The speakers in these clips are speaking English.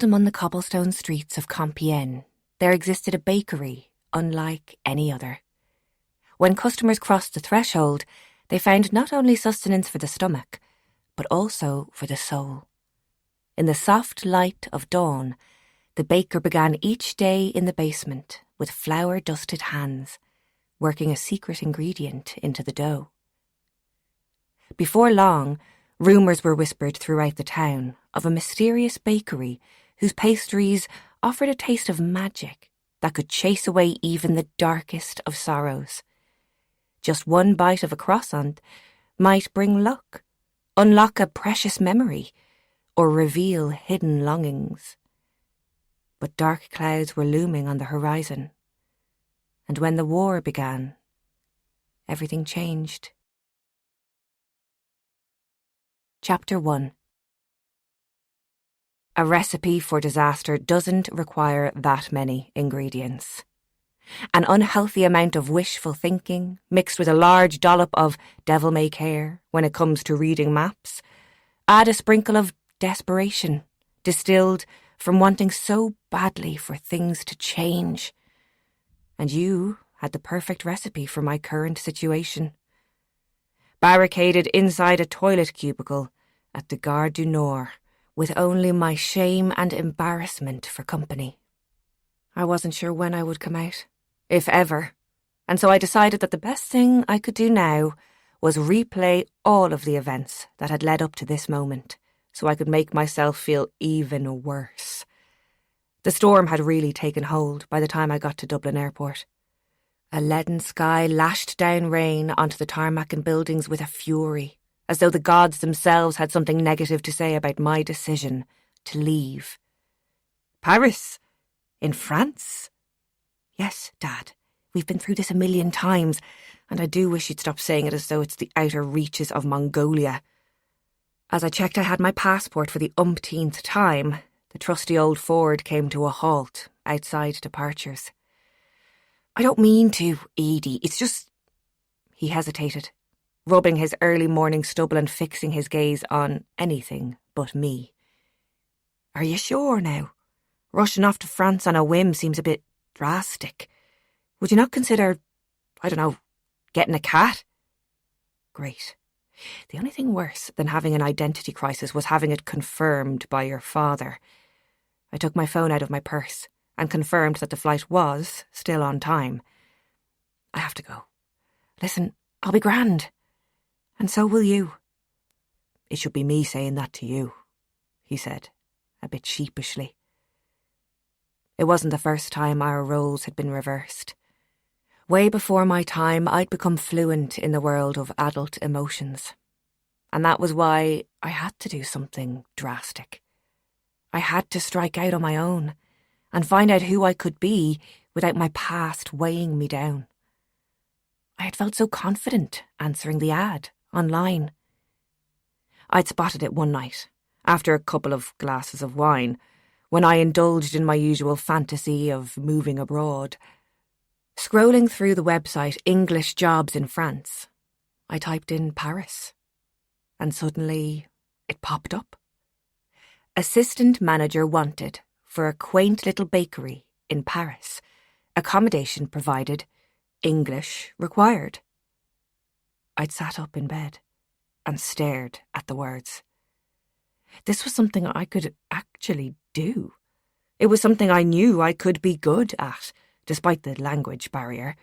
Among the cobblestone streets of Compiègne, there existed a bakery unlike any other. When customers crossed the threshold, they found not only sustenance for the stomach, but also for the soul. In the soft light of dawn, the baker began each day in the basement with flour-dusted hands, working a secret ingredient into the dough. Before long, rumours were whispered throughout the town of a mysterious bakery whose pastries offered a taste of magic that could chase away even the darkest of sorrows. Just one bite of a croissant might bring luck, unlock a precious memory, or reveal hidden longings. But dark clouds were looming on the horizon, and when the war began, everything changed. Chapter 1. A recipe for disaster doesn't require that many ingredients. An unhealthy amount of wishful thinking mixed with a large dollop of devil-may-care when it comes to reading maps. Add a sprinkle of desperation, distilled from wanting so badly for things to change. And you had the perfect recipe for my current situation. Barricaded inside a toilet cubicle at the Gare du Nord, with only my shame and embarrassment for company. I wasn't sure when I would come out, if ever, and so I decided that the best thing I could do now was replay all of the events that had led up to this moment, so I could make myself feel even worse. The storm had really taken hold by the time I got to Dublin Airport. A leaden sky lashed down rain onto the tarmac and buildings with a fury, as though the gods themselves had something negative to say about my decision to leave. Paris? In France? Yes, Dad, we've been through this 1,000,000 times, and I do wish you'd stop saying it as though it's the outer reaches of Mongolia. As I checked I had my passport for the umpteenth time, the trusty old Ford came to a halt outside departures. I don't mean to, Edie, it's just... He hesitated, rubbing his early morning stubble and fixing his gaze on anything but me. Are you sure now? Rushing off to France on a whim seems a bit drastic. Would you not consider, I don't know, getting a cat? Great. The only thing worse than having an identity crisis was having it confirmed by your father. I took my phone out of my purse and confirmed that the flight was still on time. I have to go. Listen, I'll be grand. And so will you. It should be me saying that to you, he said, a bit sheepishly. It wasn't the first time our roles had been reversed. Way before my time, I'd become fluent in the world of adult emotions. And that was why I had to do something drastic. I had to strike out on my own and find out who I could be without my past weighing me down. I had felt so confident answering the ad online. I'd spotted it one night, after a couple of glasses of wine, when I indulged in my usual fantasy of moving abroad. Scrolling through the website English Jobs in France, I typed in Paris, and suddenly it popped up. Assistant manager wanted for a quaint little bakery in Paris. Accommodation provided, English required. I'd sat up in bed and stared at the words. This was something I could actually do. It was something I knew I could be good at, despite the language barrier.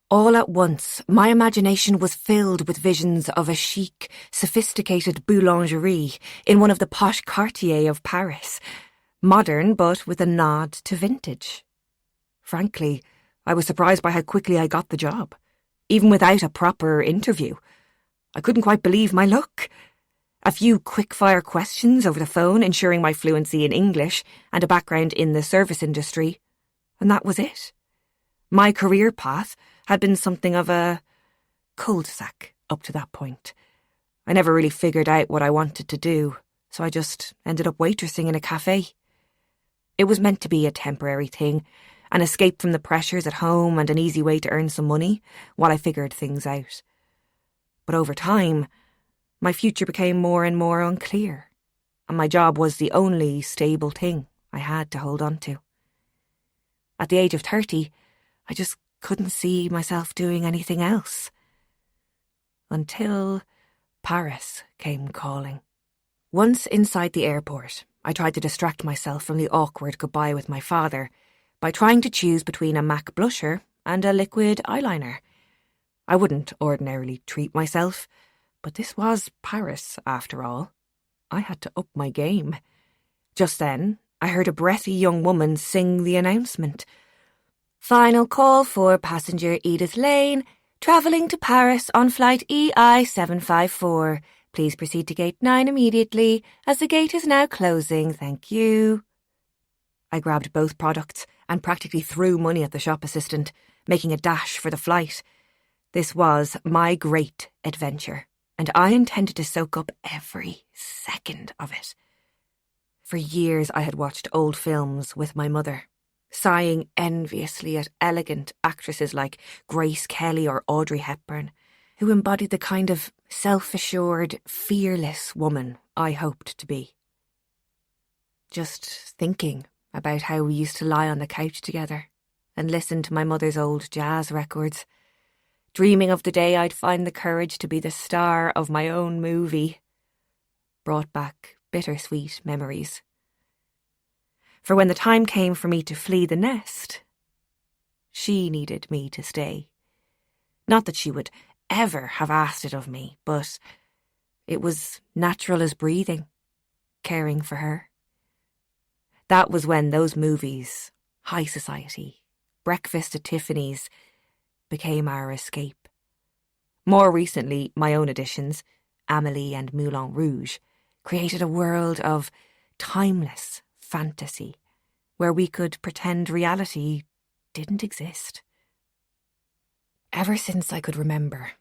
All at once, my imagination was filled with visions of a chic, sophisticated boulangerie in one of the posh quartiers of Paris, modern but with a nod to vintage. Frankly, I was surprised by how quickly I got the job, even without a proper interview. I couldn't quite believe my luck. A few quick-fire questions over the phone, ensuring my fluency in English and a background in the service industry, and that was it. My career path had been something of a cul-de-sac up to that point. I never really figured out what I wanted to do, so I just ended up waitressing in a cafe. It was meant to be a temporary thing, an escape from the pressures at home and an easy way to earn some money while I figured things out. But over time, my future became more and more unclear, and my job was the only stable thing I had to hold on to. At the age of 30, I just couldn't see myself doing anything else. Until Paris came calling. Once inside the airport, I tried to distract myself from the awkward goodbye with my father by trying to choose between a MAC blusher and a liquid eyeliner. I wouldn't ordinarily treat myself, but this was Paris, after all. I had to up my game. Just then, I heard a breathy young woman sing the announcement. "Final call for passenger Edie Lane, travelling to Paris on flight EI754. Please proceed to gate 9 immediately, as the gate is now closing. Thank you." I grabbed both products and practically threw money at the shop assistant, making a dash for the flight. This was my great adventure, and I intended to soak up every second of it. For years I had watched old films with my mother, sighing enviously at elegant actresses like Grace Kelly or Audrey Hepburn, who embodied the kind of self-assured, fearless woman I hoped to be. Just thinking about how we used to lie on the couch together and listen to my mother's old jazz records, dreaming of the day I'd find the courage to be the star of my own movie, brought back bittersweet memories. For when the time came for me to flee the nest, she needed me to stay. Not that she would ever have asked it of me, but it was natural as breathing, caring for her. That was when those movies, High Society, Breakfast at Tiffany's, became our escape. More recently, my own additions, Amélie and Moulin Rouge, created a world of timeless fantasy where we could pretend reality didn't exist. Ever since I could remember,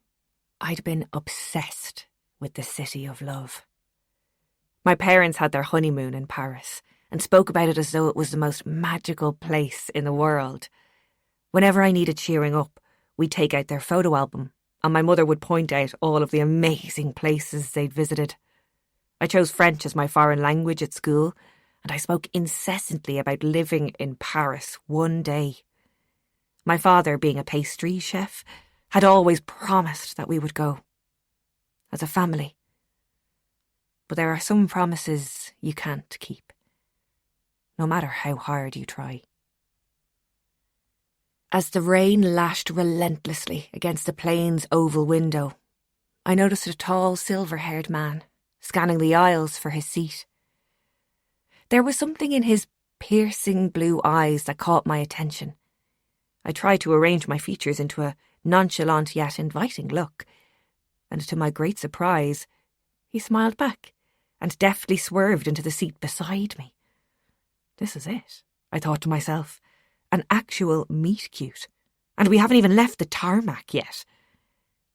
I'd been obsessed with the city of love. My parents had their honeymoon in Paris and spoke about it as though it was the most magical place in the world. Whenever I needed cheering up, we'd take out their photo album, and my mother would point out all of the amazing places they'd visited. I chose French as my foreign language at school, and I spoke incessantly about living in Paris one day. My father, being a pastry chef, had always promised that we would go, as a family. But there are some promises you can't keep, no matter how hard you try. As the rain lashed relentlessly against the plane's oval window, I noticed a tall, silver-haired man scanning the aisles for his seat. There was something in his piercing blue eyes that caught my attention. I tried to arrange my features into a nonchalant yet inviting look, and to my great surprise, he smiled back and deftly swerved into the seat beside me. This is it, I thought to myself. An actual meet-cute. And we haven't even left the tarmac yet.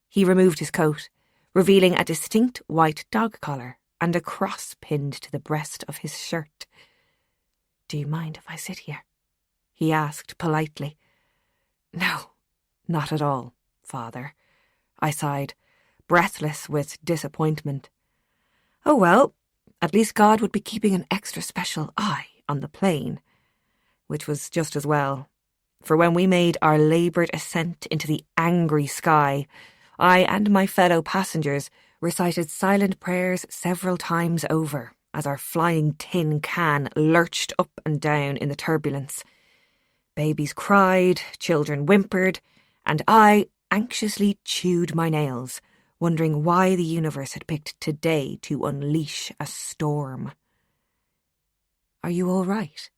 He removed his coat, revealing a distinct white dog collar and a cross pinned to the breast of his shirt. "Do you mind if I sit here?" he asked politely. "No, not at all, Father," I sighed, breathless with disappointment. Oh well, at least God would be keeping an extra special eye on the plane. Which was just as well, for when we made our laboured ascent into the angry sky, I and my fellow passengers recited silent prayers several times over as our flying tin can lurched up and down in the turbulence. Babies cried, children whimpered, and I anxiously chewed my nails, wondering why the universe had picked today to unleash a storm. "Are you all right?"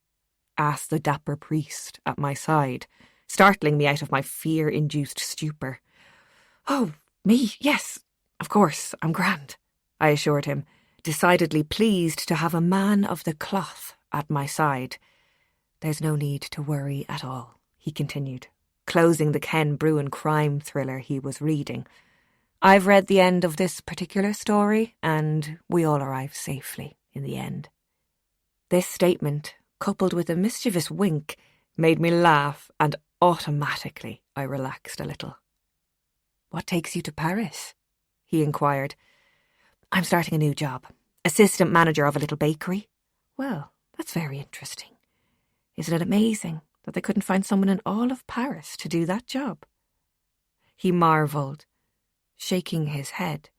asked the dapper priest at my side, startling me out of my fear-induced stupor. "Oh, me? Yes, of course, I'm grand," I assured him, decidedly pleased to have a man of the cloth at my side. "There's no need to worry at all," he continued, closing the Ken Bruin crime thriller he was reading. "I've read the end of this particular story, and we all arrive safely in the end." This statement, coupled with a mischievous wink, made me laugh, and automatically I relaxed a little. "What takes you to Paris?" he inquired. "I'm starting a new job, assistant manager of a little bakery. Well, that's very interesting. Isn't it amazing that they couldn't find someone in all of Paris to do that job? He marvelled, shaking his head.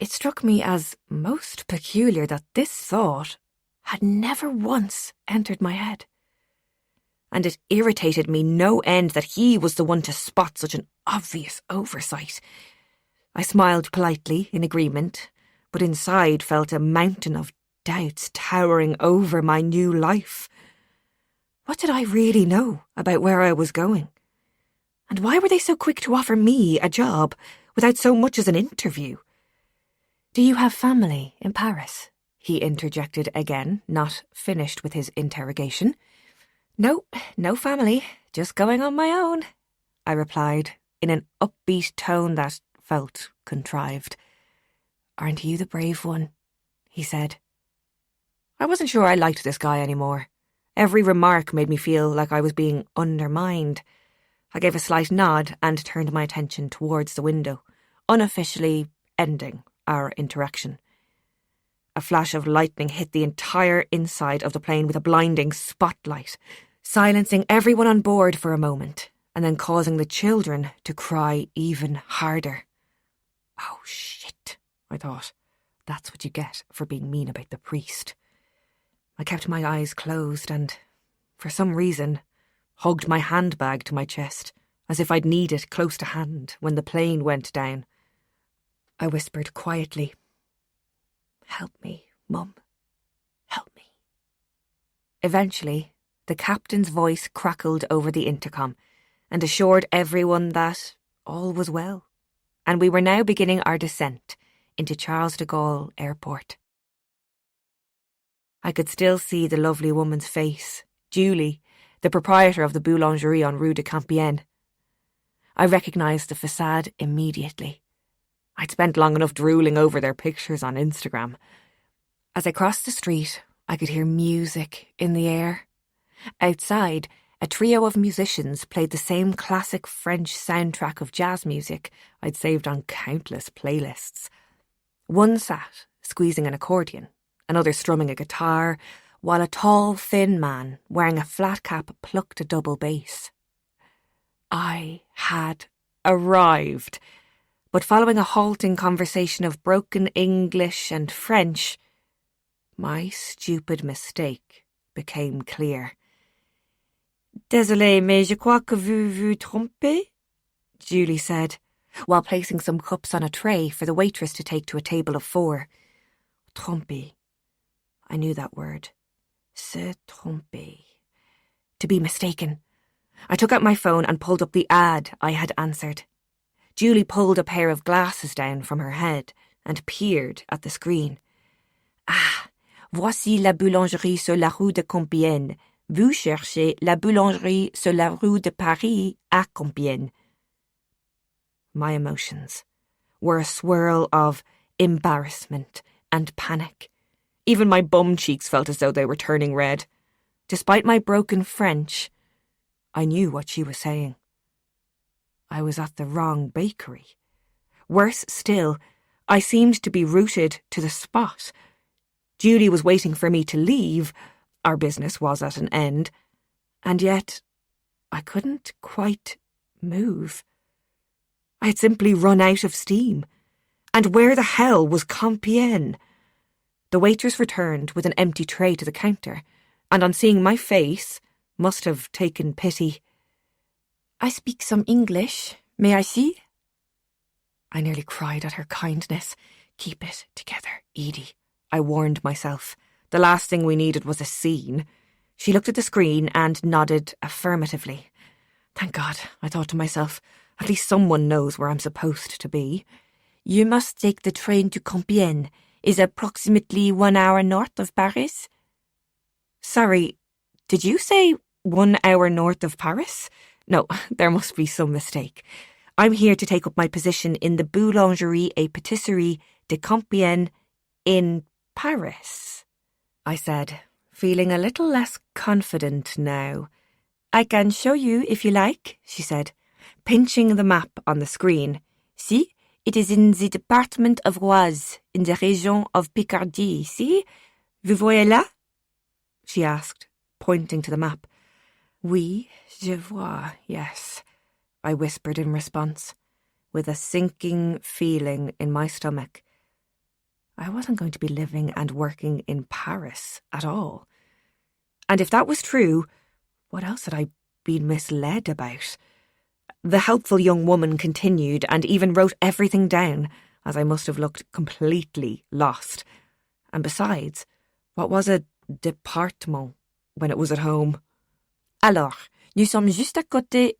It struck me as most peculiar that this thought had never once entered my head. And it irritated me no end that he was the one to spot such an obvious oversight. I smiled politely in agreement, but inside felt a mountain of doubts towering over my new life. What did I really know about where I was going? And why were they so quick to offer me a job without so much as an interview? Do you have family in Paris? He interjected again, not finished with his interrogation. No family, just going on my own, I replied, in an upbeat tone that felt contrived. Aren't you the brave one? He said. I wasn't sure I liked this guy anymore. Every remark made me feel like I was being undermined. I gave a slight nod and turned my attention towards the window, unofficially ending our interaction. A flash of lightning hit the entire inside of the plane with a blinding spotlight, silencing everyone on board for a moment, and then causing the children to cry even harder. Oh, shit, I thought. That's what you get for being mean about the priest. I kept my eyes closed and, for some reason, hugged my handbag to my chest, as if I'd need it close to hand when the plane went down. I whispered quietly, "Help me, Mum. Help me." Eventually, the captain's voice crackled over the intercom and assured everyone that all was well, and we were now beginning our descent into Charles de Gaulle Airport. I could still see the lovely woman's face, Julie, the proprietor of the boulangerie on Rue de Compiègne. I recognised the facade immediately. I'd spent long enough drooling over their pictures on Instagram. As I crossed the street, I could hear music in the air. Outside, a trio of musicians played the same classic French soundtrack of jazz music I'd saved on countless playlists. One sat, squeezing an accordion, another strumming a guitar, while a tall, thin man wearing a flat cap plucked a double bass. I had arrived. But following a halting conversation of broken English and French, my stupid mistake became clear. "Désolé, mais je crois que vous vous trompez," Julie said, while placing some cups on a tray for the waitress to take to a table of 4. Tromper. I knew that word. Se tromper. To be mistaken. I took out my phone and pulled up the ad I had answered. Julie pulled a pair of glasses down from her head and peered at the screen. "Ah, voici la boulangerie sur la rue de Compiègne. Vous cherchez la boulangerie sur la rue de Paris à Compiègne." My emotions were a swirl of embarrassment and panic. Even my bum cheeks felt as though they were turning red. Despite my broken French, I knew what she was saying. I was at the wrong bakery. Worse still, I seemed to be rooted to the spot. Julie was waiting for me to leave. Our business was at an end. And yet, I couldn't quite move. I had simply run out of steam. And where the hell was Compiègne? The waitress returned with an empty tray to the counter, and on seeing my face, must have taken pity. "I speak some English. May I see?" I nearly cried at her kindness. "Keep it together, Edie," I warned myself. The last thing we needed was a scene. She looked at the screen and nodded affirmatively. Thank God, I thought to myself. At least someone knows where I'm supposed to be. "You must take the train to Compiègne. Is approximately 1 hour north of Paris." Sorry, did you say 1 hour north of Paris? No, there must be some mistake. I'm here to take up my position in the boulangerie et pâtisserie de Compiègne in Paris, I said, feeling a little less confident now. "I can show you if you like," she said, pinching the map on the screen. "See, It is in the department of Oise, in the region of Picardie, see? Vous voyez là? She asked, pointing to the map. Oui, je vois, yes, I whispered in response, with a sinking feeling in my stomach. I wasn't going to be living and working in Paris at all. And if that was true, what else had I been misled about? The helpful young woman continued and even wrote everything down, as I must have looked completely lost. And besides, what was a département when it was at home? Alors, nous sommes juste à côté.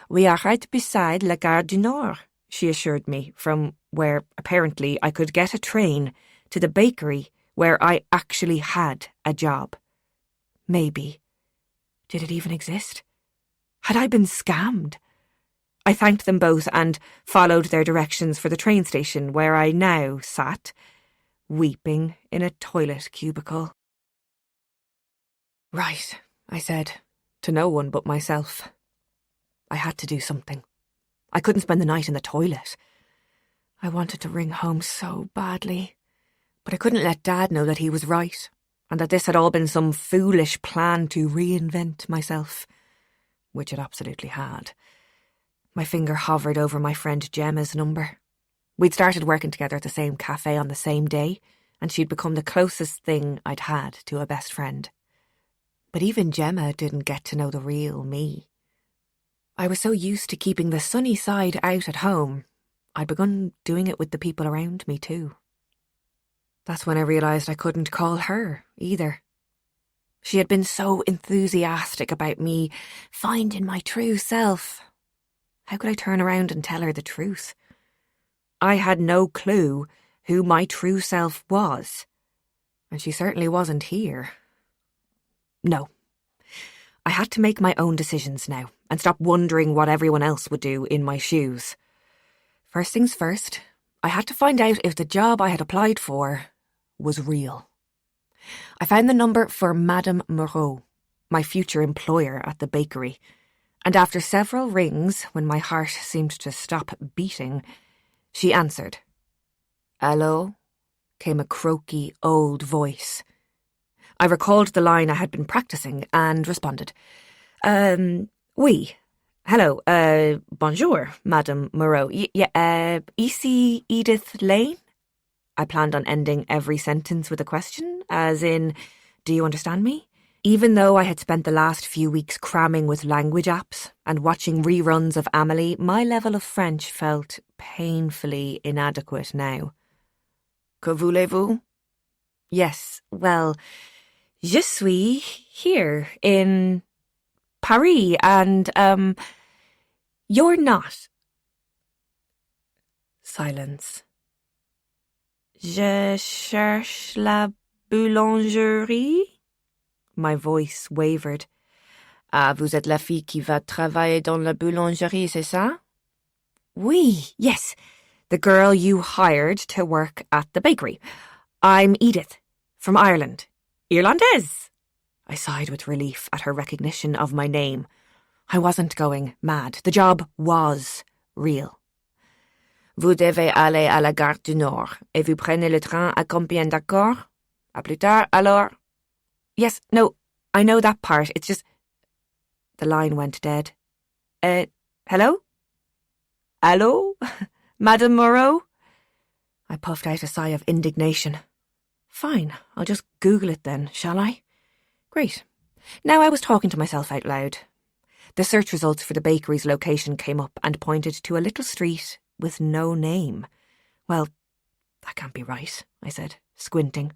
We are right beside la Gare du Nord, she assured me, from where, apparently, I could get a train to the bakery where I actually had a job. Maybe. Did it even exist? Had I been scammed? I thanked them both and followed their directions for the train station where I now sat, weeping in a toilet cubicle. Right, I said, to no one but myself. I had to do something. I couldn't spend the night in the toilet. I wanted to ring home so badly, but I couldn't let Dad know that he was right, and that this had all been some foolish plan to reinvent myself, which it absolutely had. My finger hovered over my friend Gemma's number. We'd started working together at the same cafe on the same day, and she'd become the closest thing I'd had to a best friend. But even Gemma didn't get to know the real me. I was so used to keeping the sunny side out at home, I'd begun doing it with the people around me too. That's when I realised I couldn't call her either. She had been so enthusiastic about me finding my true self. How could I turn around and tell her the truth? I had no clue who my true self was, and she certainly wasn't here. No. I had to make my own decisions now and stop wondering what everyone else would do in my shoes. First things first, I had to find out if the job I had applied for was real. I found the number for Madame Moreau, my future employer at the bakery, and after several rings, when my heart seemed to stop beating, she answered. "Allô?" came a croaky old voice. I recalled the line I had been practicing and responded. Oui. Hello, bonjour, Madame Moreau. Ici Edith Lane? I planned on ending every sentence with a question, as in, do you understand me? Even though I had spent the last few weeks cramming with language apps and watching reruns of Amélie, my level of French felt painfully inadequate now. Que voulez-vous? Yes, well, je suis here in Paris and, you're not. Silence. Je cherche la boulangerie? My voice wavered. Ah, vous êtes la fille qui va travailler dans la boulangerie, c'est ça? Oui, yes. The girl you hired to work at the bakery. I'm Edith, from Ireland. Irlandaise. I sighed with relief at her recognition of my name. I wasn't going mad. The job was real. Vous devez aller à la gare du Nord et vous prenez le train à Compiègne, d'accord? À plus tard, alors? Yes, no, I know that part. It's just... The line went dead. Hello? Allô? Madame Moreau? I puffed out a sigh of indignation. Fine, I'll just Google it then, shall I? Great. Now I was talking to myself out loud. The search results for the bakery's location came up and pointed to a little street with no name. Well, that can't be right, I said, squinting.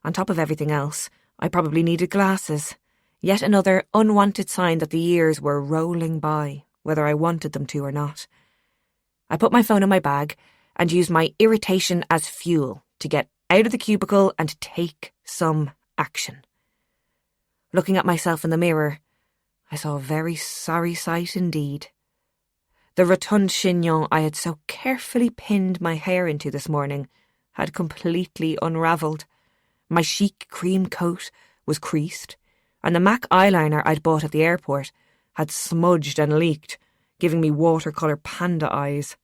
On top of everything else, I probably needed glasses. Yet another unwanted sign that the years were rolling by, whether I wanted them to or not. I put my phone in my bag and used my irritation as fuel to get out of the cubicle and take some action. Looking at myself in the mirror, I saw a very sorry sight indeed. The rotund chignon I had so carefully pinned my hair into this morning had completely unravelled. My chic cream coat was creased, and the MAC eyeliner I'd bought at the airport had smudged and leaked, giving me watercolour panda eyes.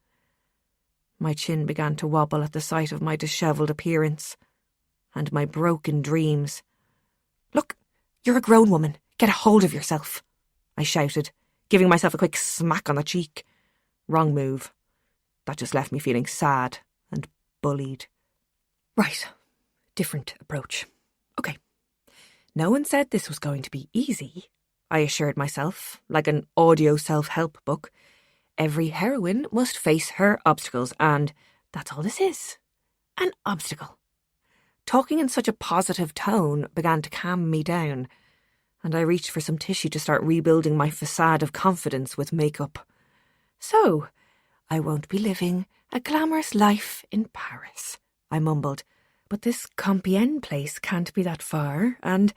My chin began to wobble at the sight of my dishevelled appearance and my broken dreams. "Look, you're a grown woman. Get a hold of yourself," I shouted, giving myself a quick smack on the cheek. Wrong move. That just left me feeling sad and bullied. Right. Different approach. Okay. No one said this was going to be easy, I assured myself, like an audio self-help book. Every heroine must face her obstacles, and that's all this is. An obstacle. Talking in such a positive tone began to calm me down, and I reached for some tissue to start rebuilding my facade of confidence with makeup. So, I won't be living a glamorous life in Paris, I mumbled. But this Compiègne place can't be that far, and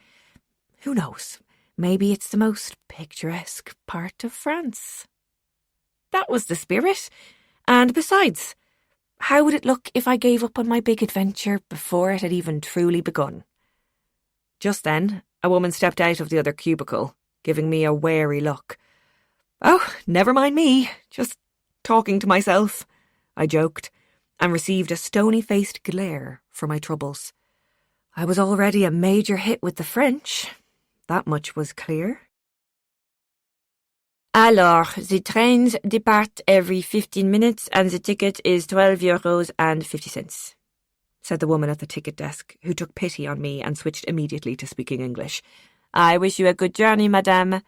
who knows, maybe it's the most picturesque part of France. That was the spirit. And besides, how would it look if I gave up on my big adventure before it had even truly begun? Just then, a woman stepped out of the other cubicle, giving me a wary look. "Oh, never mind me, just talking to myself," I joked, and received a stony-faced glare for my troubles. I was already a major hit with the French. That much was clear. "Alors, the trains depart every 15 minutes and the ticket is €12.50, said the woman at the ticket desk, who took pity on me and switched immediately to speaking English. "I wish you a good journey, madame."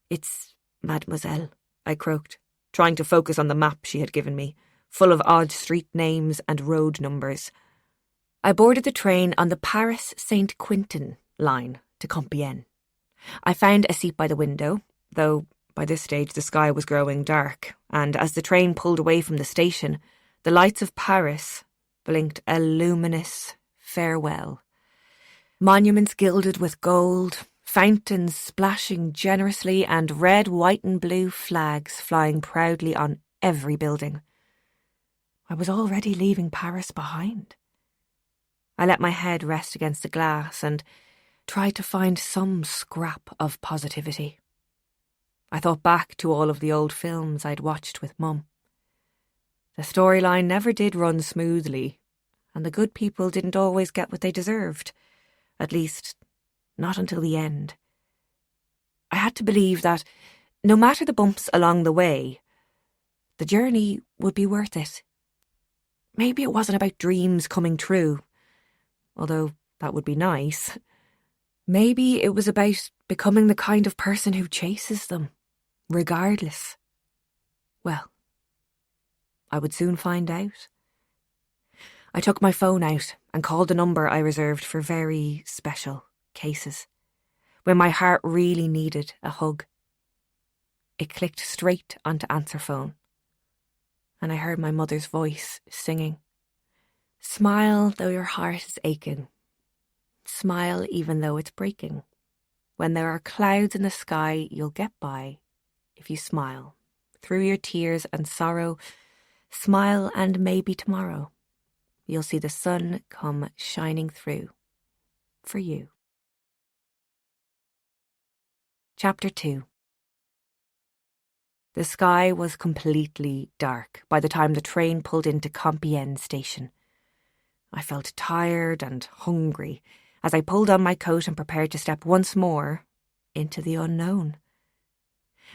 "It's mademoiselle," I croaked, trying to focus on the map she had given me, full of odd street names and road numbers. I boarded the train on the Paris-Saint-Quentin line to Compiègne. I found a seat by the window, though by this stage the sky was growing dark, and as the train pulled away from the station, the lights of Paris blinked a luminous farewell. Monuments gilded with gold, fountains splashing generously, and red, white and blue flags flying proudly on every building. I was already leaving Paris behind. I let my head rest against the glass and tried to find some scrap of positivity. I thought back to all of the old films I'd watched with Mum. The storyline never did run smoothly, and the good people didn't always get what they deserved. At least, not until the end. I had to believe that, no matter the bumps along the way, the journey would be worth it. Maybe it wasn't about dreams coming true, although that would be nice. Maybe it was about becoming the kind of person who chases them, regardless. Well, I would soon find out. I took my phone out and called the number I reserved for very special cases, when my heart really needed a hug. It clicked straight onto answer phone, and I heard my mother's voice singing. "Smile though your heart is aching. Smile even though it's breaking. When there are clouds in the sky, you'll get by if you smile. Through your tears and sorrow, smile and maybe tomorrow you'll see the sun come shining through. For you." Chapter 2. The sky was completely dark by the time the train pulled into Compiègne station. I felt tired and hungry as I pulled on my coat and prepared to step once more into the unknown.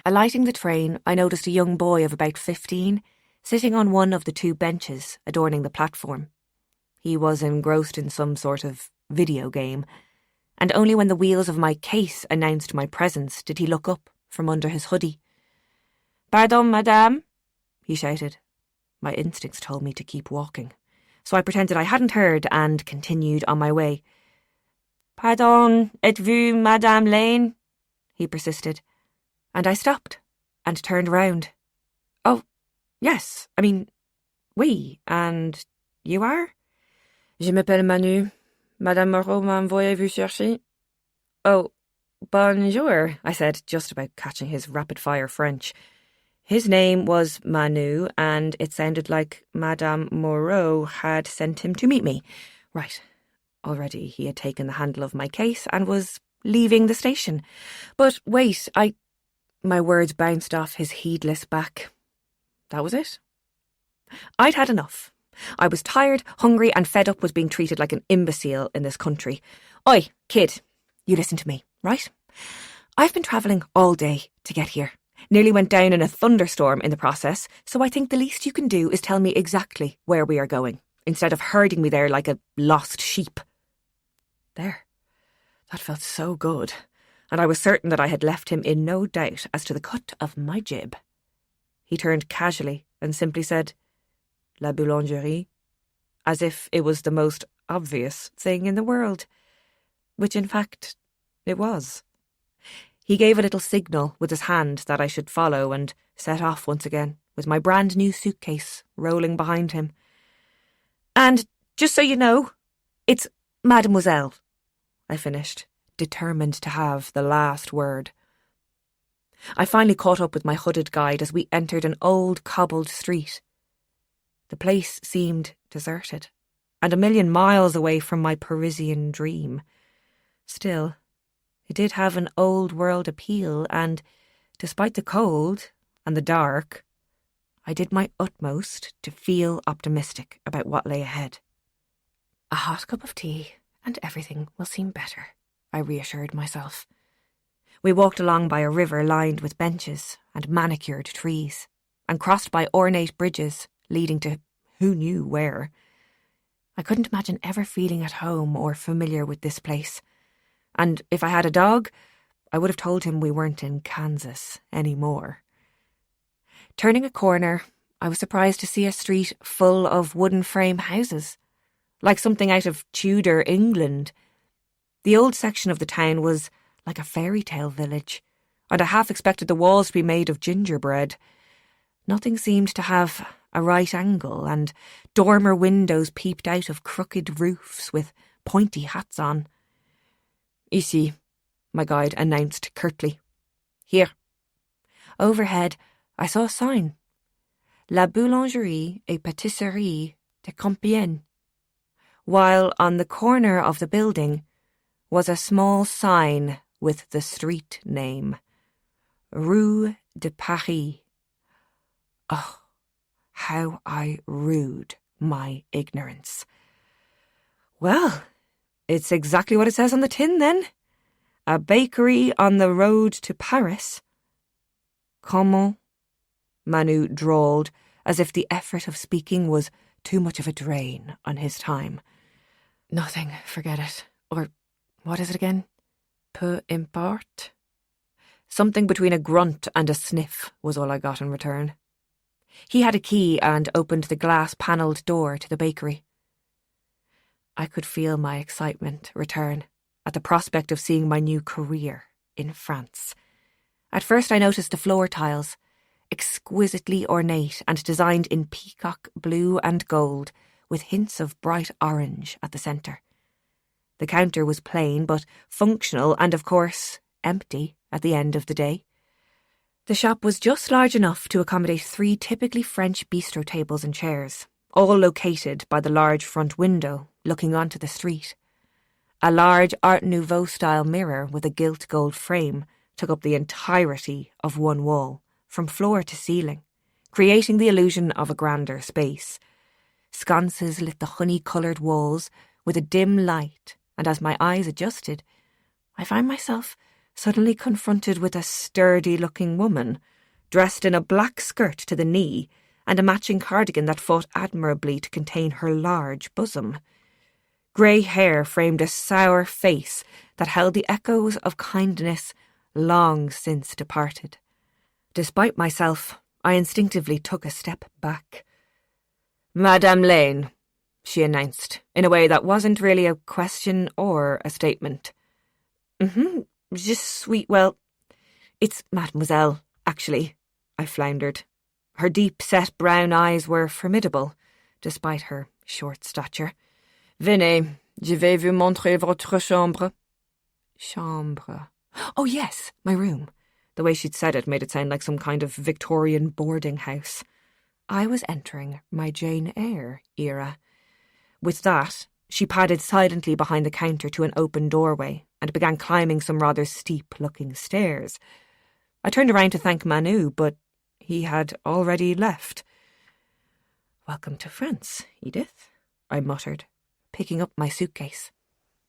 Alighting the train, I noticed a young boy of about 15 sitting on one of the two benches adorning the platform. He was engrossed in some sort of video game, and only when the wheels of my case announced my presence did he look up from under his hoodie. "Pardon, madame," he shouted. My instincts told me to keep walking, so I pretended I hadn't heard and continued on my way. "Pardon, êtes-vous Madame Lane?" he persisted, and I stopped and turned round. "Oh, yes, oui, and you are?" "Je m'appelle Manu. Madame Moreau m'a envoyé vous chercher." "Oh, bonjour," I said, just about catching his rapid-fire French. His name was Manu, and it sounded like Madame Moreau had sent him to meet me. Right. Already he had taken the handle of my case and was leaving the station. But wait, My words bounced off his heedless back. That was it? I'd had enough. I was tired, hungry, and fed up with being treated like an imbecile in this country. Oi, kid, you listen to me, right? I've been travelling all day to get here. Nearly went down in a thunderstorm in the process, so I think the least you can do is tell me exactly where we are going, instead of herding me there like a lost sheep. There. That felt so good, and I was certain that I had left him in no doubt as to the cut of my jib. He turned casually and simply said, La boulangerie, as if it was the most obvious thing in the world, which in fact it was. He gave a little signal with his hand that I should follow and set off once again, with my brand new suitcase rolling behind him. And just so you know, it's Mademoiselle, I finished, determined to have the last word. I finally caught up with my hooded guide as we entered an old cobbled street. The place seemed deserted, and a million miles away from my Parisian dream. Still, it did have an old-world appeal, and, despite the cold and the dark, I did my utmost to feel optimistic about what lay ahead. A hot cup of tea, and everything will seem better, I reassured myself. We walked along by a river lined with benches and manicured trees, and crossed by ornate bridges leading to who knew where. I couldn't imagine ever feeling at home or familiar with this place, and if I had a dog, I would have told him we weren't in Kansas anymore. Turning a corner, I was surprised to see a street full of wooden frame houses, like something out of Tudor England. The old section of the town was like a fairy tale village, and I half expected the walls to be made of gingerbread. Nothing seemed to have a right angle, and dormer windows peeped out of crooked roofs with pointy hats on. Ici, my guide announced curtly. Here. Overhead, I saw a sign. La boulangerie et pâtisserie de Compiègne, while on the corner of the building was a small sign with the street name, Rue de Paris. Oh, how I rued my ignorance. Well, it's exactly what it says on the tin, then. A bakery on the road to Paris. Comment? Manu drawled, as if the effort of speaking was too much of a drain on his time. Nothing, forget it. Or, what is it again? Peu importe? Something between a grunt and a sniff was all I got in return. He had a key and opened the glass-panelled door to the bakery. I could feel my excitement return at the prospect of seeing my new career in France. At first I noticed the floor tiles, exquisitely ornate and designed in peacock blue and gold, with hints of bright orange at the centre. The counter was plain but functional and, of course, empty at the end of the day. The shop was just large enough to accommodate 3 typically French bistro tables and chairs, all located by the large front window looking onto the street. A large Art Nouveau-style mirror with a gilt gold frame took up the entirety of one wall, from floor to ceiling, creating the illusion of a grander space. Sconces lit the honey-coloured walls with a dim light, and as my eyes adjusted, I found myself suddenly confronted with a sturdy-looking woman, dressed in a black skirt to the knee and a matching cardigan that fought admirably to contain her large bosom. Grey hair framed a sour face that held the echoes of kindness long since departed. Despite myself, I instinctively took a step back. Madame Lane, she announced, in a way that wasn't really a question or a statement. Je suis, well, it's Mademoiselle, actually, I floundered. Her deep-set brown eyes were formidable, despite her short stature. Venez, je vais vous montrer votre chambre. Chambre. Oh, yes, my room. The way she'd said it made it sound like some kind of Victorian boarding house. I was entering my Jane Eyre era. With that, she padded silently behind the counter to an open doorway and began climbing some rather steep-looking stairs. I turned around to thank Manu, but he had already left. "Welcome to France, Edith," I muttered, picking up my suitcase.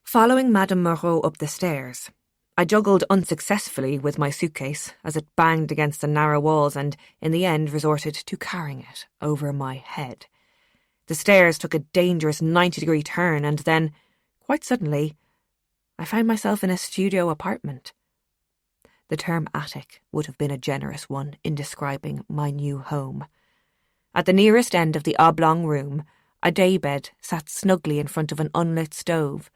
Following Madame Moreau up the stairs, I juggled unsuccessfully with my suitcase as it banged against the narrow walls and, in the end, resorted to carrying it over my head. The stairs took a dangerous 90-degree turn and then, quite suddenly, I found myself in a studio apartment. The term attic would have been a generous one in describing my new home. At the nearest end of the oblong room, a daybed sat snugly in front of an unlit stove,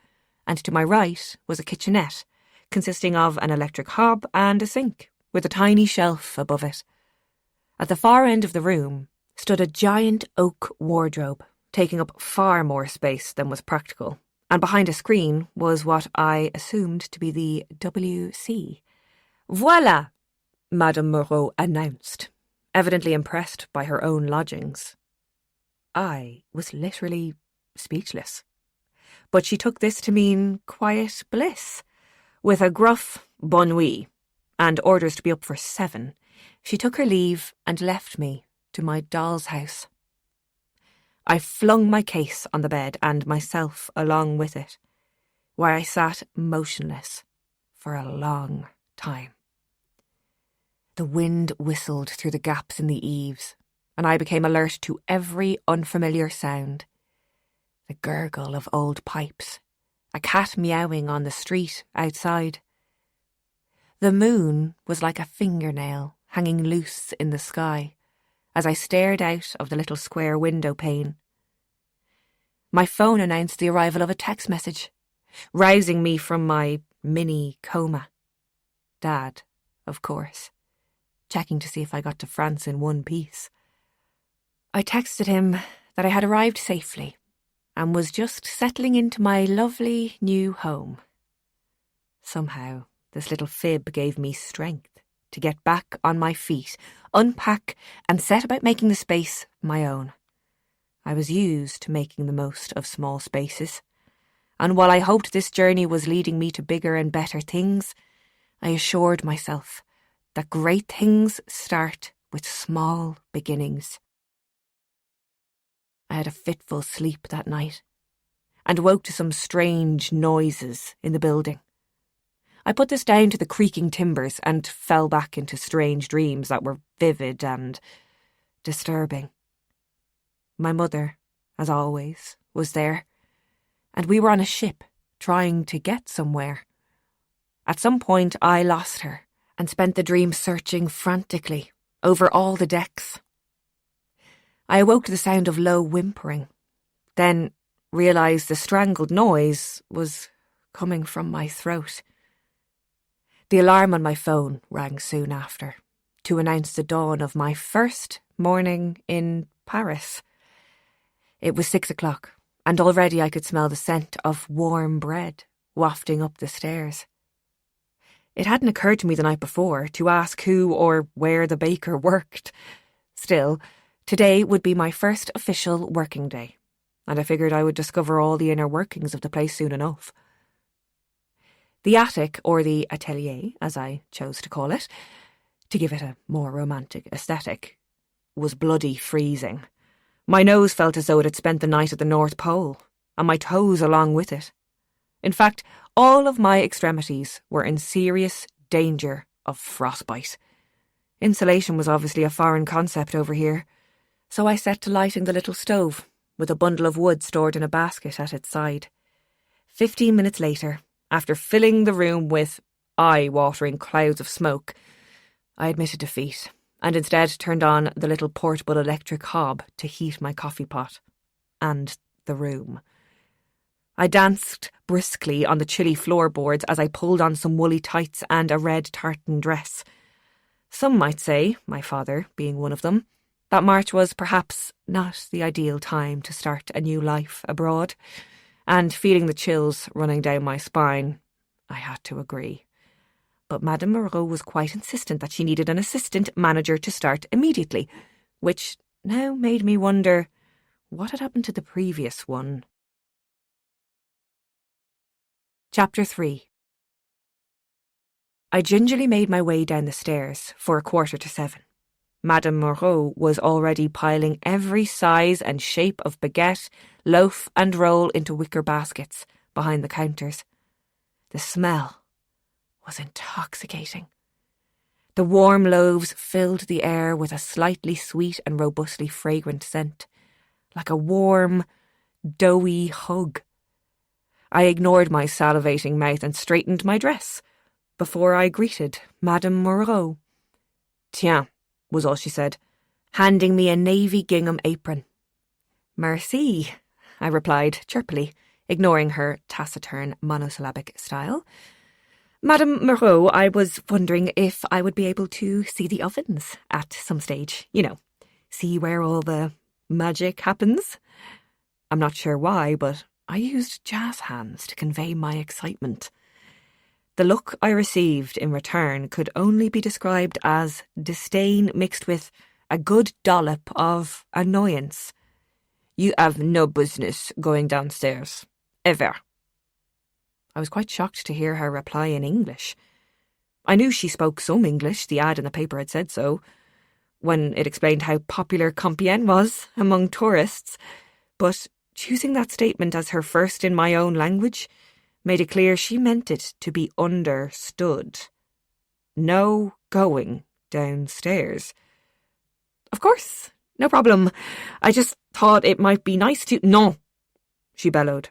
and to my right was a kitchenette, consisting of an electric hob and a sink, with a tiny shelf above it. At the far end of the room stood a giant oak wardrobe, taking up far more space than was practical, and behind a screen was what I assumed to be the WC. "Voilà," Madame Moreau announced, evidently impressed by her own lodgings. I was literally speechless. But she took this to mean quiet bliss. With a gruff bonne nuit and orders to be up for 7, she took her leave and left me to my doll's house. I flung my case on the bed and myself along with it, where I sat motionless for a long time. The wind whistled through the gaps in the eaves, and I became alert to every unfamiliar sound. The gurgle of old pipes, a cat meowing on the street outside. The moon was like a fingernail hanging loose in the sky as I stared out of the little square window pane. My phone announced the arrival of a text message, rousing me from my mini coma. Dad, of course, checking to see if I got to France in one piece. I texted him that I had arrived safely and was just settling into my lovely new home. Somehow, this little fib gave me strength to get back on my feet, unpack, and set about making the space my own. I was used to making the most of small spaces, and while I hoped this journey was leading me to bigger and better things, I assured myself that great things start with small beginnings. I had a fitful sleep that night, and woke to some strange noises in the building. I put this down to the creaking timbers and fell back into strange dreams that were vivid and disturbing. My mother, as always, was there, and we were on a ship trying to get somewhere. At some point I lost her and spent the dream searching frantically over all the decks. I awoke to the sound of low whimpering, then realised the strangled noise was coming from my throat. The alarm on my phone rang soon after, to announce the dawn of my first morning in Paris. It was 6 o'clock, and already I could smell the scent of warm bread wafting up the stairs. It hadn't occurred to me the night before to ask who or where the baker worked. Still, today would be my first official working day, and I figured I would discover all the inner workings of the place soon enough. The attic, or the atelier, as I chose to call it, to give it a more romantic aesthetic, was bloody freezing. My nose felt as though it had spent the night at the North Pole, and my toes along with it. In fact, all of my extremities were in serious danger of frostbite. Insulation was obviously a foreign concept over here, so I set to lighting the little stove, with a bundle of wood stored in a basket at its side. 15 minutes later, after filling the room with eye-watering clouds of smoke, I admitted defeat, and instead turned on the little portable electric hob to heat my coffee pot. And the room. I danced briskly on the chilly floorboards as I pulled on some woolly tights and a red tartan dress. Some might say, my father being one of them, that March was perhaps not the ideal time to start a new life abroad, and feeling the chills running down my spine, I had to agree. But Madame Moreau was quite insistent that she needed an assistant manager to start immediately, which now made me wonder what had happened to the previous one. Chapter 3. I gingerly made my way down the stairs for 6:45. Madame Moreau was already piling every size and shape of baguette, loaf and roll into wicker baskets behind the counters. The smell was intoxicating. The warm loaves filled the air with a slightly sweet and robustly fragrant scent, like a warm, doughy hug. I ignored my salivating mouth and straightened my dress before I greeted Madame Moreau. Tiens, was all she said, handing me a navy gingham apron. Merci, I replied chirpily, ignoring her taciturn monosyllabic style. Madame Moreau, I was wondering if I would be able to see the ovens at some stage. You know, see where all the magic happens. I'm not sure why, but I used jazz hands to convey my excitement. The look I received in return could only be described as disdain mixed with a good dollop of annoyance. You have no business going downstairs, ever. I was quite shocked to hear her reply in English. I knew she spoke some English, the ad in the paper had said so, when it explained how popular Compiègne was among tourists, but choosing that statement as her first in my own language made it clear she meant it to be understood. No going downstairs. Of course, no problem. I just thought it might be nice to— Non, she bellowed,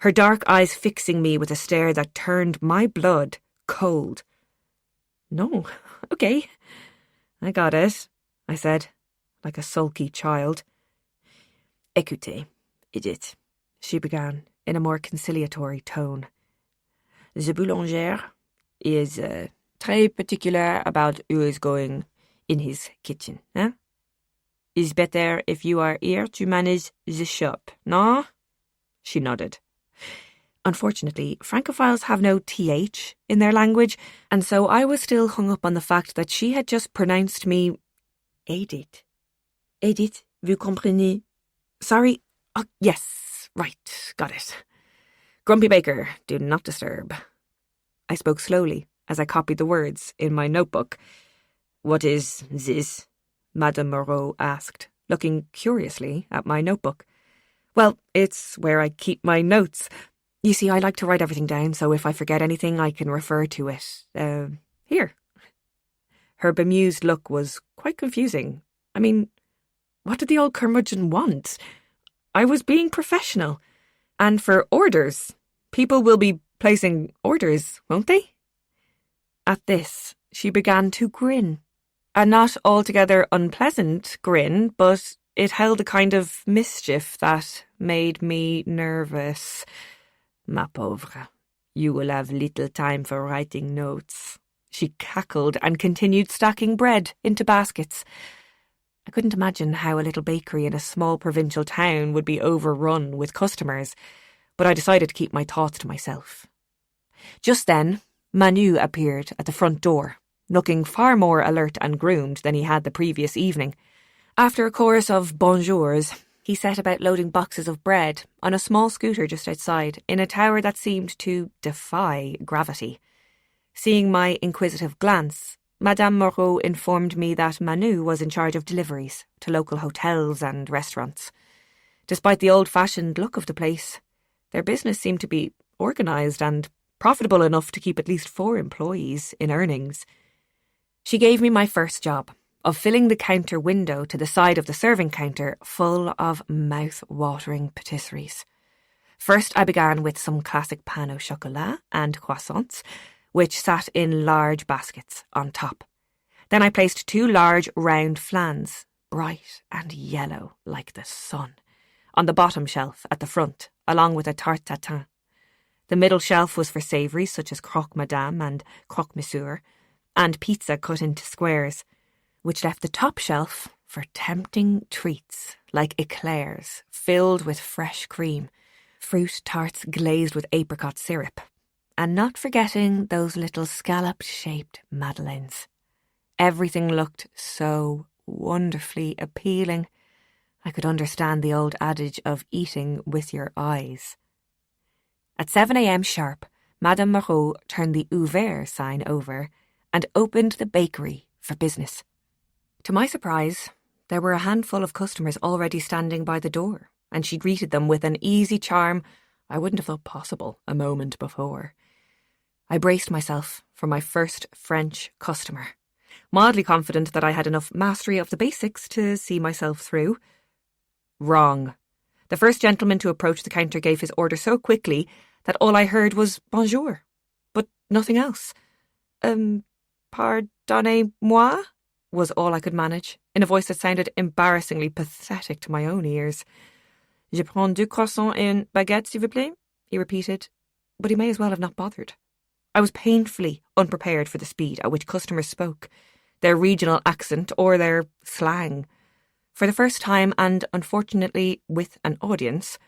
her dark eyes fixing me with a stare that turned my blood cold. No, okay, I got it, I said, like a sulky child. Écoutez, Edith, she began, in a more conciliatory tone. The boulanger is très particular about who is going in his kitchen, eh? It's better if you are here to manage the shop, no? She nodded. Unfortunately, Francophiles have no TH in their language, and so I was still hung up on the fact that she had just pronounced me Edith. Edith, vous comprenez? Sorry. Oh, yes, right, got it. Grumpy Baker, do not disturb. I spoke slowly as I copied the words in my notebook. What is this? Madame Moreau asked, looking curiously at my notebook. Well, it's where I keep my notes. You see, I like to write everything down, so if I forget anything, I can refer to it. Here. Her bemused look was quite confusing. I mean, what did the old curmudgeon want? I was being professional. And for orders, people will be placing orders, won't they? At this, she began to grin. A not altogether unpleasant grin, but it held a kind of mischief that made me nervous. Ma pauvre, you will have little time for writing notes. She cackled and continued stacking bread into baskets. I couldn't imagine how a little bakery in a small provincial town would be overrun with customers, but I decided to keep my thoughts to myself. Just then, Manu appeared at the front door, looking far more alert and groomed than he had the previous evening. After a chorus of bonjours, he set about loading boxes of bread on a small scooter just outside, in a tower that seemed to defy gravity. Seeing my inquisitive glance, Madame Moreau informed me that Manu was in charge of deliveries to local hotels and restaurants. Despite the old-fashioned look of the place, their business seemed to be organised and profitable enough to keep at least 4 employees in earnings. She gave me my first job of filling the counter window to the side of the serving counter full of mouth-watering patisseries. First, I began with some classic pain au chocolat and croissants, which sat in large baskets on top. Then I placed 2 large round flans, bright and yellow like the sun, on the bottom shelf at the front, along with a tarte tatin. The middle shelf was for savouries such as croque madame and croque monsieur, and pizza cut into squares, which left the top shelf for tempting treats like eclairs filled with fresh cream, fruit tarts glazed with apricot syrup, and not forgetting those little scallop-shaped madeleines. Everything looked so wonderfully appealing. I could understand the old adage of eating with your eyes. At 7 a.m. sharp, Madame Moreau turned the ouvert sign over and opened the bakery for business. To my surprise, there were a handful of customers already standing by the door, and she greeted them with an easy charm I wouldn't have thought possible a moment before. I braced myself for my first French customer, mildly confident that I had enough mastery of the basics to see myself through. Wrong. The first gentleman to approach the counter gave his order so quickly that all I heard was bonjour, but nothing else. Pardonnez-moi, was all I could manage, in a voice that sounded embarrassingly pathetic to my own ears. Je prends 2 croissants et une baguette, s'il vous plaît, he repeated, but he may as well have not bothered. I was painfully unprepared for the speed at which customers spoke, their regional accent or their slang. For the first time, and unfortunately with an audience,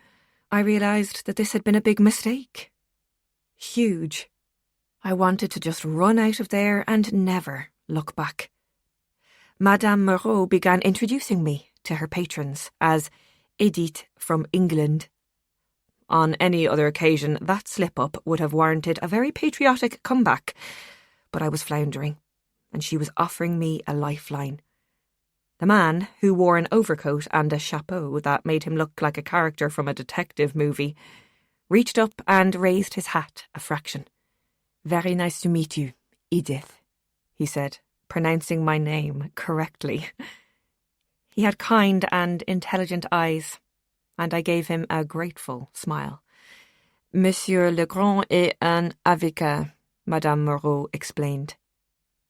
I realised that this had been a big mistake. Huge. I wanted to just run out of there and never look back. Madame Moreau began introducing me to her patrons as Edith from England. On any other occasion, that slip-up would have warranted a very patriotic comeback, but I was floundering, and she was offering me a lifeline. The man, who wore an overcoat and a chapeau that made him look like a character from a detective movie, reached up and raised his hat a fraction. "Very nice to meet you, Edith," he said, pronouncing my name correctly. He had kind and intelligent eyes, and I gave him a grateful smile. "Monsieur Legrand est un avocat," Madame Moreau explained.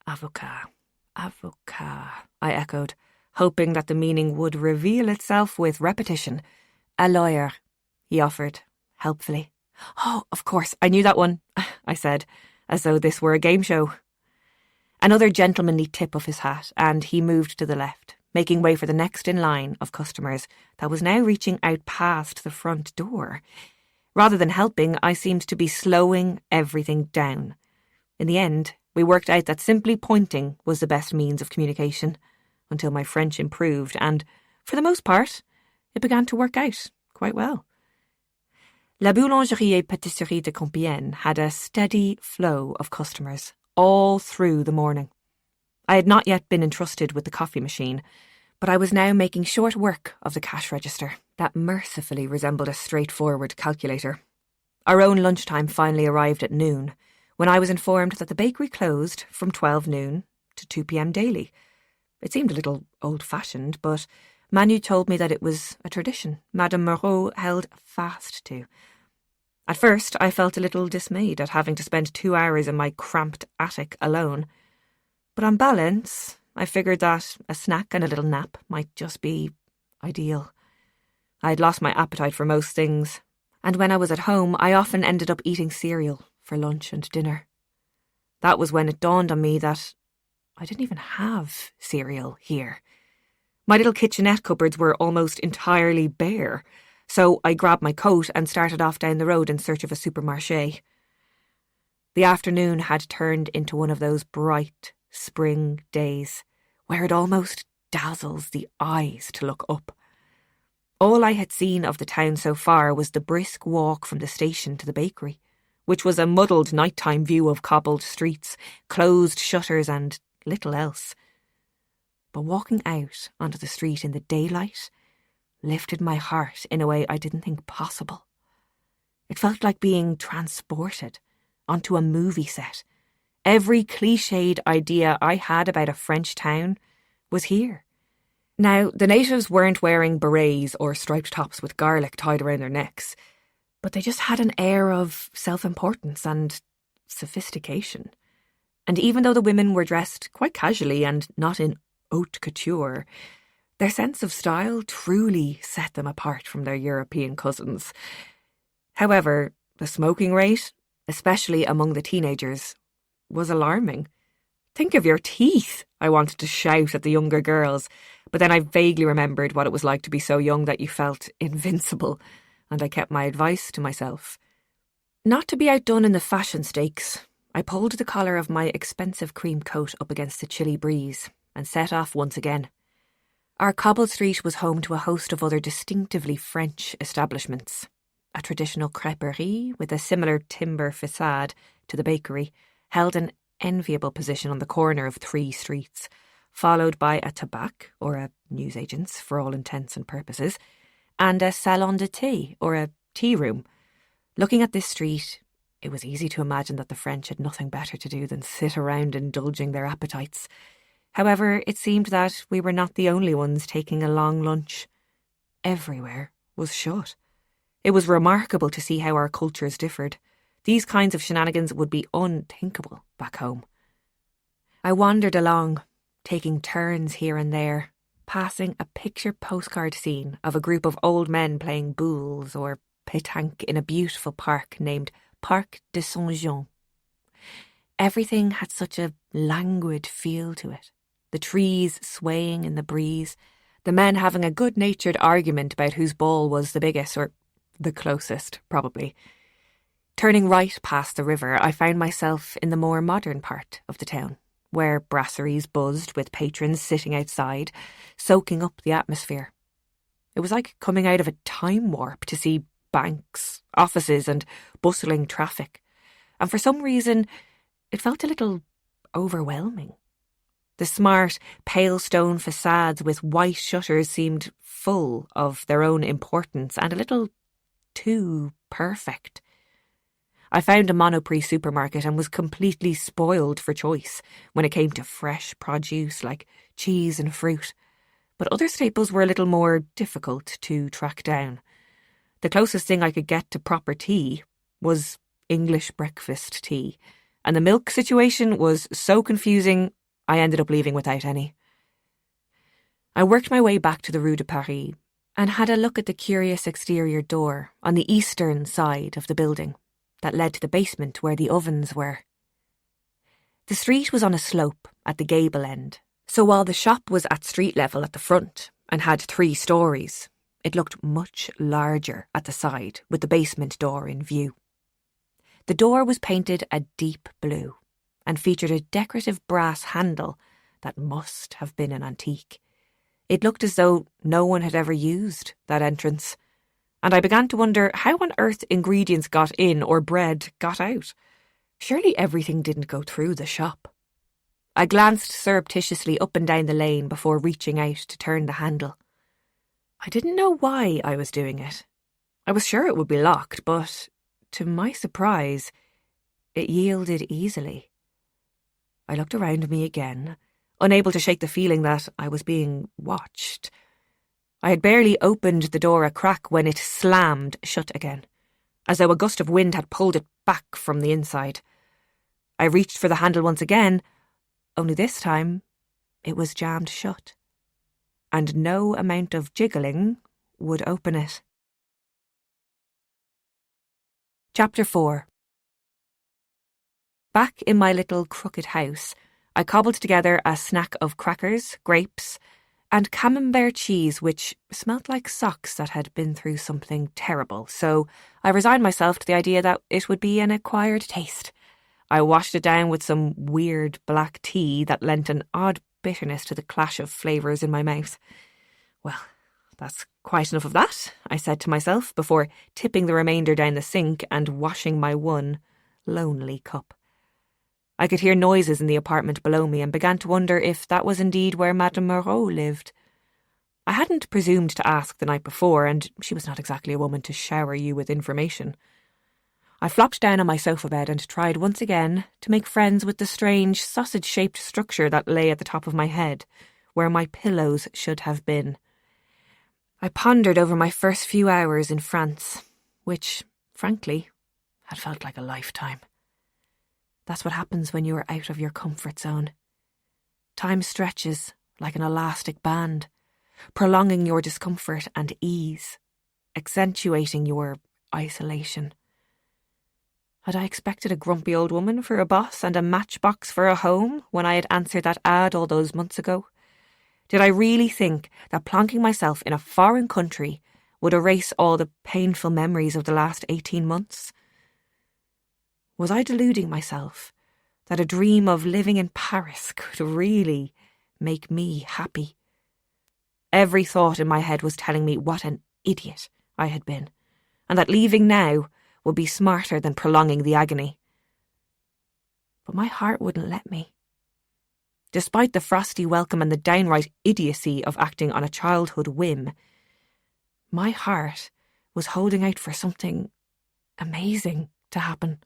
Avocat, I echoed, hoping that the meaning would reveal itself with repetition. "A lawyer," he offered, helpfully. "Oh, of course, I knew that one," I said, as though this were a game show. Another gentlemanly tip of his hat, and he moved to the left, making way for the next in line of customers that was now reaching out past the front door. Rather than helping, I seemed to be slowing everything down. In the end, we worked out that simply pointing was the best means of communication, until my French improved, and, for the most part, it began to work out quite well. La Boulangerie et Pâtisserie de Compiègne had a steady flow of customers all through the morning. I had not yet been entrusted with the coffee machine, but I was now making short work of the cash register that mercifully resembled a straightforward calculator. Our own lunchtime finally arrived at noon, when I was informed that the bakery closed from 12 noon to 2 p.m. daily. It seemed a little old-fashioned, but Manu told me that it was a tradition Madame Moreau held fast to. At first, I felt a little dismayed at having to spend 2 hours in my cramped attic alone, but on balance, I figured that a snack and a little nap might just be ideal. I had lost my appetite for most things, and when I was at home, I often ended up eating cereal for lunch and dinner. That was when it dawned on me that I didn't even have cereal here. My little kitchenette cupboards were almost entirely bare, so I grabbed my coat and started off down the road in search of a supermarché. The afternoon had turned into one of those bright spring days where it almost dazzles the eyes to look up. All I had seen of the town so far was the brisk walk from the station to the bakery, which was a muddled nighttime view of cobbled streets, closed shutters and little else. But walking out onto the street in the daylight lifted my heart in a way I didn't think possible. It felt like being transported onto a movie set. Every cliched idea I had about a French town was here. Now, the natives weren't wearing berets or striped tops with garlic tied around their necks, but they just had an air of self-importance and sophistication. And even though the women were dressed quite casually and not in haute couture, their sense of style truly set them apart from their European cousins. However, the smoking rate, especially among the teenagers, was alarming. "Think of your teeth," I wanted to shout at the younger girls, but then I vaguely remembered what it was like to be so young that you felt invincible, and I kept my advice to myself. Not to be outdone in the fashion stakes, I pulled the collar of my expensive cream coat up against the chilly breeze and set off once again. Our cobbled street was home to a host of other distinctively French establishments. A traditional crêperie with a similar timber facade to the bakery held an enviable position on the corner of 3 streets, followed by a tabac, or a newsagent's for all intents and purposes, and a salon de thé, or a tea room. Looking at this street, it was easy to imagine that the French had nothing better to do than sit around indulging their appetites. However, it seemed that we were not the only ones taking a long lunch. Everywhere was shut. It was remarkable to see how our cultures differed. These kinds of shenanigans would be unthinkable back home. I wandered along, taking turns here and there, passing a picture postcard scene of a group of old men playing boules or pétanque in a beautiful park named Parc de Saint-Jean. Everything had such a languid feel to it. The trees swaying in the breeze, the men having a good-natured argument about whose ball was the biggest, or the closest, probably. Turning right past the river, I found myself in the more modern part of the town, where brasseries buzzed with patrons sitting outside, soaking up the atmosphere. It was like coming out of a time warp to see banks, offices and bustling traffic, and for some reason it felt a little overwhelming. The smart, pale stone facades with white shutters seemed full of their own importance and a little too perfect. I found a Monoprix supermarket and was completely spoiled for choice when it came to fresh produce like cheese and fruit, but other staples were a little more difficult to track down. The closest thing I could get to proper tea was English breakfast tea, and the milk situation was so confusing I ended up leaving without any. I worked my way back to the Rue de Paris and had a look at the curious exterior door on the eastern side of the building that led to the basement where the ovens were. The street was on a slope at the gable end, so while the shop was at street level at the front and had 3 stories, it looked much larger at the side with the basement door in view. The door was painted a deep blue and featured a decorative brass handle that must have been an antique. It looked as though no one had ever used that entrance, and I began to wonder how on earth ingredients got in or bread got out. Surely everything didn't go through the shop. I glanced surreptitiously up and down the lane before reaching out to turn the handle. I didn't know why I was doing it. I was sure it would be locked, but to my surprise, it yielded easily. I looked around me again, unable to shake the feeling that I was being watched. I had barely opened the door a crack when it slammed shut again, as though a gust of wind had pulled it back from the inside. I reached for the handle once again, only this time it was jammed shut, and no amount of jiggling would open it. Chapter 4. Back in my little crooked house, I cobbled together a snack of crackers, grapes, and camembert cheese which smelt like socks that had been through something terrible, so I resigned myself to the idea that it would be an acquired taste. I washed it down with some weird black tea that lent an odd bitterness to the clash of flavours in my mouth. Well, that's quite enough of that, I said to myself before tipping the remainder down the sink and washing my one lonely cup. I could hear noises in the apartment below me and began to wonder if that was indeed where Madame Moreau lived. I hadn't presumed to ask the night before, and she was not exactly a woman to shower you with information. I flopped down on my sofa bed and tried once again to make friends with the strange sausage-shaped structure that lay at the top of my head, where my pillows should have been. I pondered over my first few hours in France, which, frankly, had felt like a lifetime. That's what happens when you are out of your comfort zone. Time stretches like an elastic band, prolonging your discomfort and ease, accentuating your isolation. Had I expected a grumpy old woman for a boss and a matchbox for a home when I had answered that ad all those months ago? Did I really think that plonking myself in a foreign country would erase all the painful memories of the last 18 months? Was I deluding myself that a dream of living in Paris could really make me happy? Every thought in my head was telling me what an idiot I had been, and that leaving now would be smarter than prolonging the agony. But my heart wouldn't let me. Despite the frosty welcome and the downright idiocy of acting on a childhood whim, my heart was holding out for something amazing to happen.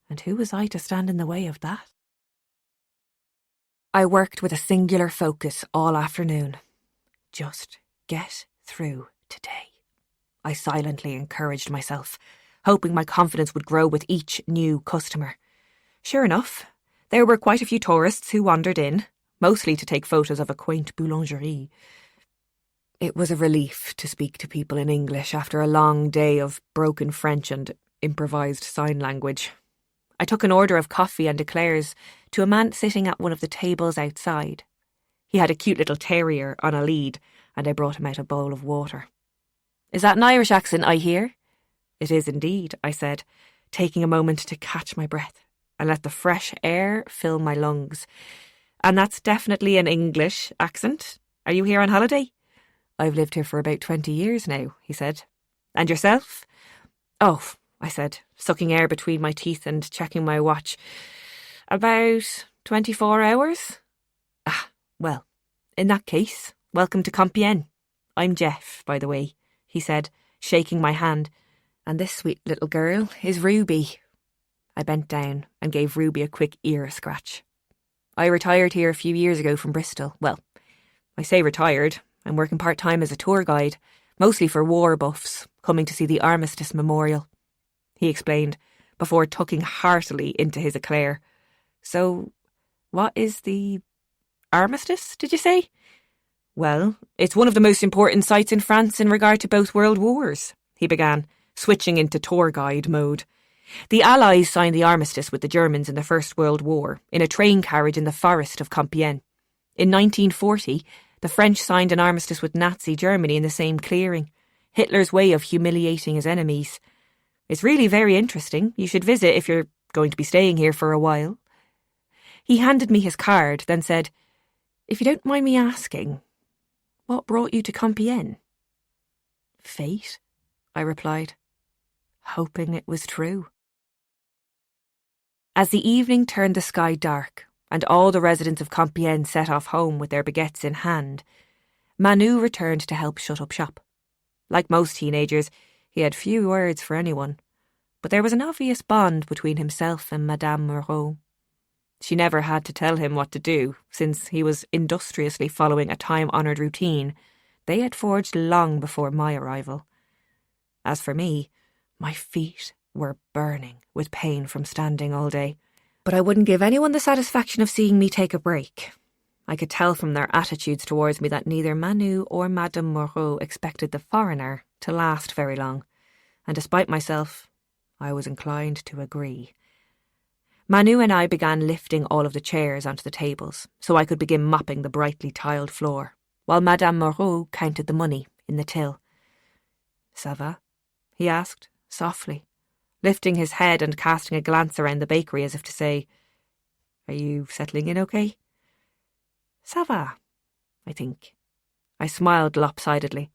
And who was I to stand in the way of that? I worked with a singular focus all afternoon. Just get through today, I silently encouraged myself, hoping my confidence would grow with each new customer. Sure enough, there were quite a few tourists who wandered in, mostly to take photos of a quaint boulangerie. It was a relief to speak to people in English after a long day of broken French and improvised sign language. I took an order of coffee and eclairs to a man sitting at one of the tables outside. He had a cute little terrier on a lead, and I brought him out a bowl of water. "Is that an Irish accent I hear?" "It is indeed," I said, taking a moment to catch my breath and let the fresh air fill my lungs. "And that's definitely an English accent. Are you here on holiday?" "I've lived here for about 20 years now," he said. "And yourself?" "Oh," I said, sucking air between my teeth and checking my watch. "About 24 hours?" "Ah, well, in that case, welcome to Compiègne. I'm Jeff, by the way," he said, shaking my hand. "And this sweet little girl is Ruby." I bent down and gave Ruby a quick ear scratch. "I retired here a few years ago from Bristol. Well, I say retired. I'm working part-time as a tour guide, mostly for war buffs, coming to see the Armistice Memorial," he explained, before tucking heartily into his eclair. "So, what is the Armistice, did you say?" "Well, it's one of the most important sites in France in regard to both world wars," he began, switching into tour guide mode. "The Allies signed the armistice with the Germans in the First World War in a train carriage in the forest of Compiègne. In 1940, the French signed an armistice with Nazi Germany in the same clearing, Hitler's way of humiliating his enemies. It's really very interesting. You should visit if you're going to be staying here for a while." He handed me his card, then said, "If you don't mind me asking, what brought you to Compiègne?" "Fate," I replied, hoping it was true. As the evening turned the sky dark, and all the residents of Compiègne set off home with their baguettes in hand, Manu returned to help shut up shop. Like most teenagers, he had few words for anyone, but there was an obvious bond between himself and Madame Moreau. She never had to tell him what to do, since he was industriously following a time-honoured routine they had forged long before my arrival. As for me, my feet were burning with pain from standing all day, but I wouldn't give anyone the satisfaction of seeing me take a break. I could tell from their attitudes towards me that neither Manu or Madame Moreau expected the foreigner to last very long, and despite myself, I was inclined to agree. Manu and I began lifting all of the chairs onto the tables so I could begin mopping the brightly tiled floor, while Madame Moreau counted the money in the till. "Ça va?" he asked, softly, lifting his head and casting a glance around the bakery as if to say, "Are you settling in okay?" "Ça va, I think." I smiled lopsidedly.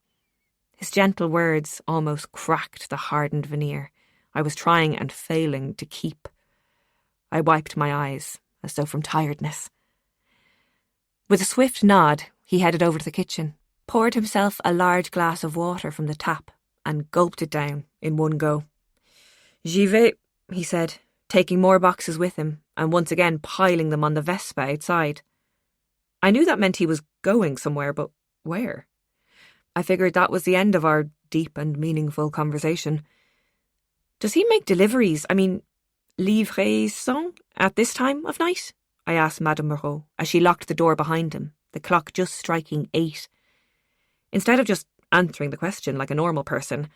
His gentle words almost cracked the hardened veneer I was trying and failing to keep. I wiped my eyes, as though from tiredness. With a swift nod, he headed over to the kitchen, poured himself a large glass of water from the tap, and gulped it down in one go. "J'y vais," he said, taking more boxes with him, and once again piling them on the Vespa outside. I knew that meant he was going somewhere, but where? I figured that was the end of our deep and meaningful conversation. "Does he make deliveries, livraison, at this time of night?" I asked Madame Moreau as she locked the door behind him, the clock just striking 8. Instead of just answering the question like a normal person,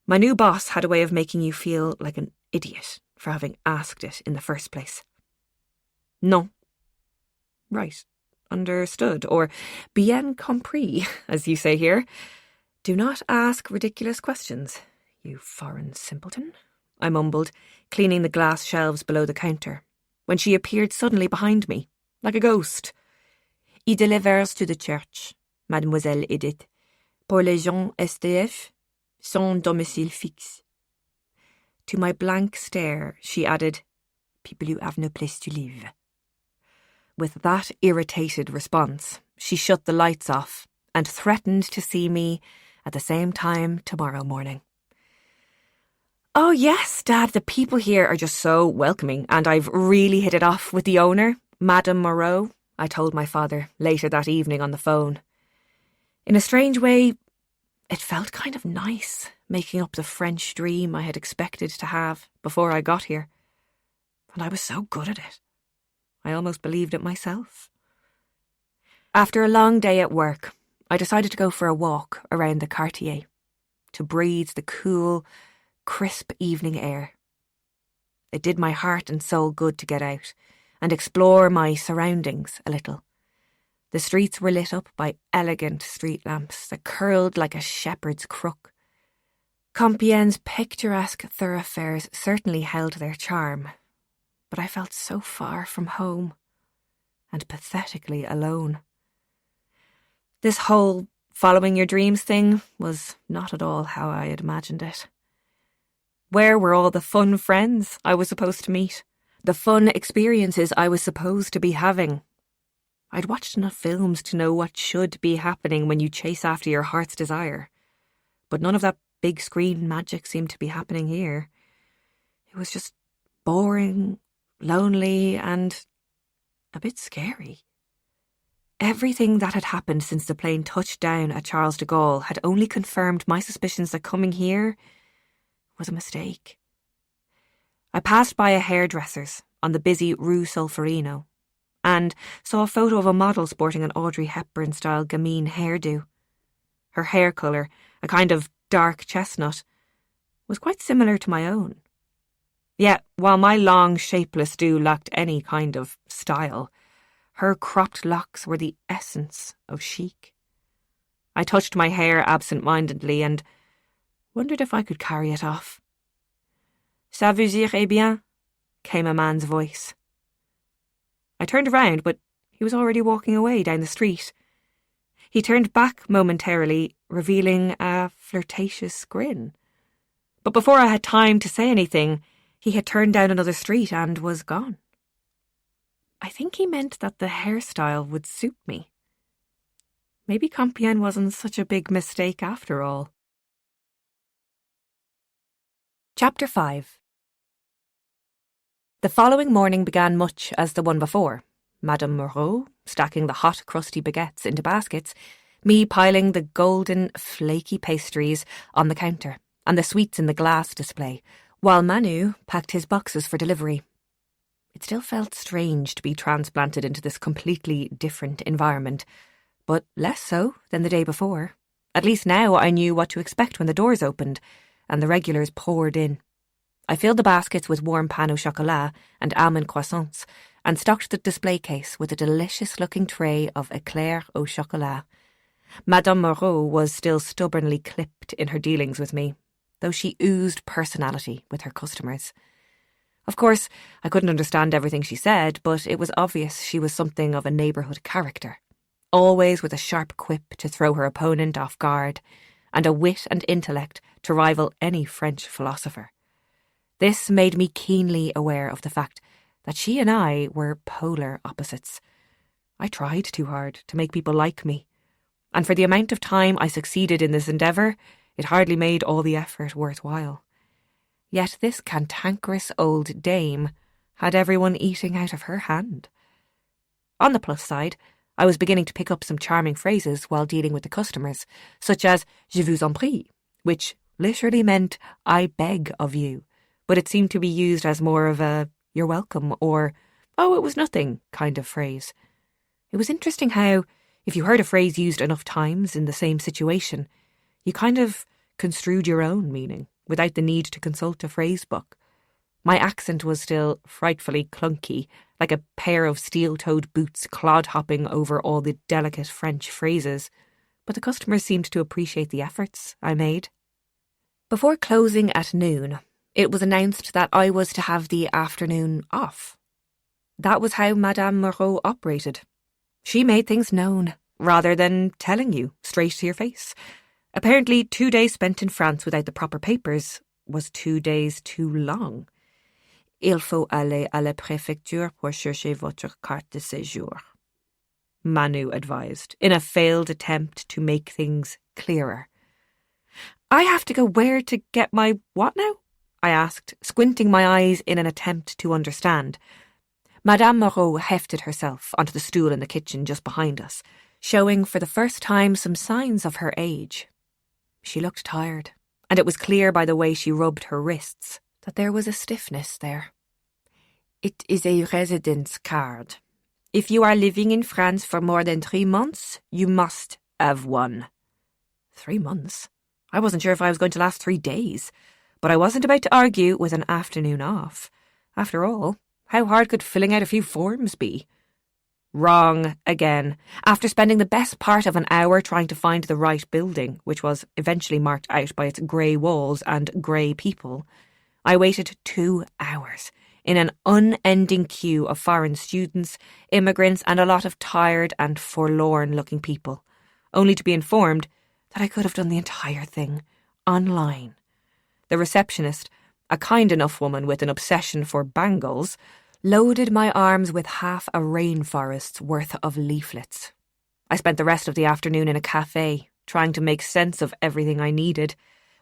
my new boss had a way of making you feel like an idiot for having asked it in the first place. "Non." "Right. Understood, or bien compris, as you say here. Do not ask ridiculous questions, you foreign simpleton," I mumbled, cleaning the glass shelves below the counter, when she appeared suddenly behind me, like a ghost. "He delivers to the church, Mademoiselle Edith, pour les gens SDF, sans domicile fixe." To my blank stare, she added, "People who have no place to live." with that irritated response, she shut the lights off and threatened to see me at the same time tomorrow morning. "Oh yes, Dad, the people here are just so welcoming, and I've really hit it off with the owner, Madame Moreau," I told my father later that evening on the phone. In a strange way, it felt kind of nice, making up the French dream I had expected to have before I got here. And I was so good at it. I almost believed it myself. After a long day at work, I decided to go for a walk around the quartier, to breathe the cool, crisp evening air. It did my heart and soul good to get out and explore my surroundings a little. The streets were lit up by elegant street lamps that curled like a shepherd's crook. Compiègne's picturesque thoroughfares certainly held their charm, but I felt so far from home and pathetically alone. This whole following your dreams thing was not at all how I had imagined it. Where were all the fun friends I was supposed to meet? The fun experiences I was supposed to be having? I'd watched enough films to know what should be happening when you chase after your heart's desire, but none of that big screen magic seemed to be happening here. It was just boring, lonely, and a bit scary. Everything that had happened since the plane touched down at Charles de Gaulle had only confirmed my suspicions that coming here was a mistake. I passed by a hairdresser's on the busy Rue Solferino and saw a photo of a model sporting an Audrey Hepburn-style gamine hairdo. Her hair colour, a kind of dark chestnut, was quite similar to my own. Yet, while my long, shapeless do lacked any kind of style, her cropped locks were the essence of chic. I touched my hair absent-mindedly and wondered if I could carry it off. "Ça vous irait bien?" came a man's voice. I turned around, but he was already walking away down the street. He turned back momentarily, revealing a flirtatious grin. But before I had time to say anything, he had turned down another street and was gone. I think he meant that the hairstyle would suit me. Maybe Compiègne wasn't such a big mistake after all. Chapter 5. The following morning began much as the one before. Madame Moreau stacking the hot, crusty baguettes into baskets, me piling the golden, flaky pastries on the counter and the sweets in the glass display, while Manu packed his boxes for delivery. It still felt strange to be transplanted into this completely different environment, but less so than the day before. At least now I knew what to expect when the doors opened and the regulars poured in. I filled the baskets with warm pain au chocolat and almond croissants and stocked the display case with a delicious-looking tray of éclairs au chocolat. Madame Moreau was still stubbornly clipped in her dealings with me, though she oozed personality with her customers. Of course, I couldn't understand everything she said, but it was obvious she was something of a neighbourhood character, always with a sharp quip to throw her opponent off guard, and a wit and intellect to rival any French philosopher. This made me keenly aware of the fact that she and I were polar opposites. I tried too hard to make people like me, and for the amount of time I succeeded in this endeavour, it hardly made all the effort worthwhile. Yet this cantankerous old dame had everyone eating out of her hand. On the plus side, I was beginning to pick up some charming phrases while dealing with the customers, such as "Je vous en prie," which literally meant "I beg of you," but it seemed to be used as more of a "you're welcome" or "oh, it was nothing" kind of phrase. It was interesting how, if you heard a phrase used enough times in the same situation, you kind of construed your own meaning without the need to consult a phrase book. My accent was still frightfully clunky, like a pair of steel-toed boots clod-hopping over all the delicate French phrases, but the customers seemed to appreciate the efforts I made. Before closing at noon, it was announced that I was to have the afternoon off. That was how Madame Moreau operated. She made things known, rather than telling you straight to your face. Apparently, 2 days spent in France without the proper papers was 2 days too long. Il faut aller à la préfecture pour chercher votre carte de séjour, Manu advised, in a failed attempt to make things clearer. I have to go where to get my what now? I asked, squinting my eyes in an attempt to understand. Madame Moreau hefted herself onto the stool in the kitchen just behind us, showing for the first time some signs of her age. She looked tired, and it was clear by the way she rubbed her wrists that there was a stiffness there. It is a residence card. If you are living in France for more than 3 months, you must have one. 3 months? I wasn't sure if I was going to last 3 days, but I wasn't about to argue with an afternoon off. After all, how hard could filling out a few forms be? Wrong again. After spending the best part of an hour trying to find the right building, which was eventually marked out by its grey walls and grey people, I waited 2 hours in an unending queue of foreign students, immigrants, and a lot of tired and forlorn-looking people, only to be informed that I could have done the entire thing online. The receptionist, a kind enough woman with an obsession for bangles, loaded my arms with half a rainforest's worth of leaflets. I spent the rest of the afternoon in a cafe, trying to make sense of everything I needed,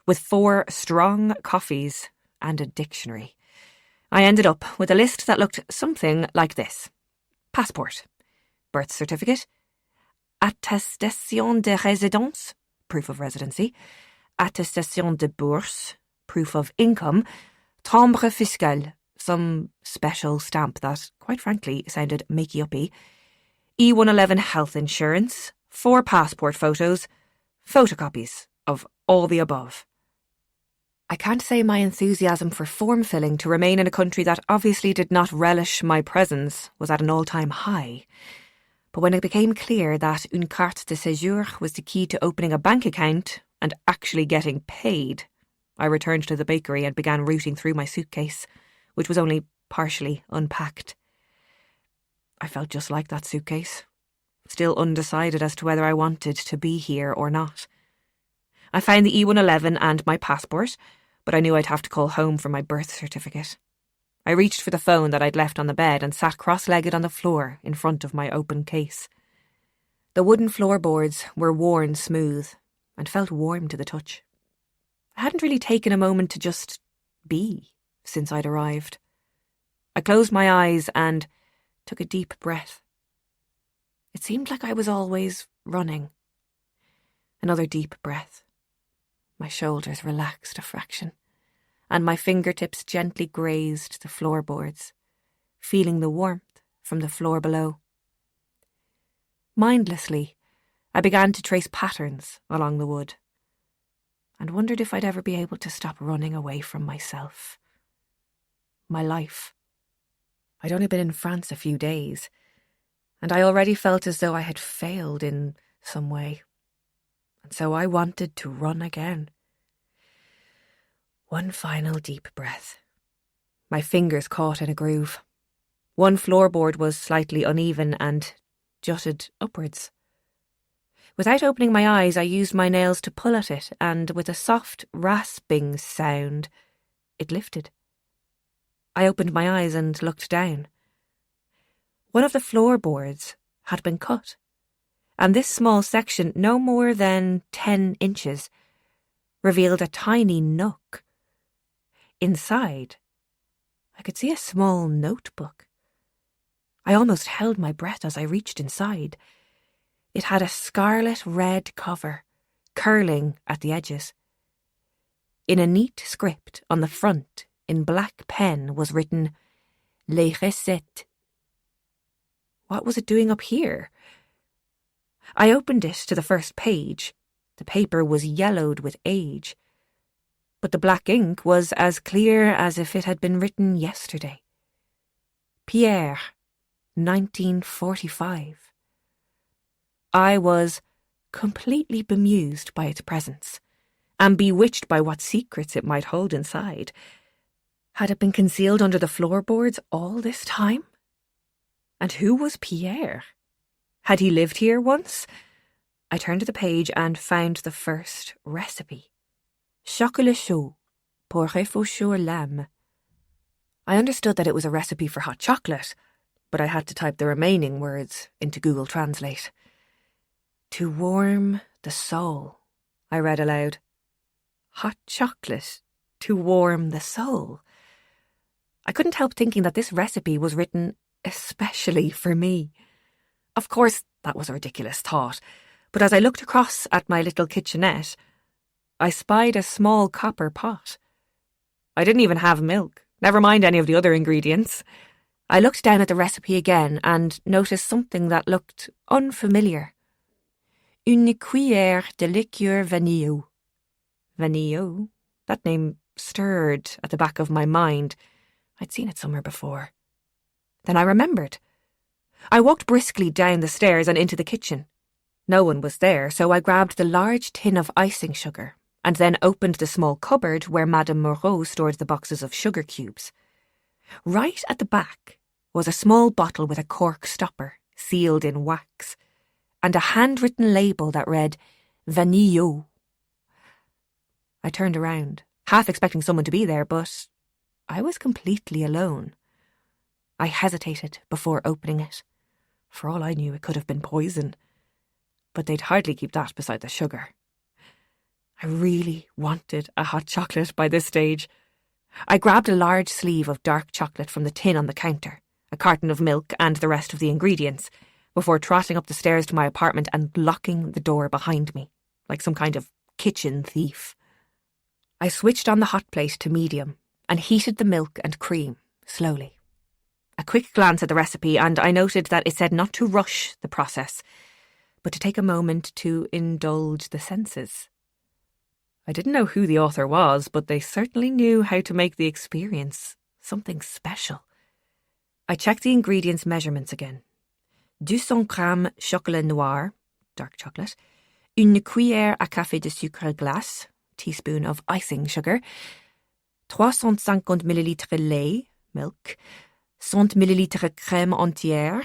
with 4 strong coffees and a dictionary. I ended up with a list that looked something like this: passport, birth certificate, attestation de résidence, proof of residency, attestation de bourse, proof of income, timbre fiscal, some special stamp that, quite frankly, sounded makey-uppy, E111 health insurance, 4 passport photos, photocopies of all the above. I can't say my enthusiasm for form-filling to remain in a country that obviously did not relish my presence was at an all-time high. But when it became clear that une carte de séjour was the key to opening a bank account and actually getting paid, I returned to the bakery and began rooting through my suitcase, which was only partially unpacked. I felt just like that suitcase, still undecided as to whether I wanted to be here or not. I found the E111 and my passport, but I knew I'd have to call home for my birth certificate. I reached for the phone that I'd left on the bed and sat cross-legged on the floor in front of my open case. The wooden floorboards were worn smooth and felt warm to the touch. I hadn't really taken a moment to just be since I'd arrived. I closed my eyes and took a deep breath. It seemed like I was always running. Another deep breath. My shoulders relaxed a fraction, and my fingertips gently grazed the floorboards, feeling the warmth from the floor below. Mindlessly, I began to trace patterns along the wood, and wondered if I'd ever be able to stop running away from myself. My life. I'd only been in France a few days, and I already felt as though I had failed in some way. And so I wanted to run again. One final deep breath. My fingers caught in a groove. One floorboard was slightly uneven and jutted upwards. Without opening my eyes, I used my nails to pull at it, and with a soft, rasping sound, it lifted. I opened my eyes and looked down. One of the floorboards had been cut, and this small section, no more than 10 inches, revealed a tiny nook. Inside, I could see a small notebook. I almost held my breath as I reached inside. It had a scarlet-red cover, curling at the edges. In a neat script on the front, in black pen, was written, Les recettes. What was it doing up here? I opened it to the first page. The paper was yellowed with age, but the black ink was as clear as if it had been written yesterday. Pierre, 1945. I was completely bemused by its presence, and bewitched by what secrets it might hold inside. Had it been concealed under the floorboards all this time? And who was Pierre? Had he lived here once? I turned to the page and found the first recipe. Chocolat chaud pour réfléchir l'âme. I understood that it was a recipe for hot chocolate, but I had to type the remaining words into Google Translate. To warm the soul, I read aloud. Hot chocolate to warm the soul. I couldn't help thinking that this recipe was written especially for me. Of course, that was a ridiculous thought, but as I looked across at my little kitchenette, I spied a small copper pot. I didn't even have milk, never mind any of the other ingredients. I looked down at the recipe again and noticed something that looked unfamiliar. Une cuillère de liqueur vanillot. Vanillot? That name stirred at the back of my mind. I'd seen it somewhere before. Then I remembered. I walked briskly down the stairs and into the kitchen. No one was there, so I grabbed the large tin of icing sugar and then opened the small cupboard where Madame Moreau stored the boxes of sugar cubes. Right at the back was a small bottle with a cork stopper, sealed in wax, and a handwritten label that read, Vanillot. I turned around, half expecting someone to be there, but I was completely alone. I hesitated before opening it. For all I knew, it could have been poison. But they'd hardly keep that beside the sugar. I really wanted a hot chocolate by this stage. I grabbed a large sleeve of dark chocolate from the tin on the counter, a carton of milk and the rest of the ingredients, before trotting up the stairs to my apartment and locking the door behind me, like some kind of kitchen thief. I switched on the hot plate to medium and heated the milk and cream slowly. A quick glance at the recipe and I noted that it said not to rush the process, but to take a moment to indulge the senses. I didn't know who the author was, but they certainly knew how to make the experience something special. I checked the ingredients measurements again. 200 grammes chocolat noir, dark chocolate, une cuillère à café de sucre glace, teaspoon of icing sugar, 350 millilitres lait, milk, 100 millilitres crème entière,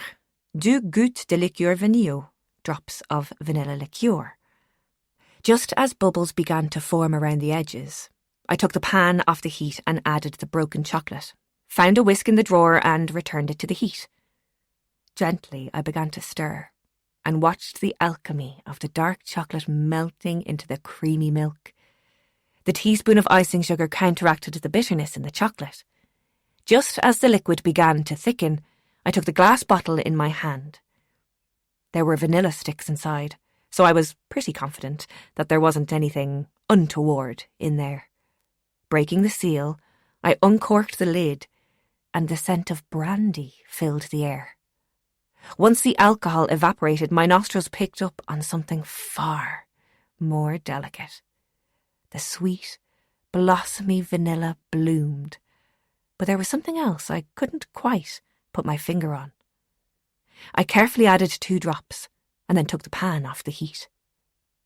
2 gouttes de liqueur vanillot, drops of vanilla liqueur. Just as bubbles began to form around the edges, I took the pan off the heat and added the broken chocolate, found a whisk in the drawer and returned it to the heat. Gently, I began to stir and watched the alchemy of the dark chocolate melting into the creamy milk. The teaspoon of icing sugar counteracted the bitterness in the chocolate. Just as the liquid began to thicken, I took the glass bottle in my hand. There were vanilla sticks inside, so I was pretty confident that there wasn't anything untoward in there. Breaking the seal, I uncorked the lid, and the scent of brandy filled the air. Once the alcohol evaporated, my nostrils picked up on something far more delicate. The sweet, blossomy vanilla bloomed, but there was something else I couldn't quite put my finger on. I carefully added 2 drops and then took the pan off the heat.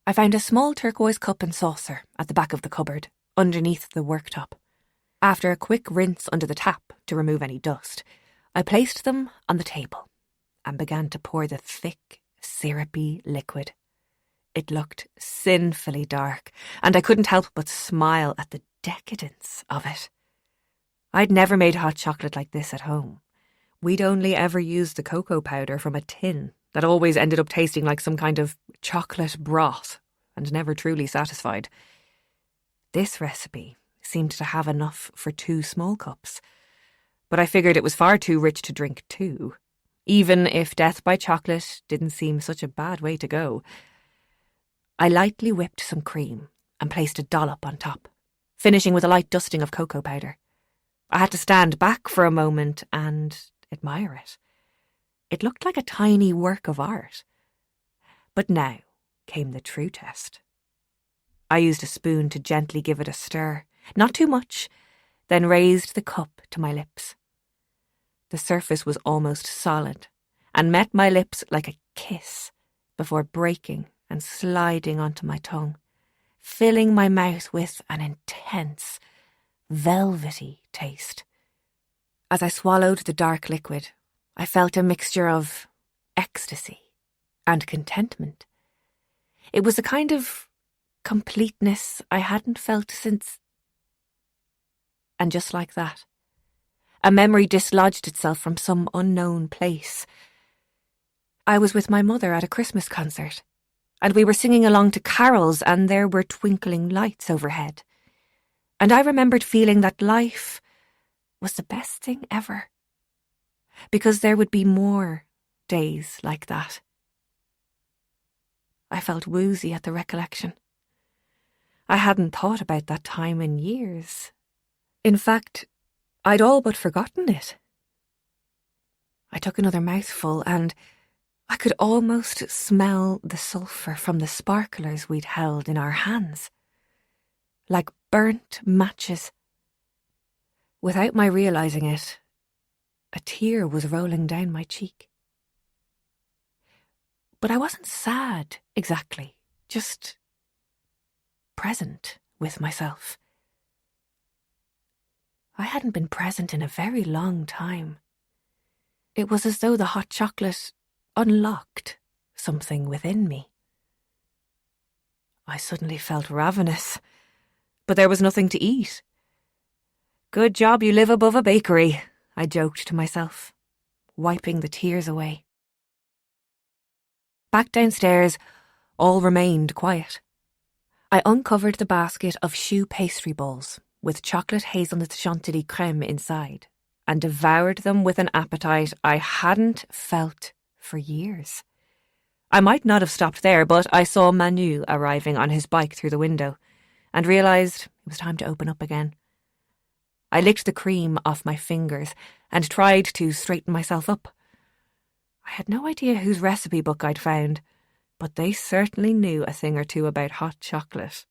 I found a small turquoise cup and saucer at the back of the cupboard, underneath the worktop. After a quick rinse under the tap to remove any dust, I placed them on the table and began to pour the thick, syrupy liquid. It looked sinfully dark, and I couldn't help but smile at the decadence of it. I'd never made hot chocolate like this at home. We'd only ever used the cocoa powder from a tin that always ended up tasting like some kind of chocolate broth and never truly satisfied. This recipe seemed to have enough for 2 small cups, but I figured it was far too rich to drink 2, even if death by chocolate didn't seem such a bad way to go. I lightly whipped some cream and placed a dollop on top, finishing with a light dusting of cocoa powder. I had to stand back for a moment and admire it. It looked like a tiny work of art. But now came the true test. I used a spoon to gently give it a stir, not too much, then raised the cup to my lips. The surface was almost solid and met my lips like a kiss before breaking and sliding onto my tongue, filling my mouth with an intense, velvety taste. As I swallowed the dark liquid, I felt a mixture of ecstasy and contentment. It was a kind of completeness I hadn't felt since... And just like that, A memory dislodged itself from some unknown place. I was with my mother at a Christmas concert, and we were singing along to carols, and there were twinkling lights overhead. And I remembered feeling that life was the best thing ever, because there would be more days like that. I felt woozy at the recollection. I hadn't thought about that time in years. In fact, I'd all but forgotten it. I took another mouthful and I could almost smell the sulphur from the sparklers we'd held in our hands, like burnt matches. Without my realising it, a tear was rolling down my cheek. But I wasn't sad, exactly, just present with myself. I hadn't been present in a very long time. It was as though the hot chocolate unlocked something within me. I suddenly felt ravenous, but there was nothing to eat. Good job you live above a bakery, I joked to myself, wiping the tears away. Back downstairs, all remained quiet. I uncovered the basket of choux pastry balls with chocolate hazelnut chantilly creme inside and devoured them with an appetite I hadn't felt for years. I might not have stopped there, but I saw Manu arriving on his bike through the window and realised it was time to open up again. I licked the cream off my fingers and tried to straighten myself up. I had no idea whose recipe book I'd found, but they certainly knew a thing or two about hot chocolate.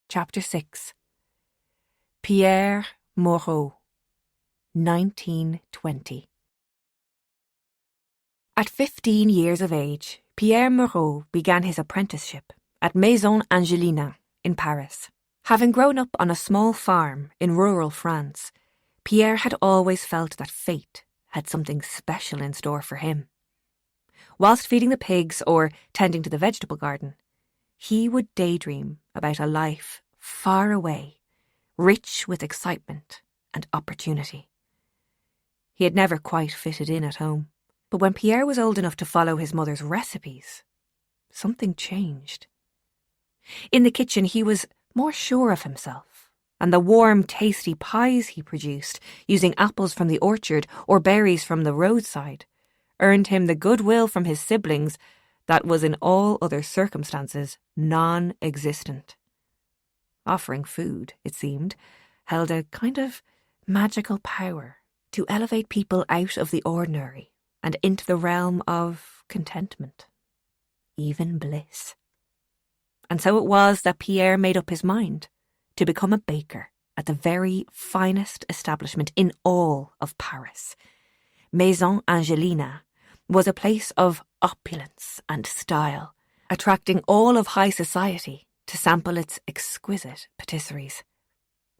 Chapter 6. Pierre Moreau, 1920. At 15 years of age, Pierre Moreau began his apprenticeship at Maison Angelina in Paris. Having grown up on a small farm in rural France, Pierre had always felt that fate had something special in store for him. Whilst feeding the pigs or tending to the vegetable garden, he would daydream about a life far away, rich with excitement and opportunity. He had never quite fitted in at home, but when Pierre was old enough to follow his mother's recipes, something changed. In the kitchen, he was more sure of himself, and the warm, tasty pies he produced, using apples from the orchard or berries from the roadside, earned him the goodwill from his siblings that was in all other circumstances non-existent. Offering food, it seemed, held a kind of magical power to elevate people out of the ordinary and into the realm of contentment, even bliss. And so it was that Pierre made up his mind to become a baker at the very finest establishment in all of Paris. Maison Angelina was a place of opulence and style, attracting all of high society to sample its exquisite patisseries.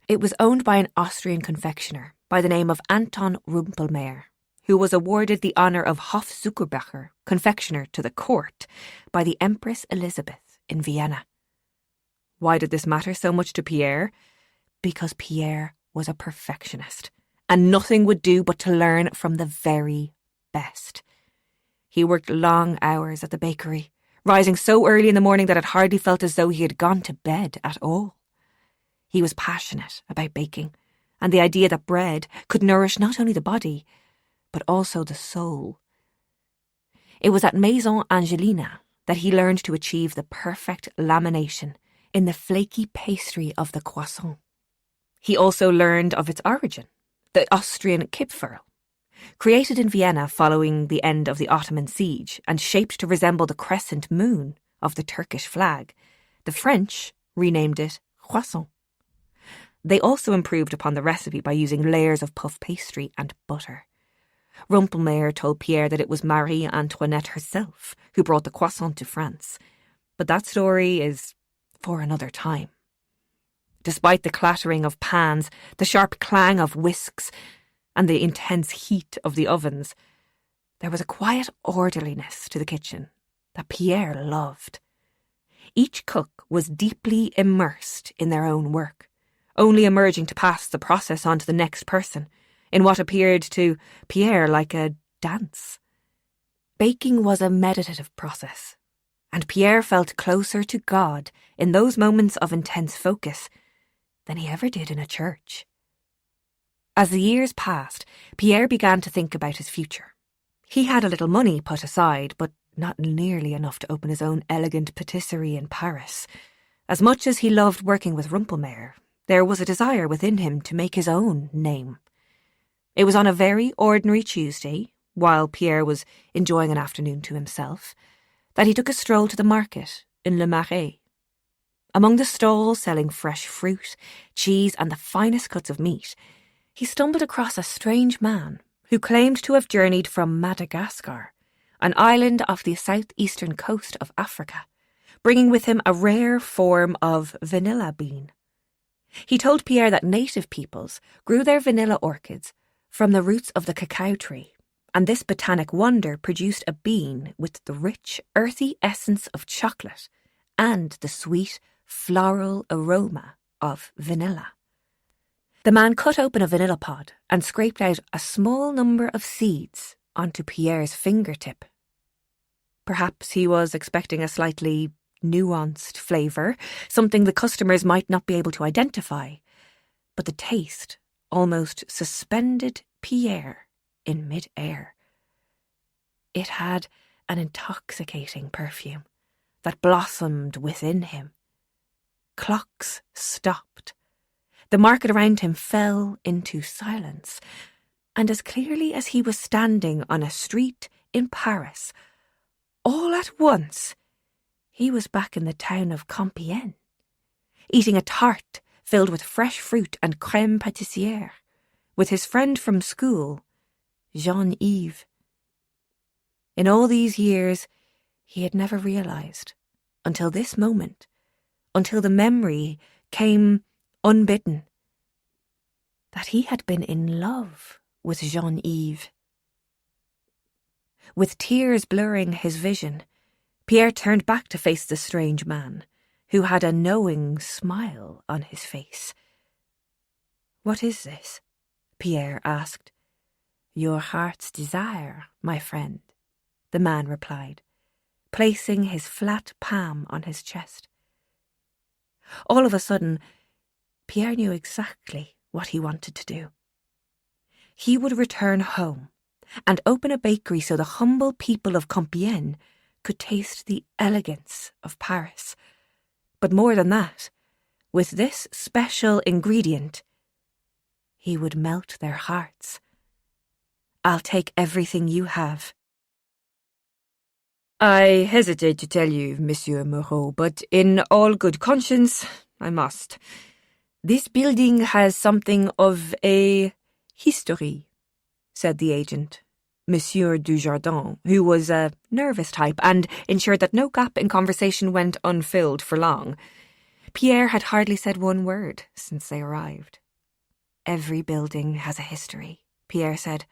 It was owned by an Austrian confectioner by the name of Anton Rumpelmayer, who was awarded the honour of Hofzuckerbacher, confectioner to the court, by the Empress Elizabeth in Vienna. Why did this matter so much to Pierre? Because Pierre was a perfectionist, and nothing would do but to learn from the very best. He worked long hours at the bakery, rising so early in the morning that it hardly felt as though he had gone to bed at all. He was passionate about baking, and the idea that bread could nourish not only the body, but also the soul. It was at Maison Angelina that he learned to achieve the perfect lamination in the flaky pastry of the croissant. He also learned of its origin, the Austrian Kipferl. Created in Vienna following the end of the Ottoman siege and shaped to resemble the crescent moon of the Turkish flag, the French renamed it croissant. They also improved upon the recipe by using layers of puff pastry and butter. Rumpelmayer told Pierre that it was Marie Antoinette herself who brought the croissant to France, but that story is for another time. Despite the clattering of pans, the sharp clang of whisks, and the intense heat of the ovens, there was a quiet orderliness to the kitchen that Pierre loved. Each cook was deeply immersed in their own work, only emerging to pass the process on to the next person, in what appeared to Pierre like a dance. Baking was a meditative process, and Pierre felt closer to God in those moments of intense focus than he ever did in a church. As the years passed, Pierre began to think about his future. He had a little money put aside, but not nearly enough to open his own elegant patisserie in Paris. As much as he loved working with Rumpelmayr, there was a desire within him to make his own name. It was on a very ordinary Tuesday, while Pierre was enjoying an afternoon to himself, that he took a stroll to the market in Le Marais. Among the stalls selling fresh fruit, cheese and the finest cuts of meat, he stumbled across a strange man who claimed to have journeyed from Madagascar, an island off the southeastern coast of Africa, bringing with him a rare form of vanilla bean. He told Pierre that native peoples grew their vanilla orchids from the roots of the cacao tree, and this botanic wonder produced a bean with the rich, earthy essence of chocolate and the sweet, floral aroma of vanilla. The man cut open a vanilla pod and scraped out a small number of seeds onto Pierre's fingertip. Perhaps he was expecting a slightly nuanced flavour, something the customers might not be able to identify, but the taste almost suspended Pierre in mid-air. It had an intoxicating perfume that blossomed within him. Clocks stopped. The market around him fell into silence, and as clearly as he was standing on a street in Paris, all at once he was back in the town of Compiègne, eating a tart filled with fresh fruit and crème pâtissière, with his friend from school, Jean-Yves. In all these years, he had never realised, until this moment, until the memory came unbidden, that he had been in love with Jean-Yves. With tears blurring his vision, Pierre turned back to face the strange man, who had a knowing smile on his face. "What is this?" Pierre asked. "Your heart's desire, my friend," the man replied, placing his flat palm on his chest. All of a sudden, Pierre knew exactly what he wanted to do. He would return home and open a bakery so the humble people of Compiègne could taste the elegance of Paris. But more than that, with this special ingredient, he would melt their hearts. "I'll take everything you have." "I hesitate to tell you, Monsieur Moreau, but in all good conscience, I must. This building has something of a history," said the agent, Monsieur Dujardin, who was a nervous type and ensured that no gap in conversation went unfilled for long. Pierre had hardly said one word since they arrived. "Every building has a history," Pierre said,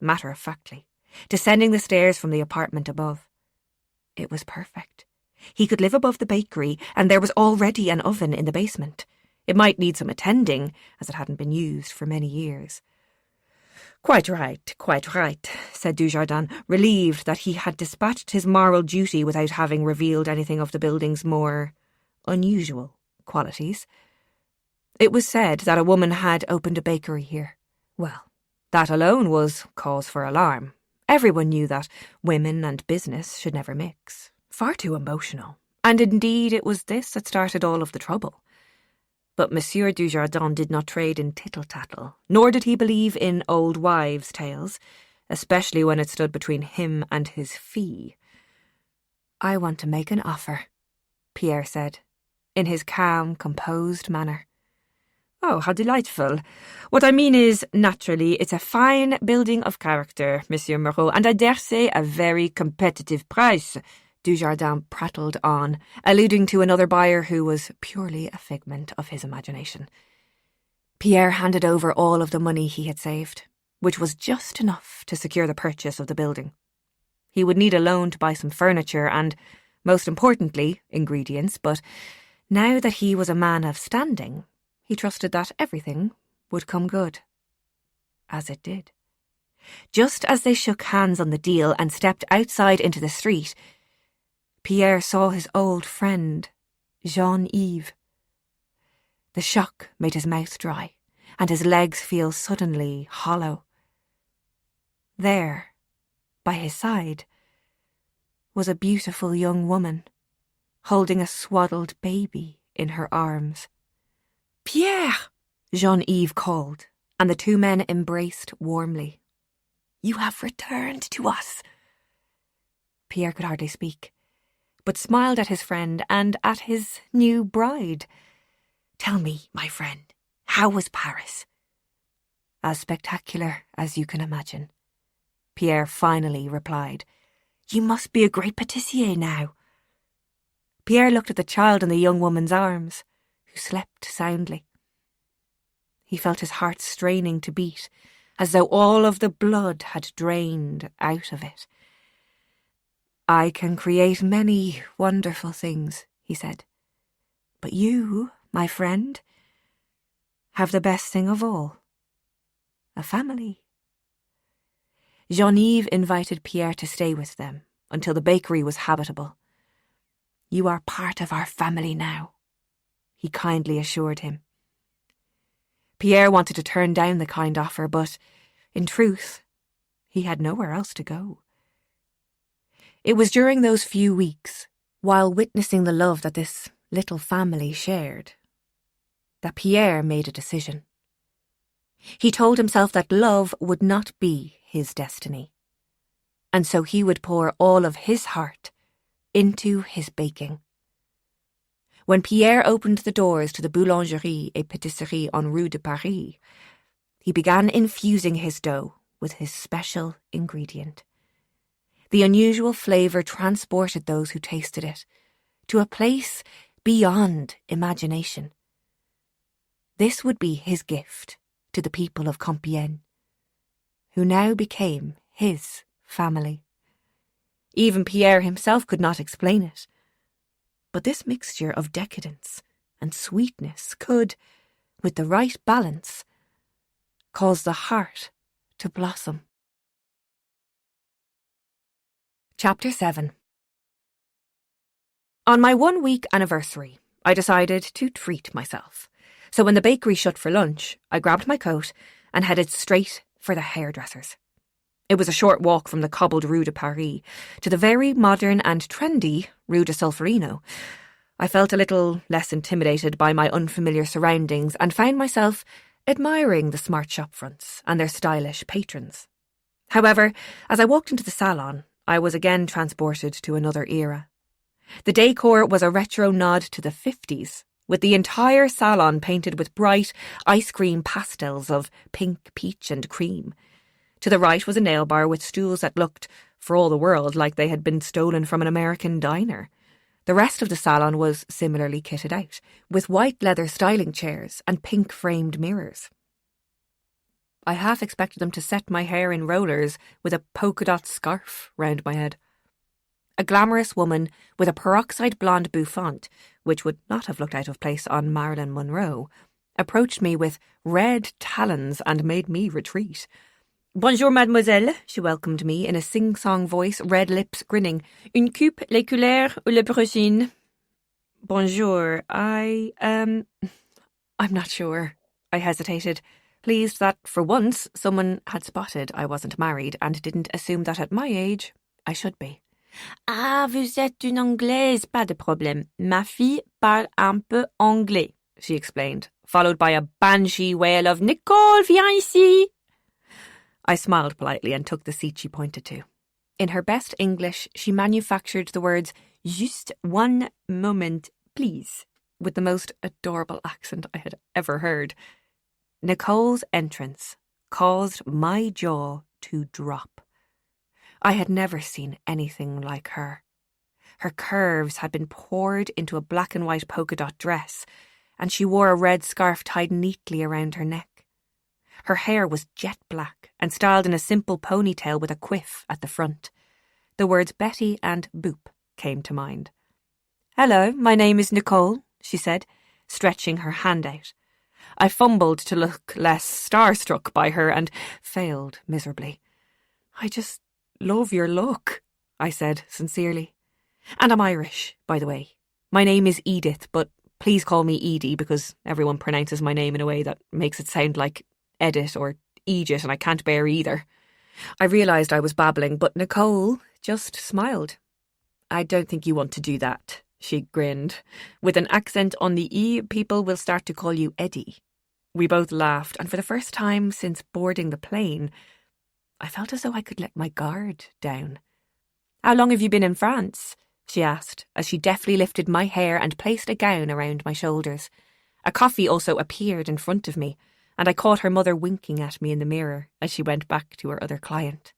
matter-of-factly, descending the stairs from the apartment above. It was perfect. He could live above the bakery, and there was already an oven in the basement. It might need some attending, as it hadn't been used for many years. Quite right, said Dujardin, relieved that he had dispatched his moral duty without having revealed anything of the building's more unusual qualities. It was said that a woman had opened a bakery here. Well, that alone was cause for alarm. Everyone knew that women and business should never mix. Far too emotional. And indeed it was this that started all of the trouble. But Monsieur Dujardin did not trade in tittle-tattle, nor did he believe in old wives' tales, especially when it stood between him and his fee. "I want to make an offer," Pierre said, in his calm, composed manner. "Oh, how delightful. What I mean is, naturally, it's a fine building of character, Monsieur Moreau, and I dare say a very competitive price," Dujardin prattled on, alluding to another buyer who was purely a figment of his imagination. Pierre handed over all of the money he had saved, which was just enough to secure the purchase of the building. He would need a loan to buy some furniture and, most importantly, ingredients, but now that he was a man of standing, He trusted that everything would come good. As it did. Just as they shook hands on the deal and stepped outside into the street, Pierre saw his old friend, Jean-Yves. The shock made his mouth dry, and his legs feel suddenly hollow. There, by his side, was a beautiful young woman, holding a swaddled baby in her arms. "Pierre!" Jean-Yves called, and the two men embraced warmly. "You have returned to us." Pierre could hardly speak, but smiled at his friend and at his new bride. "Tell me, my friend, how was Paris?" "As spectacular as you can imagine," Pierre finally replied. "You must be a great pâtissier now." Pierre looked at the child in the young woman's arms, who slept soundly. He felt his heart straining to beat, as though all of the blood had drained out of it. "I can create many wonderful things," he said. "But you, my friend, have the best thing of all. A family." Jean-Yves invited Pierre to stay with them until the bakery was habitable. "You are part of our family now," he kindly assured him. Pierre wanted to turn down the kind offer, but, in truth, he had nowhere else to go. It was during those few weeks, while witnessing the love that this little family shared, that Pierre made a decision. He told himself that love would not be his destiny, and so he would pour all of his heart into his baking. When Pierre opened the doors to the boulangerie et pâtisserie on Rue de Paris, he began infusing his dough with his special ingredient. The unusual flavour transported those who tasted it to a place beyond imagination. This would be his gift to the people of Compiègne, who now became his family. Even Pierre himself could not explain it. But this mixture of decadence and sweetness could, with the right balance, cause the heart to blossom. Chapter 7. On my 1-week anniversary, I decided to treat myself. So when the bakery shut for lunch, I grabbed my coat and headed straight for the hairdressers. It was a short walk from the cobbled Rue de Paris to the very modern and trendy Rue de Solferino. I felt a little less intimidated by my unfamiliar surroundings and found myself admiring the smart shop fronts and their stylish patrons. However, as I walked into the salon, I was again transported to another era. The decor was a retro nod to the 50s, with the entire salon painted with bright ice cream pastels of pink, peach and cream. To the right was a nail bar with stools that looked, for all the world, like they had been stolen from an American diner. The rest of the salon was similarly kitted out, with white leather styling chairs and pink-framed mirrors. I half expected them to set my hair in rollers with a polka-dot scarf round my head. A glamorous woman with a peroxide blonde bouffant, which would not have looked out of place on Marilyn Monroe, approached me with red talons and made me retreat. "Bonjour, mademoiselle," she welcomed me in a sing-song voice, red lips grinning. "Une coupe, les couleurs ou la prochaine?" "Bonjour, I'm not sure," I hesitated, pleased that, for once, someone had spotted I wasn't married and didn't assume that at my age I should be. "Ah, vous êtes une Anglaise, pas de problème. Ma fille parle un peu anglais," she explained, followed by a banshee wail of "Nicole, viens ici!" I smiled politely and took the seat she pointed to. In her best English, she manufactured the words, "Juste one moment, please," with the most adorable accent I had ever heard. Nicole's entrance caused my jaw to drop. I had never seen anything like her. Her curves had been poured into a black and white polka dot dress, and she wore a red scarf tied neatly around her neck. Her hair was jet black and styled in a simple ponytail with a quiff at the front. The words Betty and Boop came to mind. "Hello, my name is Nicole," she said, stretching her hand out. I fumbled to look less starstruck by her and failed miserably. "I just love your look," I said sincerely. "And I'm Irish, by the way. My name is Edith, but please call me Edie because everyone pronounces my name in a way that makes it sound like Edit or Egypt, and I can't bear either." I realised I was babbling, but Nicole just smiled. "I don't think you want to do that," she grinned. "With an accent on the E, people will start to call you Eddie." We both laughed, and for the first time since boarding the plane, I felt as though I could let my guard down. "How long have you been in France?" she asked, as she deftly lifted my hair and placed a gown around my shoulders. A coffee also appeared in front of me, and I caught her mother winking at me in the mirror as she went back to her other client.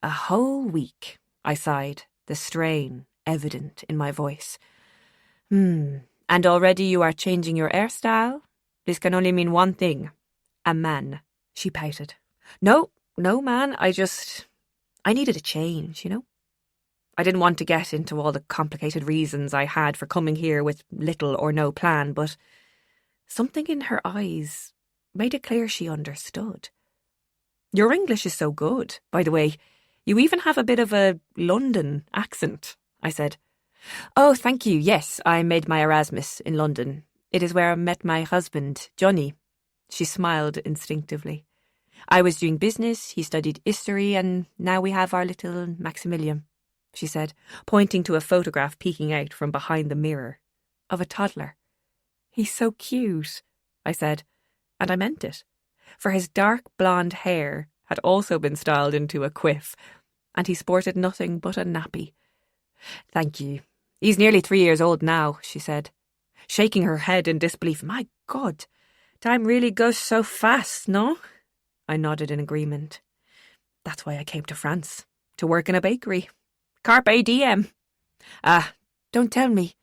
"A whole week," I sighed, the strain evident in my voice. And already you are changing your hairstyle? This can only mean one thing. A man," she pouted. No, man, I needed a change, you know? I didn't want to get into all the complicated reasons I had for coming here with little or no plan, but something in her eyes made it clear she understood. "Your English is so good, by the way. You even have a bit of a London accent," I said. "Oh, thank you. Yes, I made my Erasmus in London. It is where I met my husband, Johnny." She smiled instinctively. "I was doing business, he studied history, and now we have our little Maximilian," she said, pointing to a photograph peeking out from behind the mirror of a toddler. "He's so cute," I said, and I meant it, for his dark blonde hair had also been styled into a quiff, and he sported nothing but a nappy. "Thank you. He's nearly 3 years old now," she said, shaking her head in disbelief. "My God, time really goes so fast, no?" I nodded in agreement. "That's why I came to France, to work in a bakery. Carpe diem. Don't tell me.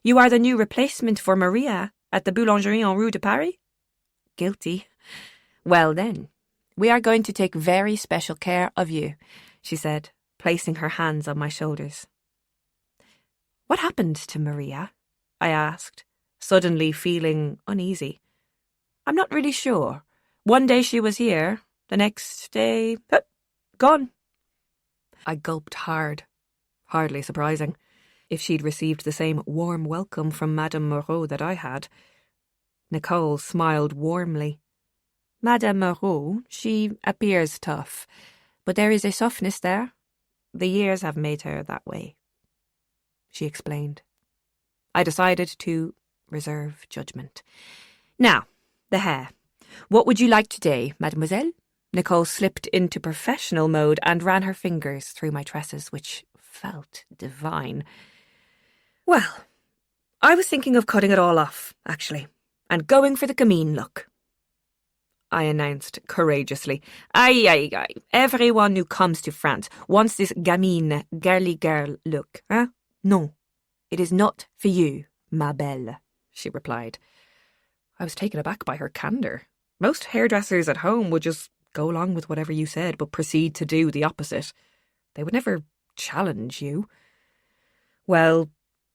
You are the new replacement for Maria at the Boulangerie en Rue de Paris?" "Guilty." "Well then, we are going to take very special care of you," she said, placing her hands on my shoulders. "What happened to Maria?" I asked, suddenly feeling uneasy. "I'm not really sure. One day she was here, the next day, gone." I gulped hard. Hardly surprising, if she'd received the same warm welcome from Madame Moreau that I had. Nicole smiled warmly. "Madame Moreau, she appears tough, but there is a softness there. The years have made her that way," she explained. I decided to reserve judgment. "Now, the hair. What would you like today, mademoiselle?" Nicole slipped into professional mode and ran her fingers through my tresses, which felt divine. "Well, I was thinking of cutting it all off, actually, and going for the gamine look," I announced courageously. Aye. Everyone who comes to France wants this gamine, girly girl look, huh? No, it is not for you, ma belle," she replied. I was taken aback by her candour. Most hairdressers at home would just go along with whatever you said, but proceed to do the opposite. They would never challenge you. "Well,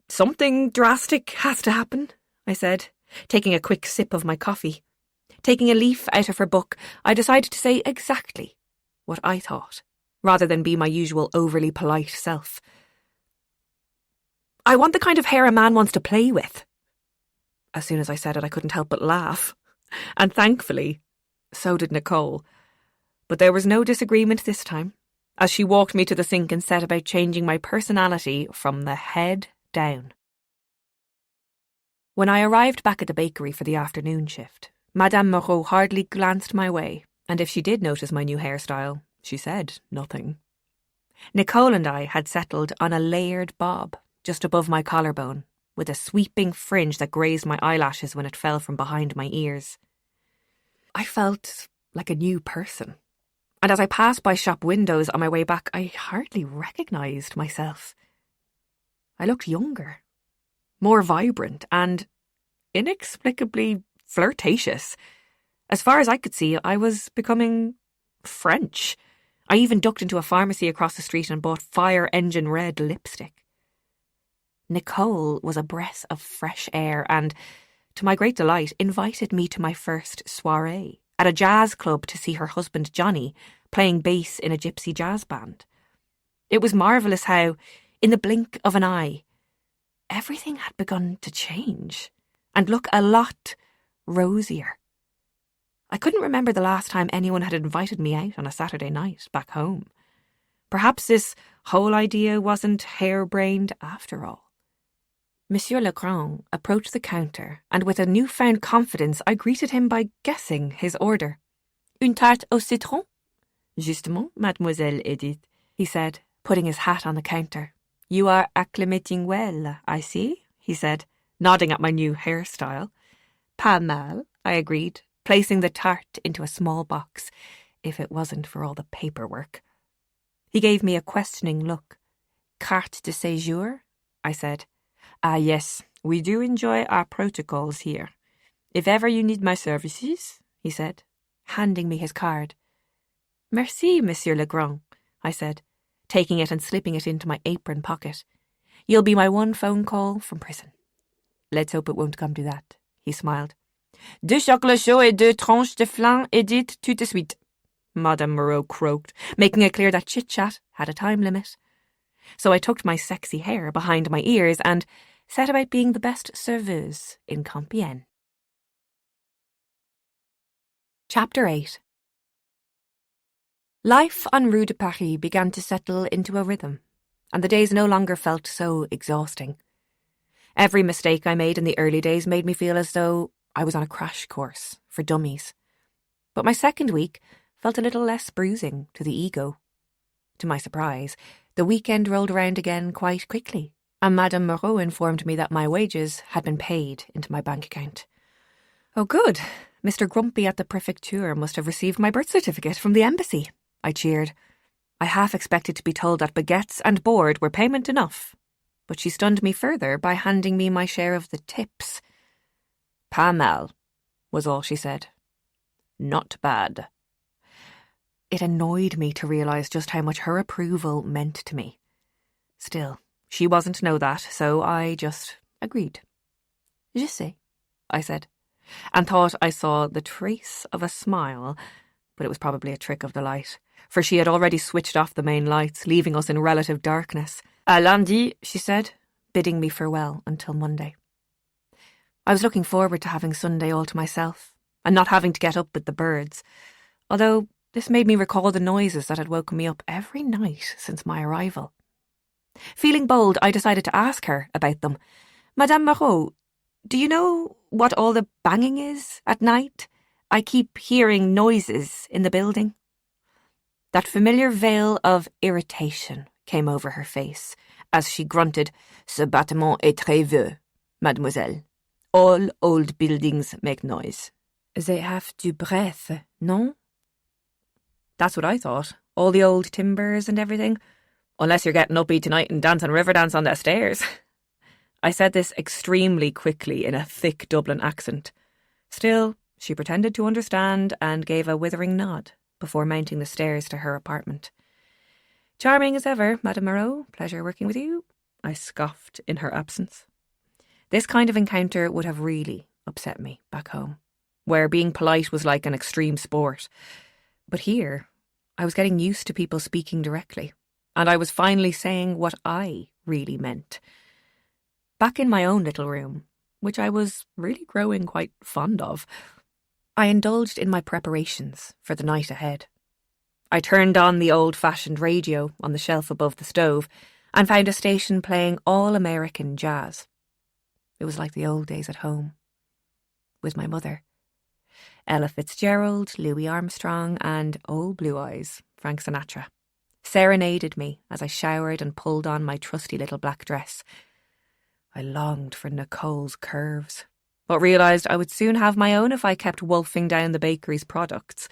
something drastic has to happen," I said, taking a quick sip of my coffee. Taking a leaf out of her book, I decided to say exactly what I thought, rather than be my usual overly polite self. "I want the kind of hair a man wants to play with." As soon as I said it, I couldn't help but laugh. And thankfully, so did Nicole. But there was no disagreement this time, as she walked me to the sink and set about changing my personality from the head down. When I arrived back at the bakery for the afternoon shift, Madame Moreau hardly glanced my way, and if she did notice my new hairstyle, she said nothing. Nicole and I had settled on a layered bob just above my collarbone, with a sweeping fringe that grazed my eyelashes when it fell from behind my ears. I felt like a new person, and as I passed by shop windows on my way back, I hardly recognised myself. I looked younger, more vibrant, and inexplicably flirtatious. As far as I could see, I was becoming French. I even ducked into a pharmacy across the street and bought fire engine red lipstick. Nicole was a breath of fresh air and, to my great delight, invited me to my first soirée at a jazz club to see her husband Johnny playing bass in a gypsy jazz band. It was marvellous how, in the blink of an eye, everything had begun to change and look a lot rosier. I couldn't remember the last time anyone had invited me out on a Saturday night back home. Perhaps this whole idea wasn't harebrained after all. Monsieur Legrand approached the counter, and with a newfound confidence I greeted him by guessing his order. Une tarte au citron? Justement, Mademoiselle Edith, he said, putting his hat on the counter. You are acclimating well, I see, he said, nodding at my new hairstyle. Pas mal, I agreed, placing the tart into a small box, if it wasn't for all the paperwork. He gave me a questioning look. Carte de séjour? I said. Ah, yes, we do enjoy our protocols here. If ever you need my services, he said, handing me his card. Merci, Monsieur Legrand, I said, taking it and slipping it into my apron pocket. You'll be my one phone call from prison. Let's hope it won't come to that, he smiled. Deux chocolats chauds et deux tranches de flan, Edith, tout de suite, Madame Moreau croaked, making it clear that chit-chat had a time limit. So I tucked my sexy hair behind my ears and set about being the best serveuse in Compiègne. Chapter 8. Life on Rue de Paris began to settle into a rhythm, and the days no longer felt so exhausting. Every mistake I made in the early days made me feel as though I was on a crash course for dummies. But my second week felt a little less bruising to the ego. To my surprise, the weekend rolled around again quite quickly, and Madame Moreau informed me that my wages had been paid into my bank account. Oh good, Mr. Grumpy at the Prefecture must have received my birth certificate from the embassy, I cheered. I half expected to be told that baguettes and board were payment enough, but she stunned me further by handing me my share of the tips. Pas mal, was all she said. Not bad. It annoyed me to realise just how much her approval meant to me. Still, she wasn't to know that, so I just agreed. Je sais, I said, and thought I saw the trace of a smile, but it was probably a trick of the light, for she had already switched off the main lights, leaving us in relative darkness. À lundi, she said, bidding me farewell until Monday. I was looking forward to having Sunday all to myself, and not having to get up with the birds, although this made me recall the noises that had woken me up every night since my arrival. Feeling bold, I decided to ask her about them. Madame Moreau, do you know what all the banging is at night? I keep hearing noises in the building. That familiar veil of irritation came over her face as she grunted, Ce bâtiment est très vieux, mademoiselle. All old buildings make noise. They have du breath, non? That's what I thought. All the old timbers and everything. Unless you're getting uppy tonight and dancing Riverdance on the stairs. I said this extremely quickly in a thick Dublin accent. Still, she pretended to understand and gave a withering nod before mounting the stairs to her apartment. Charming as ever, Madame Moreau. Pleasure working with you, I scoffed in her absence. This kind of encounter would have really upset me back home, where being polite was like an extreme sport. But here, I was getting used to people speaking directly, and I was finally saying what I really meant. Back in my own little room, which I was really growing quite fond of, I indulged in my preparations for the night ahead. I turned on the old-fashioned radio on the shelf above the stove and found a station playing all-American jazz. It was like the old days at home, with my mother. Ella Fitzgerald, Louis Armstrong, and Old Blue Eyes, Frank Sinatra, serenaded me as I showered and pulled on my trusty little black dress. I longed for Nicole's curves, but realised I would soon have my own if I kept wolfing down the bakery's products.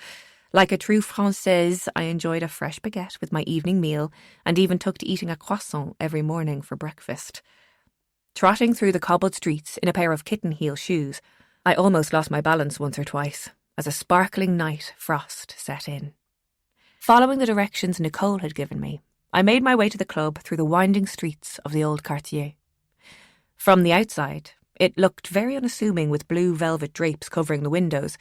Like a true Française, I enjoyed a fresh baguette with my evening meal and even took to eating a croissant every morning for breakfast. Trotting through the cobbled streets in a pair of kitten heel shoes, I almost lost my balance once or twice as a sparkling night frost set in. Following the directions Nicole had given me, I made my way to the club through the winding streets of the old quartier. From the outside, It looked very unassuming with blue velvet drapes covering the windows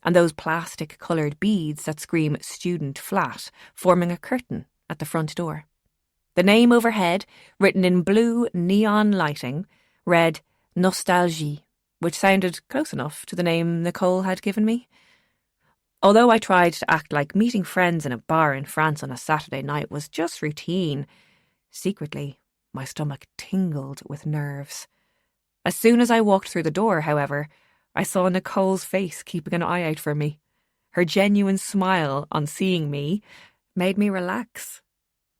and those plastic-coloured beads that scream student flat forming a curtain at the front door. The name overhead, written in blue neon lighting, read Nostalgie, which sounded close enough to the name Nicole had given me. Although I tried to act like meeting friends in a bar in France on a Saturday night was just routine, secretly, my stomach tingled with nerves. As soon as I walked through the door, however, I saw Nicole's face keeping an eye out for me. Her genuine smile on seeing me made me relax.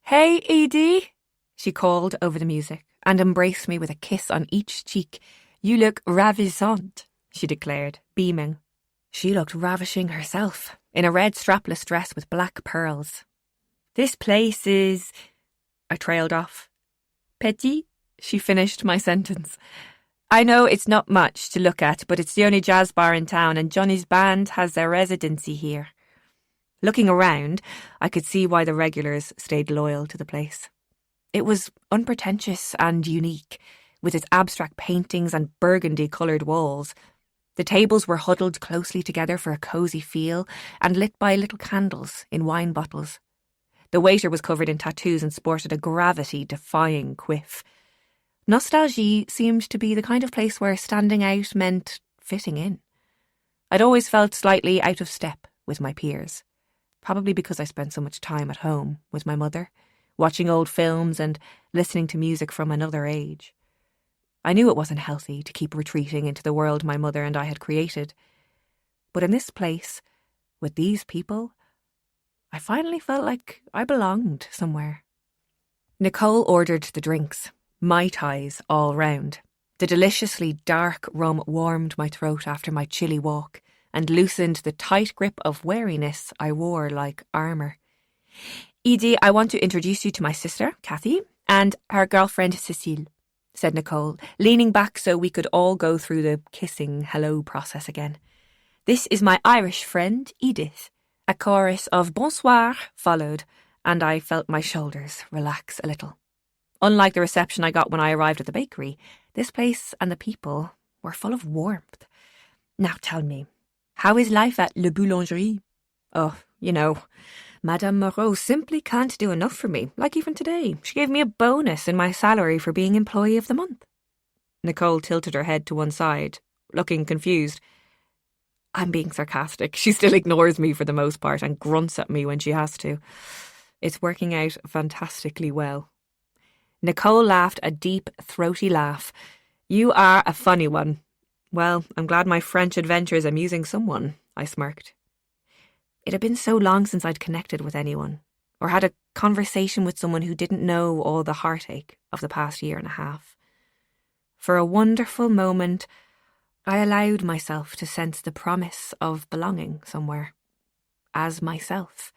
"Hey, Edie," she called over the music and embraced me with a kiss on each cheek. "You look ravissante," she declared, beaming. She looked ravishing herself, in a red strapless dress with black pearls. "This place is—" I trailed off. "Petit," she finished my sentence. "I know it's not much to look at, but it's the only jazz bar in town and Johnny's band has their residency here." Looking around, I could see why the regulars stayed loyal to the place. It was unpretentious and unique, with its abstract paintings and burgundy-coloured walls. The tables were huddled closely together for a cosy feel and lit by little candles in wine bottles. The waiter was covered in tattoos and sported a gravity-defying quiff. Nostalgie seemed to be the kind of place where standing out meant fitting in. I'd always felt slightly out of step with my peers, probably because I spent so much time at home with my mother, watching old films and listening to music from another age. I knew it wasn't healthy to keep retreating into the world my mother and I had created. But in this place, with these people, I finally felt like I belonged somewhere. Nicole ordered the drinks, Mai Tais all round. The deliciously dark rum warmed my throat after my chilly walk and loosened the tight grip of wariness I wore like armour. "Edie, I want to introduce you to my sister, Kathy, and her girlfriend, Cécile," said Nicole, leaning back so we could all go through the kissing hello process again. "This is my Irish friend, Edith." A chorus of bonsoir followed, and I felt my shoulders relax a little. Unlike the reception I got when I arrived at the bakery, this place and the people were full of warmth. "Now tell me, how is life at Le Boulangerie?" "Oh, you know, Madame Moreau simply can't do enough for me, like even today. She gave me a bonus in my salary for being Employee of the Month." Nicole tilted her head to one side, looking confused. I'm being sarcastic. She still ignores me for the most part and grunts at me when she has to. It's working out fantastically well. Nicole laughed a deep, throaty laugh. "You are a funny one." "Well, I'm glad my French adventure is amusing someone," I smirked. It had been so long since I'd connected with anyone, or had a conversation with someone who didn't know all the heartache of the past year and a half. For a wonderful moment, I allowed myself to sense the promise of belonging somewhere, as myself.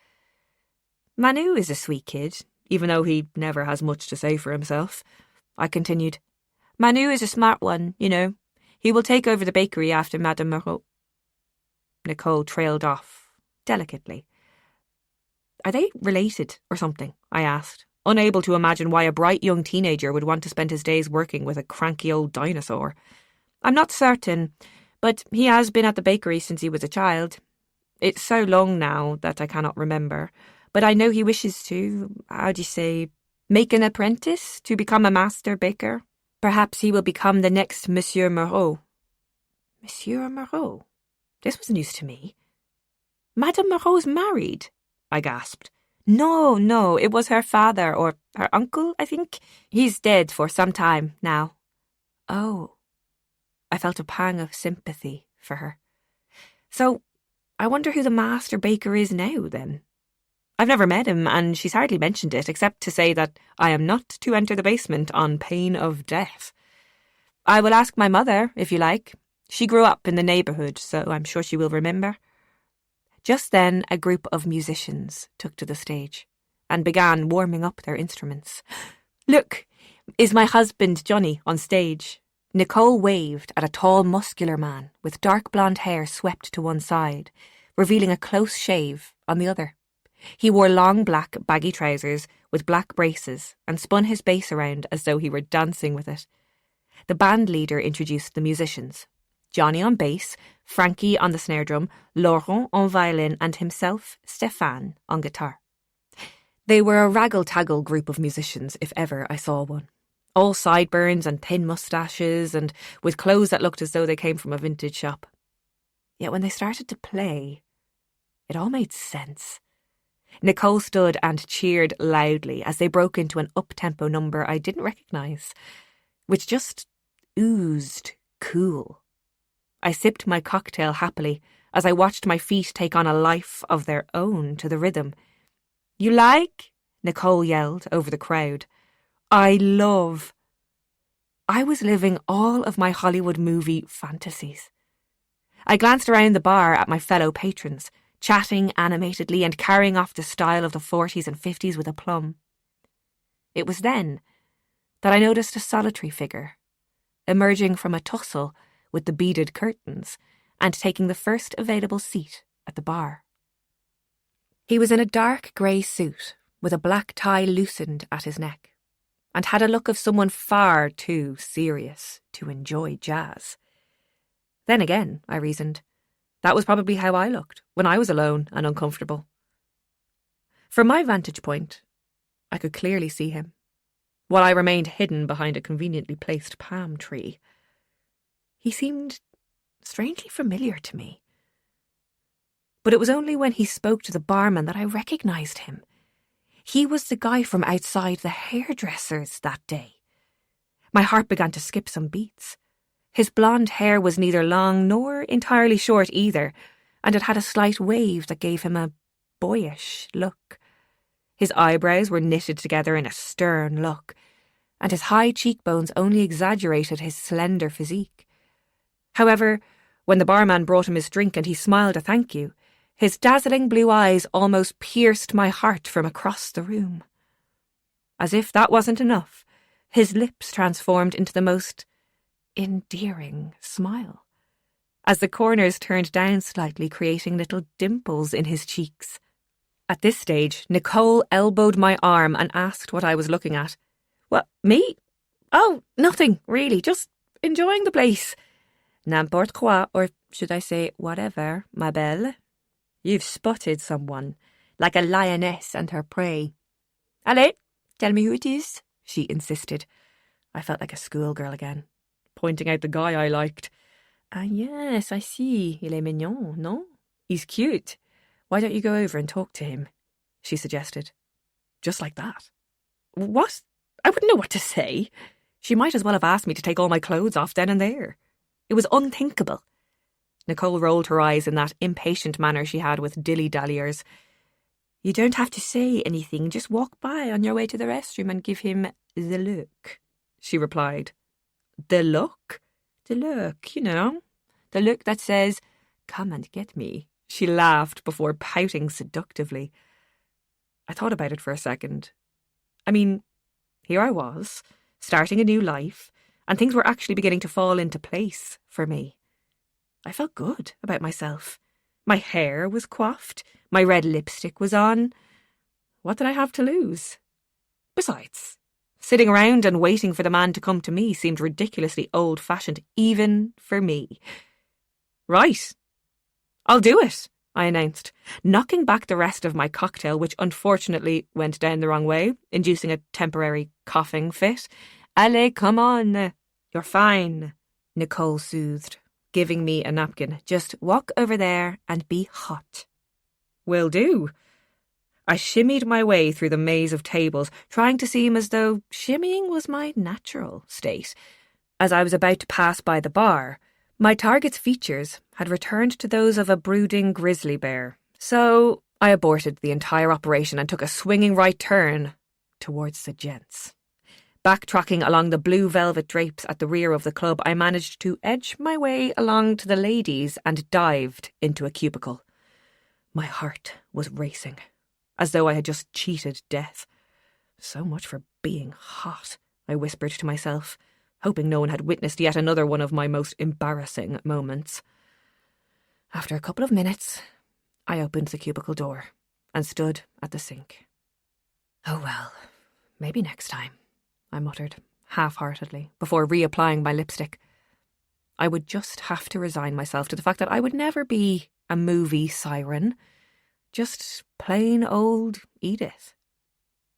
"Manu is a sweet kid, even though he never has much to say for himself," I continued. "Manu is a smart one, you know. He will take over the bakery after Madame Moreau." Nicole trailed off, delicately. "Are they related or something?" I asked, unable to imagine why a bright young teenager would want to spend his days working with a cranky old dinosaur. "I'm not certain, but he has been at the bakery since he was a child. It's so long now that I cannot remember, but I know he wishes to, make an apprentice to become a master baker. Perhaps he will become the next Monsieur Moreau." Monsieur Moreau? This was news to me. "Madame Moreau's married?" I gasped. No, it was her father, or her uncle, I think. He's dead for some time now." "Oh." I felt a pang of sympathy for her. "So, I wonder who the master baker is now, then. I've never met him, and she's hardly mentioned it, except to say that I am not to enter the basement on pain of death. I will ask my mother, if you like. She grew up in the neighbourhood, so I'm sure she will remember." Just then, a group of musicians took to the stage and began warming up their instruments. "Look, is my husband Johnny on stage." Nicole waved at a tall, muscular man with dark blonde hair swept to one side, revealing a close shave on the other. He wore long black baggy trousers with black braces and spun his bass around as though he were dancing with it. The band leader introduced the musicians. Johnny on bass, Frankie on the snare drum, Laurent on violin, and himself, Stéphane, on guitar. They were a raggle-taggle group of musicians, if ever I saw one. All sideburns and thin moustaches, and with clothes that looked as though they came from a vintage shop. Yet when they started to play, it all made sense. Nicole stood and cheered loudly as they broke into an up-tempo number I didn't recognise, which just oozed cool. I sipped my cocktail happily as I watched my feet take on a life of their own to the rhythm. "You like?" Nicole yelled over the crowd. "I love." I was living all of my Hollywood movie fantasies. I glanced around the bar at my fellow patrons, chatting animatedly and carrying off the style of the 40s and 50s with aplomb. It was then that I noticed a solitary figure, emerging from a tussle with the beaded curtains and taking the first available seat at the bar. He was in a dark grey suit with a black tie loosened at his neck, and had a look of someone far too serious to enjoy jazz. Then again, I reasoned, that was probably how I looked when I was alone and uncomfortable. From my vantage point, I could clearly see him, while I remained hidden behind a conveniently placed palm tree. He seemed strangely familiar to me. But it was only when he spoke to the barman that I recognised him. He was the guy from outside the hairdresser's that day. My heart began to skip some beats. His blonde hair was neither long nor entirely short either, and it had a slight wave that gave him a boyish look. His eyebrows were knitted together in a stern look, and his high cheekbones only exaggerated his slender physique. However, when the barman brought him his drink and he smiled a thank you, his dazzling blue eyes almost pierced my heart from across the room. As if that wasn't enough, his lips transformed into the most endearing smile, as the corners turned down slightly, creating little dimples in his cheeks. At this stage, Nicole elbowed my arm and asked what I was looking at. "What, me? Oh, nothing, really, just enjoying the place. N'importe quoi, or should I say whatever, ma belle. You've spotted someone, like a lioness and her prey." "Allez, tell me who it is," she insisted. I felt like a schoolgirl again, pointing out the guy I liked. "Ah, yes, I see. Il est mignon, non? He's cute. Why don't you go over and talk to him?" she suggested. Just like that. What? I wouldn't know what to say. She might as well have asked me to take all my clothes off then and there. It was unthinkable. Nicole rolled her eyes in that impatient manner she had with dilly-dalliers. "You don't have to say anything, just walk by on your way to the restroom and give him the look," she replied. "The look?" "The look, you know. The look that says, 'Come and get me.'" She laughed before pouting seductively. I thought about it for a second. I mean, here I was, starting a new life, and things were actually beginning to fall into place for me. I felt good about myself. My hair was coiffed, my red lipstick was on. What did I have to lose? Besides, sitting around and waiting for the man to come to me seemed ridiculously old-fashioned, even for me. "Right, I'll do it," I announced, knocking back the rest of my cocktail, which unfortunately went down the wrong way, inducing a temporary coughing fit. "Allez, come on. You're fine," Nicole soothed, giving me a napkin. "Just walk over there and be hot." "Will do." I shimmied my way through the maze of tables, trying to seem as though shimmying was my natural state. As I was about to pass by the bar, my target's features had returned to those of a brooding grizzly bear, so I aborted the entire operation and took a swinging right turn towards the gents. Backtracking along the blue velvet drapes at the rear of the club, I managed to edge my way along to the ladies and dived into a cubicle. My heart was racing, as though I had just cheated death. "So much for being hot," I whispered to myself, hoping no one had witnessed yet another one of my most embarrassing moments. After a couple of minutes, I opened the cubicle door and stood at the sink. "Oh well, maybe next time," I muttered, half-heartedly, before reapplying my lipstick. I would just have to resign myself to the fact that I would never be a movie siren, just plain old Edith.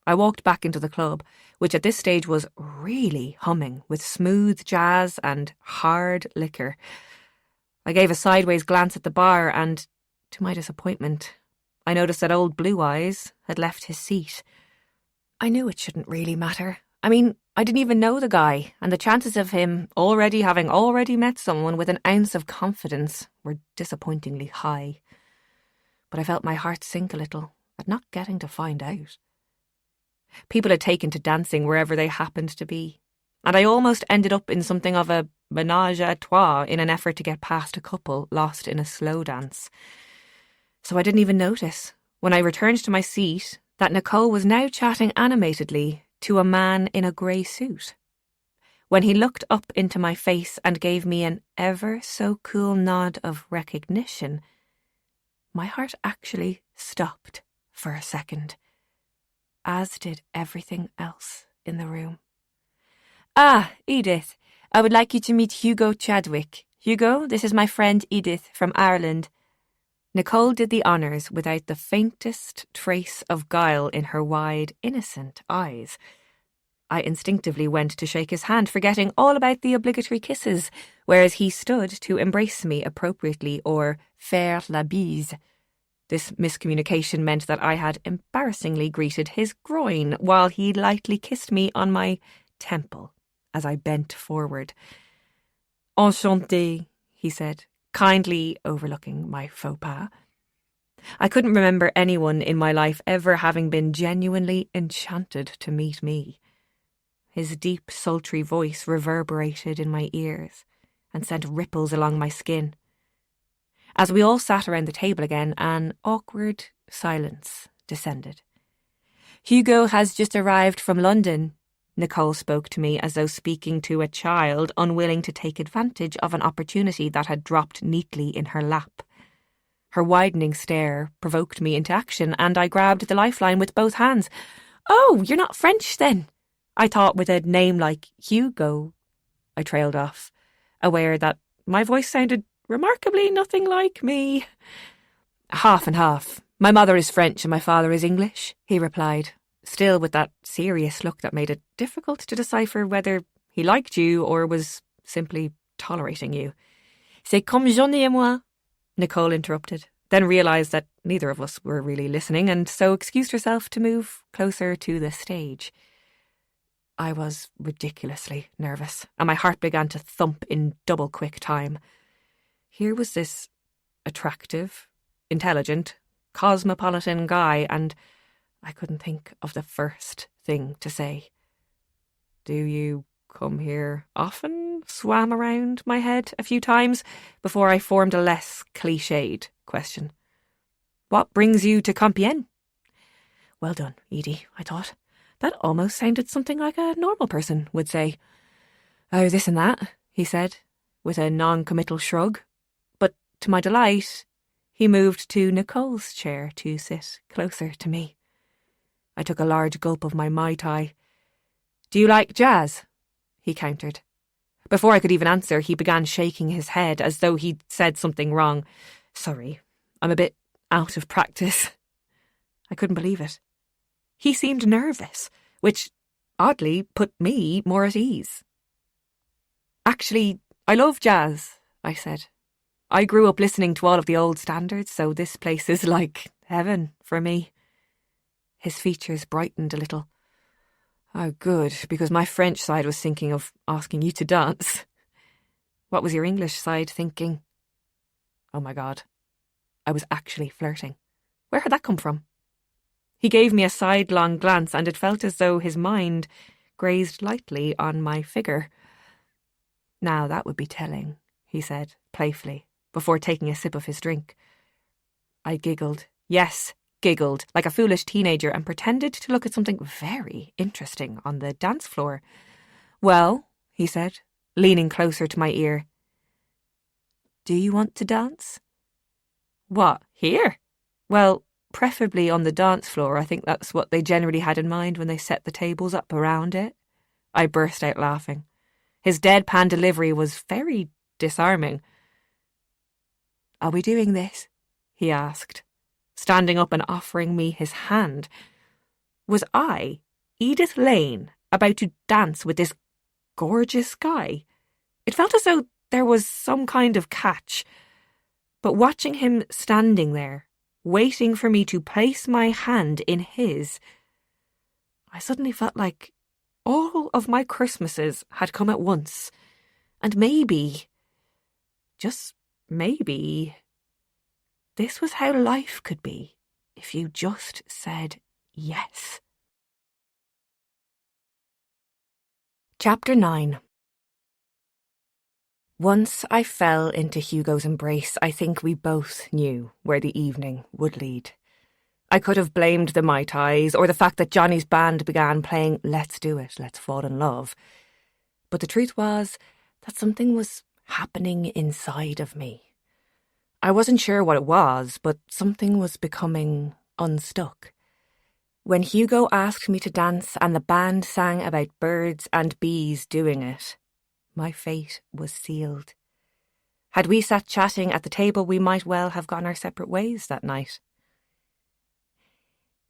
I walked back into the club, which at this stage was really humming with smooth jazz and hard liquor. I gave a sideways glance at the bar and, to my disappointment, I noticed that old Blue Eyes had left his seat. I knew it shouldn't really matter. I mean, I didn't even know the guy, and the chances of him having already met someone with an ounce of confidence were disappointingly high. But I felt my heart sink a little at not getting to find out. People had taken to dancing wherever they happened to be, and I almost ended up in something of a menage a trois in an effort to get past a couple lost in a slow dance. So I didn't even notice, when I returned to my seat, that Nicole was now chatting animatedly to a man in a grey suit. When he looked up into my face and gave me an ever so cool nod of recognition, my heart actually stopped for a second, as did everything else in the room. "Ah, Edith, I would like you to meet Hugo Chadwick. Hugo, this is my friend Edith from Ireland." Nicole did the honours without the faintest trace of guile in her wide, innocent eyes. I instinctively went to shake his hand, forgetting all about the obligatory kisses, whereas he stood to embrace me appropriately or faire la bise. This miscommunication meant that I had embarrassingly greeted his groin while he lightly kissed me on my temple as I bent forward. "Enchantée," he said, kindly overlooking my faux pas. I couldn't remember anyone in my life ever having been genuinely enchanted to meet me. His deep, sultry voice reverberated in my ears and sent ripples along my skin. As we all sat around the table again, an awkward silence descended. "Hugo has just arrived from London." Nicole spoke to me as though speaking to a child unwilling to take advantage of an opportunity that had dropped neatly in her lap. Her widening stare provoked me into action, and I grabbed the lifeline with both hands. "Oh, you're not French, then?" I thought with a name like Hugo. I trailed off, aware that my voice sounded remarkably nothing like me. "Half and half. My mother is French and my father is English," he replied, still with that serious look that made it difficult to decipher whether he liked you or was simply tolerating you. "C'est comme Johnny et moi," Nicole interrupted, then realised that neither of us were really listening and so excused herself to move closer to the stage. I was ridiculously nervous, and my heart began to thump in double quick time. Here was this attractive, intelligent, cosmopolitan guy, and I couldn't think of the first thing to say. "Do you come here often?" swam around my head a few times before I formed a less cliched question. "What brings you to Compiègne?" Well done, Edie, I thought. That almost sounded something like a normal person would say. "Oh, this and that," he said, with a non-committal shrug. But to my delight, he moved to Nicole's chair to sit closer to me. I took a large gulp of my Mai Tai. "Do you like jazz?" he countered. Before I could even answer, he began shaking his head as though he'd said something wrong. "Sorry, I'm a bit out of practice." I couldn't believe it. He seemed nervous, which oddly put me more at ease. "Actually, I love jazz," I said. "I grew up listening to all of the old standards, so this place is like heaven for me." His features brightened a little. "Oh, good, because my French side was thinking of asking you to dance." "What was your English side thinking?" Oh my God, I was actually flirting. Where had that come from? He gave me a sidelong glance, and it felt as though his mind grazed lightly on my figure. "Now that would be telling," he said, playfully, before taking a sip of his drink. I giggled. Yes, giggled, like a foolish teenager, and pretended to look at something very interesting on the dance floor. "Well," he said, leaning closer to my ear, "do you want to dance?" "What, here?" "Well, preferably on the dance floor. I think that's what they generally had in mind when they set the tables up around it." I burst out laughing. His deadpan delivery was very disarming. "Are we doing this?" he asked, standing up and offering me his hand. Was I, Edith Lane, about to dance with this gorgeous guy? It felt as though there was some kind of catch. But watching him standing there, waiting for me to place my hand in his, I suddenly felt like all of my Christmases had come at once. And maybe, just maybe, this was how life could be if you just said yes. Chapter 9. Once I fell into Hugo's embrace, I think we both knew where the evening would lead. I could have blamed the Mai Tais or the fact that Johnny's band began playing Let's Do It, Let's Fall in Love. But the truth was that something was happening inside of me. I wasn't sure what it was, but something was becoming unstuck. When Hugo asked me to dance and the band sang about birds and bees doing it, my fate was sealed. Had we sat chatting at the table, we might well have gone our separate ways that night.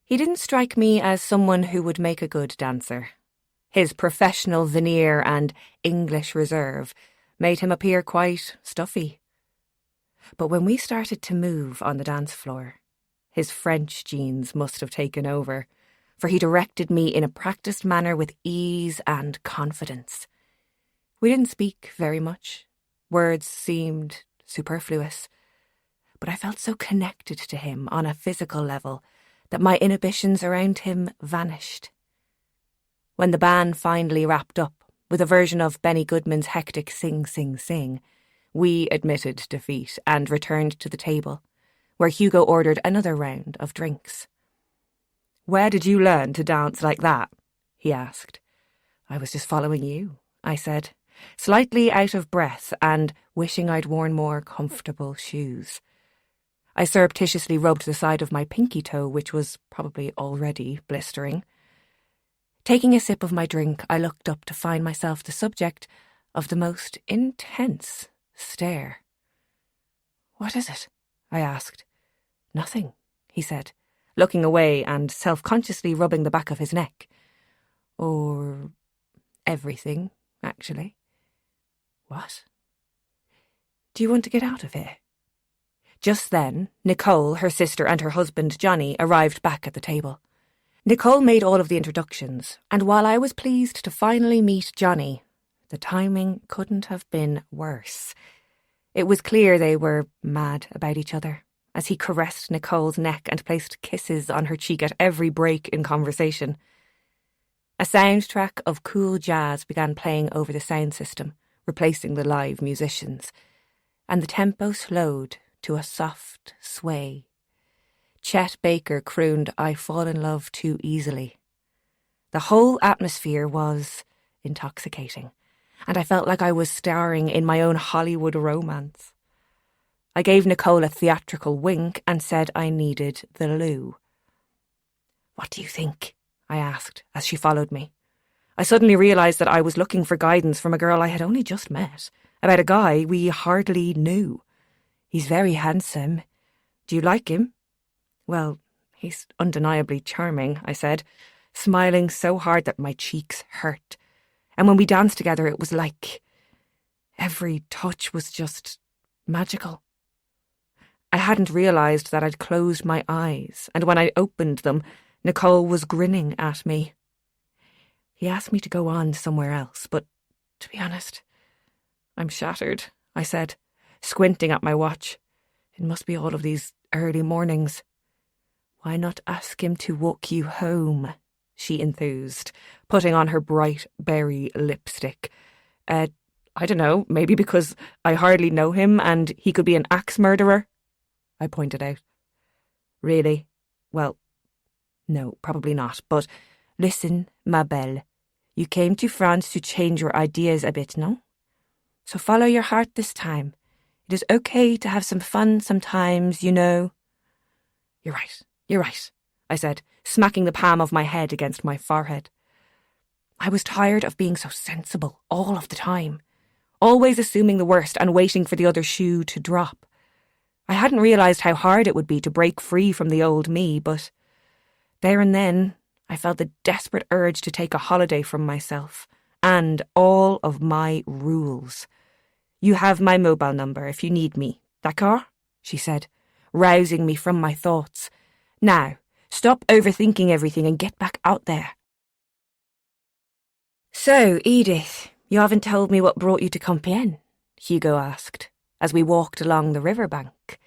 He didn't strike me as someone who would make a good dancer. His professional veneer and English reserve made him appear quite stuffy. But when we started to move on the dance floor, his French genes must have taken over, for he directed me in a practiced manner with ease and confidence. We didn't speak very much. Words seemed superfluous. But I felt so connected to him on a physical level that my inhibitions around him vanished. When the band finally wrapped up with a version of Benny Goodman's hectic Sing, Sing, Sing, we admitted defeat and returned to the table, where Hugo ordered another round of drinks. "Where did you learn to dance like that?" he asked. "I was just following you," I said, slightly out of breath and wishing I'd worn more comfortable shoes. I surreptitiously rubbed the side of my pinky toe, which was probably already blistering. Taking a sip of my drink, I looked up to find myself the subject of the most intense stare. "What is it?" I asked. "Nothing," he said, looking away and self-consciously rubbing the back of his neck. "Or everything, actually." "What?" "Do you want to get out of here?" Just then, Nicole, her sister, and her husband, Johnny, arrived back at the table. Nicole made all of the introductions, and while I was pleased to finally meet Johnny, the timing couldn't have been worse. It was clear they were mad about each other, as he caressed Nicole's neck and placed kisses on her cheek at every break in conversation. A soundtrack of cool jazz began playing over the sound system, replacing the live musicians, and the tempo slowed to a soft sway. Chet Baker crooned "I Fall in Love Too Easily." The whole atmosphere was intoxicating, and I felt like I was starring in my own Hollywood romance. I gave Nicole a theatrical wink and said I needed the loo. "What do you think?" I asked as she followed me. I suddenly realised that I was looking for guidance from a girl I had only just met, about a guy we hardly knew. "He's very handsome. Do you like him?" "Well, he's undeniably charming," I said, smiling so hard that my cheeks hurt. And when we danced together, it was like every touch was just magical. I hadn't realised that I'd closed my eyes, and when I opened them, Nicole was grinning at me. He asked me to go on somewhere else, but to be honest, I'm shattered, I said, squinting at my watch. It must be all of these early mornings. "Why not ask him to walk you home?" she enthused, putting on her bright berry lipstick. I don't know, maybe because I hardly know him and he could be an axe murderer," I pointed out. "Really? Well, no, probably not, but listen, ma belle, you came to France to change your ideas a bit, no? So follow your heart this time. It is okay to have some fun sometimes, you know." You're right, I said, smacking the palm of my head against my forehead. I was tired of being so sensible all of the time, always assuming the worst and waiting for the other shoe to drop. I hadn't realised how hard it would be to break free from the old me, but there and then I felt the desperate urge to take a holiday from myself and all of my rules. "You have my mobile number if you need me, d'accord?" she said, rousing me from my thoughts. "Now, stop overthinking everything and get back out there." "So, Edith, you haven't told me what brought you to Compiègne?" Hugo asked, as we walked along the riverbank.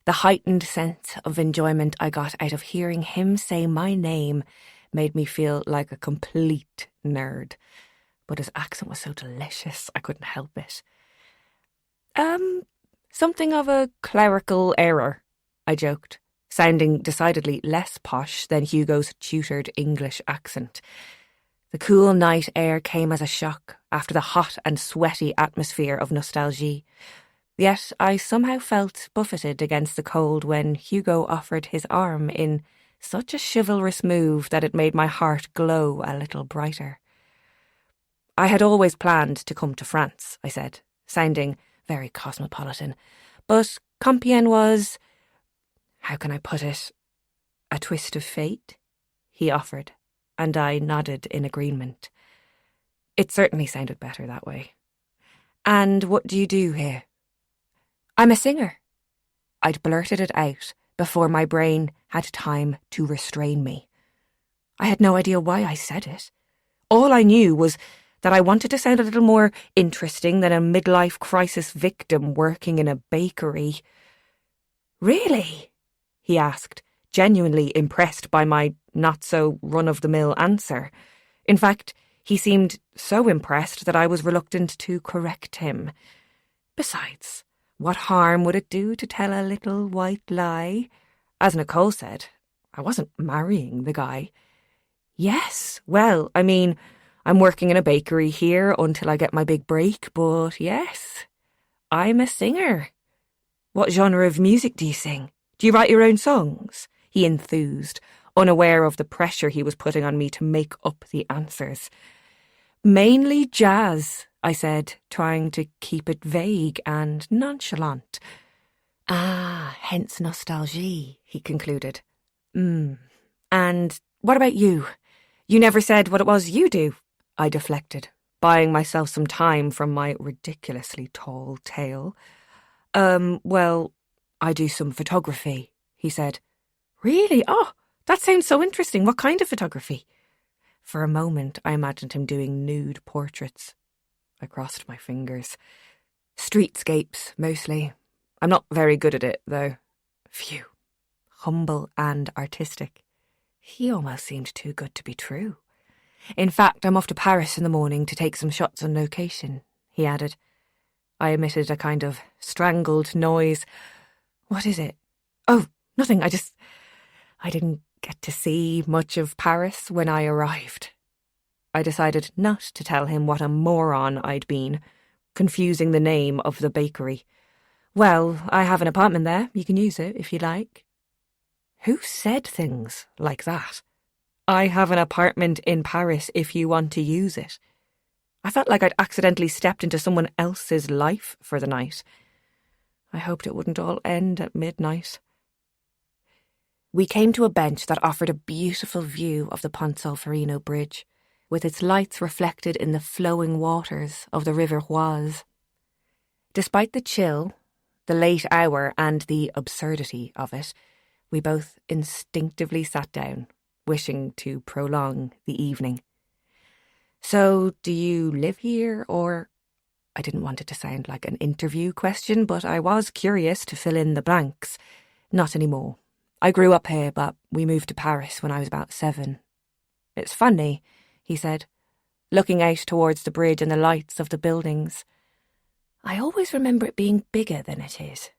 The heightened sense of enjoyment I got out of hearing him say my name made me feel like a complete nerd. But his accent was so delicious, I couldn't help it. Something of a clerical error," I joked, sounding decidedly less posh than Hugo's tutored English accent. The cool night air came as a shock after the hot and sweaty atmosphere of nostalgie. Yet I somehow felt buffeted against the cold when Hugo offered his arm in such a chivalrous move that it made my heart glow a little brighter. "I had always planned to come to France," I said, sounding very cosmopolitan, "but Compiègne was, how can I put it, a twist of fate?" he offered, and I nodded in agreement. It certainly sounded better that way. "And what do you do here?" "I'm a singer." I'd blurted it out before my brain had time to restrain me. I had no idea why I said it. All I knew was that I wanted to sound a little more interesting than a midlife crisis victim working in a bakery. "Really?" he asked, genuinely impressed by my not-so-run-of-the-mill answer. In fact, he seemed so impressed that I was reluctant to correct him. Besides, what harm would it do to tell a little white lie? As Nicole said, I wasn't marrying the guy. "Yes, well, I mean, I'm working in a bakery here until I get my big break, but yes, I'm a singer." "What genre of music do you sing? Do you write your own songs?" he enthused, unaware of the pressure he was putting on me to make up the answers. "Mainly jazz," I said, trying to keep it vague and nonchalant. "Ah, hence nostalgie," he concluded. And what about you? You never said what it was you do," I deflected, buying myself some time from my ridiculously tall tale. Well, I do some photography," he said. "Really? Oh, that sounds so interesting. What kind of photography?" For a moment, I imagined him doing nude portraits. I crossed my fingers. "Streetscapes, mostly. I'm not very good at it, though. Phew. Humble and artistic." He almost seemed too good to be true. "In fact, I'm off to Paris in the morning to take some shots on location," he added. I emitted a kind of strangled noise. "What is it?" "Oh, nothing. I didn't get to see much of Paris when I arrived." I decided not to tell him what a moron I'd been, confusing the name of the bakery. "Well, I have an apartment there. You can use it if you like." Who said things like that? "I have an apartment in Paris if you want to use it." I felt like I'd accidentally stepped into someone else's life for the night. I hoped it wouldn't all end at midnight. We came to a bench that offered a beautiful view of the Pont Solferino Bridge, with its lights reflected in the flowing waters of the River Oise. Despite the chill, the late hour and the absurdity of it, we both instinctively sat down, wishing to prolong the evening. "So, do you live here, or—" I didn't want it to sound like an interview question, but I was curious to fill in the blanks. "Not anymore. I grew up here, but we moved to Paris when I was about 7. "It's funny," he said, looking out towards the bridge and the lights of the buildings. "I always remember it being bigger than it is."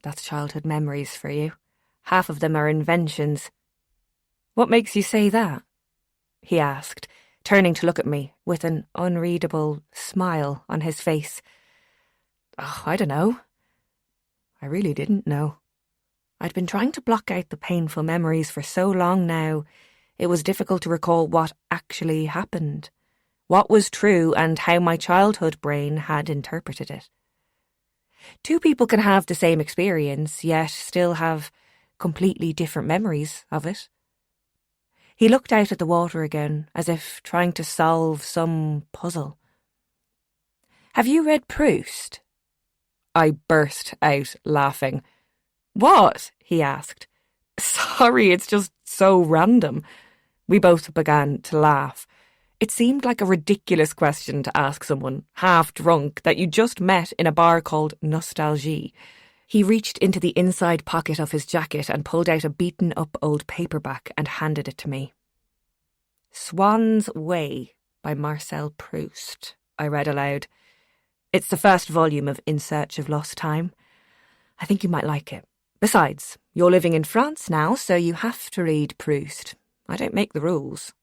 That's childhood memories for you. Half of them are inventions. "What makes you say that?" he asked, turning to look at me with an unreadable smile on his face. "Oh, I don't know." I really didn't know. I'd been trying to block out the painful memories for so long now, it was difficult to recall what actually happened. what was true and how my childhood brain had interpreted it. Two people can have the same experience, yet still have completely different memories of it. He looked out at the water again, as if trying to solve some puzzle. Have you read Proust? I burst out laughing. What? He asked. Sorry, it's just so random. We both began to laugh. It seemed like a ridiculous question to ask someone, half drunk, that you just met in a bar called Nostalgie. He reached into the inside pocket of his jacket and pulled out a beaten-up old paperback and handed it to me. Swan's Way by Marcel Proust, I read aloud. It's the first volume of In Search of Lost Time. I think you might like it. Besides, you're living in France now, so you have to read Proust. I don't make the rules.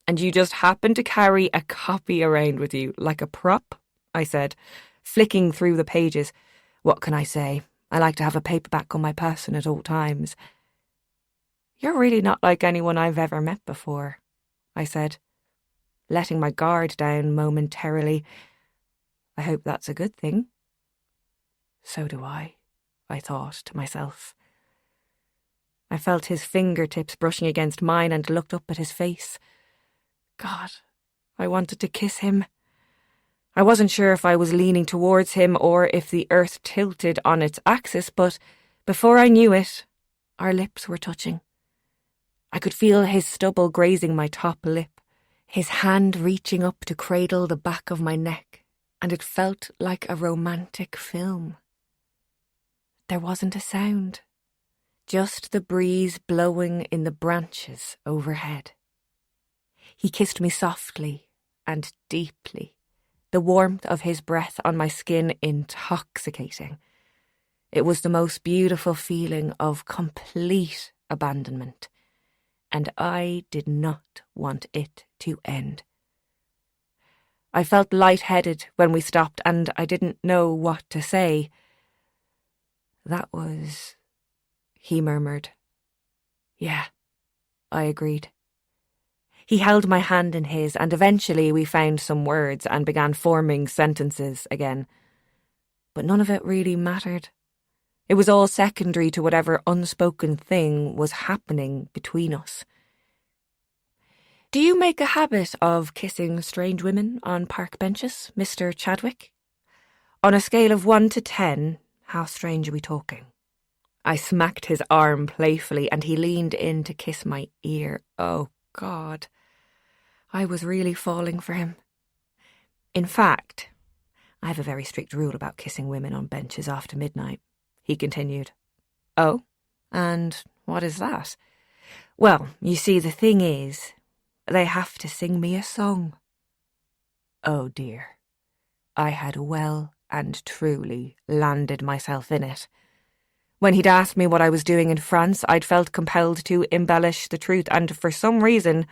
And you just happen to carry a copy around with you, like a prop? I said, flicking through the pages. What can I say? I like to have a paperback on my person at all times. You're really not like anyone I've ever met before, I said, letting my guard down momentarily. I hope that's a good thing. So do I thought to myself. I felt his fingertips brushing against mine and looked up at his face. God, I wanted to kiss him. I wasn't sure if I was leaning towards him or if the earth tilted on its axis, but before I knew it, our lips were touching. I could feel his stubble grazing my top lip, his hand reaching up to cradle the back of my neck, and it felt like a romantic film. There wasn't a sound, just the breeze blowing in the branches overhead. He kissed me softly and deeply, the warmth of his breath on my skin intoxicating. It was the most beautiful feeling of complete abandonment, and I did not want it to end. I felt lightheaded when we stopped, and I didn't know what to say. That was... he murmured. Yeah, I agreed. He held my hand in his, and eventually we found some words and began forming sentences again. But none of it really mattered. It was all secondary to whatever unspoken thing was happening between us. Do you make a habit of kissing strange women on park benches, Mr. Chadwick? On a scale of 1 to 10, how strange are we talking? I smacked his arm playfully and he leaned in to kiss my ear. Oh, God. I was really falling for him. In fact, I have a very strict rule about kissing women on benches after midnight, he continued. Oh, and what is that? Well, you see, the thing is, they have to sing me a song. Oh dear. I had well and truly landed myself in it. When he'd asked me what I was doing in France, I'd felt compelled to embellish the truth, and for some reason,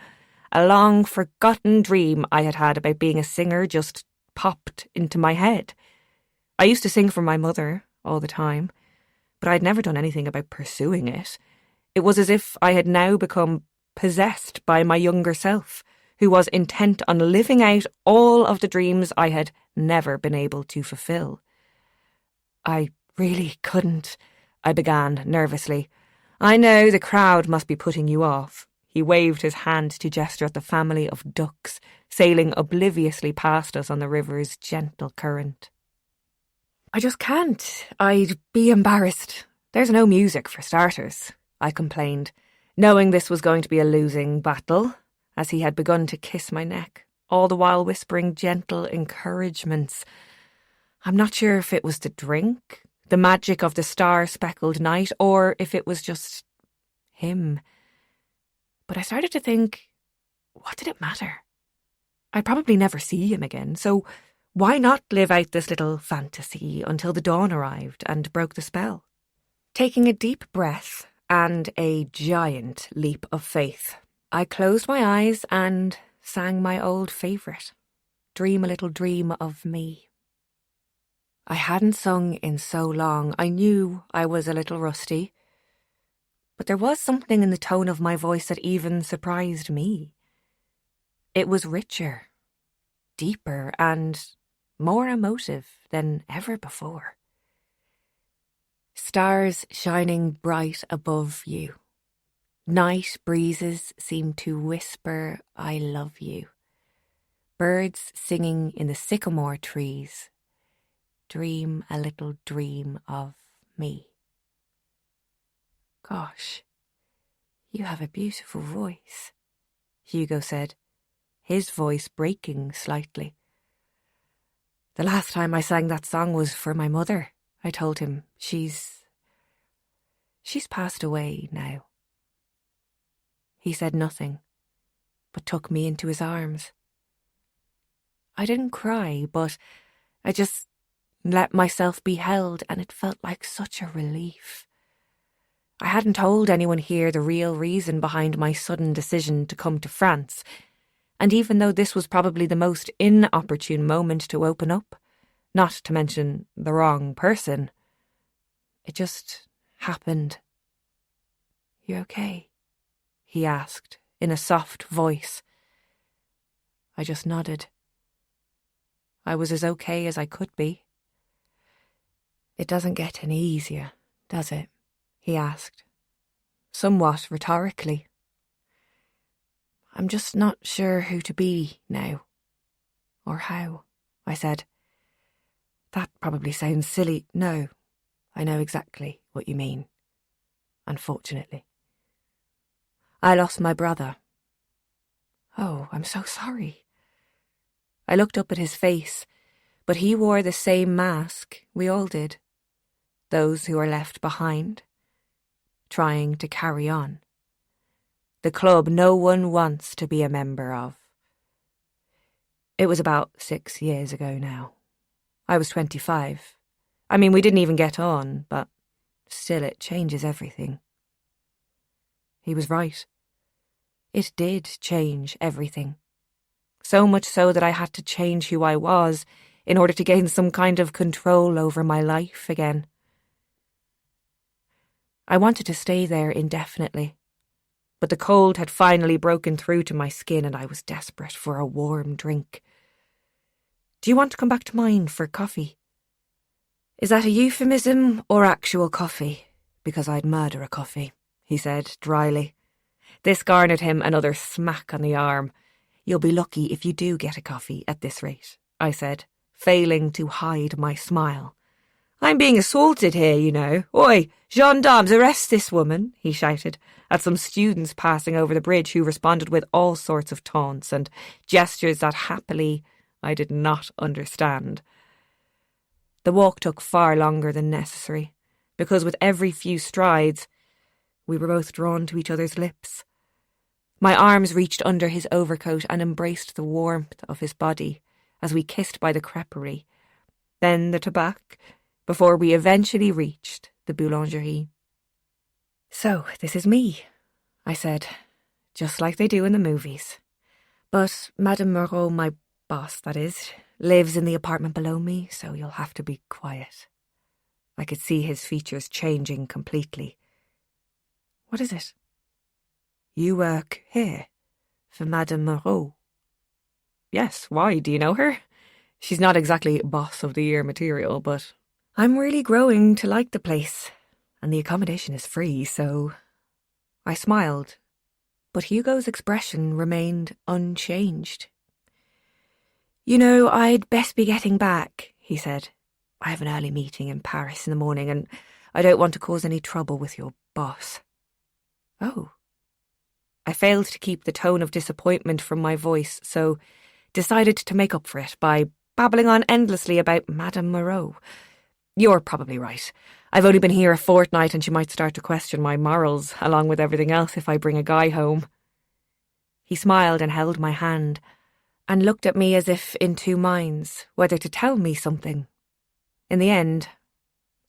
a long-forgotten dream I had had about being a singer just popped into my head. I used to sing for my mother all the time, but I'd never done anything about pursuing it. It was as if I had now become possessed by my younger self, who was intent on living out all of the dreams I had never been able to fulfill. I really couldn't, I began nervously. I know the crowd must be putting you off. He waved his hand to gesture at the family of ducks sailing obliviously past us on the river's gentle current. I just can't. I'd be embarrassed. There's no music for starters, I complained, knowing this was going to be a losing battle, as he had begun to kiss my neck, all the while whispering gentle encouragements. I'm not sure if it was the drink, the magic of the star-speckled night, or if it was just him. But I started to think, what did it matter? I'd probably never see him again, so why not live out this little fantasy until the dawn arrived and broke the spell? Taking a deep breath and a giant leap of faith, I closed my eyes and sang my old favourite, Dream a Little Dream of Me. I hadn't sung in so long, I knew I was a little rusty, but there was something in the tone of my voice that even surprised me. It was richer deeper and more emotive than ever before. Stars shining bright above you. Night breezes seem to whisper, "I love you." Birds singing in the sycamore trees. Dream a little dream of me. Gosh, you have a beautiful voice, Hugo said, his voice breaking slightly. The last time I sang that song was for my mother, I told him. She's passed away now. He said nothing, but took me into his arms. I didn't cry, but I just let myself be held, and it felt like such a relief. I hadn't told anyone here the real reason behind my sudden decision to come to France, and even though this was probably the most inopportune moment to open up, not to mention the wrong person, it just happened. "You okay?" he asked in a soft voice. I just nodded. I was as okay as I could be. "It doesn't get any easier, does it?" he asked, somewhat rhetorically. "I'm just not sure who to be now. Or how," I said. "That probably sounds silly. No, I know exactly what you mean. Unfortunately. I lost my brother." "Oh, I'm so sorry." I looked up at his face, but he wore the same mask we all did. Those who are left behind, trying to carry on. The club no one wants to be a member of. It was about 6 years ago now. I was 25. I mean, we didn't even get on, but still it changes everything. He was right. It did change everything. So much so that I had to change who I was in order to gain some kind of control over my life again. I wanted to stay there indefinitely, but the cold had finally broken through to my skin and I was desperate for a warm drink. "Do you want to come back to mine for coffee?" "Is that a euphemism or actual coffee? Because I'd murder a coffee," he said dryly. This garnered him another smack on the arm. "You'll be lucky if you do get a coffee at this rate," I said, failing to hide my smile. "I'm being assaulted here, you know. Oi, gendarmes, arrest this woman," he shouted at some students passing over the bridge who responded with all sorts of taunts and gestures that happily I did not understand. The walk took far longer than necessary, because with every few strides, we were both drawn to each other's lips. My arms reached under his overcoat and embraced the warmth of his body as we kissed by the creperie, then the tabac, before we eventually reached the boulangerie. "So, this is me," I said, just like they do in the movies. "But Madame Moreau, my boss, that is, lives in the apartment below me, so you'll have to be quiet." I could see his features changing completely. "What is it?" "You work here, for Madame Moreau." "Yes, why? Do you know her?" "She's not exactly boss of the year material, but I'm really growing to like the place, and the accommodation is free, so..." I smiled, but Hugo's expression remained unchanged. "You know, I'd best be getting back," he said. "I have an early meeting in Paris in the morning, and I don't want to cause any trouble with your boss." "Oh." I failed to keep the tone of disappointment from my voice, so decided to make up for it by babbling on endlessly about Madame Moreau. "You're probably right. I've only been here a fortnight and she might start to question my morals, along with everything else, if I bring a guy home." He smiled and held my hand, and looked at me as if in two minds, whether to tell me something. In the end,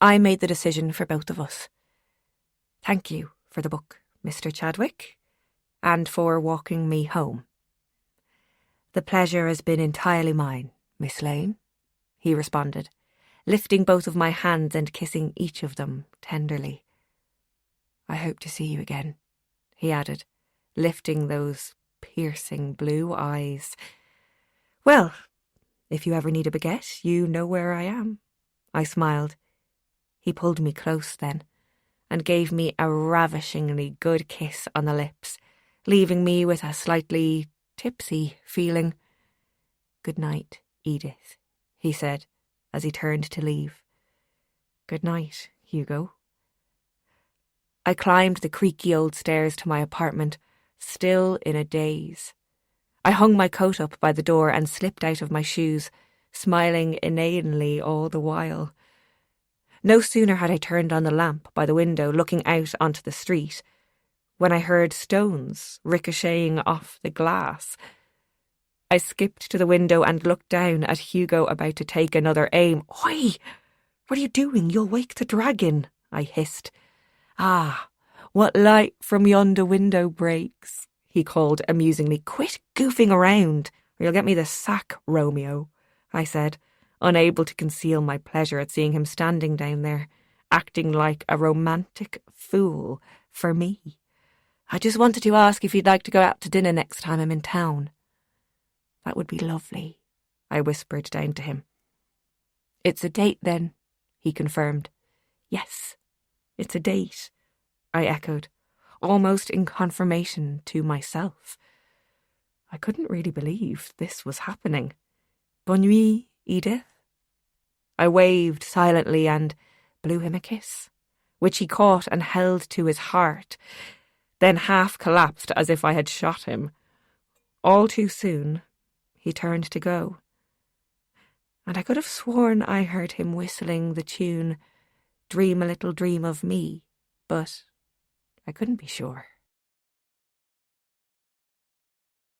I made the decision for both of us. "Thank you for the book, Mr. Chadwick, and for walking me home." "The pleasure has been entirely mine, Miss Lane," he responded, lifting both of my hands and kissing each of them tenderly. "I hope to see you again," he added, lifting those piercing blue eyes. Well, If you ever need a baguette, you know where I am. I smiled. He pulled me close then, and gave me a ravishingly good kiss on the lips, leaving me with a slightly tipsy feeling. "Good night, Edith," he said, as he turned to leave. "Good night, Hugo." I climbed the creaky old stairs to my apartment, still in a daze. I hung my coat up by the door and slipped out of my shoes, smiling inanely all the while. No sooner had I turned on the lamp by the window looking out onto the street when I heard stones ricocheting off the glass. I skipped to the window and looked down at Hugo about to take another aim. "Oi! What are you doing? You'll wake the dragon," I hissed. "Ah, what light from yonder window breaks," he called amusingly. "Quit goofing around, or you'll get me the sack, Romeo," I said, unable to conceal my pleasure at seeing him standing down there, acting like a romantic fool for me. "I just wanted to ask if you'd like to go out to dinner next time I'm in town." "That would be lovely," I whispered down to him. "It's a date then," he confirmed. "Yes, it's a date," I echoed, almost in confirmation to myself. I couldn't really believe this was happening. "Bonne nuit, Edith." I waved silently and blew him a kiss, which he caught and held to his heart, then half collapsed as if I had shot him. All too soon, he turned to go, and I could have sworn I heard him whistling the tune "Dream a Little Dream of Me," but I couldn't be sure.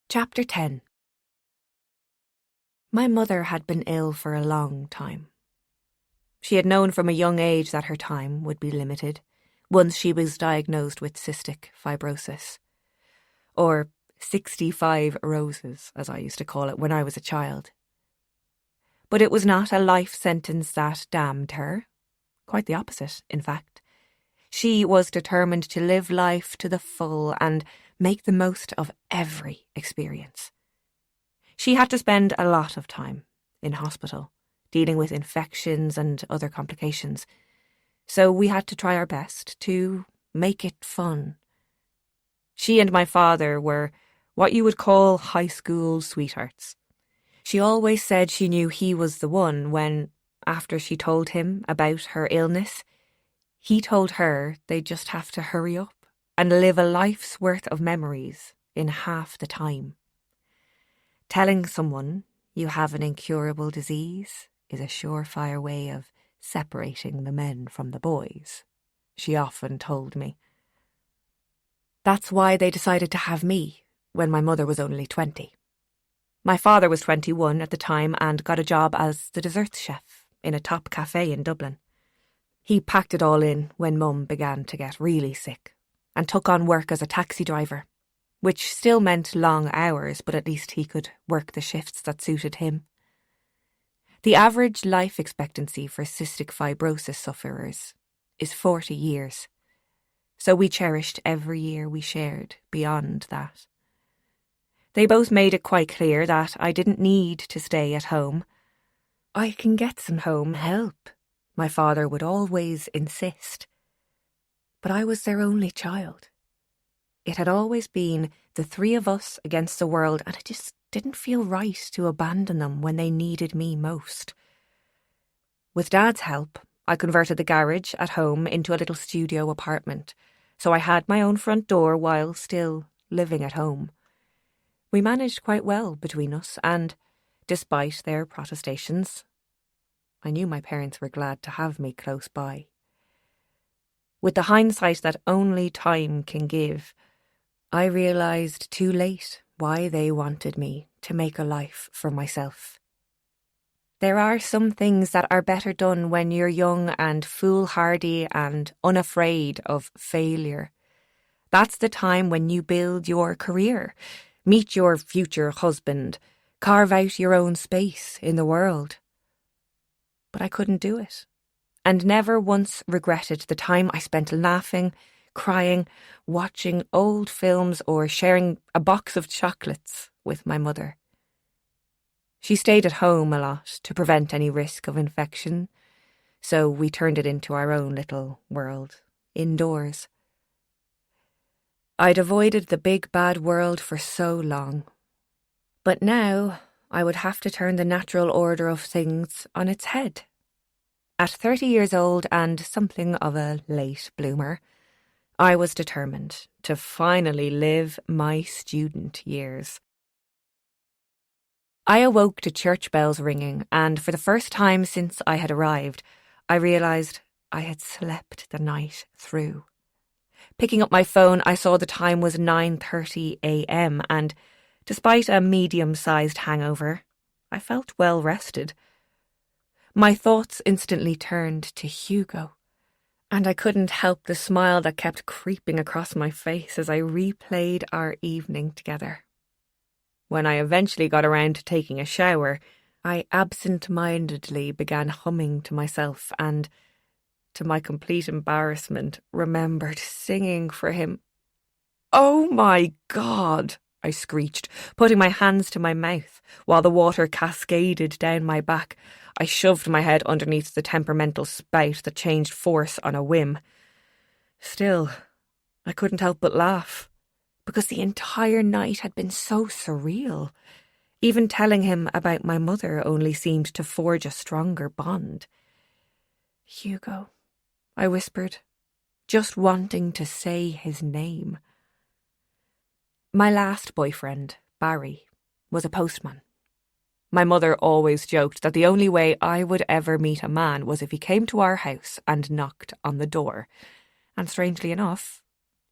Chapter 10. My mother had been ill for a long time. She had known from a young age that her time would be limited once she was diagnosed with cystic fibrosis, or 65 roses, as I used to call it when I was a child. But it was not a life sentence that damned her. Quite the opposite, in fact. She was determined to live life to the full and make the most of every experience. She had to spend a lot of time in hospital, dealing with infections and other complications, so we had to try our best to make it fun. She and my father were what you would call high school sweethearts. She always said she knew he was the one when, after she told him about her illness, he told her they'd just have to hurry up and live a life's worth of memories in half the time. Telling someone you have an incurable disease is a surefire way of separating the men from the boys, she often told me. That's why they decided to have me when my mother was only 20. My father was 21 at the time and got a job as the desserts chef in a top cafe in Dublin. He packed it all in when Mum began to get really sick and took on work as a taxi driver, which still meant long hours, but at least he could work the shifts that suited him. The average life expectancy for cystic fibrosis sufferers is 40 years, so we cherished every year we shared beyond that. They both made it quite clear that I didn't need to stay at home. "I can get some home help," my father would always insist. But I was their only child. It had always been the three of us against the world, and it just didn't feel right to abandon them when they needed me most. With Dad's help, I converted the garage at home into a little studio apartment, so I had my own front door while still living at home. We managed quite well between us, and, despite their protestations, I knew my parents were glad to have me close by. With the hindsight that only time can give, I realised too late why they wanted me to make a life for myself. There are some things that are better done when you're young and foolhardy and unafraid of failure. That's the time when you build your career, meet your future husband, carve out your own space in the world. But I couldn't do it, and never once regretted the time I spent laughing, crying, watching old films or sharing a box of chocolates with my mother. She stayed at home a lot to prevent any risk of infection, so we turned it into our own little world, indoors. I'd avoided the big bad world for so long, but now I would have to turn the natural order of things on its head. At 30 years old and something of a late bloomer, I was determined to finally live my student years. I awoke to church bells ringing, and for the first time since I had arrived, I realised I had slept the night through. Picking up my phone, I saw the time was 9:30 a.m, and despite a medium-sized hangover, I felt well rested. My thoughts instantly turned to Hugo, and I couldn't help the smile that kept creeping across my face as I replayed our evening together. When I eventually got around to taking a shower, I absent-mindedly began humming to myself and, to my complete embarrassment, remembered singing for him. "Oh my God!" I screeched, putting my hands to my mouth while the water cascaded down my back. I shoved my head underneath the temperamental spout that changed force on a whim. Still, I couldn't help but laugh, because the entire night had been so surreal. Even telling him about my mother only seemed to forge a stronger bond. "Hugo," I whispered, just wanting to say his name. My last boyfriend, Barry, was a postman. My mother always joked that the only way I would ever meet a man was if he came to our house and knocked on the door. And strangely enough,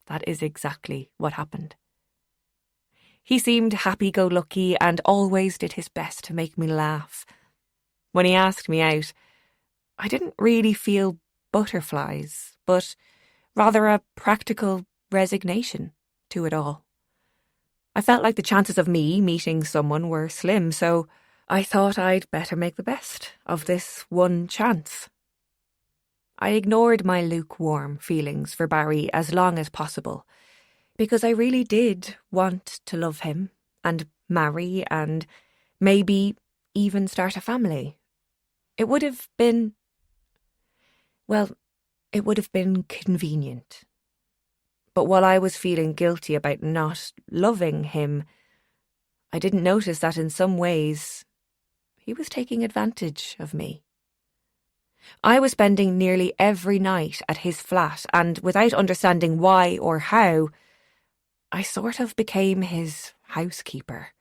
that is exactly what happened. He seemed happy-go-lucky and always did his best to make me laugh. When he asked me out, I didn't really feel butterflies, but rather a practical resignation to it all. I felt like the chances of me meeting someone were slim, so I thought I'd better make the best of this one chance. I ignored my lukewarm feelings for Barry as long as possible, because I really did want to love him and marry and maybe even start a family. It would have been convenient. But while I was feeling guilty about not loving him, I didn't notice that in some ways he was taking advantage of me. I was spending nearly every night at his flat, and without understanding why or how, I sort of became his housekeeper.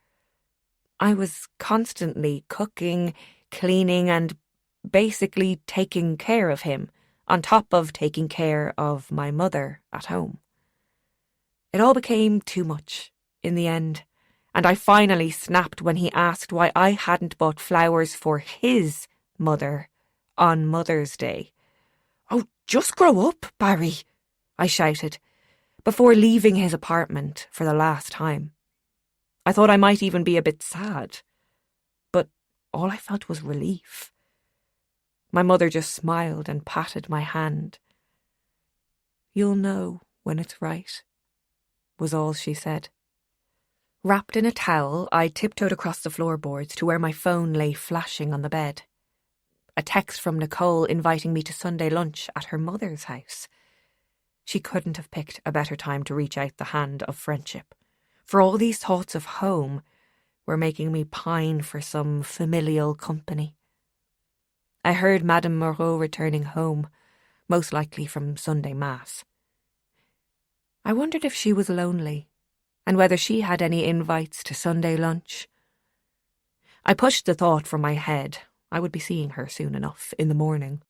I was constantly cooking, cleaning, and basically taking care of him, on top of taking care of my mother at home. It all became too much in the end, and I finally snapped when he asked why I hadn't bought flowers for his mother on Mother's Day. "Oh, just grow up, Barry," I shouted, before leaving his apartment for the last time. I thought I might even be a bit sad, but all I felt was relief. My mother just smiled and patted my hand. "You'll know when it's right," was all she said. Wrapped in a towel, I tiptoed across the floorboards to where my phone lay flashing on the bed. A text from Nicole inviting me to Sunday lunch at her mother's house. She couldn't have picked a better time to reach out the hand of friendship, for all these thoughts of home were making me pine for some familial company. I heard Madame Moreau returning home, most likely from Sunday Mass. I wondered if she was lonely, and whether she had any invites to Sunday lunch. I pushed the thought from my head. I would be seeing her soon enough in the morning.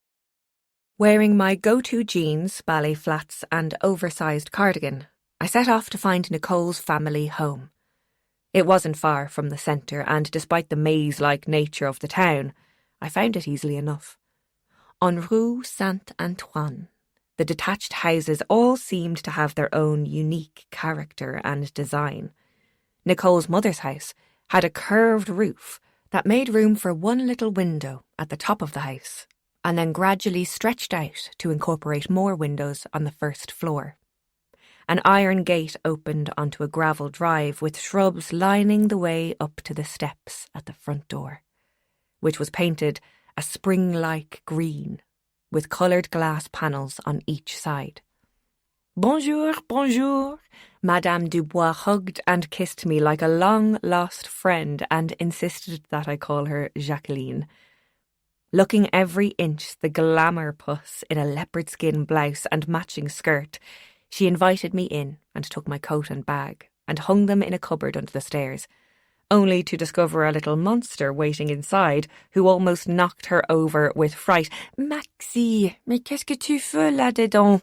Wearing my go-to jeans, ballet flats, and oversized cardigan, I set off to find Nicole's family home. It wasn't far from the centre, and despite the maze-like nature of the town, I found it easily enough. On Rue Saint-Antoine, the detached houses all seemed to have their own unique character and design. Nicole's mother's house had a curved roof that made room for one little window at the top of the house, and then gradually stretched out to incorporate more windows on the first floor. An iron gate opened onto a gravel drive with shrubs lining the way up to the steps at the front door, which was painted a spring-like green with coloured glass panels on each side. Bonjour, bonjour. Madame Dubois hugged and kissed me like a long-lost friend and insisted that I call her Jacqueline. Looking every inch the glamour puss in a leopard skin blouse and matching skirt, she invited me in and took my coat and bag and hung them in a cupboard under the stairs, only to discover a little monster waiting inside who almost knocked her over with fright. Maxie, mais qu'est-ce que tu fais là-dedans?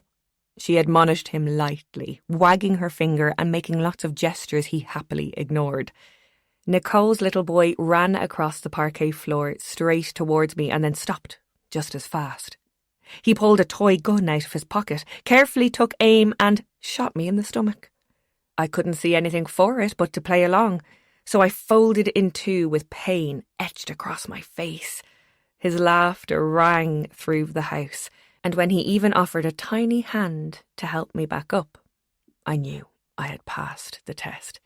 She admonished him lightly, wagging her finger and making lots of gestures he happily ignored. Nicole's little boy ran across the parquet floor straight towards me and then stopped just as fast. He pulled a toy gun out of his pocket, carefully took aim and shot me in the stomach. I couldn't see anything for it but to play along, so I folded in two with pain etched across my face. His laughter rang through the house, and when he even offered a tiny hand to help me back up, I knew I had passed the test.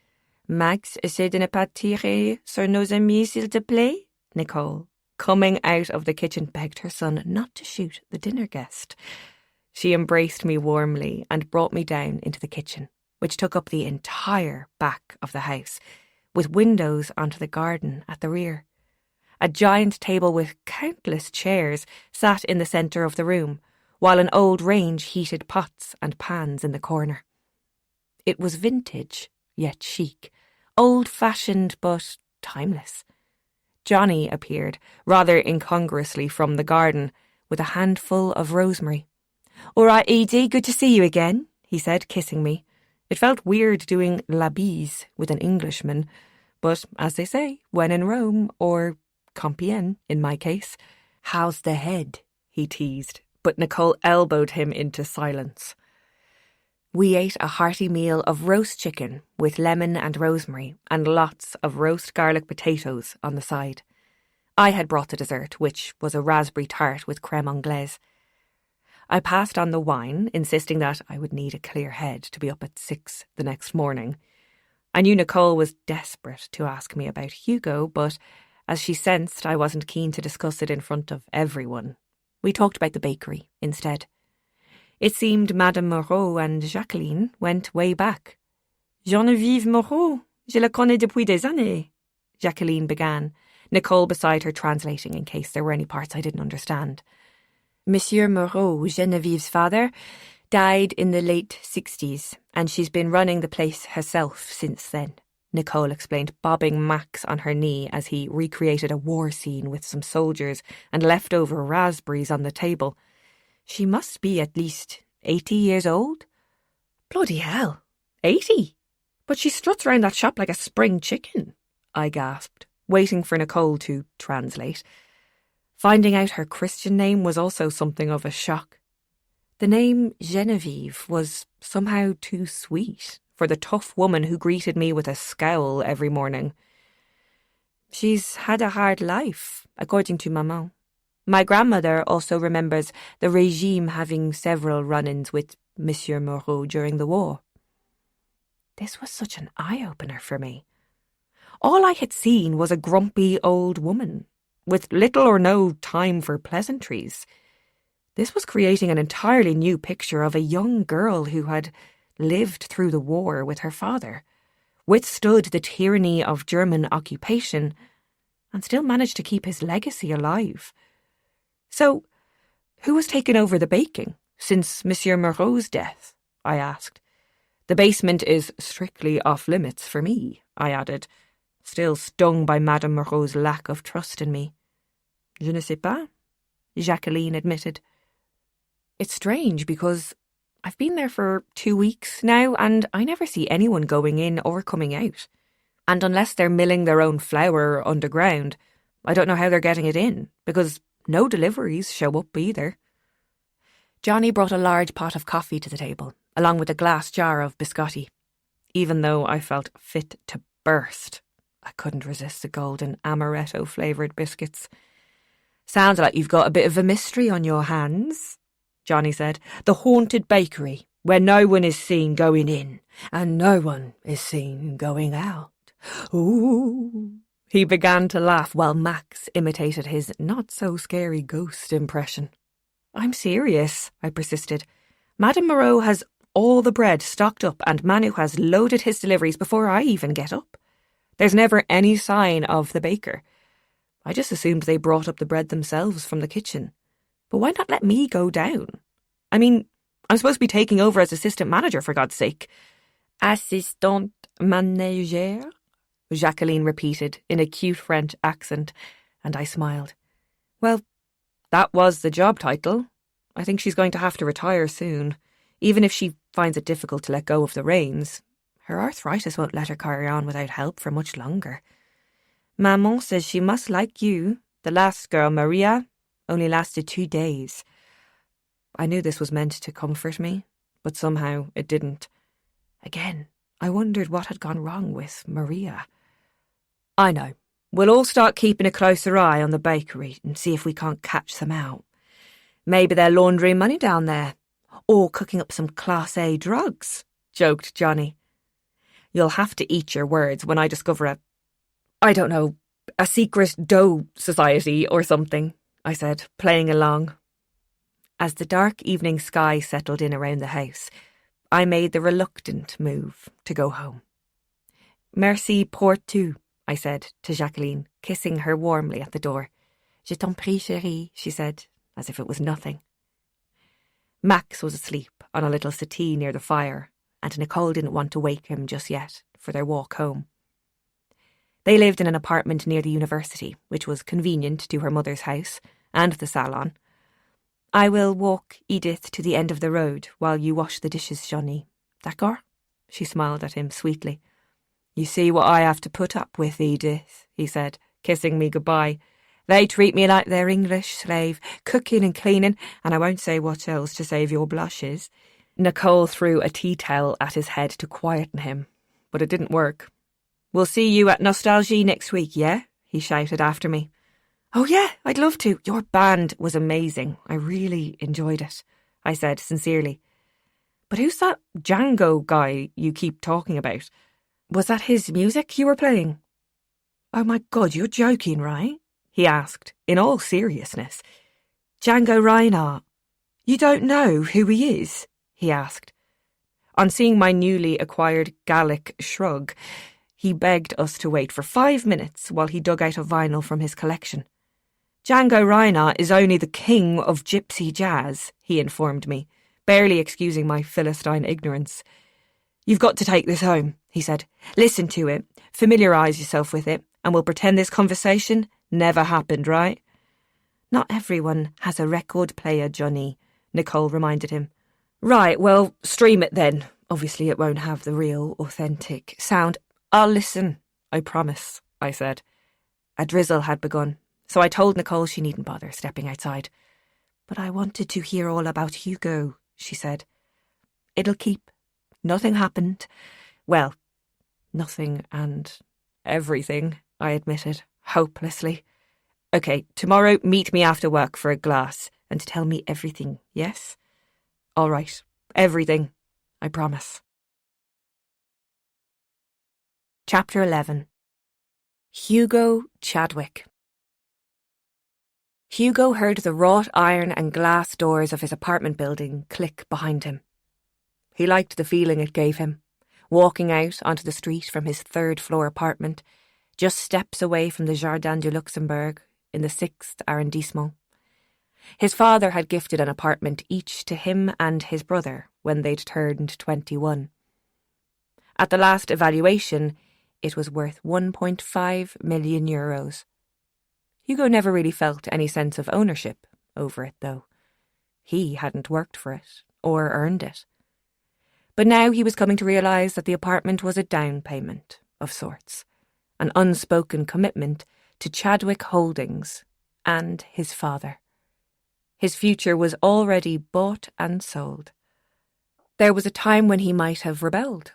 Max, essaie de ne pas tirer sur nos amis, s'il te plaît? Nicole, coming out of the kitchen, begged her son not to shoot the dinner guest. She embraced me warmly and brought me down into the kitchen, which took up the entire back of the house, with windows onto the garden at the rear. A giant table with countless chairs sat in the centre of the room, while an old range heated pots and pans in the corner. It was vintage, yet chic, old-fashioned but timeless. Johnny appeared, rather incongruously from the garden, with a handful of rosemary. "All right, Edie, good to see you again," he said, kissing me. It felt weird doing la bise with an Englishman, but as they say, when in Rome, or Compiègne in my case. "How's the head?" he teased, but Nicole elbowed him into silence. We ate a hearty meal of roast chicken with lemon and rosemary and lots of roast garlic potatoes on the side. I had brought the dessert, which was a raspberry tart with crème anglaise. I passed on the wine, insisting that I would need a clear head to be up at 6 the next morning. I knew Nicole was desperate to ask me about Hugo, but as she sensed I wasn't keen to discuss it in front of everyone, we talked about the bakery instead. It seemed Madame Moreau and Jacqueline went way back. Geneviève Moreau, je la connais depuis des années, Jacqueline began, Nicole beside her translating in case there were any parts I didn't understand. Monsieur Moreau, Genevieve's father, died in the late 60s, and she's been running the place herself since then, Nicole explained, bobbing Max on her knee as he recreated a war scene with some soldiers and leftover raspberries on the table. She must be at least 80 years old. Bloody hell, 80? But she struts round that shop like a spring chicken, I gasped, waiting for Nicole to translate. Finding out her Christian name was also something of a shock. The name Genevieve was somehow too sweet for the tough woman who greeted me with a scowl every morning. She's had a hard life, according to Maman. My grandmother also remembers the regime having several run-ins with Monsieur Moreau during the war. This was such an eye-opener for me. All I had seen was a grumpy old woman, with little or no time for pleasantries. This was creating an entirely new picture of a young girl who had lived through the war with her father, withstood the tyranny of German occupation, and still managed to keep his legacy alive. So, who has taken over the baking since Monsieur Moreau's death? I asked. The basement is strictly off-limits for me, I added, still stung by Madame Moreau's lack of trust in me. Je ne sais pas, Jacqueline admitted. It's strange because I've been there for 2 weeks now and I never see anyone going in or coming out. And unless they're milling their own flour underground, I don't know how they're getting it in, because no deliveries show up either. Johnny brought a large pot of coffee to the table, along with a glass jar of biscotti. Even though I felt fit to burst, I couldn't resist the golden amaretto-flavoured biscuits. Sounds like you've got a bit of a mystery on your hands, Johnny said. The haunted bakery. when no one is seen going in and no one is seen going out. Ooh. He began to laugh while Max imitated his not-so-scary ghost impression. I'm serious, I persisted. Madame Moreau has all the bread stocked up and Manu has loaded his deliveries before I even get up. There's never any sign of the baker. I just assumed they brought up the bread themselves from the kitchen. But why not let me go down? I mean, I'm supposed to be taking over as assistant manager, for God's sake. Assistant manager? Jacqueline repeated in a cute French accent, and I smiled. Well, that was the job title. I think she's going to have to retire soon, even if she finds it difficult to let go of the reins. Her arthritis won't let her carry on without help for much longer. Maman says she must like you. The last girl, Maria, only lasted 2 days. I knew this was meant to comfort me, but somehow it didn't. Again, I wondered what had gone wrong with Maria. I know. We'll all start keeping a closer eye on the bakery and see if we can't catch them out. Maybe they're laundering money down there, or cooking up some Class A drugs, joked Johnny. You'll have to eat your words when I discover a secret dough society or something, I said, playing along. As the dark evening sky settled in around the house, I made the reluctant move to go home. Merci pour tout, I said to Jacqueline, kissing her warmly at the door. Je t'en prie, chérie, she said, as if it was nothing. Max was asleep on a little settee near the fire, and Nicole didn't want to wake him just yet for their walk home. They lived in an apartment near the university, which was convenient to her mother's house and the salon. I will walk Edith to the end of the road while you wash the dishes, Johnny. D'accord? She smiled at him sweetly. You see what I have to put up with, Edith, he said, kissing me goodbye. They treat me like their English slave, cooking and cleaning, and I won't say what else to save your blushes. Nicole threw a tea towel at his head to quieten him, but it didn't work. We'll see you at Nostalgie next week, yeah? He shouted after me. Oh yeah, I'd love to. Your band was amazing. I really enjoyed it, I said sincerely. But who's that Django guy you keep talking about? Was that his music you were playing? Oh my God, you're joking, right? He asked, in all seriousness. Django Reinhardt. You don't know who he is? He asked. On seeing my newly acquired Gallic shrug, he begged us to wait for 5 minutes while he dug out a vinyl from his collection. Django Reinhardt is only the king of gypsy jazz, he informed me, barely excusing my Philistine ignorance. You've got to take this home, he said. Listen to it, familiarise yourself with it, and we'll pretend this conversation never happened, right? Not everyone has a record player, Johnny, Nicole reminded him. Right, well, stream it then. Obviously it won't have the real, authentic sound. I'll listen, I promise, I said. A drizzle had begun, so I told Nicole she needn't bother stepping outside. But I wanted to hear all about Hugo, she said. It'll keep. Nothing happened. Well, nothing and everything, I admitted, hopelessly. OK, tomorrow meet me after work for a glass and tell me everything, yes? All right, everything, I promise. Chapter 11. Hugo Chadwick. Hugo heard the wrought iron and glass doors of his apartment building click behind him. He liked the feeling it gave him, walking out onto the street from his third-floor apartment, just steps away from the Jardin du Luxembourg in the 6th arrondissement. His father had gifted an apartment each to him and his brother when they'd turned 21. At the last evaluation, it was worth 1.5 million euros. Hugo never really felt any sense of ownership over it, though. He hadn't worked for it, or earned it. But now he was coming to realise that the apartment was a down payment of sorts, an unspoken commitment to Chadwick Holdings and his father. His future was already bought and sold. There was a time when he might have rebelled.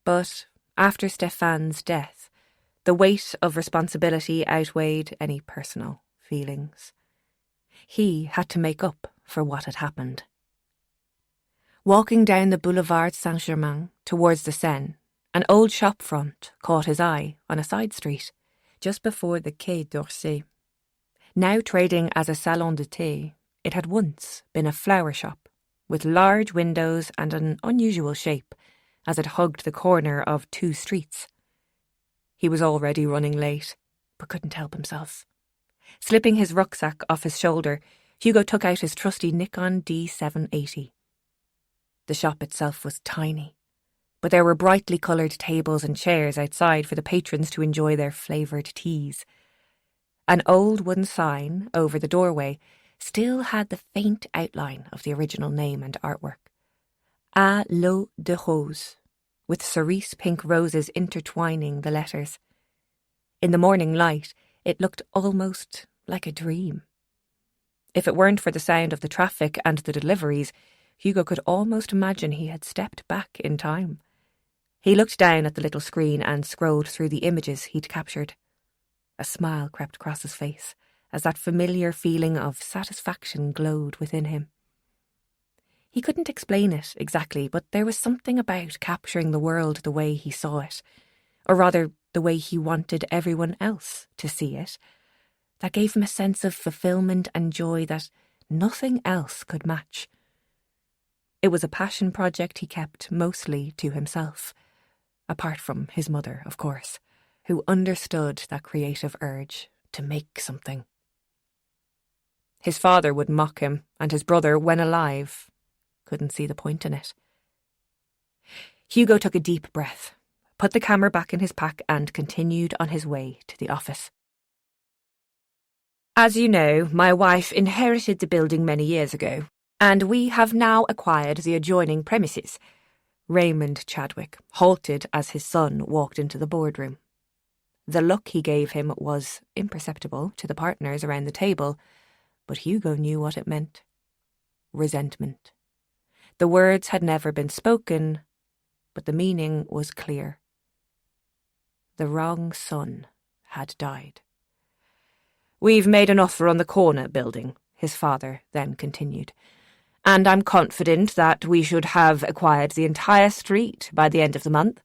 But after Stéphane's death, the weight of responsibility outweighed any personal feelings. He had to make up for what had happened. Walking down the Boulevard Saint-Germain towards the Seine, an old shop front caught his eye on a side street, just before the Quai d'Orsay. Now trading as a salon de thé, it had once been a flower shop, with large windows and an unusual shape, as it hugged the corner of two streets. He was already running late, but couldn't help himself. Slipping his rucksack off his shoulder, Hugo took out his trusty Nikon D780. The shop itself was tiny, but there were brightly coloured tables and chairs outside for the patrons to enjoy their flavoured teas. An old wooden sign over the doorway still had the faint outline of the original name and artwork. À l'eau de rose, with cerise pink roses intertwining the letters. In the morning light, it looked almost like a dream. If it weren't for the sound of the traffic and the deliveries, Hugo could almost imagine he had stepped back in time. He looked down at the little screen and scrolled through the images he'd captured. A smile crept across his face as that familiar feeling of satisfaction glowed within him. He couldn't explain it exactly, but there was something about capturing the world the way he saw it, or rather the way he wanted everyone else to see it, that gave him a sense of fulfillment and joy that nothing else could match. It was a passion project he kept mostly to himself, apart from his mother, of course, who understood that creative urge to make something. His father would mock him, and his brother, when alive, couldn't see the point in it. Hugo took a deep breath, put the camera back in his pack and continued on his way to the office. As you know, my wife inherited the building many years ago, and we have now acquired the adjoining premises. Raymond Chadwick halted as his son walked into the boardroom. The look he gave him was imperceptible to the partners around the table, but Hugo knew what it meant. Resentment. The words had never been spoken, but the meaning was clear. The wrong son had died. "We've made an offer on the corner building," his father then continued, "and I'm confident that we should have acquired the entire street by the end of the month.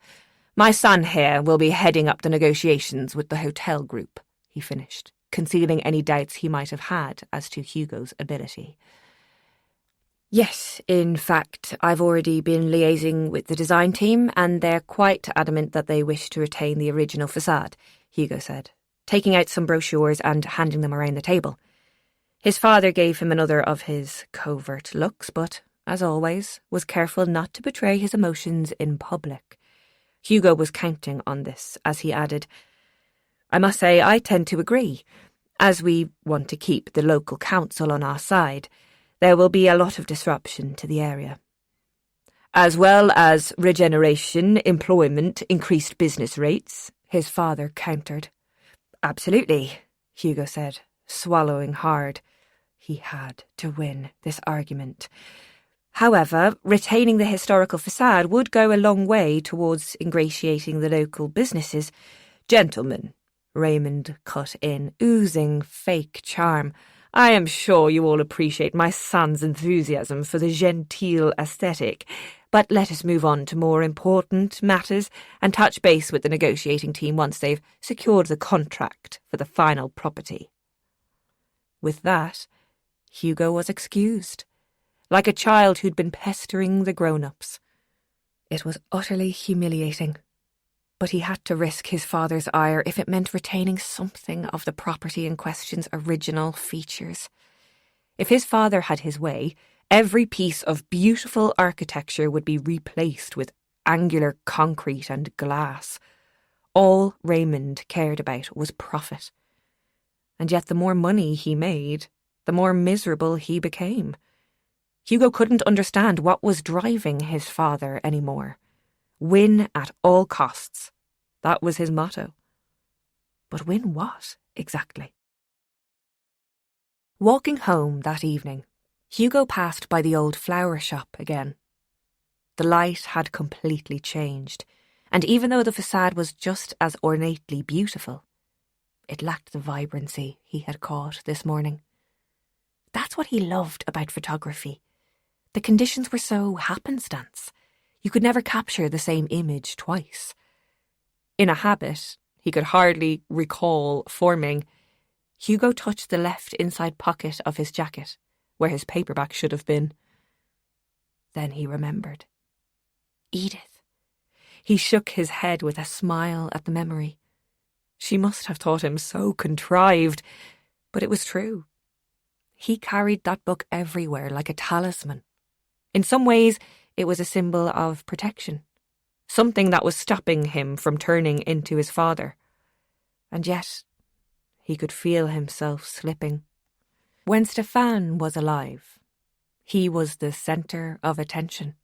My son here will be heading up the negotiations with the hotel group," he finished, concealing any doubts he might have had as to Hugo's ability. "Yes, in fact, I've already been liaising with the design team, and they're quite adamant that they wish to retain the original facade," Hugo said, taking out some brochures and handing them around the table. His father gave him another of his covert looks, but, as always, was careful not to betray his emotions in public. Hugo was counting on this as he added, "I must say I tend to agree. As we want to keep the local council on our side, there will be a lot of disruption to the area. As well as regeneration, employment, increased business rates," his father countered. "Absolutely," Hugo said, swallowing hard. He had to win this argument. However, retaining the historical facade would go a long way towards ingratiating the local businesses. "Gentlemen," Raymond cut in, oozing fake charm, "I am sure you all appreciate my son's enthusiasm for the genteel aesthetic, but let us move on to more important matters and touch base with the negotiating team once they've secured the contract for the final property." With that, Hugo was excused, like a child who'd been pestering the grown-ups. It was utterly humiliating, but he had to risk his father's ire if it meant retaining something of the property in question's original features. If his father had his way, every piece of beautiful architecture would be replaced with angular concrete and glass. All Raymond cared about was profit. And yet the more money he made, the more miserable he became. Hugo couldn't understand what was driving his father anymore. Win at all costs. That was his motto. But win what, exactly? Walking home that evening, Hugo passed by the old flower shop again. The light had completely changed, and even though the facade was just as ornately beautiful, it lacked the vibrancy he had caught this morning. That's what he loved about photography. The conditions were so happenstance. You could never capture the same image twice. In a habit he could hardly recall forming, Hugo touched the left inside pocket of his jacket, where his paperback should have been. Then he remembered. Edith. He shook his head with a smile at the memory. She must have thought him so contrived, but it was true. He carried that book everywhere like a talisman. In some ways, it was a symbol of protection, something that was stopping him from turning into his father. And yet, he could feel himself slipping. When Stéphane was alive, he was the centre of attention.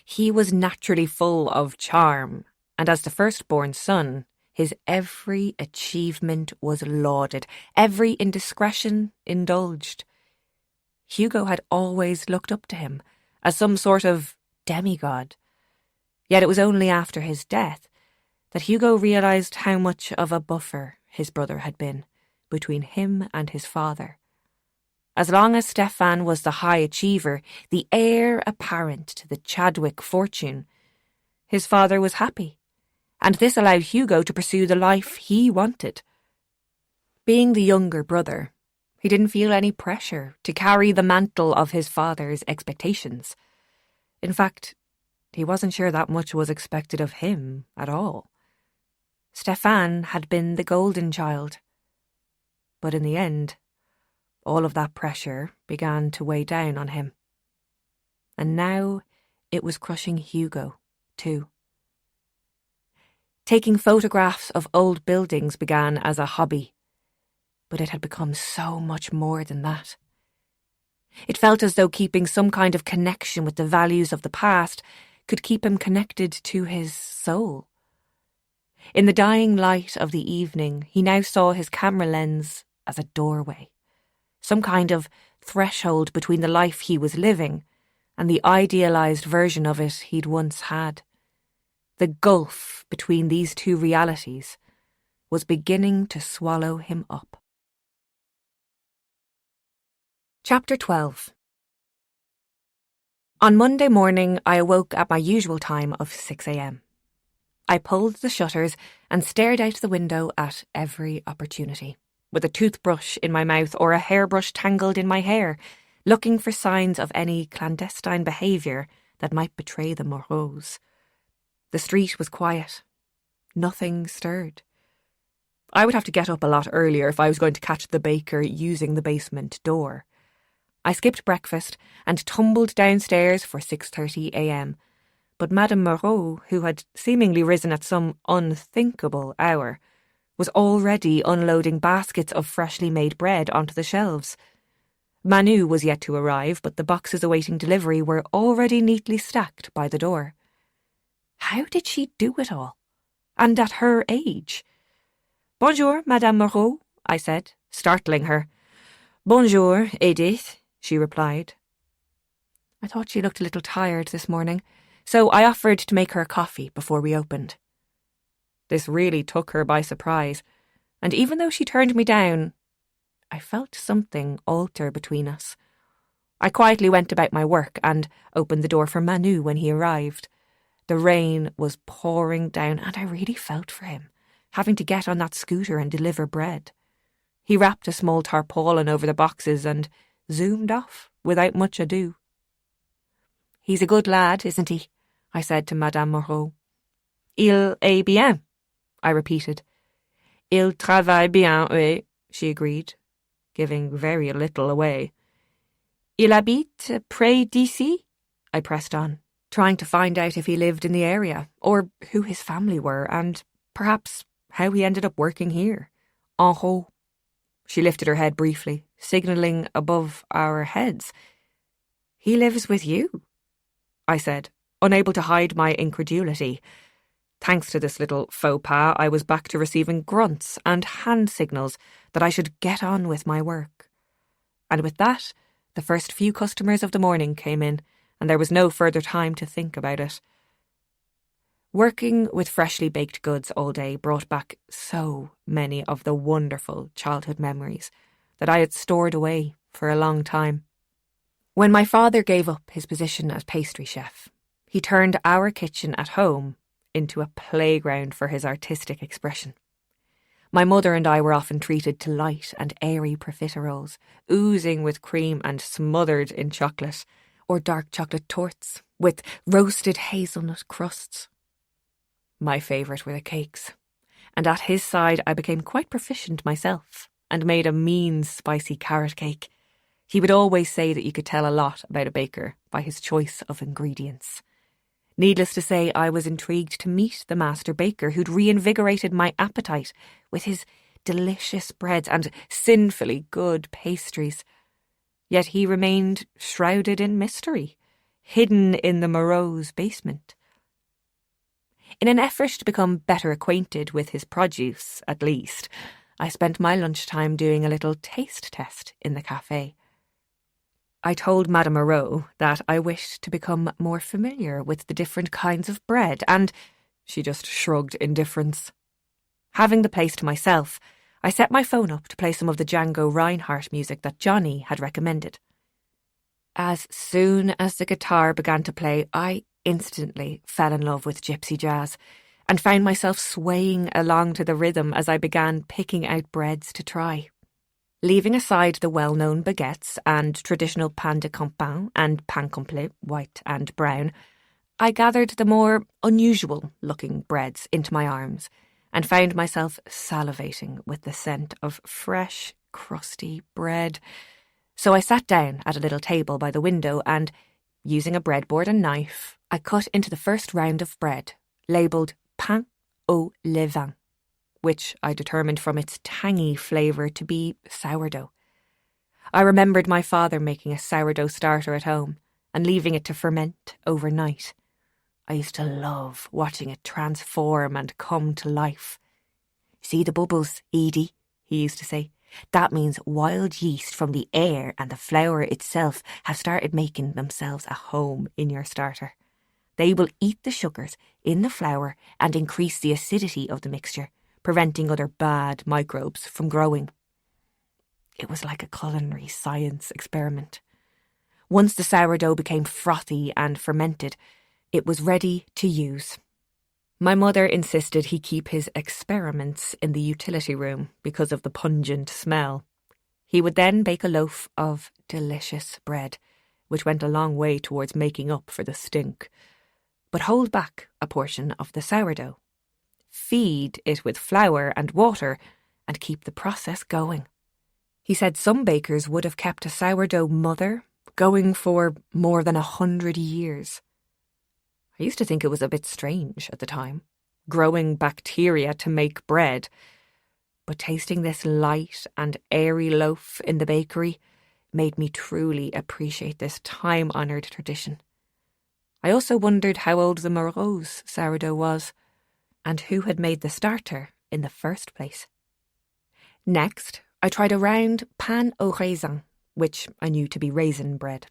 He was naturally full of charm, and as the firstborn son, his every achievement was lauded, every indiscretion indulged. Hugo had always looked up to him as some sort of demigod. Yet it was only after his death that Hugo realised how much of a buffer his brother had been between him and his father. As long as Stéphane was the high achiever, the heir apparent to the Chadwick fortune, his father was happy, and this allowed Hugo to pursue the life he wanted. Being the younger brother, he didn't feel any pressure to carry the mantle of his father's expectations. In fact, he wasn't sure that much was expected of him at all. Stéphane had been the golden child. But in the end, all of that pressure began to weigh down on him. And now it was crushing Hugo, too. Taking photographs of old buildings began as a hobby, but it had become so much more than that. It felt as though keeping some kind of connection with the values of the past could keep him connected to his soul. In the dying light of the evening, he now saw his camera lens as a doorway, some kind of threshold between the life he was living and the idealised version of it he'd once had. The gulf between these two realities was beginning to swallow him up. Chapter 12. On Monday morning, I awoke at my usual time of 6 a.m. I pulled the shutters and stared out the window at every opportunity, with a toothbrush in my mouth or a hairbrush tangled in my hair, looking for signs of any clandestine behaviour that might betray the Moreaus. The street was quiet. Nothing stirred. I would have to get up a lot earlier if I was going to catch the baker using the basement door. I skipped breakfast and tumbled downstairs for 6:30 a.m, but Madame Moreau, who had seemingly risen at some unthinkable hour, was already unloading baskets of freshly made bread onto the shelves. Manu was yet to arrive, but the boxes awaiting delivery were already neatly stacked by the door. How did she do it all? And at her age? "Bonjour, Madame Moreau," I said, startling her. "Bonjour, Edith," she replied. I thought she looked a little tired this morning, so I offered to make her a coffee before we opened. This really took her by surprise, and even though she turned me down, I felt something alter between us. I quietly went about my work and opened the door for Manu when he arrived. The rain was pouring down, and I really felt for him, having to get on that scooter and deliver bread. He wrapped a small tarpaulin over the boxes and zoomed off without much ado. "He's a good lad, isn't he?" I said to Madame Moreau. "Il est bien," I repeated. "Il travaille bien, oui," she agreed, giving very little away. "Il habite près d'ici?" I pressed on, trying to find out if he lived in the area, or who his family were, and perhaps how he ended up working here. En haut. She lifted her head briefly, signalling above our heads. "He lives with you?" I said, unable to hide my incredulity. Thanks to this little faux pas, I was back to receiving grunts and hand signals that I should get on with my work. And with that, the first few customers of the morning came in, and there was no further time to think about it. Working with freshly baked goods all day brought back so many of the wonderful childhood memories that I had stored away for a long time. When my father gave up his position as pastry chef, he turned our kitchen at home into a playground for his artistic expression. My mother and I were often treated to light and airy profiteroles, oozing with cream and smothered in chocolate, or dark chocolate torts with roasted hazelnut crusts. My favourite were the cakes, and at his side I became quite proficient myself and made a mean spicy carrot cake. He would always say that you could tell a lot about a baker by his choice of ingredients. Needless to say, I was intrigued to meet the master baker who'd reinvigorated my appetite with his delicious breads and sinfully good pastries. Yet he remained shrouded in mystery, hidden in the Moreau's basement. In an effort to become better acquainted with his produce, at least, I spent my lunchtime doing a little taste test in the cafe. I told Madame Moreau that I wished to become more familiar with the different kinds of bread, and she just shrugged indifference. Having the place to myself, I set my phone up to play some of the Django Reinhardt music that Johnny had recommended. As soon as the guitar began to play, I instantly fell in love with gypsy jazz and found myself swaying along to the rhythm as I began picking out breads to try. Leaving aside the well-known baguettes and traditional pain de Compiègne and pain complet, white and brown, I gathered the more unusual-looking breads into my arms and found myself salivating with the scent of fresh, crusty bread. So I sat down at a little table by the window and, using a breadboard and knife, I cut into the first round of bread, labelled pain au levain, which I determined from its tangy flavour to be sourdough. I remembered my father making a sourdough starter at home and leaving it to ferment overnight. I used to love watching it transform and come to life. "See the bubbles, Edie," he used to say. "That means wild yeast from the air and the flour itself have started making themselves a home in your starter. They will eat the sugars in the flour and increase the acidity of the mixture, preventing other bad microbes from growing." It was like a culinary science experiment. Once the sourdough became frothy and fermented, it was ready to use. My mother insisted he keep his experiments in the utility room because of the pungent smell. He would then bake a loaf of delicious bread, which went a long way towards making up for the stink, but hold back a portion of the sourdough. Feed it with flour and water and keep the process going. He said some bakers would have kept a sourdough mother going for more than 100 years. I used to think it was a bit strange at the time, growing bacteria to make bread, but tasting this light and airy loaf in the bakery made me truly appreciate this time-honoured tradition. I also wondered how old the Moreau's sourdough was, and who had made the starter in the first place. Next, I tried a round pain au raisin, which I knew to be raisin bread.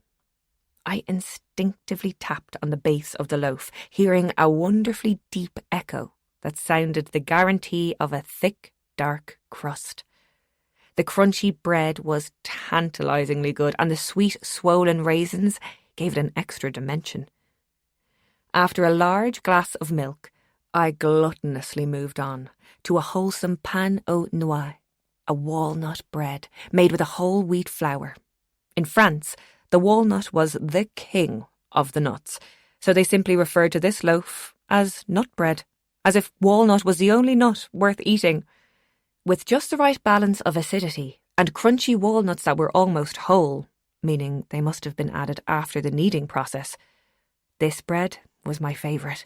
I instinctively tapped on the base of the loaf, hearing a wonderfully deep echo that sounded the guarantee of a thick, dark crust. The crunchy bread was tantalisingly good, and the sweet, swollen raisins gave it an extra dimension. After a large glass of milk, I gluttonously moved on to a wholesome pain au noix, a walnut bread made with a whole wheat flour. In France, the walnut was the king of the nuts, so they simply referred to this loaf as nut bread, as if walnut was the only nut worth eating. With just the right balance of acidity and crunchy walnuts that were almost whole, meaning they must have been added after the kneading process, this bread was my favourite.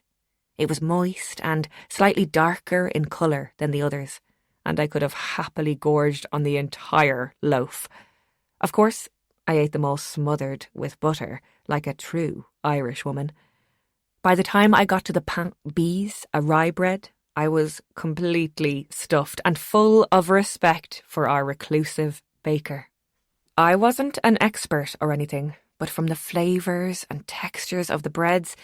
It was moist and slightly darker in colour than the others, and I could have happily gorged on the entire loaf. Of course, I ate them all smothered with butter, like a true Irish woman. By the time I got to the pain bis, a rye bread, I was completely stuffed and full of respect for our reclusive baker. I wasn't an expert or anything, but from the flavours and textures of the breads,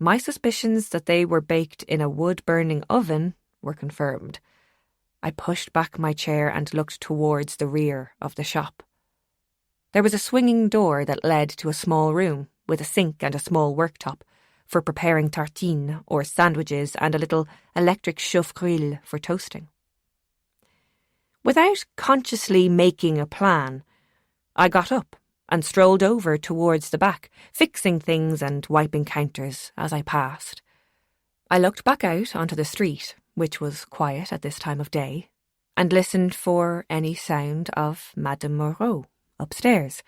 my suspicions that they were baked in a wood-burning oven were confirmed. I pushed back my chair and looked towards the rear of the shop. There was a swinging door that led to a small room with a sink and a small worktop for preparing tartines or sandwiches and a little electric chauffe-grill for toasting. Without consciously making a plan, I got up and strolled over towards the back, fixing things and wiping counters as I passed. I looked back out onto the street, which was quiet at this time of day, and listened for any sound of Madame Moreau upstairs.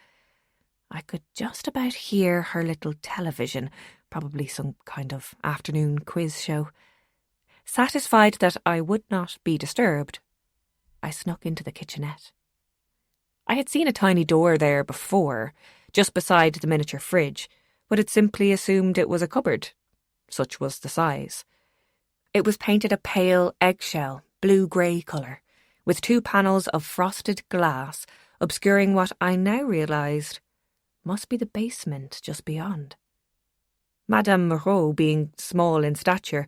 I could just about hear her little television, probably some kind of afternoon quiz show. Satisfied that I would not be disturbed, I snuck into the kitchenette. I had seen a tiny door there before, just beside the miniature fridge, but had simply assumed it was a cupboard. Such was the size. It was painted a pale eggshell, blue-grey colour, with 2 panels of frosted glass obscuring what I now realised must be the basement just beyond. Madame Moreau, being small in stature,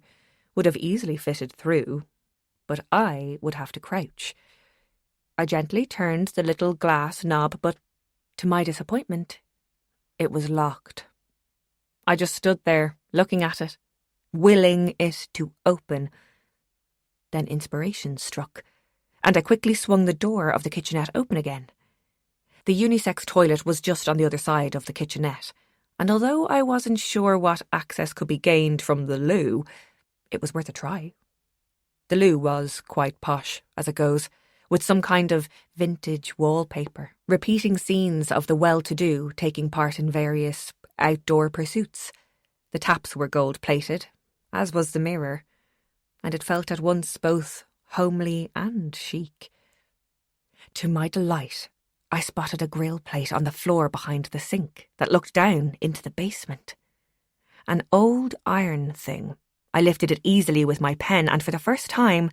would have easily fitted through, but I would have to crouch. I gently turned the little glass knob, but, to my disappointment, it was locked. I just stood there, looking at it, willing it to open. Then inspiration struck, and I quickly swung the door of the kitchenette open again. The unisex toilet was just on the other side of the kitchenette, and although I wasn't sure what access could be gained from the loo, it was worth a try. The loo was quite posh, as it goes, with some kind of vintage wallpaper, repeating scenes of the well-to-do taking part in various outdoor pursuits. The taps were gold-plated, as was the mirror, and it felt at once both homely and chic. To my delight, I spotted a grill plate on the floor behind the sink that looked down into the basement. An old iron thing. I lifted it easily with my pen, and for the first time,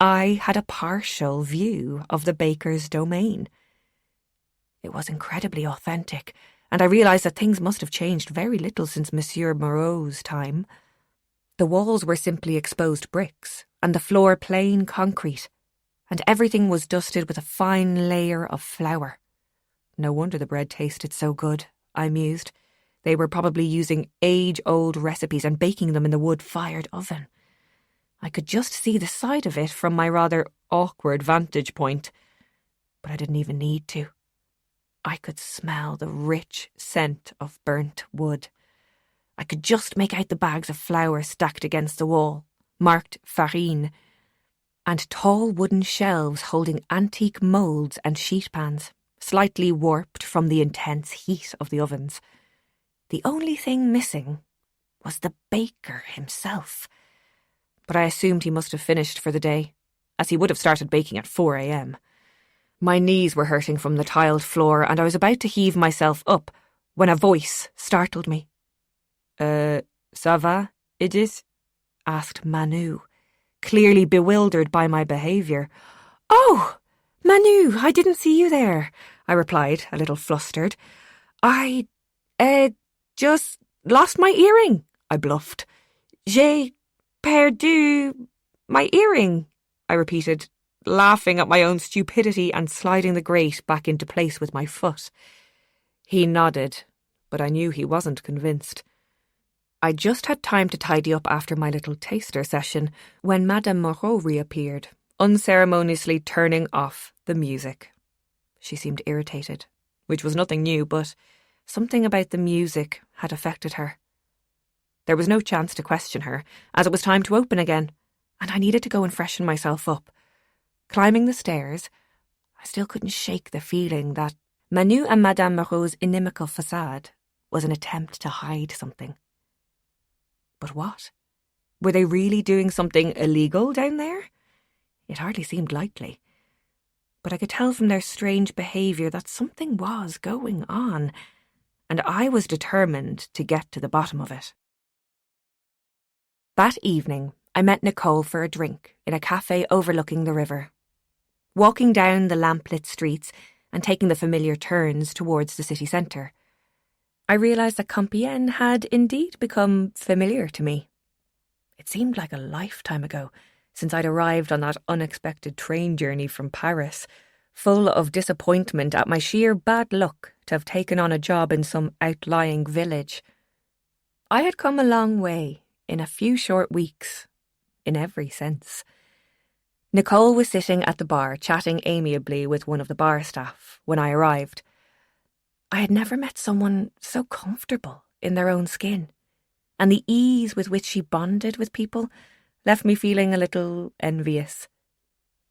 I had a partial view of the baker's domain. It was incredibly authentic, and I realised that things must have changed very little since Monsieur Moreau's time. The walls were simply exposed bricks, and the floor plain concrete, and everything was dusted with a fine layer of flour. No wonder the bread tasted so good, I mused. They were probably using age-old recipes and baking them in the wood-fired oven. I could just see the side of it from my rather awkward vantage point, but I didn't even need to. I could smell the rich scent of burnt wood. I could just make out the bags of flour stacked against the wall, marked farine, and tall wooden shelves holding antique moulds and sheet pans, slightly warped from the intense heat of the ovens. The only thing missing was the baker himself. But I assumed he must have finished for the day, as he would have started baking at 4 a.m. My knees were hurting from the tiled floor, and I was about to heave myself up when a voice startled me. Ça va, Edith? Asked Manu, clearly bewildered by my behaviour. Oh, Manu, I didn't see you there, I replied, a little flustered. I, just lost my earring, I bluffed. J'ai perdu my earring, I repeated, laughing at my own stupidity and sliding the grate back into place with my foot. He nodded, but I knew he wasn't convinced. I just had time to tidy up after my little taster session when Madame Moreau reappeared, unceremoniously turning off the music. She seemed irritated, which was nothing new, but something about the music had affected her. There was no chance to question her, as it was time to open again, and I needed to go and freshen myself up. Climbing the stairs, I still couldn't shake the feeling that Manu and Madame Moreau's inimical facade was an attempt to hide something. But what? Were they really doing something illegal down there? It hardly seemed likely. But I could tell from their strange behaviour that something was going on, and I was determined to get to the bottom of it. That evening, I met Nicole for a drink in a cafe overlooking the river. Walking down the lamplit streets and taking the familiar turns towards the city centre, I realised that Compiègne had indeed become familiar to me. It seemed like a lifetime ago since I'd arrived on that unexpected train journey from Paris, full of disappointment at my sheer bad luck to have taken on a job in some outlying village. I had come a long way in a few short weeks, in every sense. Nicole was sitting at the bar chatting amiably with one of the bar staff when I arrived. I had never met someone so comfortable in their own skin, and the ease with which she bonded with people left me feeling a little envious.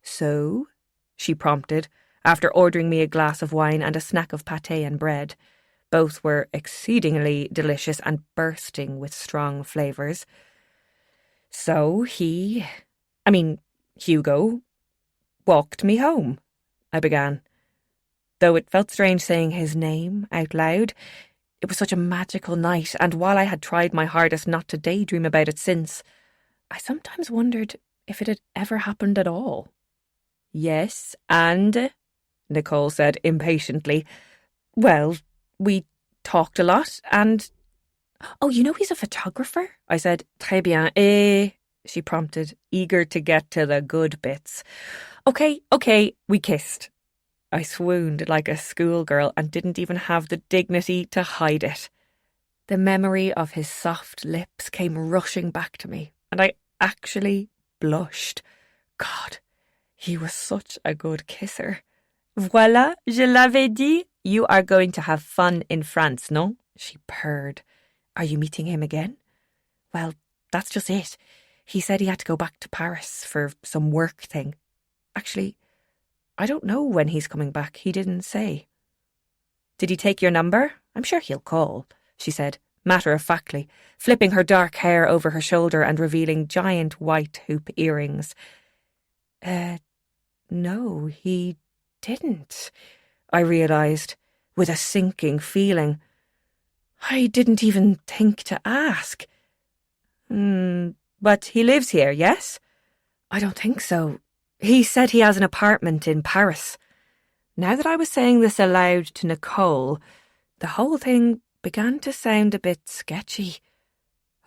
"So?" she prompted, after ordering me a glass of wine and a snack of pâté and bread. Both were exceedingly delicious and bursting with strong flavours. "So Hugo, walked me home," I began. Though it felt strange saying his name out loud, it was such a magical night, and while I had tried my hardest not to daydream about it since, I sometimes wondered if it had ever happened at all. "Yes, and?" Nicole said impatiently. "Well, we talked a lot, and—" "Oh, you know he's a photographer?" I said. "Très bien, she prompted, eager to get to the good bits. Okay, we kissed." I swooned like a schoolgirl and didn't even have the dignity to hide it. The memory of his soft lips came rushing back to me, and I actually blushed. God, he was such a good kisser. "Voilà, je l'avais dit. You are going to have fun in France, no?" she purred. "Are you meeting him again?" "Well, that's just it. He said he had to go back to Paris for some work thing. Actually, I don't know when he's coming back. He didn't say." "Did he take your number? I'm sure he'll call," she said, matter-of-factly, flipping her dark hair over her shoulder and revealing giant white hoop earrings. No, he didn't," I realised, with a sinking feeling. I didn't even think to ask. But he lives here, yes?" "I don't think so. He said he has an apartment in Paris." Now that I was saying this aloud to Nicole, the whole thing began to sound a bit sketchy.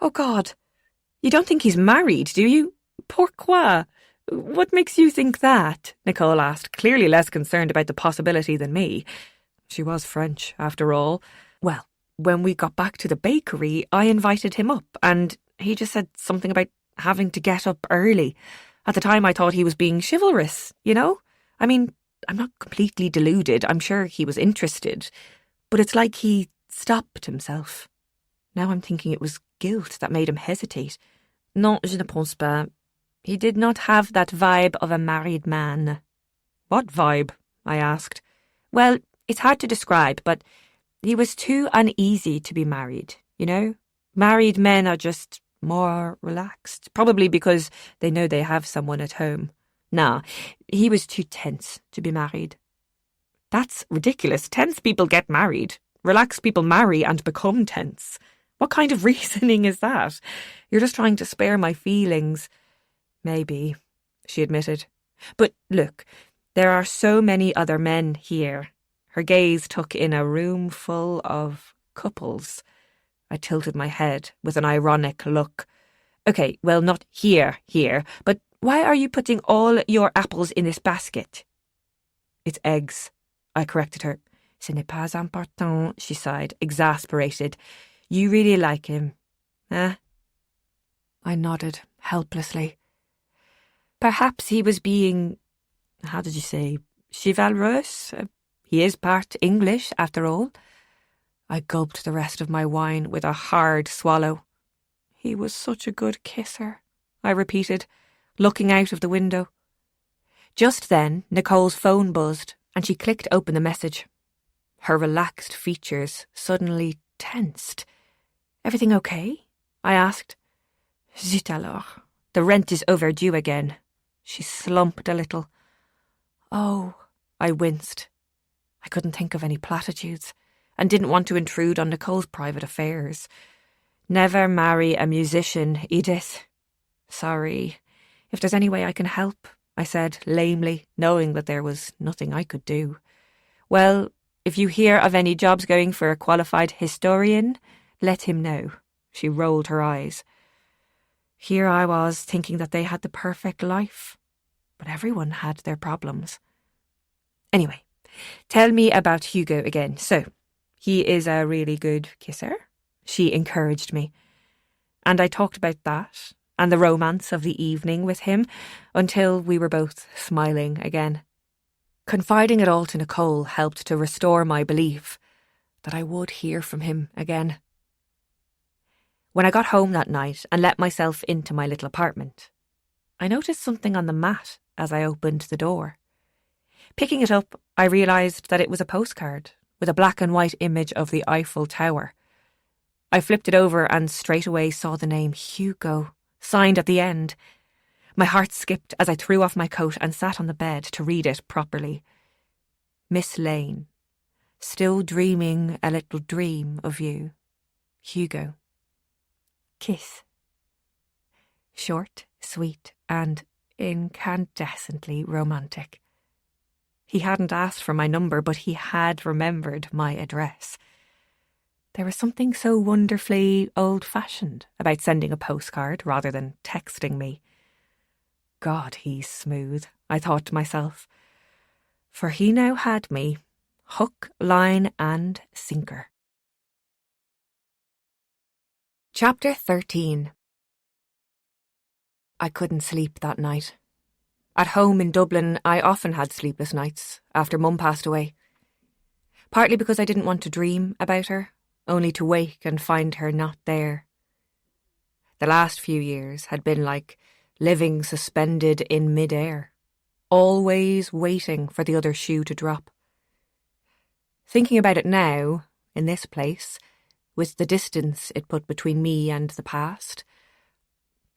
"Oh God, you don't think he's married, do you? Pourquoi? What makes you think that?" Nicole asked, clearly less concerned about the possibility than me. She was French, after all. "Well, when we got back to the bakery, I invited him up, and he just said something about having to get up early. At the time I thought he was being chivalrous, you know? I mean, I'm not completely deluded. I'm sure he was interested. But it's like he stopped himself. Now I'm thinking it was guilt that made him hesitate. Non, je ne pense pas. He did not have that vibe of a married man." "What vibe?" I asked. "Well, it's hard to describe, but he was too uneasy to be married, you know? Married men are just more relaxed, probably because they know they have someone at home. Nah, he was too tense to be married." "That's ridiculous. Tense people get married. Relaxed people marry and become tense. What kind of reasoning is that? You're just trying to spare my feelings." "Maybe," she admitted. "But look, there are so many other men here." Her gaze took in a room full of couples. I tilted my head with an ironic look. "Okay, well, not here, but why are you putting all your apples in this basket?" "It's eggs," I corrected her. "Ce n'est pas important," she sighed, exasperated. "You really like him, eh?" I nodded helplessly. "Perhaps he was being, how did you say, chivalrous? He is part English, after all." I gulped the rest of my wine with a hard swallow. "He was such a good kisser," I repeated, looking out of the window. Just then, Nicole's phone buzzed, and she clicked open the message. Her relaxed features suddenly tensed. "Everything okay?" I asked. "Zut alors. The rent is overdue again." She slumped a little. "Oh," I winced. I couldn't think of any platitudes, and didn't want to intrude on Nicole's private affairs. "Never marry a musician, Edith." "Sorry. If there's any way I can help," I said lamely, knowing that there was nothing I could do. "Well, if you hear of any jobs going for a qualified historian, let him know." She rolled her eyes. Here I was thinking that they had the perfect life, but everyone had their problems. Anyway, tell me about Hugo again. So, he is a really good kisser, she encouraged me. And I talked about that and the romance of the evening with him until we were both smiling again. Confiding it all to Nicole helped to restore my belief that I would hear from him again. When I got home that night and let myself into my little apartment, I noticed something on the mat as I opened the door. Picking it up, I realised that it was a postcard with a black and white image of the Eiffel Tower. I flipped it over and straight away saw the name Hugo signed at the end. My heart skipped as I threw off my coat and sat on the bed to read it properly. Miss Lane, still dreaming a little dream of you. Hugo. Kiss. Short, sweet, and incandescently romantic. He hadn't asked for my number, but he had remembered my address. There was something so wonderfully old-fashioned about sending a postcard rather than texting me. God, he's smooth, I thought to myself. For he now had me, hook, line, and sinker. Chapter 13. I couldn't sleep that night. At home in Dublin, I often had sleepless nights after Mum passed away. Partly because I didn't want to dream about her, only to wake and find her not there. The last few years had been like living suspended in mid-air, always waiting for the other shoe to drop. Thinking about it now, in this place, with the distance it put between me and the past,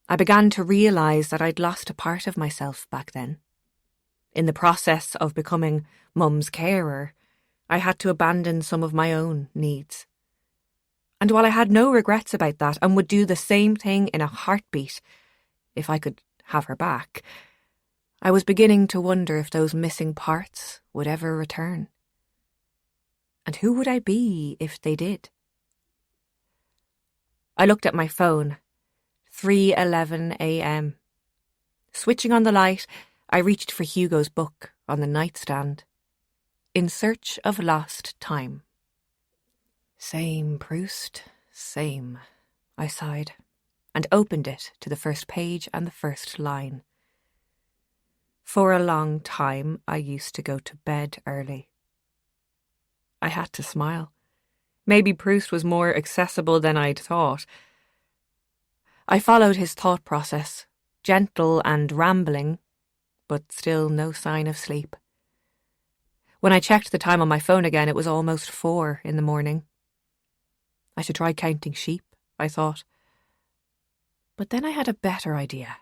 I began to realise that I'd lost a part of myself back then. In the process of becoming Mum's carer, I had to abandon some of my own needs. And while I had no regrets about that and would do the same thing in a heartbeat if I could have her back, I was beginning to wonder if those missing parts would ever return. And who would I be if they did? I looked at my phone. 3:11 a.m. Switching on the light, I reached for Hugo's book on the nightstand. In Search of Lost Time. Same, Proust, same, I sighed, and opened it to the first page and the first line. For a long time, I used to go to bed early. I had to smile. Maybe Proust was more accessible than I'd thought. I followed his thought process, gentle and rambling, but still no sign of sleep. When I checked the time on my phone again, it was almost 4 in the morning. I should try counting sheep, I thought. But then I had a better idea.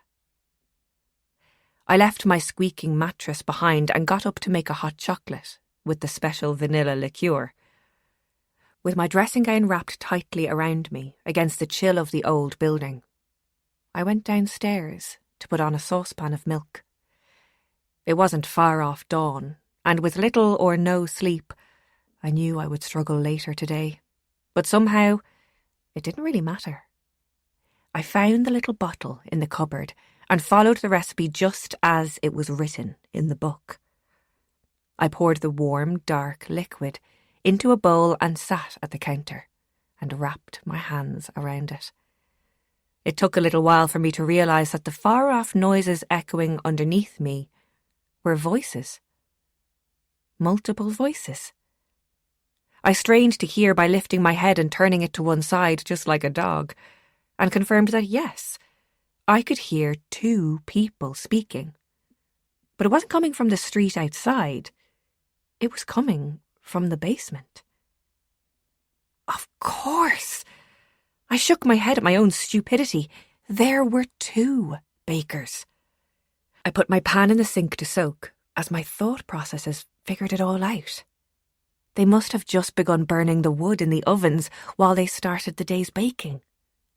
I left my squeaking mattress behind and got up to make a hot chocolate with the special vanilla liqueur. With my dressing gown wrapped tightly around me against the chill of the old building, I went downstairs to put on a saucepan of milk. It wasn't far off dawn, and with little or no sleep, I knew I would struggle later today. But somehow, it didn't really matter. I found the little bottle in the cupboard and followed the recipe just as it was written in the book. I poured the warm, dark liquid into a bowl and sat at the counter and wrapped my hands around it. It took a little while for me to realise that the far-off noises echoing underneath me were voices. Multiple voices. I strained to hear by lifting my head and turning it to one side just like a dog, and confirmed that yes, I could hear 2 people speaking. But it wasn't coming from the street outside. It was coming from the basement. Of course! I shook my head at my own stupidity. There were 2 bakers. I put my pan in the sink to soak as my thought processes figured it all out. They must have just begun burning the wood in the ovens while they started the day's baking.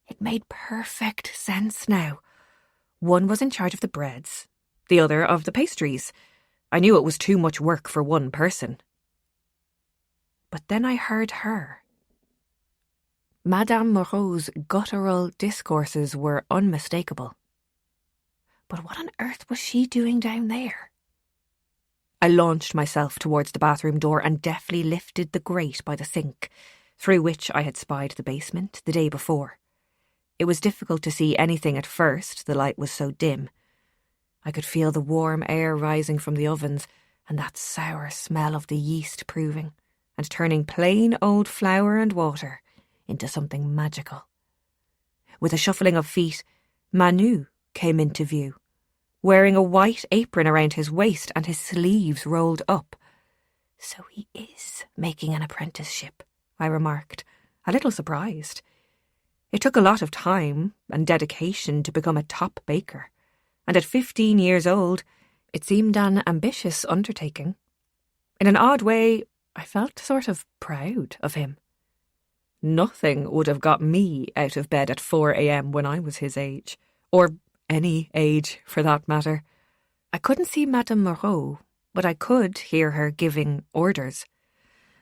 It made perfect sense now. One was in charge of the breads, the other of the pastries. I knew it was too much work for one person. But then I heard her. Madame Moreau's guttural discourses were unmistakable. But what on earth was she doing down there? I launched myself towards the bathroom door and deftly lifted the grate by the sink, through which I had spied the basement the day before. It was difficult to see anything at first, the light was so dim. I could feel the warm air rising from the ovens and that sour smell of the yeast proving and turning plain old flour and water into something magical. With a shuffling of feet, Manu came into view, wearing a white apron around his waist and his sleeves rolled up. "So he is making an apprenticeship," I remarked, a little surprised. It took a lot of time and dedication to become a top baker, and at 15 years old, it seemed an ambitious undertaking. In an odd way, I felt sort of proud of him. Nothing would have got me out of bed at 4 a.m. when I was his age, or any age for that matter. I couldn't see Madame Moreau, but I could hear her giving orders.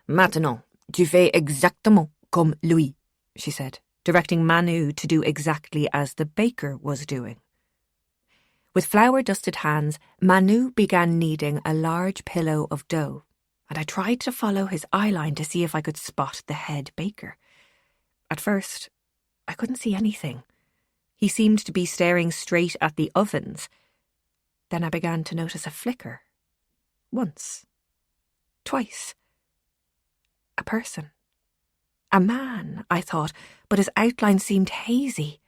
"Maintenant, tu fais exactement comme lui," she said, directing Manu to do exactly as the baker was doing. With flour-dusted hands, Manu began kneading a large pillow of dough, and I tried to follow his eyeline to see if I could spot the head baker. At first, I couldn't see anything. He seemed to be staring straight at the ovens. Then I began to notice a flicker. Once. Twice. A person. A man, I thought, but his outline seemed hazy.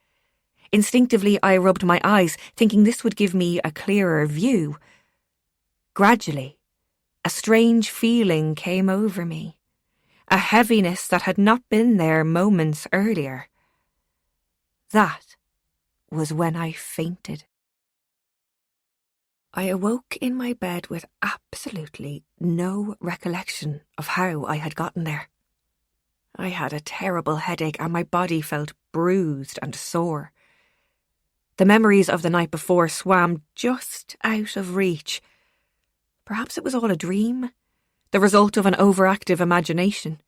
Instinctively, I rubbed my eyes, thinking this would give me a clearer view. Gradually, a strange feeling came over me, a heaviness that had not been there moments earlier. That was when I fainted. I awoke in my bed with absolutely no recollection of how I had gotten there. I had a terrible headache and my body felt bruised and sore. The memories of the night before swam just out of reach. Perhaps it was all a dream, the result of an overactive imagination.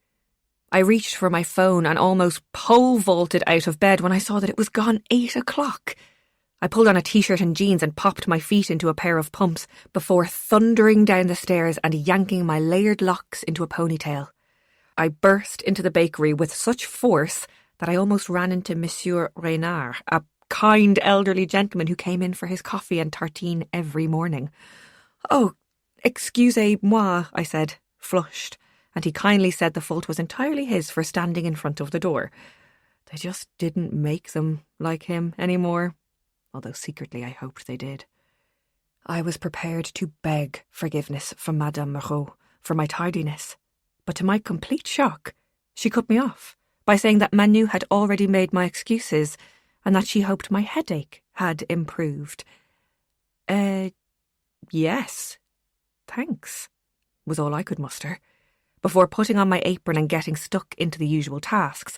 I reached for my phone and almost pole vaulted out of bed when I saw that it was gone 8 o'clock. I pulled on a t-shirt and jeans and popped my feet into a pair of pumps before thundering down the stairs and yanking my layered locks into a ponytail. I burst into the bakery with such force that I almost ran into Monsieur Reynard, a kind elderly gentleman who came in for his coffee and tartine every morning. "Oh, excusez-moi," I said, flushed, and he kindly said the fault was entirely his for standing in front of the door. They just didn't make them like him anymore, although secretly I hoped they did. I was prepared to beg forgiveness from Madame Moreau for my tardiness, but to my complete shock, she cut me off by saying that Manu had already made my excuses and that she hoped my headache had improved. Yes, thanks, was all I could muster, before putting on my apron and getting stuck into the usual tasks.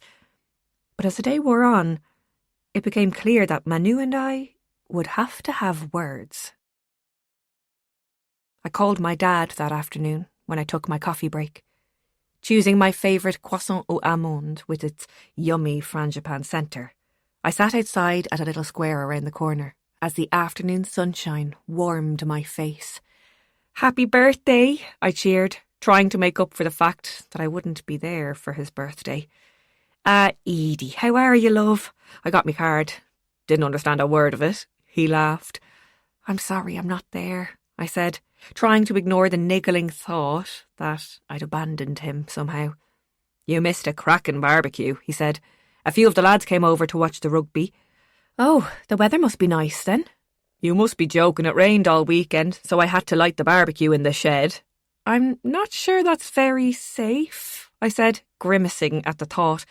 But as the day wore on, it became clear that Manu and I would have to have words. I called my dad that afternoon when I took my coffee break, choosing my favourite croissant aux amandes with its yummy frangipane centre. I sat outside at a little square around the corner as the afternoon sunshine warmed my face. "Happy birthday," I cheered, trying to make up for the fact that I wouldn't be there for his birthday. Edie, how are you, love? I got me card. Didn't understand a word of it. He laughed. "I'm sorry I'm not there," I said, trying to ignore the niggling thought that I'd abandoned him somehow. "You missed a cracking barbecue," he said. "A few of the lads came over to watch the rugby." "Oh, the weather must be nice then." "You must be joking, it rained all weekend, so I had to light the barbecue in the shed." "I'm not sure that's very safe," I said, grimacing at the thought.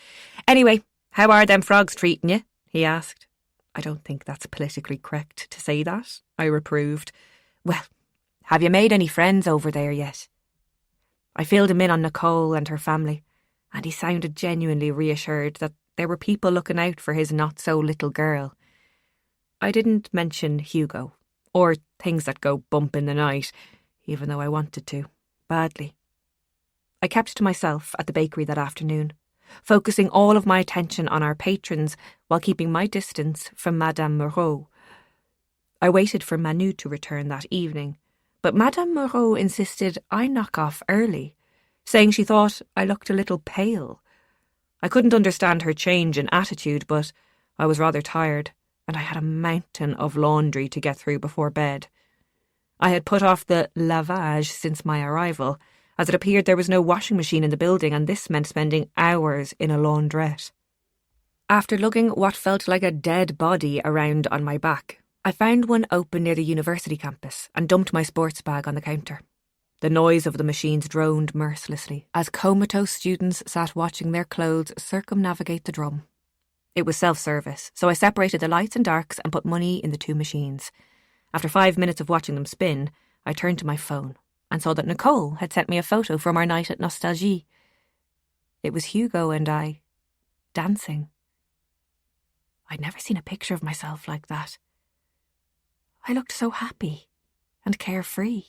"Anyway, how are them frogs treating you?" he asked. "I don't think that's politically correct to say that," I reproved. "Well, have you made any friends over there yet?" I filled him in on Nicole and her family, and he sounded genuinely reassured that there were people looking out for his not-so-little girl. I didn't mention Hugo, or things that go bump in the night, even though I wanted to, badly. I kept to myself at the bakery that afternoon, focusing all of my attention on our patrons while keeping my distance from Madame Moreau. I waited for Manu to return that evening, but Madame Moreau insisted I knock off early, saying she thought I looked a little pale. I couldn't understand her change in attitude, but I was rather tired, and I had a mountain of laundry to get through before bed. I had put off the lavage since my arrival, as it appeared there was no washing machine in the building, and this meant spending hours in a laundrette. After lugging what felt like a dead body around on my back, I found one open near the university campus and dumped my sports bag on the counter. The noise of the machines droned mercilessly as comatose students sat watching their clothes circumnavigate the drum. It was self-service, so I separated the lights and darks and put money in the two machines. After 5 minutes of watching them spin, I turned to my phone and saw that Nicole had sent me a photo from our night at Nostalgie. It was Hugo and I, dancing. I'd never seen a picture of myself like that. I looked so happy and carefree.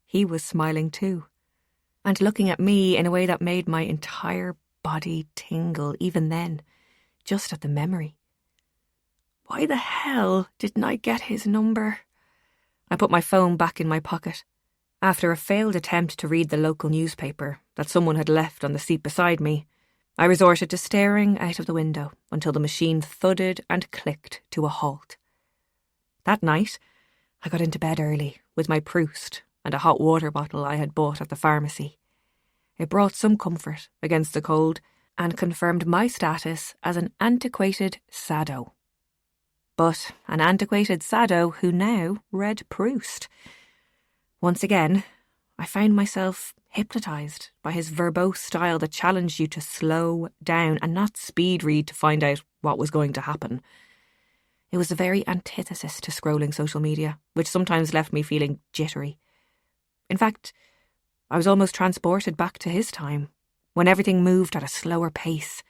He was smiling too, and looking at me in a way that made my entire body tingle even then, just at the memory. Why the hell didn't I get his number? I put my phone back in my pocket. After a failed attempt to read the local newspaper that someone had left on the seat beside me, I resorted to staring out of the window until the machine thudded and clicked to a halt. That night, I got into bed early with my Proust and a hot water bottle I had bought at the pharmacy. It brought some comfort against the cold and confirmed my status as an antiquated sado. But an antiquated sado who now read Proust. Once again, I found myself hypnotised by his verbose style that challenged you to slow down and not speed read to find out what was going to happen. It was the very antithesis to scrolling social media, which sometimes left me feeling jittery. In fact, I was almost transported back to his time, when everything moved at a slower pace.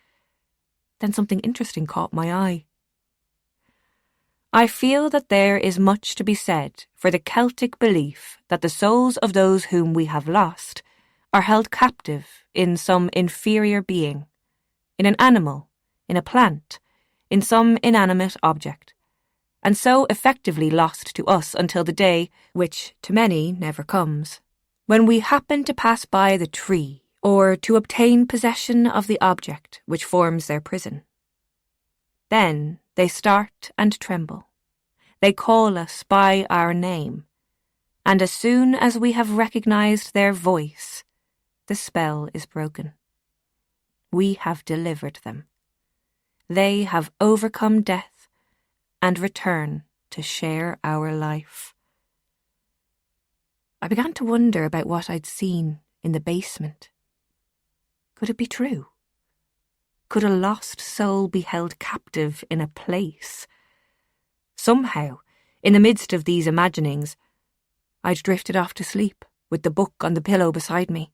Then something interesting caught my eye. I feel that there is much to be said for the Celtic belief that the souls of those whom we have lost are held captive in some inferior being, in an animal, in a plant, in some inanimate object, and so effectively lost to us until the day, which to many never comes, when we happen to pass by the tree or to obtain possession of the object which forms their prison. Then they start and tremble. They call us by our name, and as soon as we have recognised their voice, the spell is broken. We have delivered them. They have overcome death and return to share our life. I began to wonder about what I'd seen in the basement. Could it be true? Could a lost soul be held captive in a place? Somehow, in the midst of these imaginings, I'd drifted off to sleep with the book on the pillow beside me.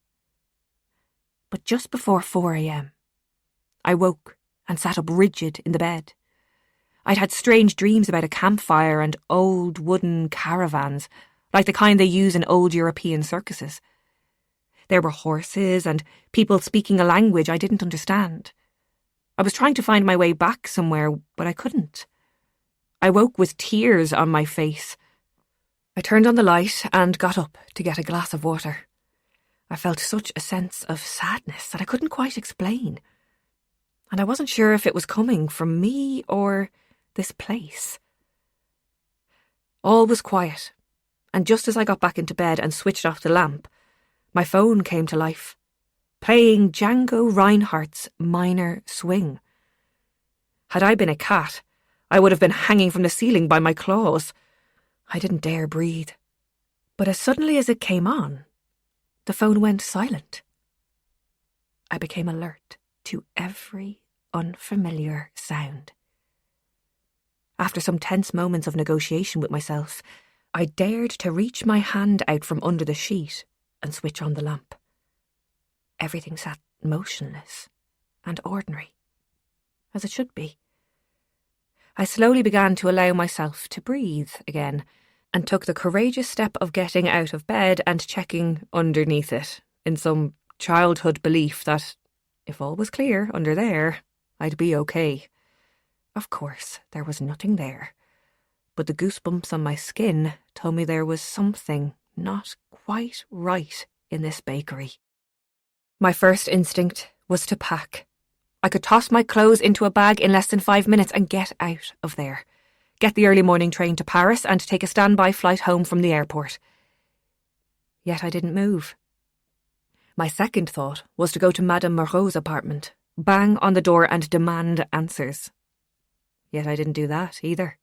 But just before 4 a.m, I woke and sat up rigid in the bed. I'd had strange dreams about a campfire and old wooden caravans, like the kind they use in old European circuses. There were horses and people speaking a language I didn't understand. I was trying to find my way back somewhere, but I couldn't. I woke with tears on my face. I turned on the light and got up to get a glass of water. I felt such a sense of sadness that I couldn't quite explain. And I wasn't sure if it was coming from me or this place. All was quiet, and just as I got back into bed and switched off the lamp, my phone came to life, playing Django Reinhardt's Minor Swing. Had I been a cat, I would have been hanging from the ceiling by my claws. I didn't dare breathe. But as suddenly as it came on, the phone went silent. I became alert to every unfamiliar sound. After some tense moments of negotiation with myself, I dared to reach my hand out from under the sheet and switch on the lamp. Everything sat motionless and ordinary, as it should be. I slowly began to allow myself to breathe again, and took the courageous step of getting out of bed and checking underneath it, in some childhood belief that, if all was clear under there, I'd be okay. Of course, there was nothing there. but the goosebumps on my skin told me there was something not quite right in this bakery. My first instinct was to pack. I could toss my clothes into a bag in less than 5 minutes and get out of there. Get the early morning train to Paris and take a standby flight home from the airport. Yet I didn't move. My second thought was to go to Madame Moreau's apartment, bang on the door and demand answers. Yet I didn't do that either.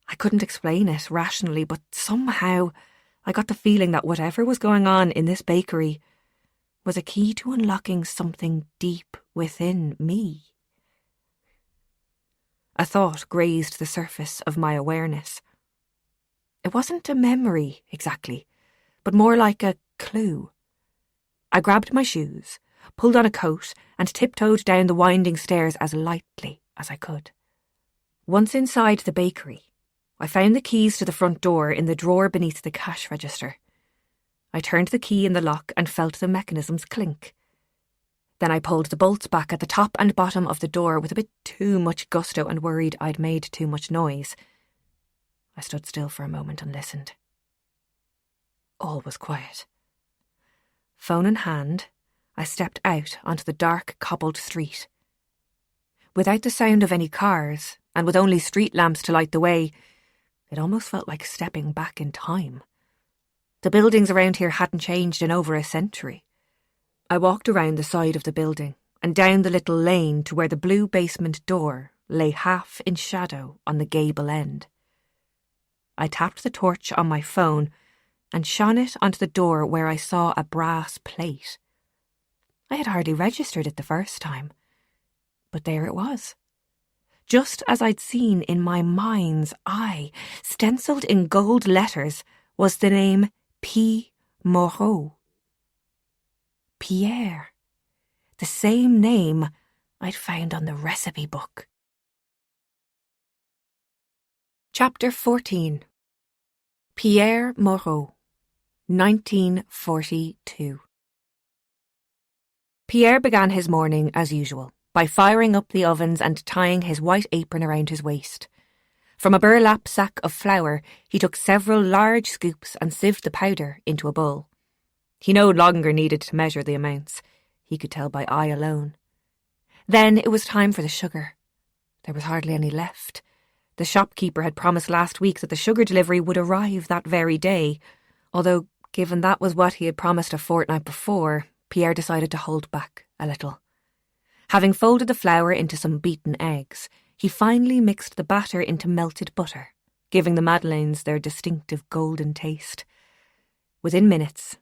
I couldn't explain it rationally, but somehow I got the feeling that whatever was going on in this bakery was a key to unlocking something deep within me. A thought grazed the surface of my awareness. It wasn't a memory exactly, but more like a clue. I grabbed my shoes, pulled on a coat, and tiptoed down the winding stairs as lightly as I could. Once inside the bakery, I found the keys to the front door in the drawer beneath the cash register. I turned the key in the lock and felt the mechanisms clink. Then I pulled the bolts back at the top and bottom of the door with a bit too much gusto and worried I'd made too much noise. I stood still for a moment and listened. All was quiet. Phone in hand, I stepped out onto the dark, cobbled street. Without the sound of any cars, and with only street lamps to light the way, it almost felt like stepping back in time. The buildings around here hadn't changed in over a century. I walked around the side of the building and down the little lane to where the blue basement door lay half in shadow on the gable end. I tapped the torch on my phone and shone it onto the door where I saw a brass plate. I had hardly registered it the first time, but there it was. Just as I'd seen in my mind's eye, stencilled in gold letters, was the name P. Moreau. Pierre. The same name I'd found on the recipe book. Chapter 14. Pierre Moreau, 1942. Pierre began his morning as usual, by firing up the ovens and tying his white apron around his waist. From a burlap sack of flour, he took several large scoops and sieved the powder into a bowl. He no longer needed to measure the amounts. He could tell by eye alone. Then it was time for the sugar. There was hardly any left. The shopkeeper had promised last week that the sugar delivery would arrive that very day, although, given that was what he had promised a fortnight before, Pierre decided to hold back a little. Having folded the flour into some beaten eggs, he finally mixed the batter into melted butter, giving the madeleines their distinctive golden taste. Within minutes,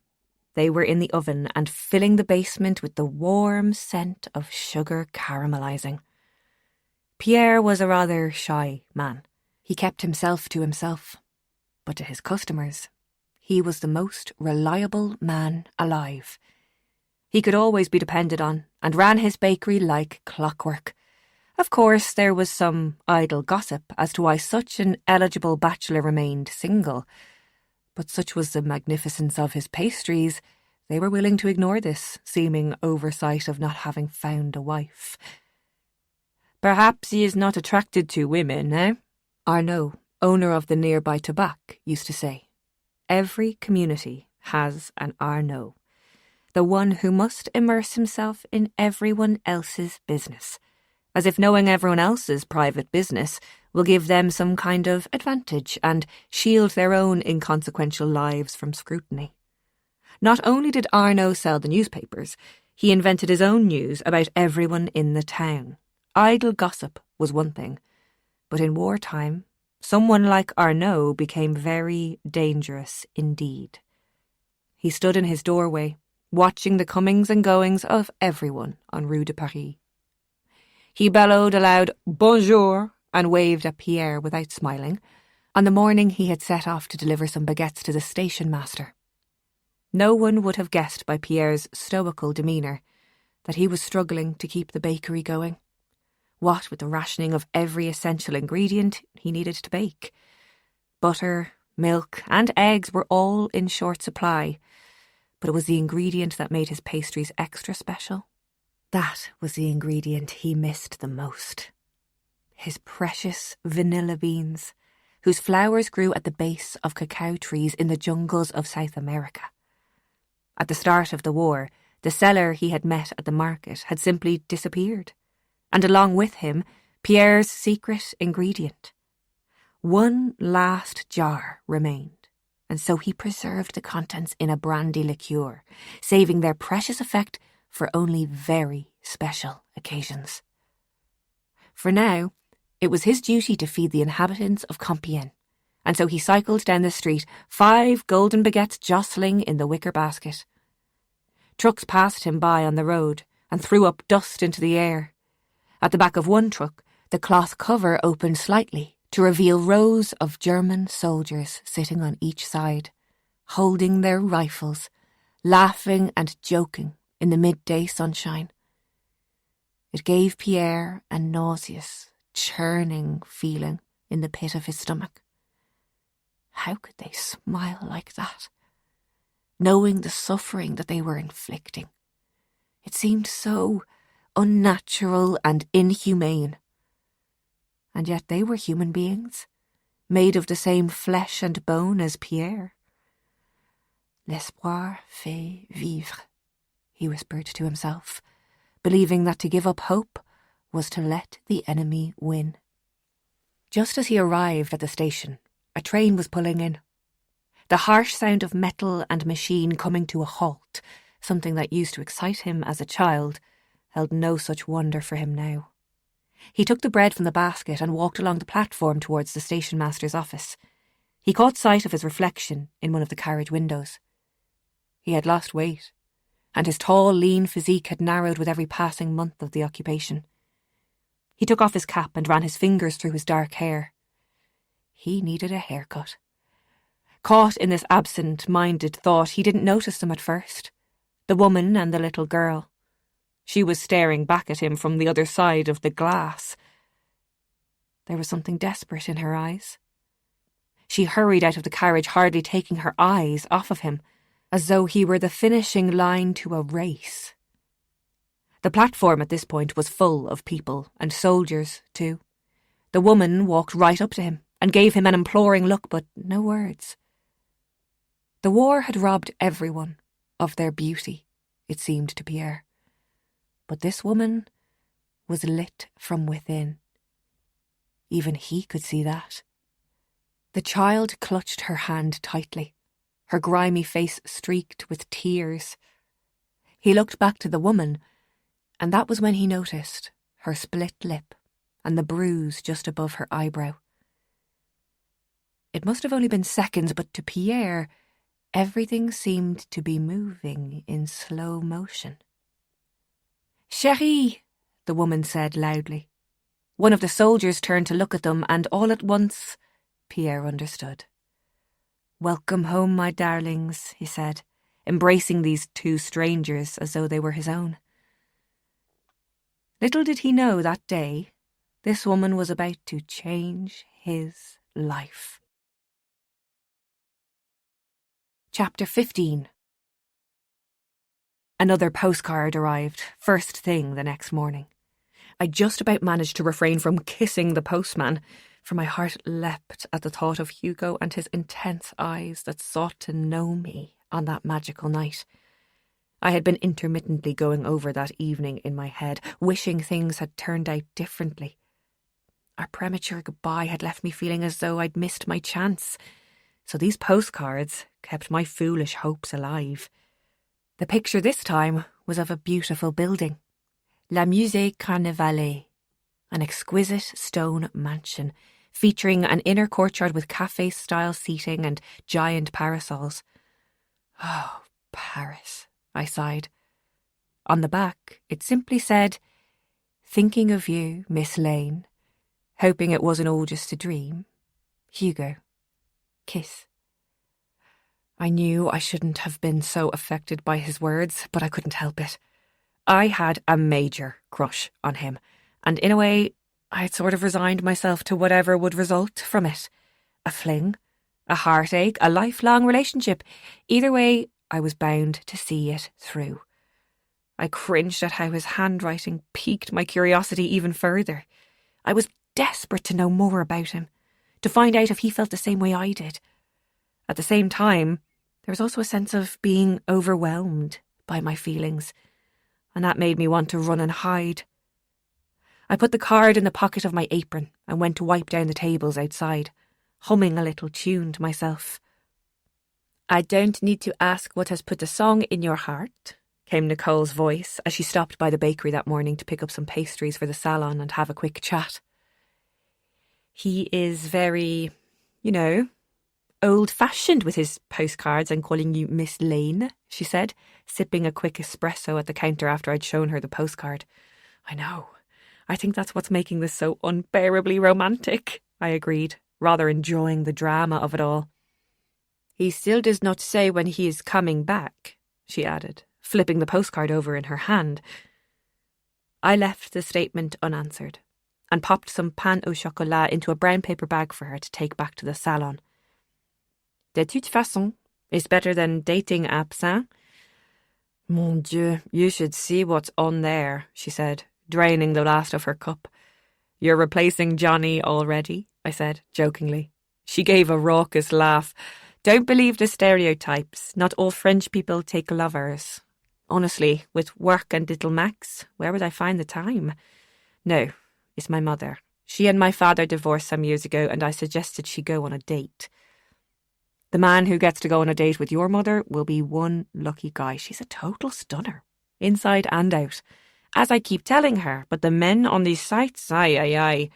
they were in the oven and filling the basement with the warm scent of sugar caramelising. Pierre was a rather shy man. He kept himself to himself, but to his customers, he was the most reliable man alive. He could always be depended on and ran his bakery like clockwork. Of course, there was some idle gossip as to why such an eligible bachelor remained single, but such was the magnificence of his pastries, they were willing to ignore this seeming oversight of not having found a wife. "Perhaps he is not attracted to women, eh?" Arnaud, owner of the nearby Tabac, used to say. Every community has an Arnaud, the one who must immerse himself in everyone else's business, as if knowing everyone else's private business will give them some kind of advantage and shield their own inconsequential lives from scrutiny. Not only did Arnaud sell the newspapers, he invented his own news about everyone in the town. Idle gossip was one thing, but in wartime, someone like Arnaud became very dangerous indeed. He stood in his doorway, watching the comings and goings of everyone on Rue de Paris. He bellowed a loud "Bonjour" and waved at Pierre without smiling, on the morning he had set off to deliver some baguettes to the station master. No one would have guessed by Pierre's stoical demeanour that he was struggling to keep the bakery going. What with the rationing of every essential ingredient he needed to bake. Butter, milk and eggs were all in short supply, but it was the ingredient that made his pastries extra special. That was the ingredient he missed the most. His precious vanilla beans, whose flowers grew at the base of cacao trees in the jungles of South America. At the start of the war, the seller he had met at the market had simply disappeared, and along with him, Pierre's secret ingredient. One last jar remained, and so he preserved the contents in a brandy liqueur, saving their precious effect for only very special occasions. For now, it was his duty to feed the inhabitants of Compiègne, and so he cycled down the street, 5 golden baguettes jostling in the wicker basket. Trucks passed him by on the road and threw up dust into the air. At the back of one truck, the cloth cover opened slightly to reveal rows of German soldiers sitting on each side, holding their rifles, laughing and joking in the midday sunshine. It gave Pierre a nauseous, churning feeling in the pit of his stomach. How could they smile like that, knowing the suffering that they were inflicting? It seemed so unnatural and inhumane. And yet they were human beings, made of the same flesh and bone as Pierre. L'espoir fait vivre, he whispered to himself, believing that to give up hope was to let the enemy win. Just as he arrived at the station, a train was pulling in. The harsh sound of metal and machine coming to a halt, something that used to excite him as a child, held no such wonder for him now. He took the bread from the basket and walked along the platform towards the station master's office. He caught sight of his reflection in one of the carriage windows. He had lost weight, and his tall, lean physique had narrowed with every passing month of the occupation. He took off his cap and ran his fingers through his dark hair. He needed a haircut. Caught in this absent-minded thought, he didn't notice them at first. The woman and the little girl. She was staring back at him from the other side of the glass. There was something desperate in her eyes. She hurried out of the carriage, hardly taking her eyes off of him, as though he were the finishing line to a race. The platform at this point was full of people, and soldiers too. The woman walked right up to him and gave him an imploring look, but no words. The war had robbed everyone of their beauty, it seemed to Pierre. But this woman was lit from within. Even he could see that. The child clutched her hand tightly, her grimy face streaked with tears. He looked back to the woman, and that was when he noticed her split lip and the bruise just above her eyebrow. It must have only been seconds, but to Pierre, everything seemed to be moving in slow motion. "Chérie," the woman said loudly. One of the soldiers turned to look at them, and all at once Pierre understood. "Welcome home, my darlings," he said, embracing these 2 strangers as though they were his own. Little did he know that day, this woman was about to change his life. Chapter 15. Another postcard arrived, first thing the next morning. I just about managed to refrain from kissing the postman, for my heart leapt at the thought of Hugo and his intense eyes that sought to know me on that magical night. I had been intermittently going over that evening in my head, wishing things had turned out differently. Our premature goodbye had left me feeling as though I'd missed my chance, so these postcards kept my foolish hopes alive. The picture this time was of a beautiful building, La Musée Carnavalet, an exquisite stone mansion featuring an inner courtyard with cafe-style seating and giant parasols. Oh, Paris, I sighed. On the back, it simply said, "Thinking of you, Miss Lane. Hoping it wasn't all just a dream. Hugo. Kiss." I knew I shouldn't have been so affected by his words, but I couldn't help it. I had a major crush on him, and in a way, I had sort of resigned myself to whatever would result from it. A fling, a heartache, a lifelong relationship. Either way, I was bound to see it through. I cringed at how his handwriting piqued my curiosity even further. I was desperate to know more about him, to find out if he felt the same way I did. At the same time, there was also a sense of being overwhelmed by my feelings, and that made me want to run and hide. I put the card in the pocket of my apron and went to wipe down the tables outside, humming a little tune to myself. "I don't need to ask what has put the song in your heart," came Nicole's voice as she stopped by the bakery that morning to pick up some pastries for the salon and have a quick chat. "He is very, old-fashioned with his postcards and calling you Miss Lane," she said, sipping a quick espresso at the counter after I'd shown her the postcard. "I know. I think that's what's making this so unbearably romantic," I agreed, rather enjoying the drama of it all. "He still does not say when he is coming back," she added, flipping the postcard over in her hand. I left the statement unanswered and popped some pain au chocolat into a brown paper bag for her to take back to the salon. "De toute façon, it's better than dating apps, hein? Mon Dieu, you should see what's on there," she said, draining the last of her cup. "You're replacing Johnny already?" I said, jokingly. She gave a raucous laugh. "Don't believe the stereotypes. Not all French people take lovers. Honestly, with work and little Max, where would I find the time? No, it's my mother. She and my father divorced some years ago, and I suggested she go on a date. The man who gets to go on a date with your mother will be one lucky guy. She's a total stunner, inside and out. As I keep telling her, but the men on these sites, I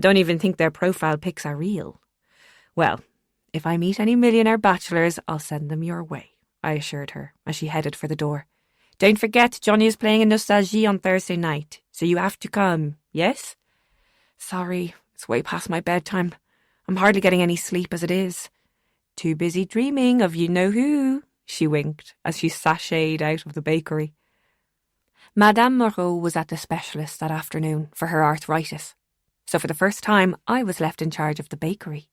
don't even think their profile pics are real. Well, if I meet any millionaire bachelors, I'll send them your way," I assured her as she headed for the door. "Don't forget, Johnny is playing in Nostalgie on Thursday night, so you have to come, yes?" "Sorry, it's way past my bedtime. I'm hardly getting any sleep as it is." "Too busy dreaming of you-know-who," she winked as she sashayed out of the bakery. Madame Moreau was at the specialist that afternoon for her arthritis, so for the first time I was left in charge of the bakery.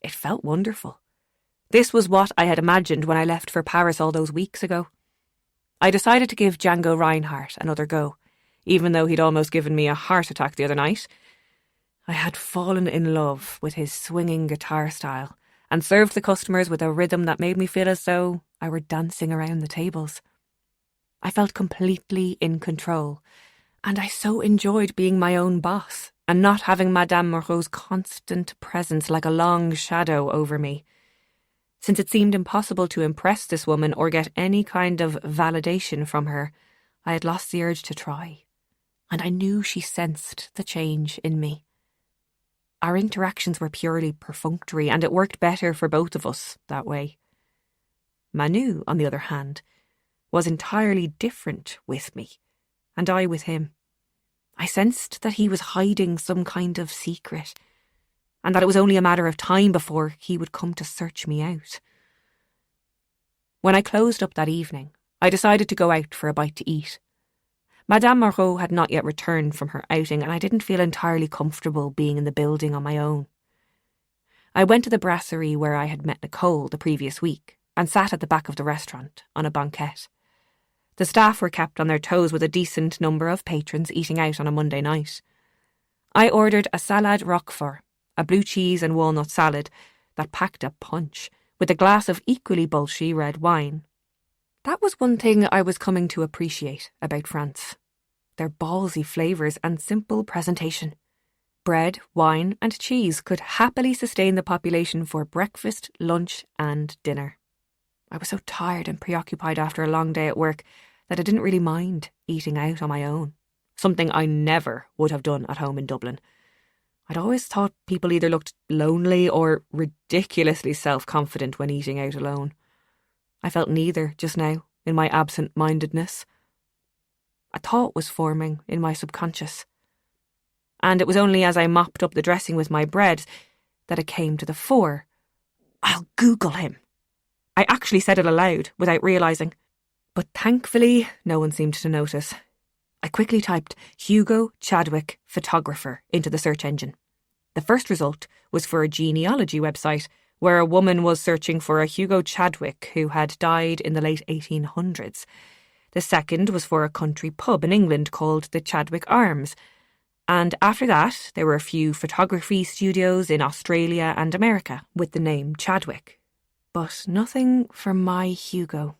It felt wonderful. This was what I had imagined when I left for Paris all those weeks ago. I decided to give Django Reinhardt another go, even though he'd almost given me a heart attack the other night. I had fallen in love with his swinging guitar style and served the customers with a rhythm that made me feel as though I were dancing around the tables. I felt completely in control, and I so enjoyed being my own boss and not having Madame Moreau's constant presence like a long shadow over me. Since it seemed impossible to impress this woman or get any kind of validation from her, I had lost the urge to try, and I knew she sensed the change in me. Our interactions were purely perfunctory, and it worked better for both of us that way. Manu, on the other hand, was entirely different with me, and I with him. I sensed that he was hiding some kind of secret, and that it was only a matter of time before he would come to search me out. When I closed up that evening, I decided to go out for a bite to eat. Madame Moreau had not yet returned from her outing, and I didn't feel entirely comfortable being in the building on my own. I went to the brasserie where I had met Nicole the previous week and sat at the back of the restaurant on a banquette. The staff were kept on their toes with a decent number of patrons eating out on a Monday night. I ordered a salade roquefort, a blue cheese and walnut salad that packed a punch, with a glass of equally bulshy red wine. That was one thing I was coming to appreciate about France. Their ballsy flavours and simple presentation. Bread, wine and cheese could happily sustain the population for breakfast, lunch and dinner. I was so tired and preoccupied after a long day at work that I didn't really mind eating out on my own, something I never would have done at home in Dublin. I'd always thought people either looked lonely or ridiculously self-confident when eating out alone. I felt neither just now in my absent-mindedness. A thought was forming in my subconscious, and it was only as I mopped up the dressing with my bread that it came to the fore. I'll Google him. I actually said it aloud without realising, but thankfully no one seemed to notice. I quickly typed Hugo Chadwick photographer into the search engine. The first result was for a genealogy website where a woman was searching for a Hugo Chadwick who had died in the late 1800s. The second was for a country pub in England called the Chadwick Arms, And after that, there were a few photography studios in Australia and America with the name Chadwick. But nothing for my Hugo.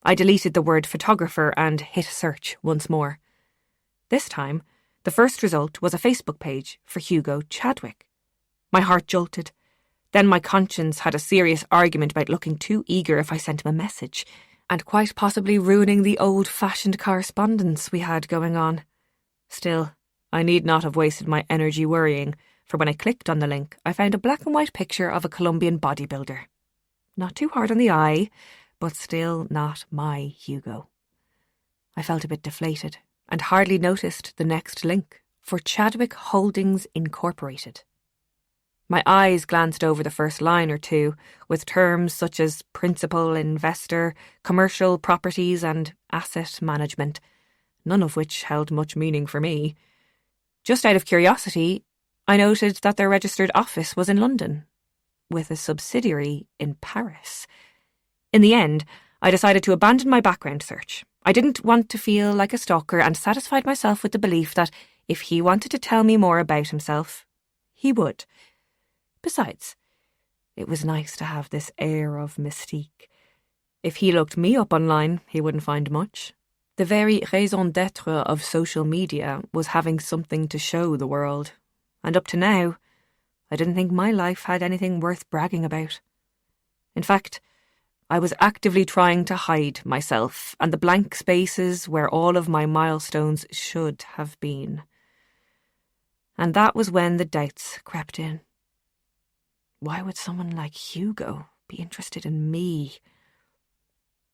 I deleted the word photographer and hit search once more. This time, the first result was a Facebook page for Hugo Chadwick. My heart jolted. Then my conscience had a serious argument about looking too eager if I sent him a message, and quite possibly ruining the old-fashioned correspondence we had going on. Still, I need not have wasted my energy worrying, for when I clicked on the link, I found a black and white picture of a Colombian bodybuilder. Not too hard on the eye, but still not my Hugo. I felt a bit deflated, and hardly noticed the next link, for Chadwick Holdings Incorporated. My eyes glanced over the first line or two, with terms such as principal, investor, commercial properties and asset management, none of which held much meaning for me. Just out of curiosity, I noted that their registered office was in London, with a subsidiary in Paris. In the end, I decided to abandon my background search. I didn't want to feel like a stalker and satisfied myself with the belief that if he wanted to tell me more about himself, he would. Besides, it was nice to have this air of mystique. If he looked me up online, he wouldn't find much. The very raison d'être of social media was having something to show the world, and up to now, I didn't think my life had anything worth bragging about. In fact, I was actively trying to hide myself and the blank spaces where all of my milestones should have been. And that was when the doubts crept in. Why would someone like Hugo be interested in me?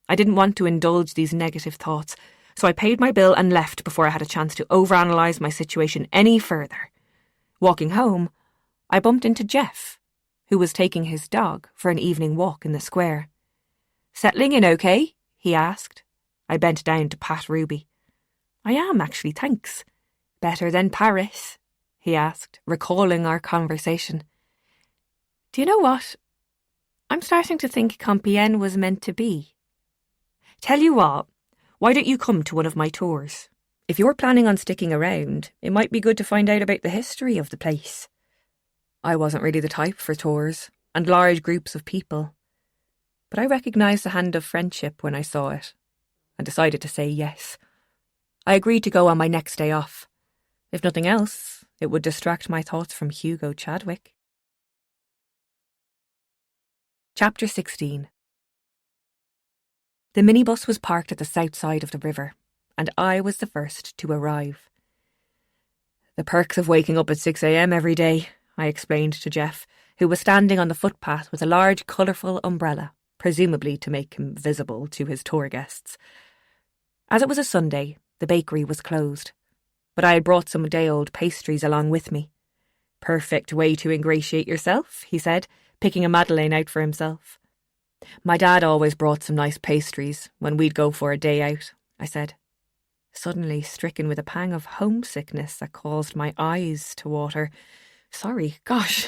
I didn't want to indulge these negative thoughts, so I paid my bill and left before I had a chance to overanalyze my situation any further. Walking home, I bumped into Jeff, who was taking his dog for an evening walk in the square. "Settling in okay?" he asked. I bent down to pat Ruby. "I am, actually, thanks." "Better than Paris?" he asked, recalling our conversation. "Do you know what? I'm starting to think Compiègne was meant to be. Tell you what, why don't you come to one of my tours? If you're planning on sticking around, it might be good to find out about the history of the place." I wasn't really the type for tours and large groups of people, but I recognised the hand of friendship when I saw it and decided to say yes. I agreed to go on my next day off. If nothing else, it would distract my thoughts from Hugo Chadwick. Chapter 16. The minibus was parked at the south side of the river, and I was the first to arrive. "The perks of waking up at 6 a.m. every day," I explained to Jeff, who was standing on the footpath with a large colourful umbrella, presumably to make him visible to his tour guests. As it was a Sunday, the bakery was closed, but I had brought some day-old pastries along with me. "Perfect way to ingratiate yourself," he said, picking a Madeleine out for himself. "My dad always brought some nice pastries when we'd go for a day out," I said, suddenly stricken with a pang of homesickness that caused my eyes to water. "Sorry, gosh,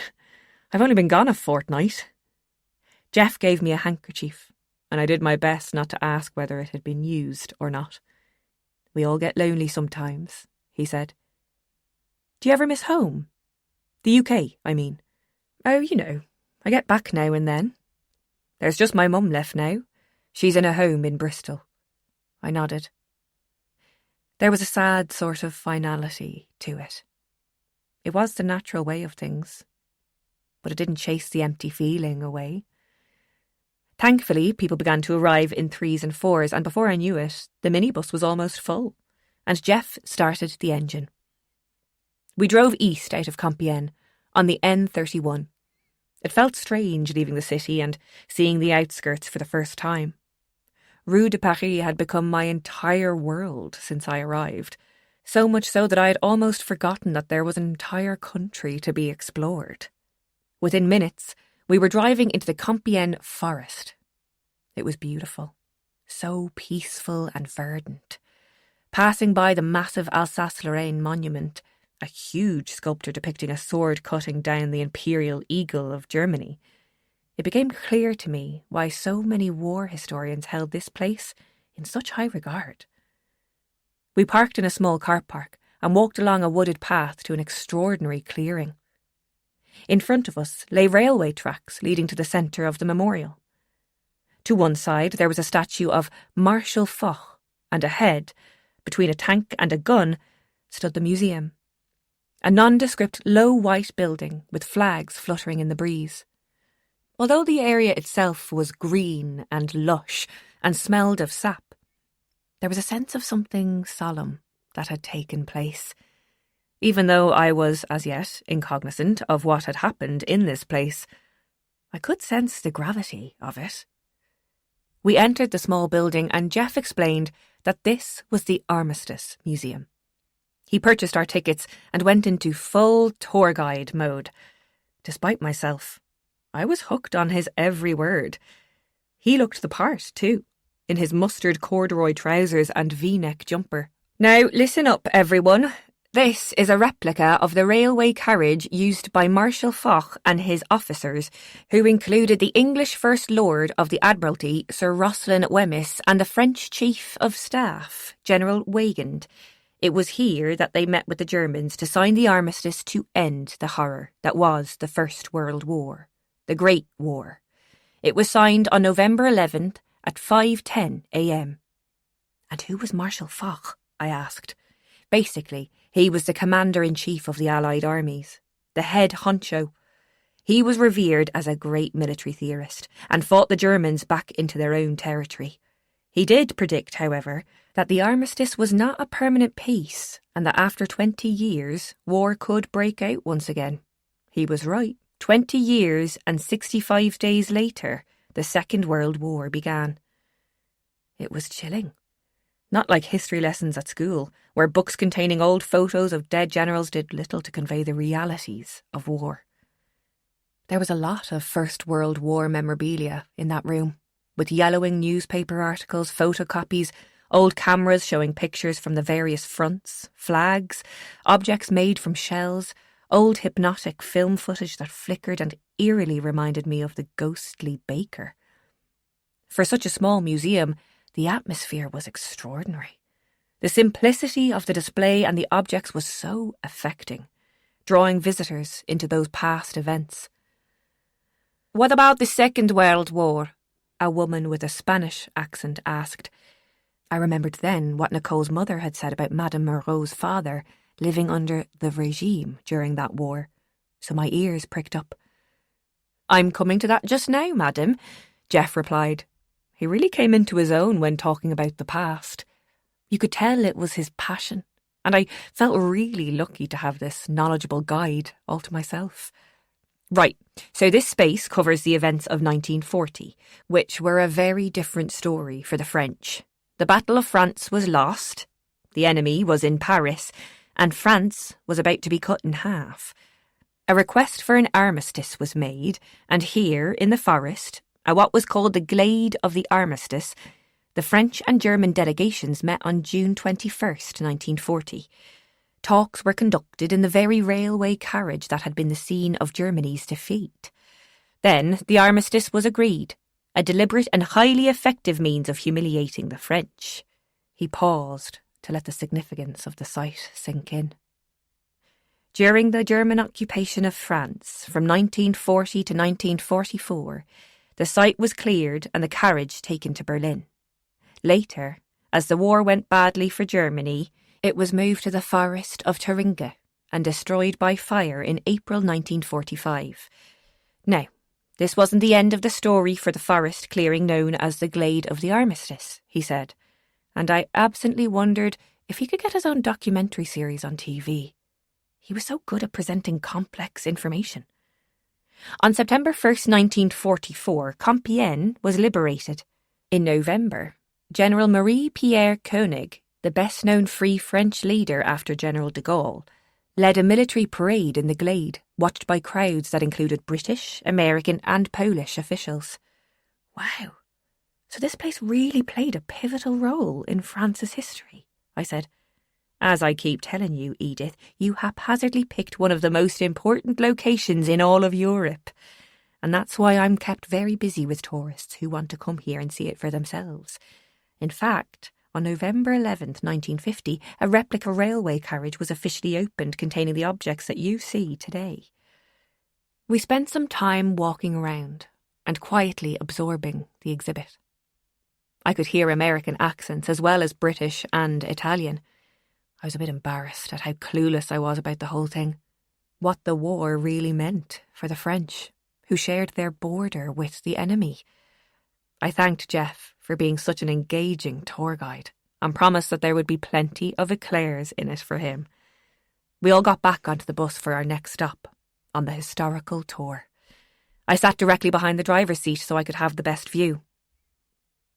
I've only been gone a fortnight." Jeff gave me a handkerchief, and I did my best not to ask whether it had been used or not. "We all get lonely sometimes," he said. "Do you ever miss home? The UK, I mean." "Oh, you know, I get back now and then. There's just my mum left now. She's in a home in Bristol." I nodded. There was a sad sort of finality to it. It was the natural way of things, but it didn't chase the empty feeling away. Thankfully, people began to arrive in 3s and 4s, and before I knew it, the minibus was almost full, and Jeff started the engine. We drove east out of Compiègne, on the N31. It felt strange leaving the city and seeing the outskirts for the first time. Rue de Paris had become my entire world since I arrived, so much so that I had almost forgotten that there was an entire country to be explored. Within minutes, we were driving into the Compiègne forest. It was beautiful, so peaceful and verdant. Passing by the massive Alsace-Lorraine monument, a huge sculpture depicting a sword cutting down the imperial eagle of Germany, it became clear to me why so many war historians held this place in such high regard. We parked in a small car park, and walked along a wooded path to an extraordinary clearing. In front of us lay railway tracks leading to the centre of the memorial. To one side there was a statue of Marshal Foch, and ahead, between a tank and a gun, stood the museum. A nondescript low white building with flags fluttering in the breeze. Although the area itself was green and lush and smelled of sap, there was a sense of something solemn that had taken place. Even though I was as yet incognizant of what had happened in this place, I could sense the gravity of it. We entered the small building and Jeff explained that this was the Armistice Museum. He purchased our tickets and went into full tour guide mode. Despite myself, I was hooked on his every word. He looked the part, too, in his mustard corduroy trousers and V-neck jumper. Now, listen up, everyone. This is a replica of the railway carriage used by Marshal Foch and his officers, who included the English First Lord of the Admiralty, Sir Rosslyn Wemyss, and the French Chief of Staff, General Weygand. It was here that they met with the Germans to sign the armistice to end the horror that was the First World War, the Great War. It was signed on November 11th at 5:10 a.m. And who was Marshal Foch? I asked. Basically, he was the commander-in-chief of the Allied armies, the head honcho. He was revered as a great military theorist and fought the Germans back into their own territory. He did predict, however, that the armistice was not a permanent peace and that after 20 years, war could break out once again. He was right. 20 years and 65 days later, the Second World War began. It was chilling. Not like history lessons at school, where books containing old photos of dead generals did little to convey the realities of war. There was a lot of First World War memorabilia in that room, with yellowing newspaper articles, photocopies, old cameras showing pictures from the various fronts, flags, objects made from shells, old hypnotic film footage that flickered and eerily reminded me of the ghostly baker. For such a small museum, the atmosphere was extraordinary. The simplicity of the display and the objects was so affecting, drawing visitors into those past events. "What about the Second World War?" a woman with a Spanish accent asked. I remembered then what Nicole's mother had said about Madame Moreau's father living under the regime during that war, so my ears pricked up. "I'm coming to that just now, madam," Jeff replied. He really came into his own when talking about the past. You could tell it was his passion, and I felt really lucky to have this knowledgeable guide all to myself. Right, so this space covers the events of 1940, which were a very different story for the French. The Battle of France was lost, the enemy was in Paris, and France was about to be cut in half. A request for an armistice was made, and here, in the forest, at what was called the Glade of the Armistice, the French and German delegations met on June 21st, 1940. Talks were conducted in the very railway carriage that had been the scene of Germany's defeat. Then the armistice was agreed, a deliberate and highly effective means of humiliating the French. He paused to let the significance of the sight sink in. During the German occupation of France from 1940 to 1944, the site was cleared and the carriage taken to Berlin. Later, as the war went badly for Germany, it was moved to the forest of Thuringia and destroyed by fire in April 1945. Now, this wasn't the end of the story for the forest clearing known as the Glade of the Armistice, he said, and I absently wondered if he could get his own documentary series on TV. He was so good at presenting complex information. On September 1st, 1944, Compiègne was liberated. In November, General Marie-Pierre Koenig, the best-known Free French leader after General de Gaulle, led a military parade in the Glade, watched by crowds that included British, American and Polish officials. Wow, so this place really played a pivotal role in France's history, I said. As I keep telling you, Edith, you haphazardly picked one of the most important locations in all of Europe. And that's why I'm kept very busy with tourists who want to come here and see it for themselves. In fact, On November 11th, 1950, a replica railway carriage was officially opened containing the objects that you see today. We spent some time walking around and quietly absorbing the exhibit. I could hear American accents as well as British and Italian. I was a bit embarrassed at how clueless I was about the whole thing. What the war really meant for the French, who shared their border with the enemy. I thanked Jeff for being such an engaging tour guide and promised that there would be plenty of eclairs in it for him. We all got back onto the bus for our next stop on the historical tour. I sat directly behind the driver's seat so I could have the best view.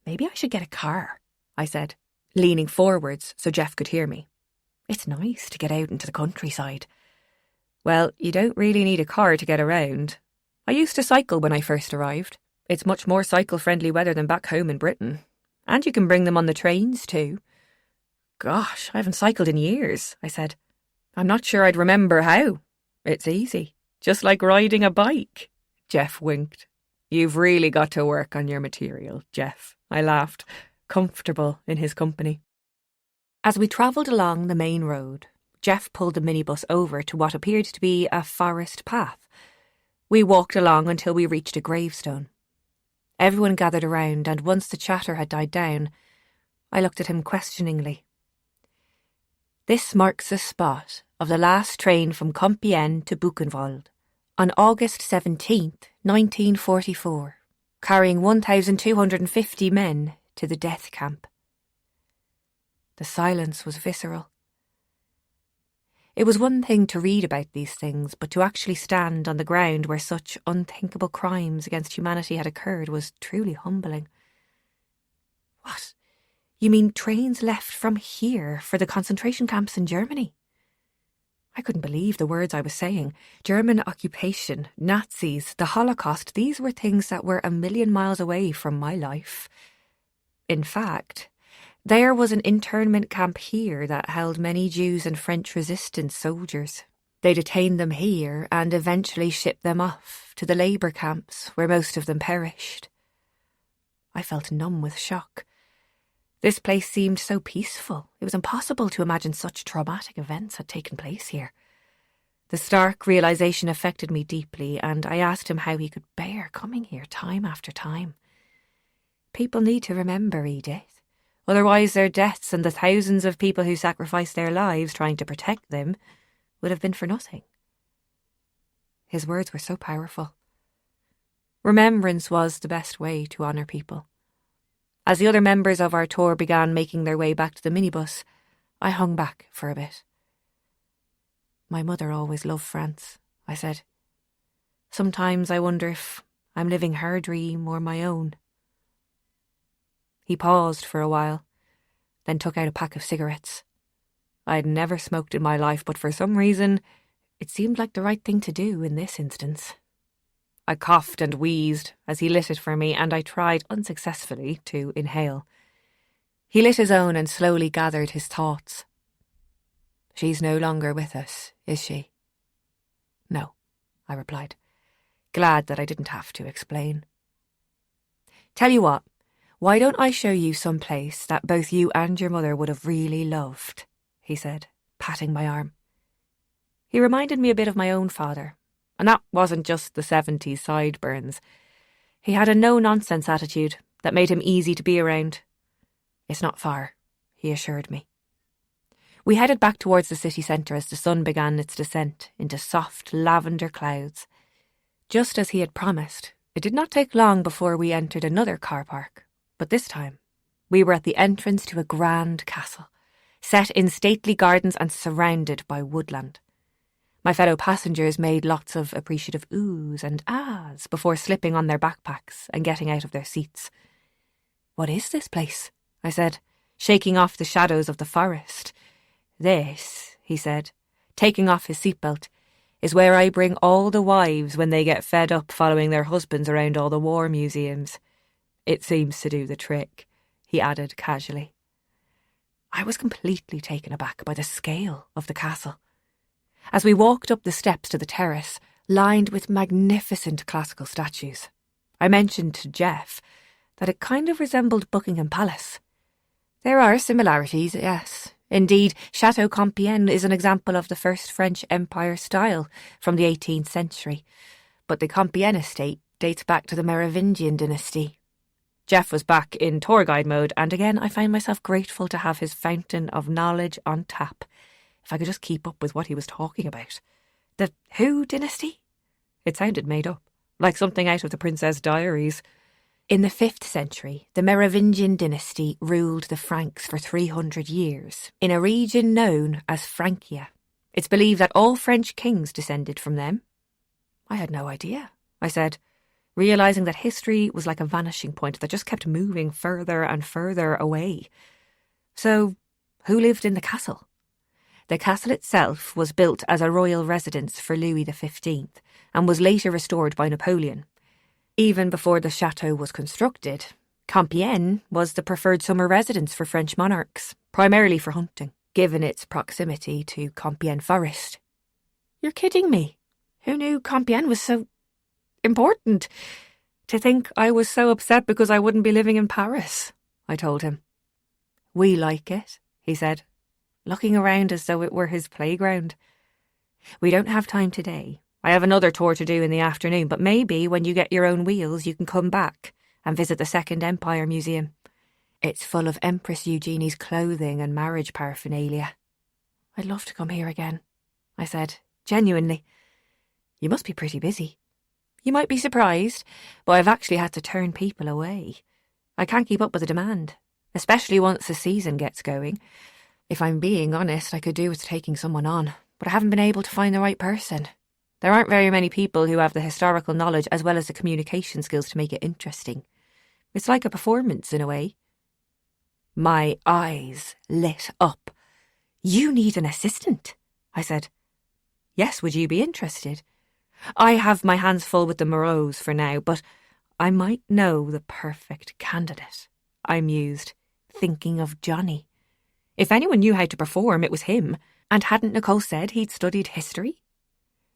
Maybe I should get a car, I said, leaning forwards so Jeff could hear me. It's nice to get out into the countryside. Well, you don't really need a car to get around. I used to cycle when I first arrived. It's much more cycle-friendly weather than back home in Britain. And you can bring them on the trains too. Gosh, I haven't cycled in years, I said. I'm not sure I'd remember how. It's easy. Just like riding a bike. Jeff winked. You've really got to work on your material, Jeff. I laughed, comfortable in his company. As we travelled along the main road, Jeff pulled the minibus over to what appeared to be a forest path. We walked along until we reached a gravestone. Everyone gathered around, and once the chatter had died down, I looked at him questioningly. This marks the spot of the last train from Compiègne to Buchenwald on August 17th, 1944, carrying 1,250 men to the death camp. The silence was visceral. It was one thing to read about these things, but to actually stand on the ground where such unthinkable crimes against humanity had occurred was truly humbling. What? You mean trains left from here for the concentration camps in Germany? I couldn't believe the words I was saying. German occupation, Nazis, the Holocaust, these were things that were a million miles away from my life. In fact, there was an internment camp here that held many Jews and French resistance soldiers. They detained them here and eventually shipped them off to the labour camps where most of them perished. I felt numb with shock. This place seemed so peaceful. It was impossible to imagine such traumatic events had taken place here. The stark realisation affected me deeply, and I asked him how he could bear coming here time after time. People need to remember, Edith. Otherwise their deaths and the thousands of people who sacrificed their lives trying to protect them would have been for nothing. His words were so powerful. Remembrance was the best way to honour people. As the other members of our tour began making their way back to the minibus, I hung back for a bit. My mother always loved France, I said. Sometimes I wonder if I'm living her dream or my own. He paused for a while, then took out a pack of cigarettes. I'd never smoked in my life, but for some reason, it seemed like the right thing to do in this instance. I coughed and wheezed as he lit it for me, and I tried unsuccessfully to inhale. He lit his own and slowly gathered his thoughts. She's no longer with us, is she? No, I replied, glad that I didn't have to explain. Tell you what, why don't I show you some place that both you and your mother would have really loved, he said, patting my arm. He reminded me a bit of my own father, and that wasn't just the 70s sideburns. He had a no-nonsense attitude that made him easy to be around. It's not far, he assured me. We headed back towards the city centre as the sun began its descent into soft lavender clouds. Just as he had promised, it did not take long before we entered another car park. But this time, we were at the entrance to a grand castle, set in stately gardens and surrounded by woodland. My fellow passengers made lots of appreciative oohs and ahs before slipping on their backpacks and getting out of their seats. What is this place? I said, shaking off the shadows of the forest. This, he said, taking off his seatbelt, is where I bring all the wives when they get fed up following their husbands around all the war museums. It seems to do the trick, he added casually. I was completely taken aback by the scale of the castle. As we walked up the steps to the terrace, lined with magnificent classical statues, I mentioned to Jeff that it kind of resembled Buckingham Palace. There are similarities, yes. Indeed, Chateau Compiègne is an example of the first French Empire style from the 18th century, but the Compiègne estate dates back to the Merovingian dynasty. Jeff was back in tour guide mode, and again I find myself grateful to have his fountain of knowledge on tap, if I could just keep up with what he was talking about. The who dynasty? It sounded made up, like something out of the Princess Diaries. In the 5th century, the Merovingian dynasty ruled the Franks for 300 years, in a region known as Francia. It's believed that all French kings descended from them. I had no idea, I said, realising that history was like a vanishing point that just kept moving further and further away. So, who lived in the castle? The castle itself was built as a royal residence for Louis XV and was later restored by Napoleon. Even before the chateau was constructed, Compiègne was the preferred summer residence for French monarchs, primarily for hunting, given its proximity to Compiègne Forest. You're kidding me. Who knew Compiègne was so important? To think I was so upset because I wouldn't be living in Paris, I told him. We like it, he said, looking around as though it were his playground. We don't have time today. I have another tour to do in the afternoon, but maybe when you get your own wheels you can come back and visit the Second Empire Museum. It's full of Empress Eugenie's clothing and marriage paraphernalia. I'd love to come here again, I said, genuinely. You must be pretty busy. You might be surprised, but I've actually had to turn people away. I can't keep up with the demand, especially once the season gets going. If I'm being honest, I could do with taking someone on, but I haven't been able to find the right person. There aren't very many people who have the historical knowledge as well as the communication skills to make it interesting. It's like a performance in a way. My eyes lit up. You need an assistant, I said. Yes, would you be interested? I have my hands full with the Moreaus for now, but I might know the perfect candidate, I mused, thinking of Johnny. If anyone knew how to perform, it was him, and hadn't Nicole said he'd studied history?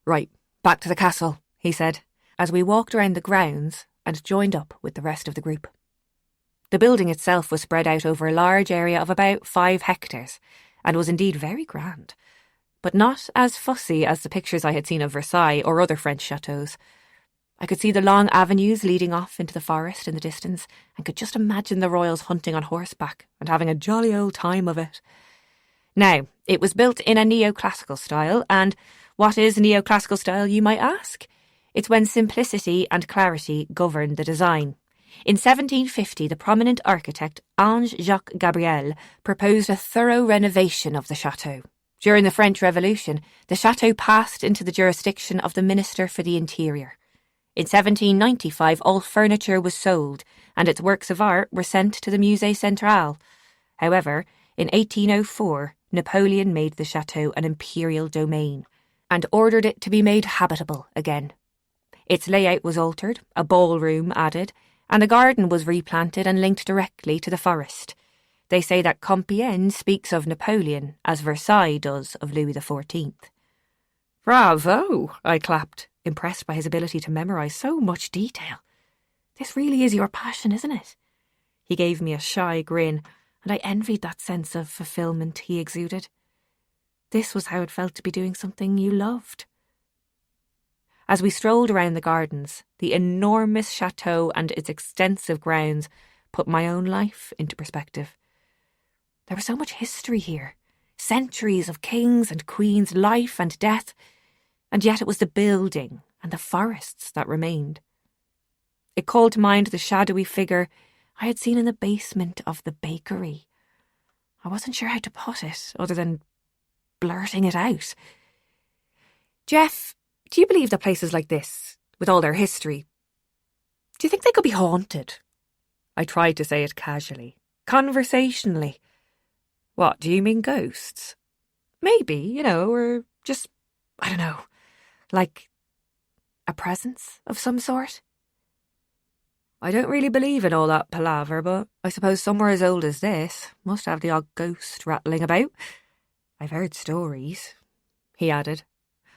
Right, back to the castle, he said, as we walked around the grounds and joined up with the rest of the group. The building itself was spread out over a large area of about 5 hectares, and was indeed very grand, but not as fussy as the pictures I had seen of Versailles or other French chateaux. I could see the long avenues leading off into the forest in the distance, and could just imagine the royals hunting on horseback and having a jolly old time of it. Now, it was built in a neoclassical style, and what is neoclassical style, you might ask? It's when simplicity and clarity govern the design. In 1750, the prominent architect Ange-Jacques Gabriel proposed a thorough renovation of the chateau. During the French Revolution, the chateau passed into the jurisdiction of the Minister for the Interior. In 1795, all furniture was sold, and its works of art were sent to the Musée Central. However, in 1804, Napoleon made the chateau an imperial domain, and ordered it to be made habitable again. Its layout was altered, a ballroom added, and a garden was replanted and linked directly to the forest. They say that Compiègne speaks of Napoleon as Versailles does of Louis XIV. Bravo, I clapped, impressed by his ability to memorise so much detail. This really is your passion, isn't it? He gave me a shy grin, and I envied that sense of fulfilment he exuded. This was how it felt to be doing something you loved. As we strolled around the gardens, the enormous chateau and its extensive grounds put my own life into perspective. There was so much history here, centuries of kings and queens, life and death, and yet it was the building and the forests that remained. It called to mind the shadowy figure I had seen in the basement of the bakery. I wasn't sure how to put it, other than blurting it out. Jeff, do you believe that places like this, with all their history, do you think they could be haunted? I tried to say it casually, conversationally. What, do you mean ghosts? Maybe, or just, I don't know, like a presence of some sort? I don't really believe in all that palaver, but I suppose somewhere as old as this must have the odd ghost rattling about. I've heard stories, he added,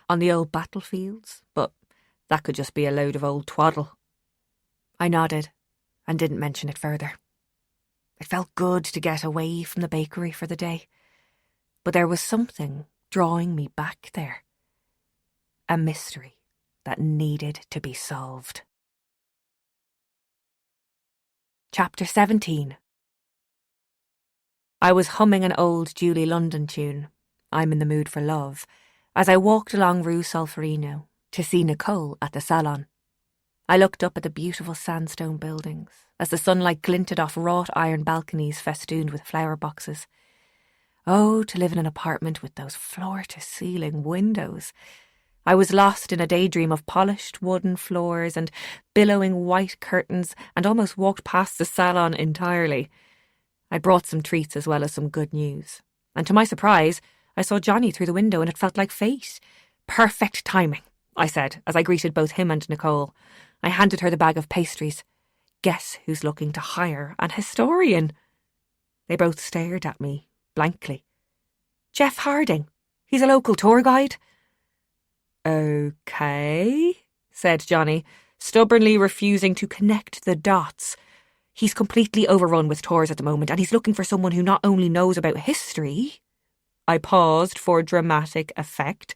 on the old battlefields, but that could just be a load of old twaddle. I nodded and didn't mention it further. It felt good to get away from the bakery for the day. But there was something drawing me back there. A mystery that needed to be solved. Chapter 17. I was humming an old Julie London tune, I'm in the Mood for Love, as I walked along Rue Solferino to see Nicole at the salon. I looked up at the beautiful sandstone buildings as the sunlight glinted off wrought iron balconies festooned with flower boxes. Oh, to live in an apartment with those floor-to-ceiling windows. I was lost in a daydream of polished wooden floors and billowing white curtains and almost walked past the salon entirely. I brought some treats as well as some good news. And to my surprise, I saw Johnny through the window and it felt like fate. Perfect timing, I said as I greeted both him and Nicole. I handed her the bag of pastries. Guess who's looking to hire an historian? They both stared at me blankly. Jeff Harding. He's a local tour guide. Okay, said Johnny, stubbornly refusing to connect the dots. He's completely overrun with tours at the moment, and he's looking for someone who not only knows about history, I paused for dramatic effect,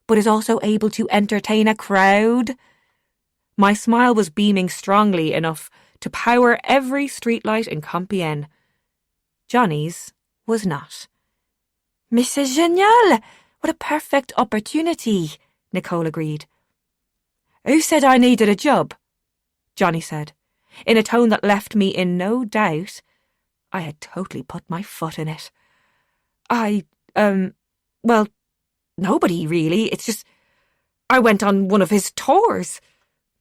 but is also able to entertain a crowd. My smile was beaming strongly enough to power every streetlight in Compiègne. Johnny's was not. Mais c'est génial! What a perfect opportunity! Nicole agreed. Who said I needed a job? Johnny said, in a tone that left me in no doubt. I had totally put my foot in it. Well, nobody really. It's just, I went on one of his tours.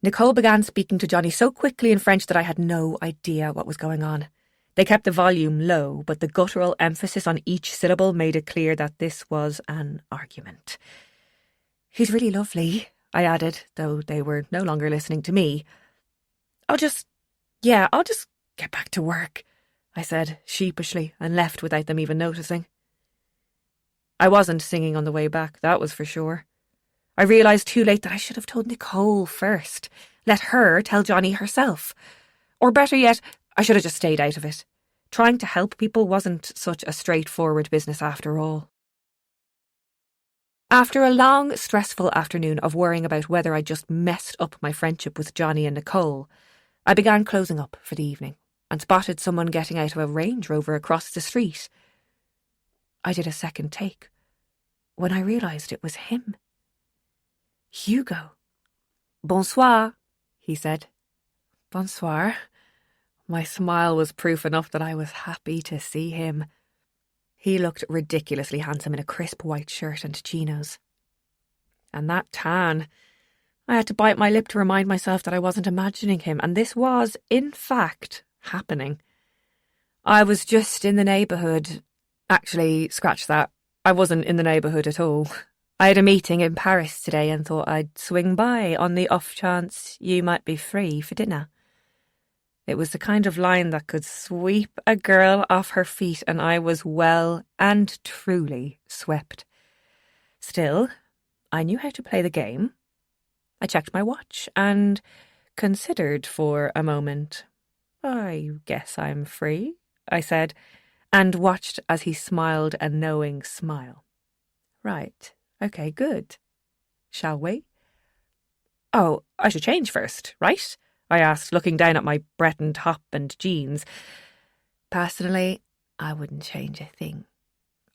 Nicole began speaking to Johnny so quickly in French that I had no idea what was going on. They kept the volume low, but the guttural emphasis on each syllable made it clear that this was an argument. He's really lovely, I added, though they were no longer listening to me. I'll just get back to work, I said sheepishly and left without them even noticing. I wasn't singing on the way back, that was for sure. I realised too late that I should have told Nicole first. Let her tell Johnny herself. Or better yet, I should have just stayed out of it. Trying to help people wasn't such a straightforward business after all. After a long, stressful afternoon of worrying about whether I'd just messed up my friendship with Johnny and Nicole, I began closing up for the evening and spotted someone getting out of a Range Rover across the street. I did a second take when I realised it was him. Hugo. Bonsoir, he said. Bonsoir. My smile was proof enough that I was happy to see him. He looked ridiculously handsome in a crisp white shirt and chinos. And that tan. I had to bite my lip to remind myself that I wasn't imagining him, and this was, in fact, happening. I was just in the neighbourhood. Actually, scratch that. I wasn't in the neighbourhood at all. I had a meeting in Paris today and thought I'd swing by on the off chance you might be free for dinner. It was the kind of line that could sweep a girl off her feet, and I was well and truly swept. Still, I knew how to play the game. I checked my watch and considered for a moment. I guess I'm free, I said, and watched as he smiled a knowing smile. Right, okay, good. Shall we? Oh, I should change first, right? I asked, looking down at my Breton top and jeans. Personally, I wouldn't change a thing.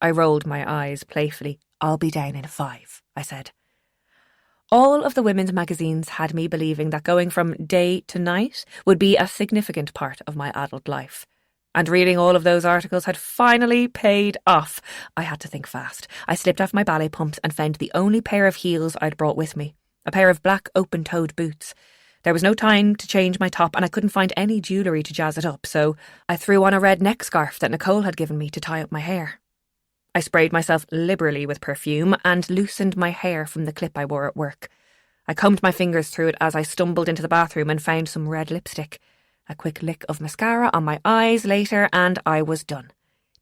I rolled my eyes playfully. I'll be down in 5, I said. All of the women's magazines had me believing that going from day to night would be a significant part of my adult life. And reading all of those articles had finally paid off. I had to think fast. I slipped off my ballet pumps and found the only pair of heels I'd brought with me, a pair of black open-toed boots. There was no time to change my top and I couldn't find any jewellery to jazz it up, so I threw on a red neck scarf that Nicole had given me to tie up my hair. I sprayed myself liberally with perfume and loosened my hair from the clip I wore at work. I combed my fingers through it as I stumbled into the bathroom and found some red lipstick. A quick lick of mascara on my eyes later and I was done.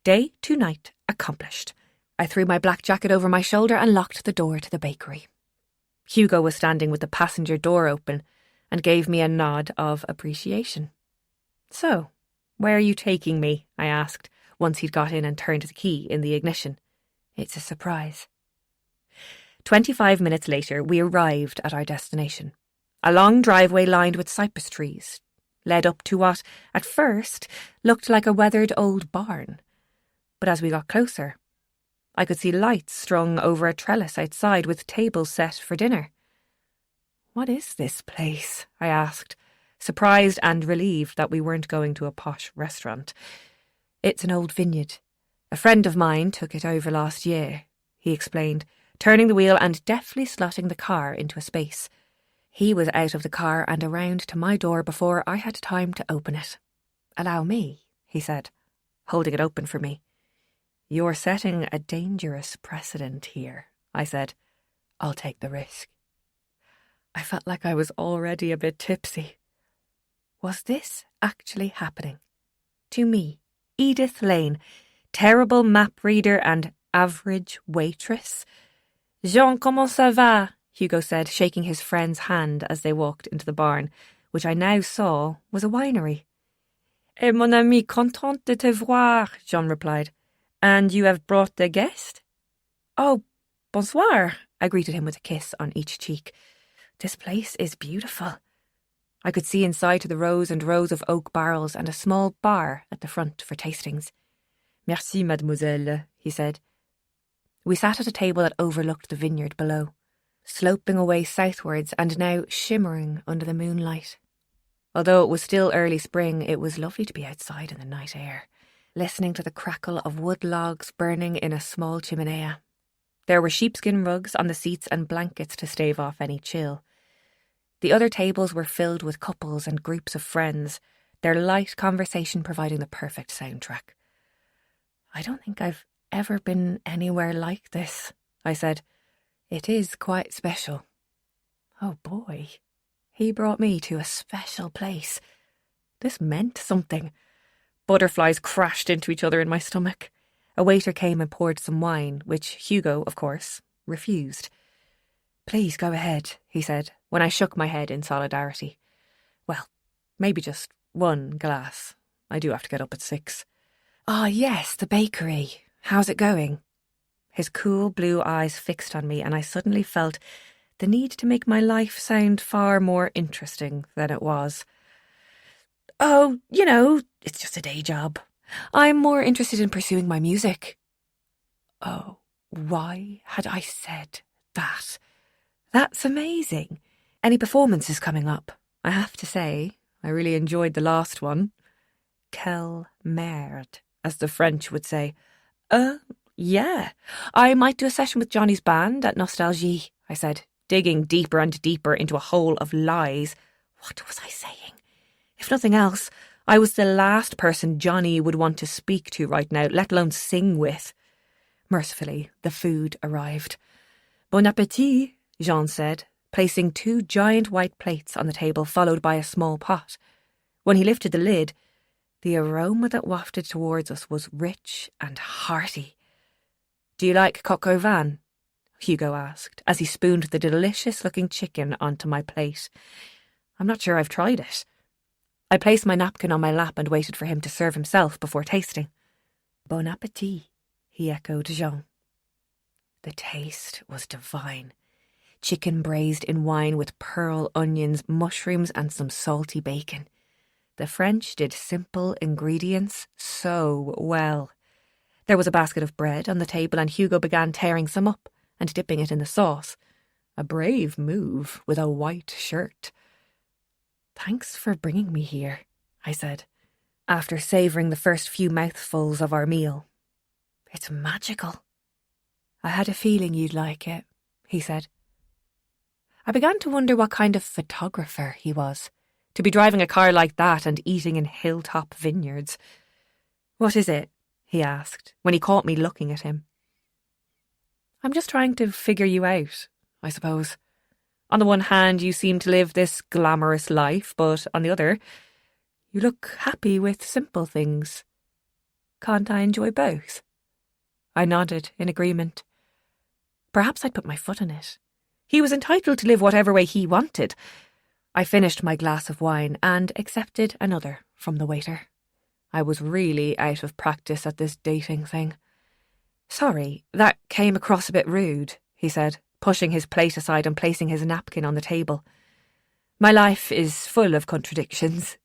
Day to night accomplished. I threw my black jacket over my shoulder and locked the door to the bakery. Hugo was standing with the passenger door open and gave me a nod of appreciation. So, "Where are you taking me?" I asked, once he'd got in and turned the key in the ignition. "It's a surprise." 25 minutes later, we arrived at our destination. A long driveway lined with cypress trees led up to what, at first, looked like a weathered old barn. But as we got closer, I could see lights strung over a trellis outside with tables set for dinner. "What is this place?" I asked, surprised and relieved that we weren't going to a posh restaurant. "It's an old vineyard. A friend of mine took it over last year," he explained, turning the wheel and deftly slotting the car into a space. He was out of the car and around to my door before I had time to open it. "Allow me," he said, holding it open for me. "You're setting a dangerous precedent here," I said. "I'll take the risk." I felt like I was already a bit tipsy. Was this actually happening? To me, Edie Lane, terrible map reader and average waitress? "Jean, comment ça va?" Hugo said, shaking his friend's hand as they walked into the barn, which I now saw was a winery. "Et mon ami, content de te voir," Jean replied. "And you have brought a guest?" "Oh, bonsoir," I greeted him with a kiss on each cheek. This place is beautiful. I could see inside to the rows and rows of oak barrels and a small bar at the front for tastings. "Merci, mademoiselle," he said. We sat at a table that overlooked the vineyard below, sloping away southwards and now shimmering under the moonlight. Although it was still early spring, it was lovely to be outside in the night air, listening to the crackle of wood logs burning in a small chimenea. There were sheepskin rugs on the seats and blankets to stave off any chill. The other tables were filled with couples and groups of friends, their light conversation providing the perfect soundtrack. "I don't think I've ever been anywhere like this," I said. "It is quite special." Oh boy, he brought me to a special place. This meant something. Butterflies crashed into each other in my stomach. A waiter came and poured some wine, which Hugo, of course, refused. "Please go ahead," he said, when I shook my head in solidarity. "Well, maybe just one glass. I do have to get up at 6. "Ah, yes, the bakery. How's it going?" His cool blue eyes fixed on me, and I suddenly felt the need to make my life sound far more interesting than it was. "Oh, it's just a day job. I'm more interested in pursuing my music." Oh, why had I said that? That's amazing. Any performances coming up? I have to say, I really enjoyed the last one. Quelle merde, as the French would say. Yeah. I might do a session with Johnny's band at Nostalgie," I said, digging deeper and deeper into a hole of lies. What was I saying? If nothing else, I was the last person Johnny would want to speak to right now, let alone sing with. Mercifully, the food arrived. "Bon appétit," Jean said, placing 2 giant white plates on the table, followed by a small pot. When he lifted the lid, the aroma that wafted towards us was rich and hearty. "Do you like coq au vin?" Hugo asked, as he spooned the delicious-looking chicken onto my plate. "I'm not sure I've tried it." I placed my napkin on my lap and waited for him to serve himself before tasting. "Bon appétit," he echoed Jean. The taste was divine. Chicken braised in wine with pearl onions, mushrooms and some salty bacon. The French did simple ingredients so well. There was a basket of bread on the table and Hugo began tearing some up and dipping it in the sauce. A brave move with a white shirt. "Thanks for bringing me here," I said, after savouring the first few mouthfuls of our meal. "It's magical." "I had a feeling you'd like it," he said. I began to wonder what kind of photographer he was, to be driving a car like that and eating in hilltop vineyards. "What is it?" he asked, when he caught me looking at him. "I'm just trying to figure you out, I suppose. On the one hand, you seem to live this glamorous life, but on the other, you look happy with simple things. Can't I enjoy both?" I nodded in agreement. Perhaps I'd put my foot in it. He was entitled to live whatever way he wanted. I finished my glass of wine and accepted another from the waiter. I was really out of practice at this dating thing. Sorry, that came across a bit rude, he said, pushing his plate aside and placing his napkin on the table. My life is full of contradictions.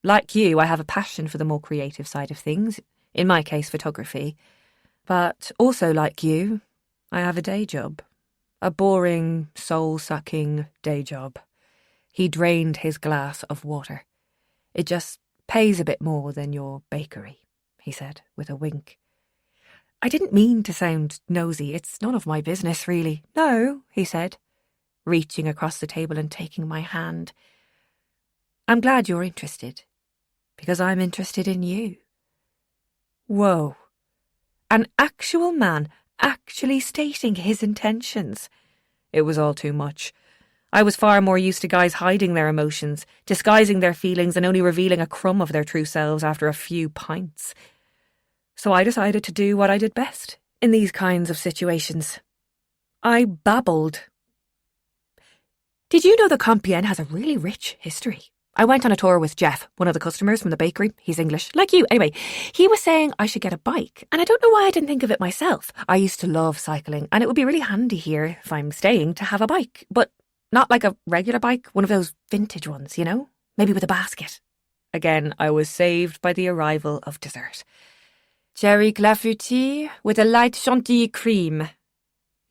Like you, I have a passion for the more creative side of things, in my case photography. But also like you, I have a day job. A boring, soul-sucking day job. He drained his glass of water. It just pays a bit more than your bakery, he said, with a wink. I didn't mean to sound nosy. It's none of my business, really. No, he said, reaching across the table and taking my hand. I'm glad you're interested, because I'm interested in you. Whoa. An actual man actually stating his intentions. It was all too much. I was far more used to guys hiding their emotions, disguising their feelings and only revealing a crumb of their true selves after a few pints. So I decided to do what I did best in these kinds of situations. I babbled. Did you know that Compiègne has a really rich history? I went on a tour with Jeff, one of the customers from the bakery. He's English, like you. Anyway, he was saying I should get a bike, and I don't know why I didn't think of it myself. I used to love cycling, and it would be really handy here, if I'm staying, to have a bike. But not like a regular bike, one of those vintage ones, you know? Maybe with a basket. Again, I was saved by the arrival of dessert. Cherry clafoutis with a light chantilly cream,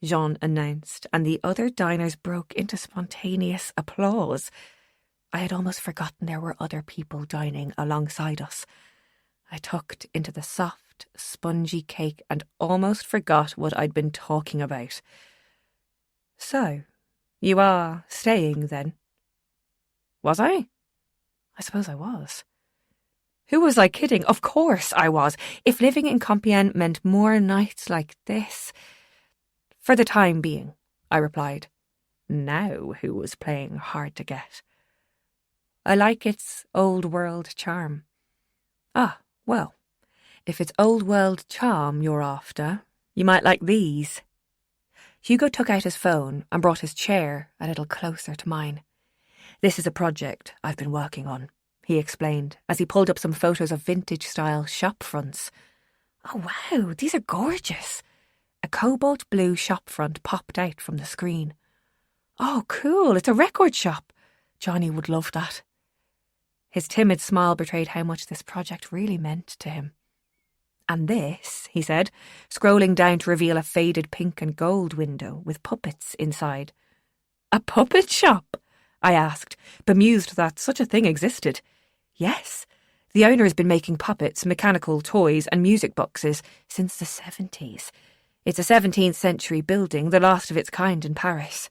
Jean announced, and the other diners broke into spontaneous applause. I had almost forgotten there were other people dining alongside us. I tucked into the soft, spongy cake and almost forgot what I'd been talking about. So, you are staying then? Was I? I suppose I was. Who was I kidding? Of course I was. If living in Compiègne meant more nights like this. For the time being, I replied. Now who was playing hard to get? I like its old-world charm. Ah, well, if it's old-world charm you're after, you might like these. Hugo took out his phone and brought his chair a little closer to mine. This is a project I've been working on, he explained, as he pulled up some photos of vintage-style shop fronts. Oh, wow, these are gorgeous. A cobalt blue shop front popped out from the screen. Oh, cool, it's a record shop. Johnny would love that. His timid smile betrayed how much this project really meant to him. And this, he said, scrolling down to reveal a faded pink and gold window with puppets inside. A puppet shop? I asked, bemused that such a thing existed. Yes, the owner has been making puppets, mechanical toys and music boxes since the 70s. It's a 17th century building, the last of its kind in Paris.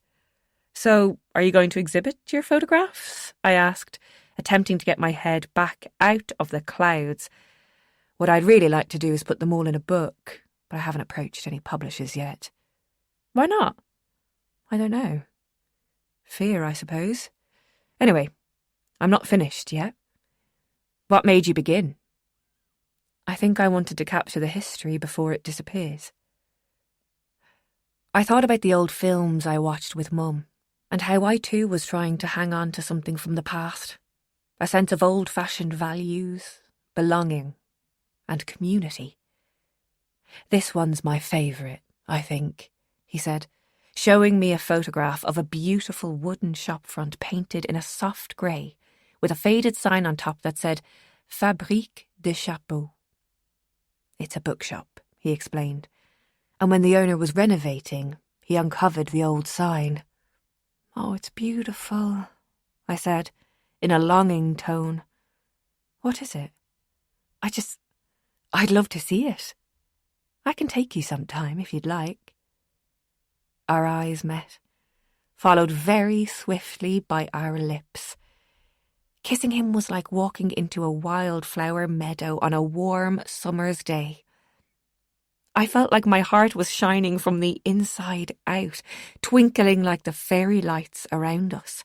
So, are you going to exhibit your photographs? I asked, attempting to get my head back out of the clouds. What I'd really like to do is put them all in a book, but I haven't approached any publishers yet. Why not? I don't know. Fear, I suppose. Anyway, I'm not finished yet. What made you begin? I think I wanted to capture the history before it disappears. I thought about the old films I watched with Mum, and how I too was trying to hang on to something from the past. A sense of old-fashioned values, belonging, and community. This one's my favourite, I think, he said, showing me a photograph of a beautiful wooden shopfront painted in a soft grey, with a faded sign on top that said, Fabrique de Chapeaux. It's a bookshop, he explained, and when the owner was renovating, he uncovered the old sign. Oh, it's beautiful, I said, in a longing tone. What is it? I'd love to see it. I can take you sometime if you'd like. Our eyes met, followed very swiftly by our lips. Kissing him was like walking into a wildflower meadow on a warm summer's day. I felt like my heart was shining from the inside out, twinkling like the fairy lights around us.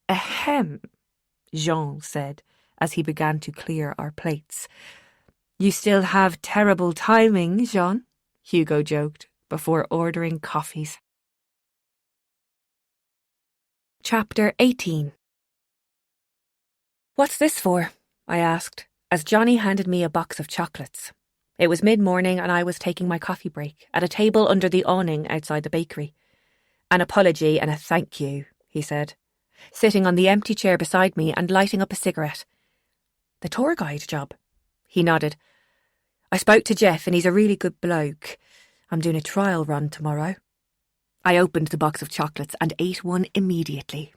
Ahem, Jean said, as he began to clear our plates. You still have terrible timing, Jean, Hugo joked, before ordering coffees. Chapter 18. What's this for? I asked, as Johnny handed me a box of chocolates. It was mid-morning and I was taking my coffee break at a table under the awning outside the bakery. An apology and a thank you, he said, sitting on the empty chair beside me and lighting up a cigarette. The tour guide job? He nodded. I spoke to Jeff and he's a really good bloke. I'm doing a trial run tomorrow. I opened the box of chocolates and ate one immediately.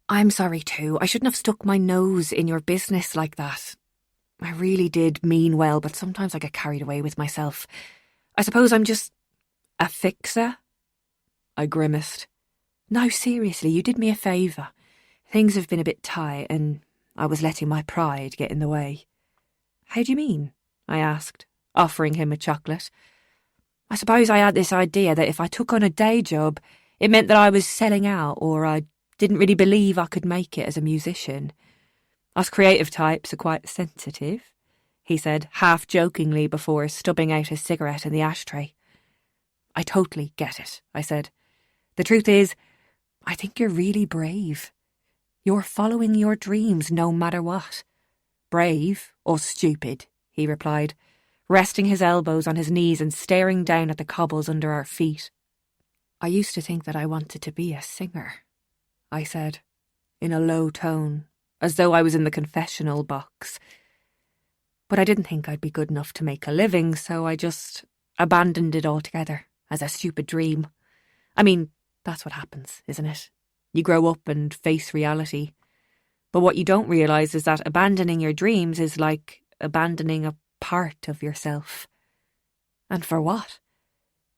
I'm sorry too. I shouldn't have stuck my nose in your business like that. I really did mean well, but sometimes I get carried away with myself. I suppose I'm just a fixer? I grimaced. No, seriously, you did me a favour. Things have been a bit tight and I was letting my pride get in the way. How do you mean? I asked, offering him a chocolate. I suppose I had this idea that if I took on a day job, it meant that I was selling out or I didn't really believe I could make it as a musician. Us creative types are quite sensitive, he said, half-jokingly before stubbing out his cigarette in the ashtray. I totally get it, I said. The truth is, I think you're really brave. You're following your dreams no matter what. Brave or stupid, he replied, resting his elbows on his knees and staring down at the cobbles under our feet. I used to think that I wanted to be a singer, I said, in a low tone, as though I was in the confessional box. But I didn't think I'd be good enough to make a living, so I just abandoned it altogether as a stupid dream. I mean, that's what happens, isn't it? You grow up and face reality. But what you don't realise is that abandoning your dreams is like abandoning a part of yourself. And for what?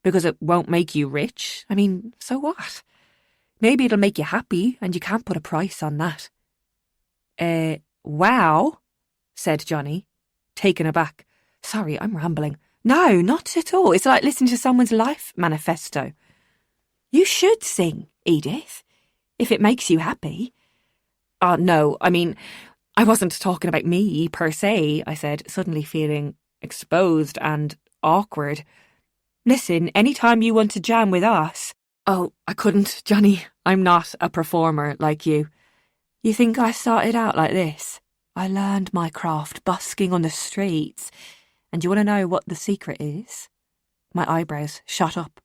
Because it won't make you rich? I mean, so what? Maybe it'll make you happy, and you can't put a price on that. Wow, said Johnny, taken aback. Sorry, I'm rambling. No, not at all. It's like listening to someone's life manifesto. You should sing, Edith, if it makes you happy. No, I mean, I wasn't talking about me per se, I said, suddenly feeling exposed and awkward. Listen, any time you want to jam with us. Oh, I couldn't, Johnny. I'm not a performer like you. You think I started out like this? I learned my craft busking on the streets. And you want to know what the secret is? My eyebrows shot up.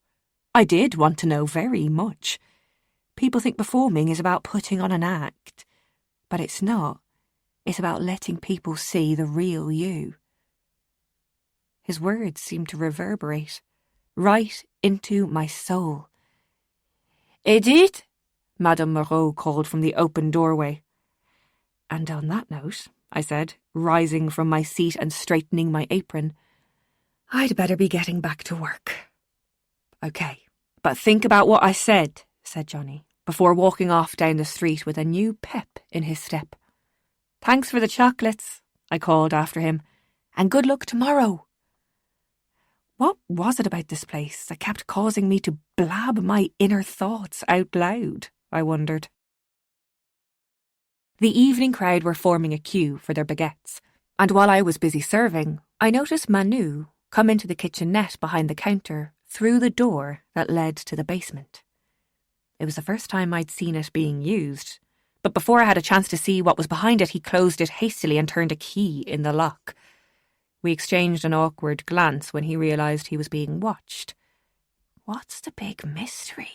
I did want to know very much. People think performing is about putting on an act. But it's not. It's about letting people see the real you. His words seemed to reverberate right into my soul. Edith, Madame Moreau called from the open doorway. And on that note, I said, rising from my seat and straightening my apron, I'd better be getting back to work. Okay, but think about what I said, said Johnny, before walking off down the street with a new pep in his step. Thanks for the chocolates, I called after him, and good luck tomorrow. What was it about this place that kept causing me to blab my inner thoughts out loud, I wondered. The evening crowd were forming a queue for their baguettes, and while I was busy serving, I noticed Manu come into the kitchenette behind the counter through the door that led to the basement. It was the first time I'd seen it being used, but before I had a chance to see what was behind it, he closed it hastily and turned a key in the lock. We exchanged an awkward glance when he realised he was being watched. What's the big mystery?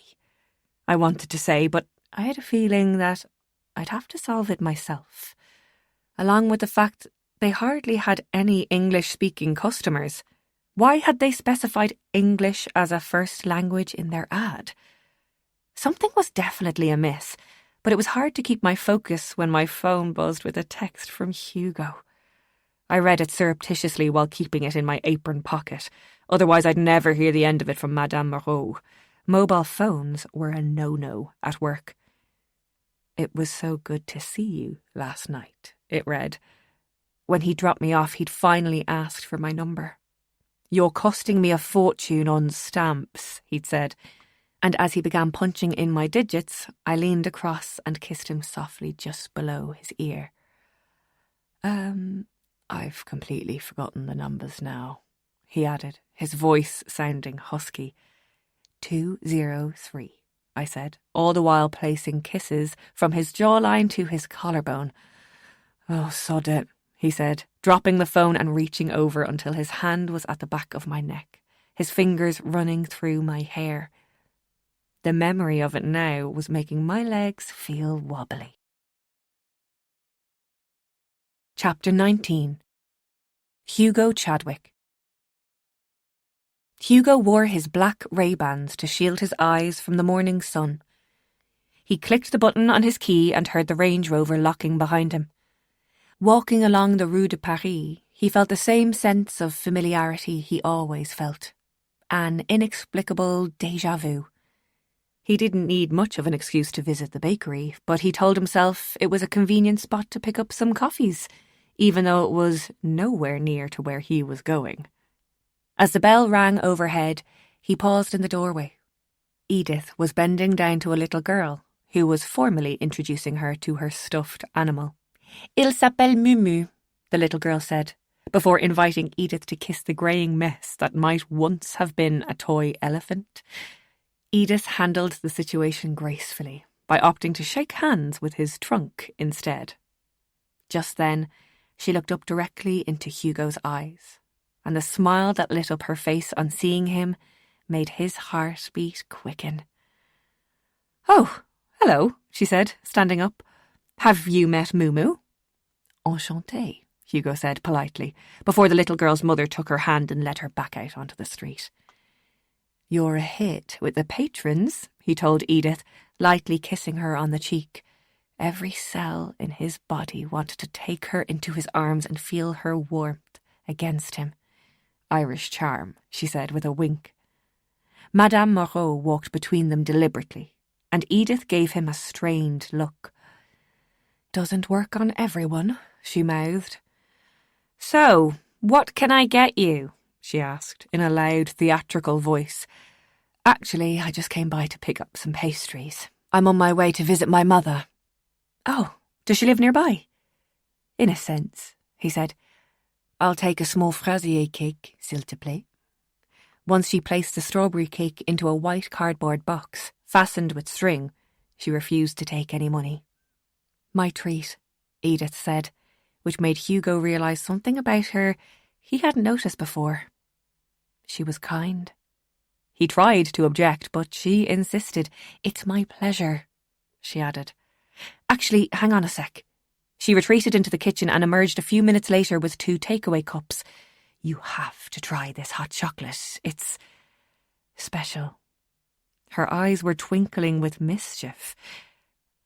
I wanted to say, but I had a feeling that I'd have to solve it myself, along with the fact they hardly had any English-speaking customers. Why had they specified English as a first language in their ad? Something was definitely amiss, but it was hard to keep my focus when my phone buzzed with a text from Hugo. I read it surreptitiously while keeping it in my apron pocket. Otherwise I'd never hear the end of it from Madame Moreau. Mobile phones were a no-no at work. It was so good to see you last night, it read. When he dropped me off, he'd finally asked for my number. You're costing me a fortune on stamps, he'd said. And as he began punching in my digits, I leaned across and kissed him softly just below his ear. I've completely forgotten the numbers now, he added, his voice sounding husky. 203, I said, all the while placing kisses from his jawline to his collarbone. Oh, sod it, he said, dropping the phone and reaching over until his hand was at the back of my neck, his fingers running through my hair. The memory of it now was making my legs feel wobbly. Chapter 19. Hugo Chadwick. Hugo wore his black Ray-Bans to shield his eyes from the morning sun. He clicked the button on his key and heard the Range Rover locking behind him. Walking along the Rue de Paris, he felt the same sense of familiarity he always felt. An inexplicable déjà vu. He didn't need much of an excuse to visit the bakery, but he told himself it was a convenient spot to pick up some coffees, even though it was nowhere near to where he was going. As the bell rang overhead, he paused in the doorway. Edith was bending down to a little girl, who was formally introducing her to her stuffed animal. "Il s'appelle Mumu," the little girl said, before inviting Edith to kiss the greying mess that might once have been a toy elephant. Edith handled the situation gracefully by opting to shake hands with his trunk instead. Just then, she looked up directly into Hugo's eyes, and the smile that lit up her face on seeing him made his heartbeat quicken. "Oh, hello," she said, standing up. "Have you met Mumu?" "Enchantée," Hugo said politely, before the little girl's mother took her hand and led her back out onto the street. "You're a hit with the patrons," he told Edith, lightly kissing her on the cheek. Every cell in his body wanted to take her into his arms and feel her warmth against him. "Irish charm," she said with a wink. Madame Moreau walked between them deliberately, and Edith gave him a strained look. "Doesn't work on everyone," she mouthed. "So, what can I get you?" she asked, in a loud, theatrical voice. "Actually, I just came by to pick up some pastries. I'm on my way to visit my mother." "Oh, does she live nearby?" "In a sense," he said. "I'll take a small fraisier cake, s'il te plaît." Once she placed the strawberry cake into a white cardboard box, fastened with string, she refused to take any money. "My treat," Edith said, which made Hugo realise something about her he hadn't noticed before. She was kind. He tried to object, but she insisted. "It's my pleasure," she added. "Actually, hang on a sec." She retreated into the kitchen and emerged a few minutes later with 2 takeaway cups. "You have to try this hot chocolate. It's special." Her eyes were twinkling with mischief.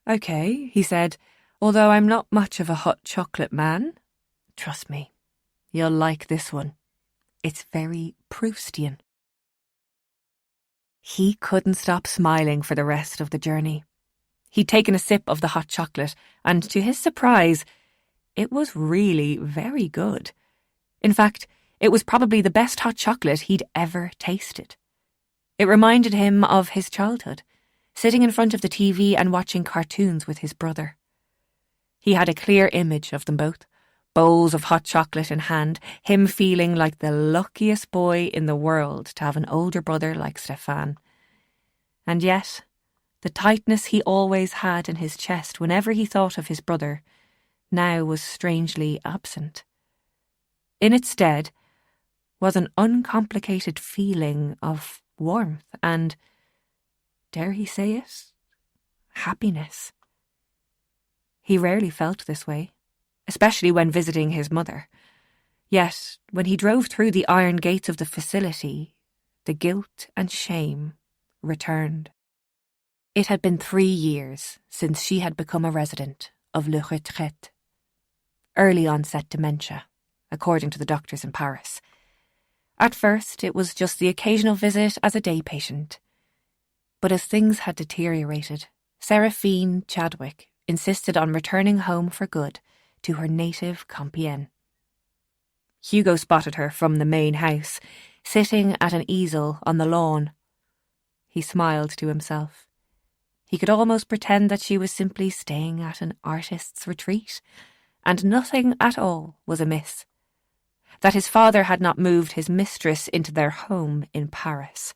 "Okay," he said, "although I'm not much of a hot chocolate man. Trust me, you'll like this one. It's very Proustian." He couldn't stop smiling for the rest of the journey. He'd taken a sip of the hot chocolate, and to his surprise, it was really very good. In fact, it was probably the best hot chocolate he'd ever tasted. It reminded him of his childhood, sitting in front of the TV and watching cartoons with his brother. He had a clear image of them both, bowls of hot chocolate in hand, him feeling like the luckiest boy in the world to have an older brother like Stefan. And yet, the tightness he always had in his chest whenever he thought of his brother now was strangely absent. In its stead was an uncomplicated feeling of warmth and, dare he say it, happiness. He rarely felt this way, especially when visiting his mother. Yet, when he drove through the iron gates of the facility, the guilt and shame returned. It had been 3 years since she had become a resident of Le Retraite. Early onset dementia, according to the doctors in Paris. At first, it was just the occasional visit as a day patient. But as things had deteriorated, Seraphine Chadwick insisted on returning home for good to her native Compiègne. Hugo spotted her from the main house, sitting at an easel on the lawn. He smiled to himself. He could almost pretend that she was simply staying at an artist's retreat, and nothing at all was amiss. That his father had not moved his mistress into their home in Paris.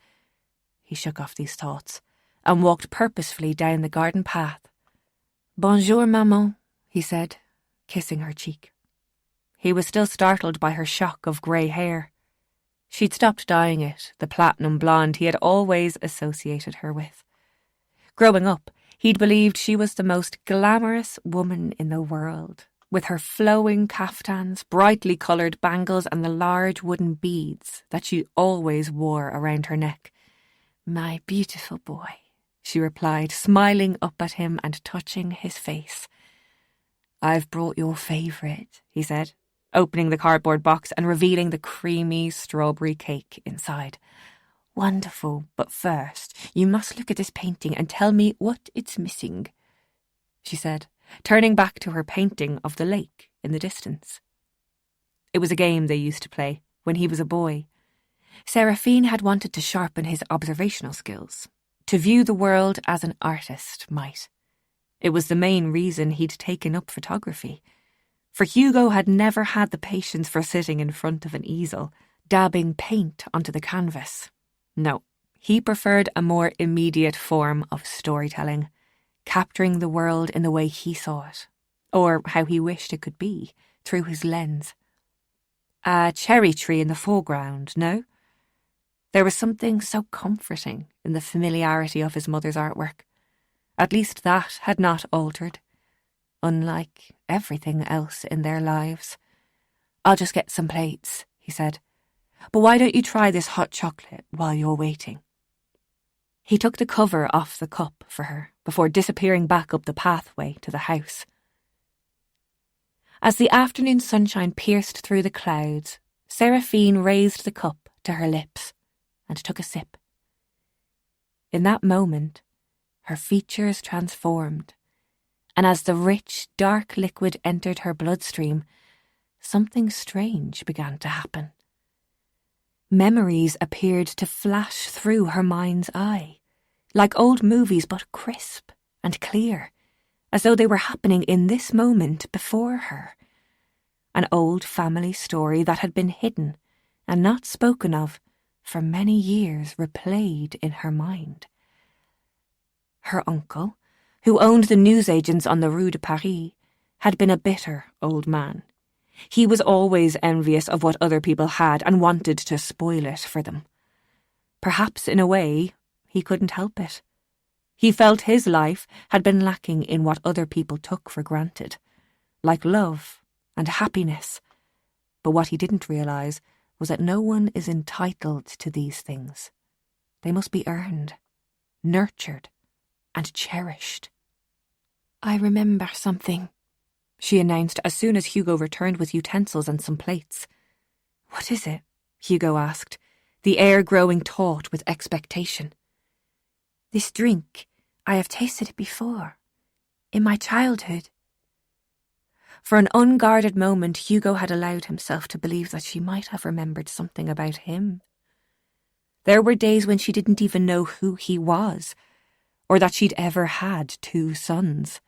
He shook off these thoughts and walked purposefully down the garden path. "Bonjour, maman," he said, kissing her cheek. he was still startled by her shock of grey hair. She'd stopped dyeing it, the platinum blonde he had always associated her with. Growing up, he'd believed she was the most glamorous woman in the world, with her flowing caftans, brightly coloured bangles and the large wooden beads that she always wore around her neck. "My beautiful boy," she replied, smiling up at him and touching his face. "I've brought your favourite," he said, opening the cardboard box and revealing the creamy strawberry cake inside. "Wonderful, but first you must look at this painting and tell me what it's missing," she said, turning back to her painting of the lake in the distance. It was a game they used to play when he was a boy. Seraphine had wanted to sharpen his observational skills, to view the world as an artist might. It was the main reason he'd taken up photography. For Hugo had never had the patience for sitting in front of an easel, dabbing paint onto the canvas. No, he preferred a more immediate form of storytelling, capturing the world in the way he saw it, or how he wished it could be, through his lens. A cherry tree in the foreground, no? There was something so comforting in the familiarity of his mother's artwork. At least that had not altered, unlike everything else in their lives. "I'll just get some plates," he said. "But why don't you try this hot chocolate while you're waiting?" He took the cover off the cup for her before disappearing back up the pathway to the house. As the afternoon sunshine pierced through the clouds, Seraphine raised the cup to her lips and took a sip. In that moment, her features transformed, and as the rich, dark liquid entered her bloodstream, something strange began to happen. Memories appeared to flash through her mind's eye, like old movies but crisp and clear, as though they were happening in this moment before her. An old family story that had been hidden and not spoken of for many years replayed in her mind. Her uncle, who owned the newsagents on the Rue de Paris, had been a bitter old man. He was always envious of what other people had and wanted to spoil it for them. Perhaps, in a way, he couldn't help it. He felt his life had been lacking in what other people took for granted, like love and happiness. But what he didn't realise was that no one is entitled to these things. They must be earned, nurtured, and cherished. "I remember something," she announced as soon as Hugo returned with utensils and some plates. "What is it?" Hugo asked, the air growing taut with expectation. "This drink, I have tasted it before, in my childhood." For an unguarded moment, Hugo had allowed himself to believe that she might have remembered something about him. There were days when she didn't even know who he was, or that she'd ever had 2 sons.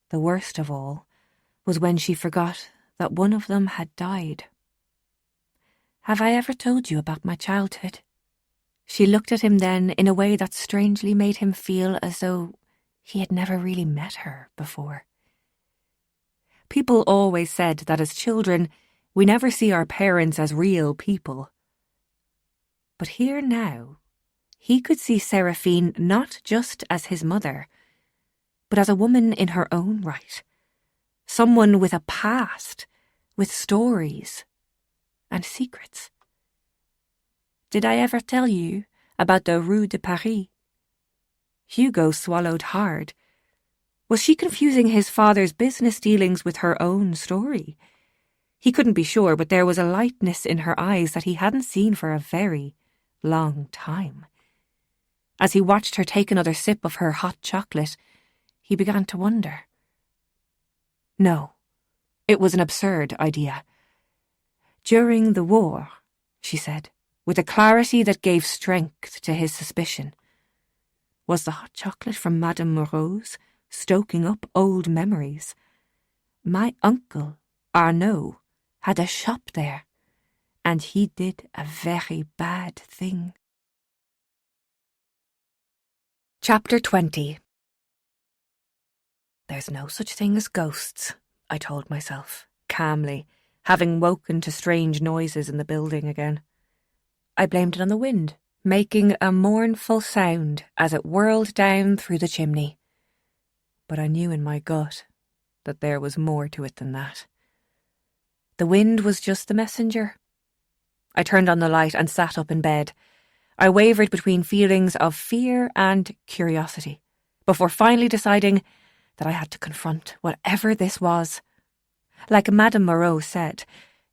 The worst of all was when she forgot that one of them had died. "Have I ever told you about my childhood?" She looked at him then in a way that strangely made him feel as though he had never really met her before. People always said that as children, we never see our parents as real people. But here now, he could see Seraphine not just as his mother, but as a woman in her own right. Someone with a past, with stories and secrets. "Did I ever tell you about the Rue de Paris?" Hugo swallowed hard. Was she confusing his father's business dealings with her own story? He couldn't be sure, but there was a lightness in her eyes that he hadn't seen for a very long time. As he watched her take another sip of her hot chocolate, he began to wonder. No, it was an absurd idea. "During the war," she said, with a clarity that gave strength to his suspicion. Was the hot chocolate from Madame Moreau's stoking up old memories? "My uncle, Arnaud, had a shop there, and he did a very bad thing." Chapter 20. "There's no such thing as ghosts," I told myself, calmly, having woken to strange noises in the building again. I blamed it on the wind, making a mournful sound as it whirled down through the chimney. But I knew in my gut that there was more to it than that. The wind was just the messenger. I turned on the light and sat up in bed. I wavered between feelings of fear and curiosity, before finally deciding that I had to confront whatever this was. Like Madame Moreau said,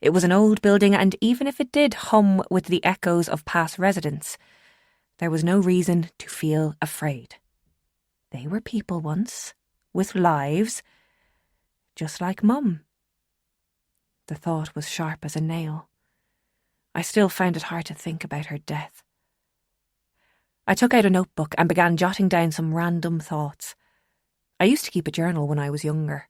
it was an old building, and even if it did hum with the echoes of past residents, there was no reason to feel afraid. They were people once, with lives, just like Mum. The thought was sharp as a nail. I still found it hard to think about her death. I took out a notebook and began jotting down some random thoughts. I used to keep a journal when I was younger.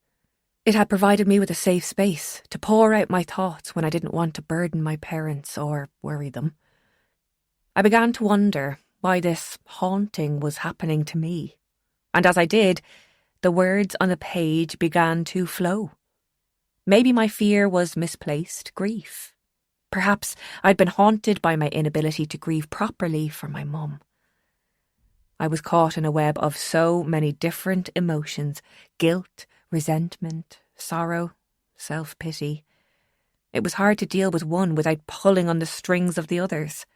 It had provided me with a safe space to pour out my thoughts when I didn't want to burden my parents or worry them. I began to wonder why this haunting was happening to me, and as I did, the words on the page began to flow. Maybe my fear was misplaced grief. Perhaps I'd been haunted by my inability to grieve properly for my mum. I was caught in a web of so many different emotions: guilt, resentment, sorrow, self-pity. It was hard to deal with one without pulling on the strings of the others.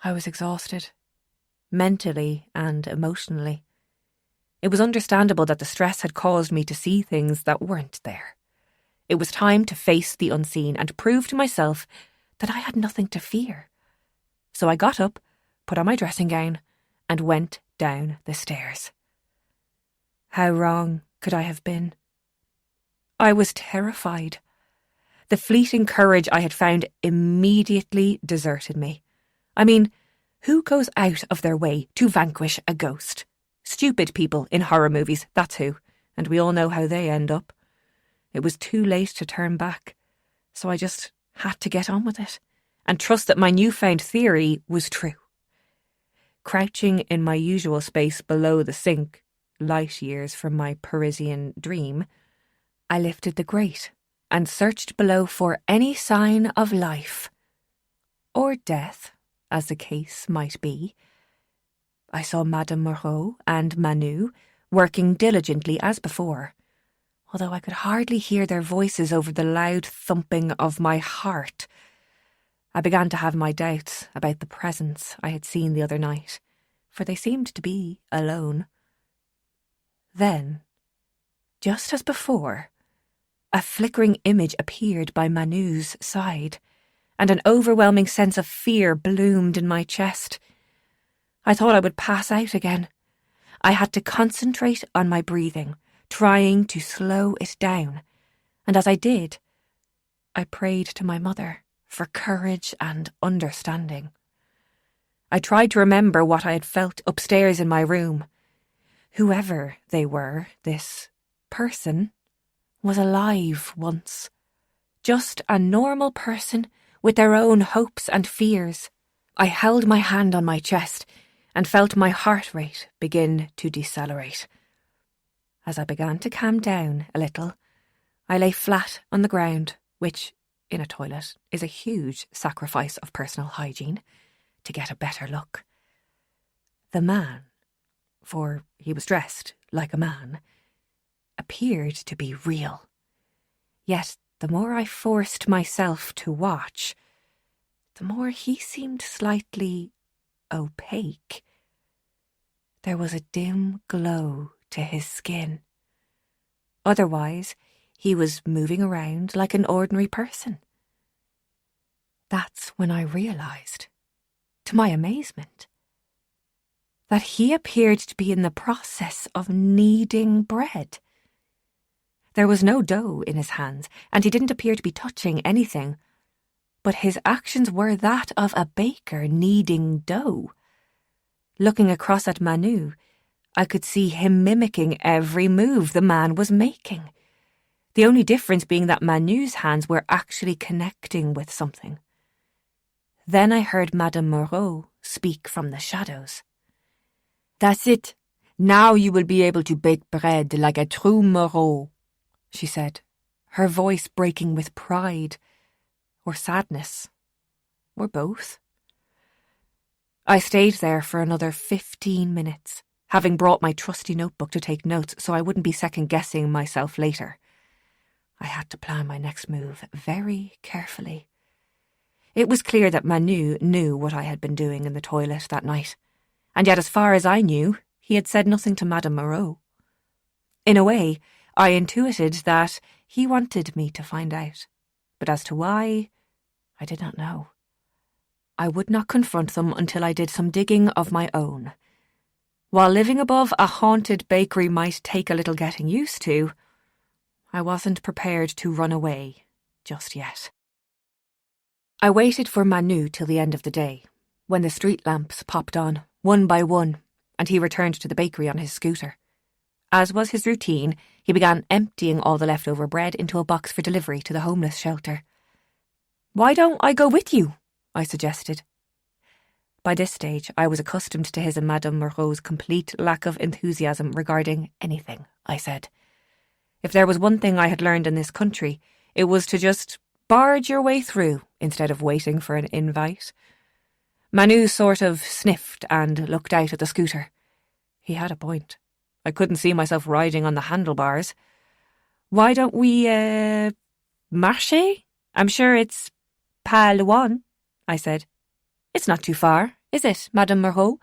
I was exhausted, mentally and emotionally. It was understandable that the stress had caused me to see things that weren't there. It was time to face the unseen and prove to myself that I had nothing to fear. So I got up, put on my dressing gown, and went down the stairs. How wrong could I have been? I was terrified. The fleeting courage I had found immediately deserted me. I mean, who goes out of their way to vanquish a ghost? Stupid people in horror movies, that's who, and we all know how they end up. It was too late to turn back, so I just had to get on with it and trust that my newfound theory was true. Crouching in my usual space below the sink, light years from my Parisian dream, I lifted the grate and searched below for any sign of life. Or death, as the case might be. I saw Madame Moreau and Manu working diligently as before, although I could hardly hear their voices over the loud thumping of my heart. I began to have my doubts about the presence I had seen the other night, for they seemed to be alone. Then, just as before, a flickering image appeared by Manu's side, and an overwhelming sense of fear bloomed in my chest. I thought I would pass out again. I had to concentrate on my breathing, trying to slow it down, and as I did, I prayed to my mother for courage and understanding. I tried to remember what I had felt upstairs in my room. Whoever they were, this person, was alive once. Just a normal person with their own hopes and fears. I held my hand on my chest and felt my heart rate begin to decelerate. As I began to calm down a little, I lay flat on the ground, which, in a toilet, is a huge sacrifice of personal hygiene, to get a better look. The man, for he was dressed like a man, appeared to be real. Yet the more I forced myself to watch, the more he seemed slightly opaque. There was a dim glow to his skin. Otherwise, he was moving around like an ordinary person. That's when I realised, to my amazement, that he appeared to be in the process of kneading bread. There was no dough in his hands, and he didn't appear to be touching anything, but his actions were that of a baker kneading dough. Looking across at Manu, I could see him mimicking every move the man was making, the only difference being that Manu's hands were actually connecting with something. Then I heard Madame Moreau speak from the shadows. "That's it. Now you will be able to bake bread like a true Moreau," she said, her voice breaking with pride, or sadness, or both. I stayed there for another 15 minutes, having brought my trusty notebook to take notes so I wouldn't be second-guessing myself later. I had to plan my next move very carefully. It was clear that Manu knew what I had been doing in the toilet that night, and yet as far as I knew, he had said nothing to Madame Moreau. In a way, I intuited that he wanted me to find out, but as to why, I did not know. I would not confront them until I did some digging of my own. While living above a haunted bakery might take a little getting used to, I wasn't prepared to run away just yet. I waited for Manu till the end of the day, when the street lamps popped on, one by one, and he returned to the bakery on his scooter. As was his routine, he began emptying all the leftover bread into a box for delivery to the homeless shelter. "Why don't I go with you?" I suggested. By this stage, I was accustomed to his and Madame Moreau's complete lack of enthusiasm regarding anything, I said. If there was one thing I had learned in this country, it was to just barge your way through instead of waiting for an invite. Manu sort of sniffed and looked out at the scooter. He had a point. I couldn't see myself riding on the handlebars. "Why don't we, marcher? I'm sure it's pas loin," I said. "It's not too far, is it, Madame Moreau?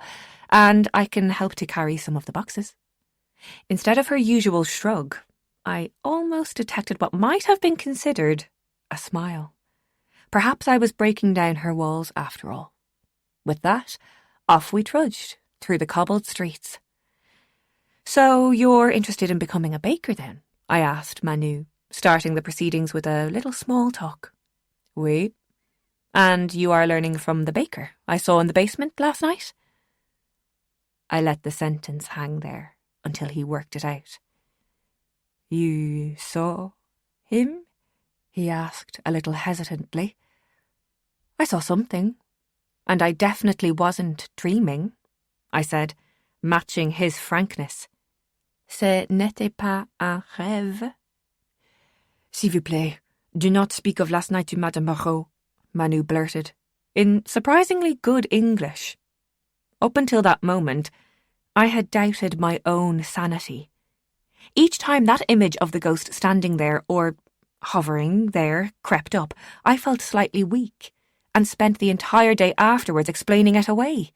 And I can help to carry some of the boxes." Instead of her usual shrug, I almost detected what might have been considered a smile. Perhaps I was breaking down her walls after all. With that, off we trudged through the cobbled streets. "So you're interested in becoming a baker then?" I asked Manu, starting the proceedings with a little small talk. "Oui. And you are learning from the baker I saw in the basement last night?" I let the sentence hang there until he worked it out. "You saw him?" he asked a little hesitantly. "I saw something, and I definitely wasn't dreaming," I said, matching his frankness. "Ce n'était pas un rêve." "S'il vous plaît, do not speak of last night to Madame Moreau," Manu blurted, in surprisingly good English. Up until that moment, I had doubted my own sanity. Each time that image of the ghost standing there, or hovering there, crept up, I felt slightly weak, and spent the entire day afterwards explaining it away.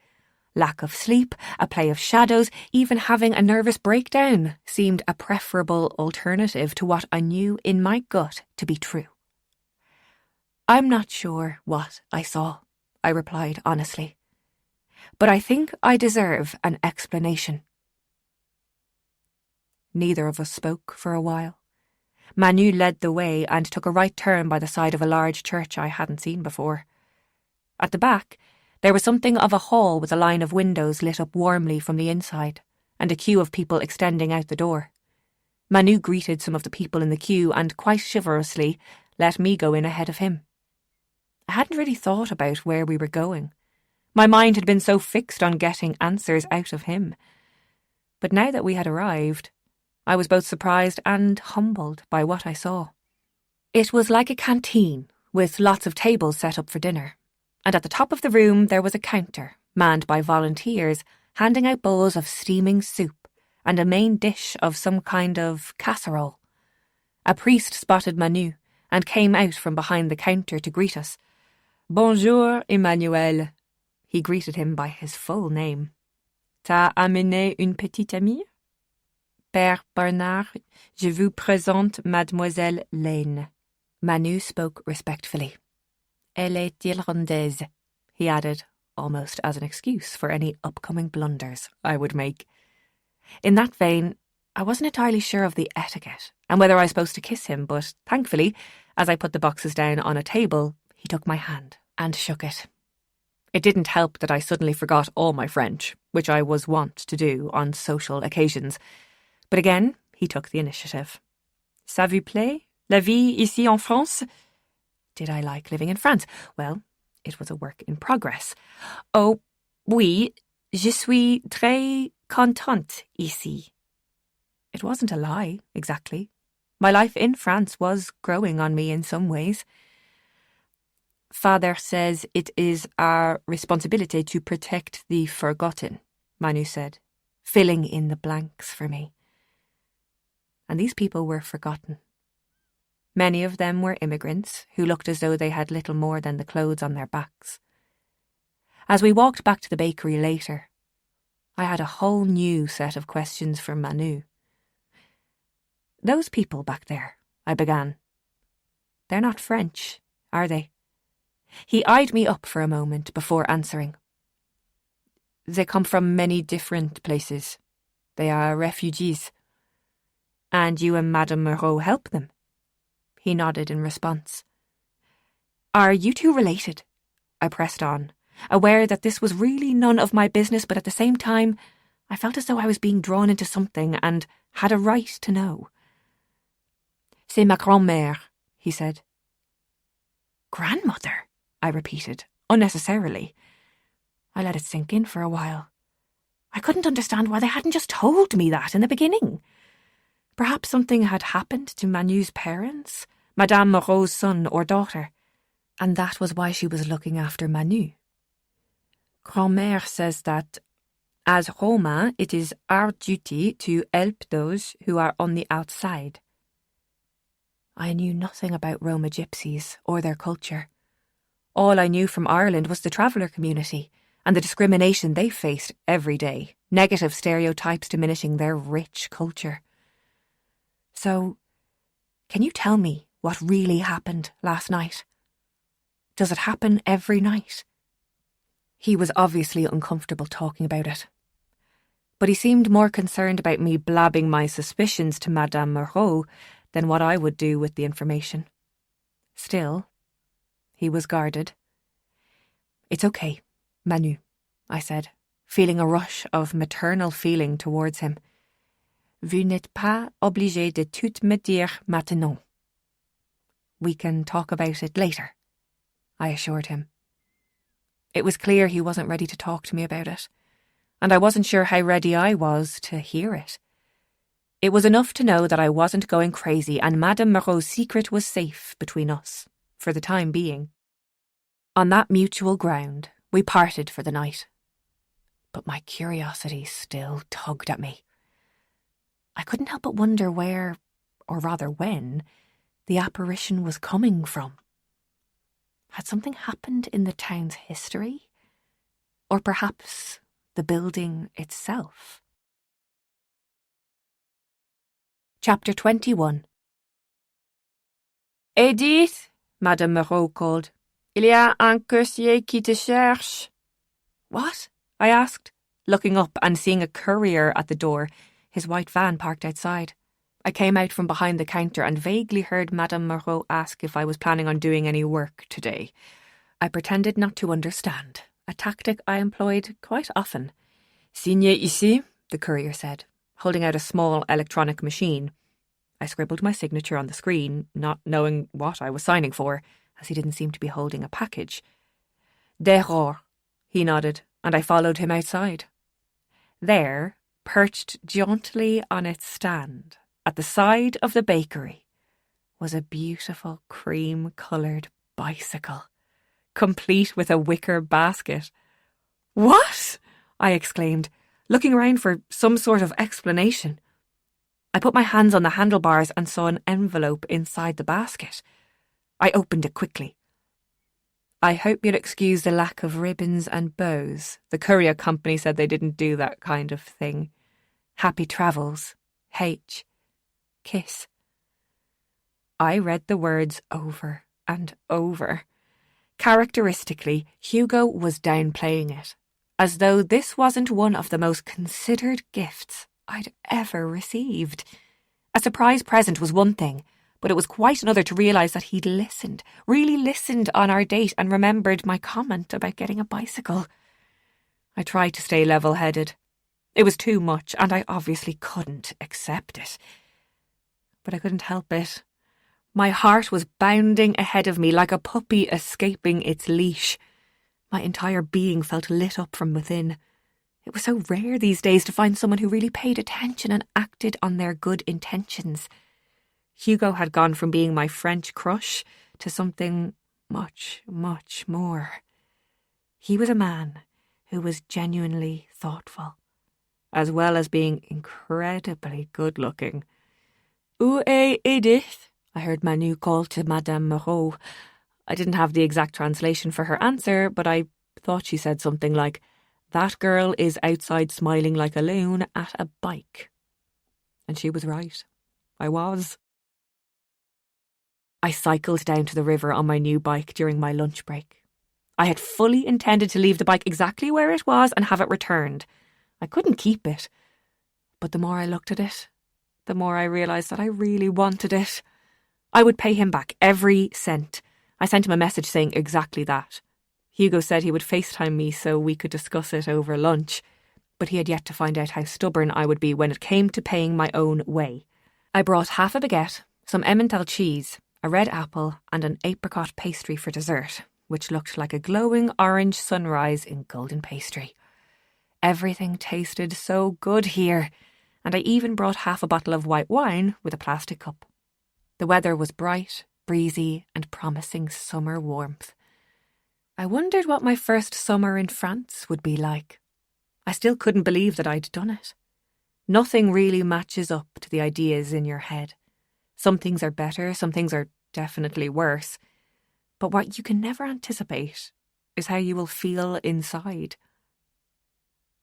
Lack of sleep, a play of shadows, even having a nervous breakdown seemed a preferable alternative to what I knew in my gut to be true. "I'm not sure what I saw," I replied honestly. "But I think I deserve an explanation." Neither of us spoke for a while. Manu led the way and took a right turn by the side of a large church I hadn't seen before. At the back, there was something of a hall with a line of windows lit up warmly from the inside, and a queue of people extending out the door. Manu greeted some of the people in the queue and quite chivalrously let me go in ahead of him. I hadn't really thought about where we were going. My mind had been so fixed on getting answers out of him. But now that we had arrived, I was both surprised and humbled by what I saw. It was like a canteen, with lots of tables set up for dinner, and at the top of the room there was a counter, manned by volunteers, handing out bowls of steaming soup and a main dish of some kind of casserole. A priest spotted Manu and came out from behind the counter to greet us. "Bonjour, Emmanuel." He greeted him by his full name. "T'as amené une petite amie? Père Bernard, je vous présente Mademoiselle Lane." Manu spoke respectfully. "Elle est irlandaise," he added, almost as an excuse for any upcoming blunders I would make. In that vein, I wasn't entirely sure of the etiquette and whether I was supposed to kiss him, but thankfully, as I put the boxes down on a table, he took my hand and shook it. It didn't help that I suddenly forgot all my French, which I was wont to do on social occasions. But again, he took the initiative. "Ça vous plaît, la vie ici en France?" Did I like living in France? Well, it was a work in progress. "Oh, oui, je suis très contente ici." It wasn't a lie, exactly. My life in France was growing on me in some ways. Father says it is our responsibility to protect the forgotten, Manu said, filling in the blanks for me. And these people were forgotten. Many of them were immigrants who looked as though they had little more than the clothes on their backs. As we walked back to the bakery later, I had a whole new set of questions for Manu. Those people back there, I began. They're not French, are they? He eyed me up for a moment before answering. They come from many different places. They are refugees. And you and Madame Moreau help them? He nodded in response. Are you two related? I pressed on, aware that this was really none of my business, but at the same time, I felt as though I was being drawn into something and had a right to know. C'est ma grand-mère, he said. Grandmother, I repeated, unnecessarily. I let it sink in for a while. I couldn't understand why they hadn't just told me that in the beginning. Perhaps something had happened to Manu's parents, Madame Moreau's son or daughter, and that was why she was looking after Manu. Grand-mère says that, as Roma, it is our duty to help those who are on the outside. I knew nothing about Roma gypsies or their culture. All I knew from Ireland was the traveller community and the discrimination they faced every day, negative stereotypes diminishing their rich culture. So, can you tell me what really happened last night? Does it happen every night? He was obviously uncomfortable talking about it. But he seemed more concerned about me blabbing my suspicions to Madame Moreau than what I would do with the information. Still, he was guarded. It's okay, Manu, I said, feeling a rush of maternal feeling towards him. Vous n'êtes pas obligé de tout me dire maintenant. We can talk about it later, I assured him. It was clear he wasn't ready to talk to me about it, and I wasn't sure how ready I was to hear it. It was enough to know that I wasn't going crazy and Madame Moreau's secret was safe between us, for the time being. On that mutual ground, we parted for the night. But my curiosity still tugged at me. I couldn't help but wonder where, or rather when, the apparition was coming from. Had something happened in the town's history? Or perhaps the building itself? Chapter 21. Edith, Madame Moreau called. Il y a un coursier qui te cherche. What? I asked, looking up and seeing a courier at the door, his white van parked outside. I came out from behind the counter and vaguely heard Madame Moreau ask if I was planning on doing any work today. I pretended not to understand, a tactic I employed quite often. Signez ici, the courier said, holding out a small electronic machine. I scribbled my signature on the screen, not knowing what I was signing for, as he didn't seem to be holding a package. Dehors, he nodded, and I followed him outside. There, perched jauntily on its stand, at the side of the bakery, was a beautiful cream-coloured bicycle, complete with a wicker basket. What? I exclaimed, looking around for some sort of explanation. I put my hands on the handlebars and saw an envelope inside the basket. I opened it quickly. I hope you'll excuse the lack of ribbons and bows. The courier company said they didn't do that kind of thing. Happy travels. H. Kiss. I read the words over and over. Characteristically, Hugo was downplaying it, as though this wasn't one of the most considered gifts I'd ever received. A surprise present was one thing, but it was quite another to realise that he'd listened, really listened on our date and remembered my comment about getting a bicycle. I tried to stay level-headed. It was too much, and I obviously couldn't accept it. But I couldn't help it. My heart was bounding ahead of me like a puppy escaping its leash. My entire being felt lit up from within. It was so rare these days to find someone who really paid attention and acted on their good intentions. Hugo had gone from being my French crush to something much, much more. He was a man who was genuinely thoughtful, as well as being incredibly good-looking. "Où est Edith?" I heard Manu call to Madame Moreau. I didn't have the exact translation for her answer, but I thought she said something like, "That girl is outside smiling like a loon at a bike." And she was right. I was. I cycled down to the river on my new bike during my lunch break. I had fully intended to leave the bike exactly where it was and have it returned. I couldn't keep it. But the more I looked at it, the more I realised that I really wanted it. I would pay him back every cent. I sent him a message saying exactly that. Hugo said he would FaceTime me so we could discuss it over lunch, but he had yet to find out how stubborn I would be when it came to paying my own way. I brought half a baguette, some Emmental cheese, a red apple and an apricot pastry for dessert, which looked like a glowing orange sunrise in golden pastry. Everything tasted so good here, and I even brought half a bottle of white wine with a plastic cup. The weather was bright, breezy, and promising summer warmth. I wondered what my first summer in France would be like. I still couldn't believe that I'd done it. Nothing really matches up to the ideas in your head. Some things are better, some things are definitely worse. But what you can never anticipate is how you will feel inside.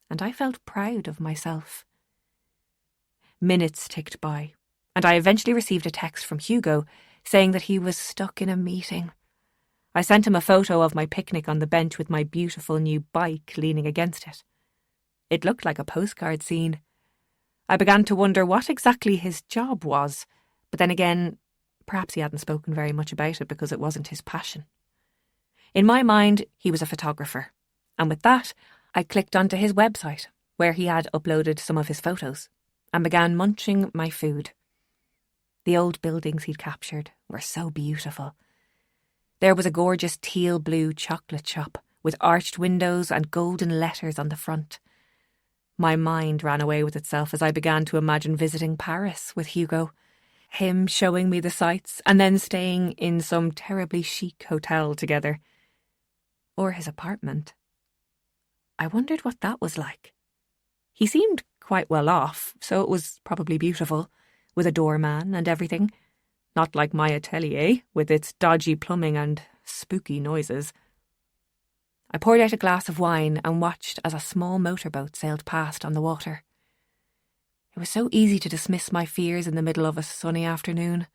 And I felt proud of myself. Minutes ticked by, and I eventually received a text from Hugo saying that he was stuck in a meeting. I sent him a photo of my picnic on the bench with my beautiful new bike leaning against it. It looked like a postcard scene. I began to wonder what exactly his job was, but then again, perhaps he hadn't spoken very much about it because it wasn't his passion. In my mind, he was a photographer, and with that, I clicked onto his website, where he had uploaded some of his photos, and began munching my food. The old buildings he'd captured were so beautiful. There was a gorgeous teal-blue chocolate shop with arched windows and golden letters on the front. My mind ran away with itself as I began to imagine visiting Paris with Hugo, him showing me the sights and then staying in some terribly chic hotel together. Or his apartment. I wondered what that was like. He seemed quite well off, so it was probably beautiful, with a doorman and everything. Not like my atelier, with its dodgy plumbing and spooky noises. I poured out a glass of wine and watched as a small motorboat sailed past on the water. It was so easy to dismiss my fears in the middle of a sunny afternoon.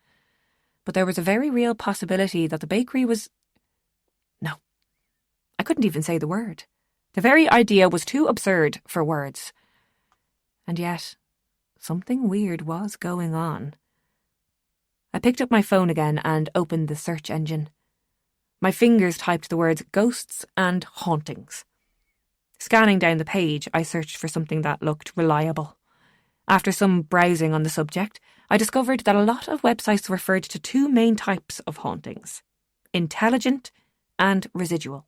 But there was a very real possibility that the bakery was... No. I couldn't even say the word. The very idea was too absurd for words. And yet, something weird was going on. I picked up my phone again and opened the search engine. My fingers typed the words ghosts and hauntings. Scanning down the page, I searched for something that looked reliable. After some browsing on the subject, I discovered that a lot of websites referred to two main types of hauntings: intelligent and residual.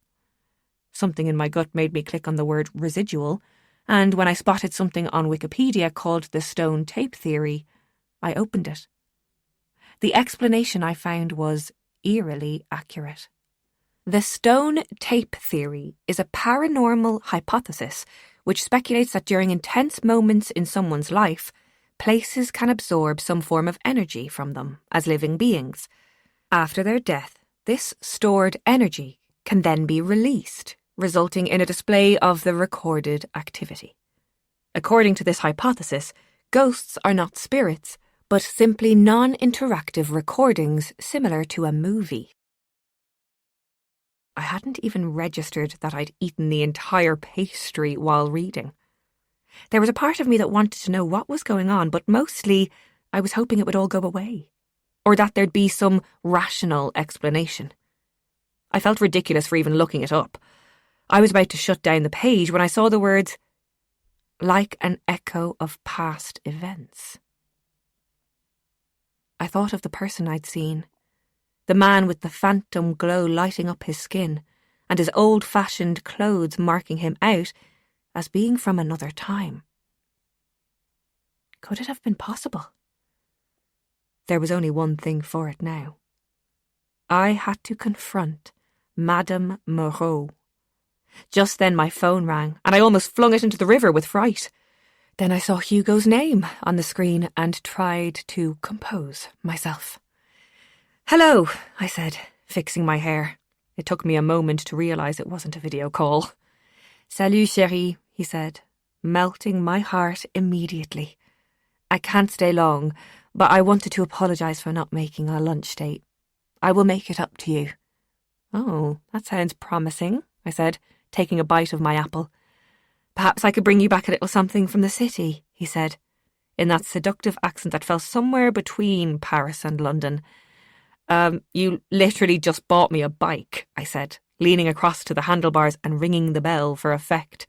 Something in my gut made me click on the word residual, and when I spotted something on Wikipedia called the stone tape theory, I opened it. The explanation I found was eerily accurate. The stone tape theory is a paranormal hypothesis which speculates that during intense moments in someone's life, places can absorb some form of energy from them as living beings. After their death, this stored energy can then be released, resulting in a display of the recorded activity. According to this hypothesis, ghosts are not spirits, but simply non-interactive recordings similar to a movie. I hadn't even registered that I'd eaten the entire pastry while reading. There was a part of me that wanted to know what was going on, but mostly I was hoping it would all go away, or that there'd be some rational explanation. I felt ridiculous for even looking it up. I was about to shut down the page when I saw the words, "like an echo of past events." I thought of the person I'd seen. The man with the phantom glow lighting up his skin, and his old-fashioned clothes marking him out as being from another time. Could it have been possible? There was only one thing for it now. I had to confront Madame Moreau. Just then my phone rang, and I almost flung it into the river with fright. Then I saw Hugo's name on the screen and tried to compose myself. "Hello," I said, fixing my hair. It took me a moment to realise it wasn't a video call. "Salut, chérie," he said, melting my heart immediately. "I can't stay long, but I wanted to apologise for not making our lunch date. I will make it up to you." "Oh, that sounds promising," I said, taking a bite of my apple. "Perhaps I could bring you back a little something from the city," he said, in that seductive accent that fell somewhere between Paris and London. You literally just bought me a bike," I said, leaning across to the handlebars and ringing the bell for effect.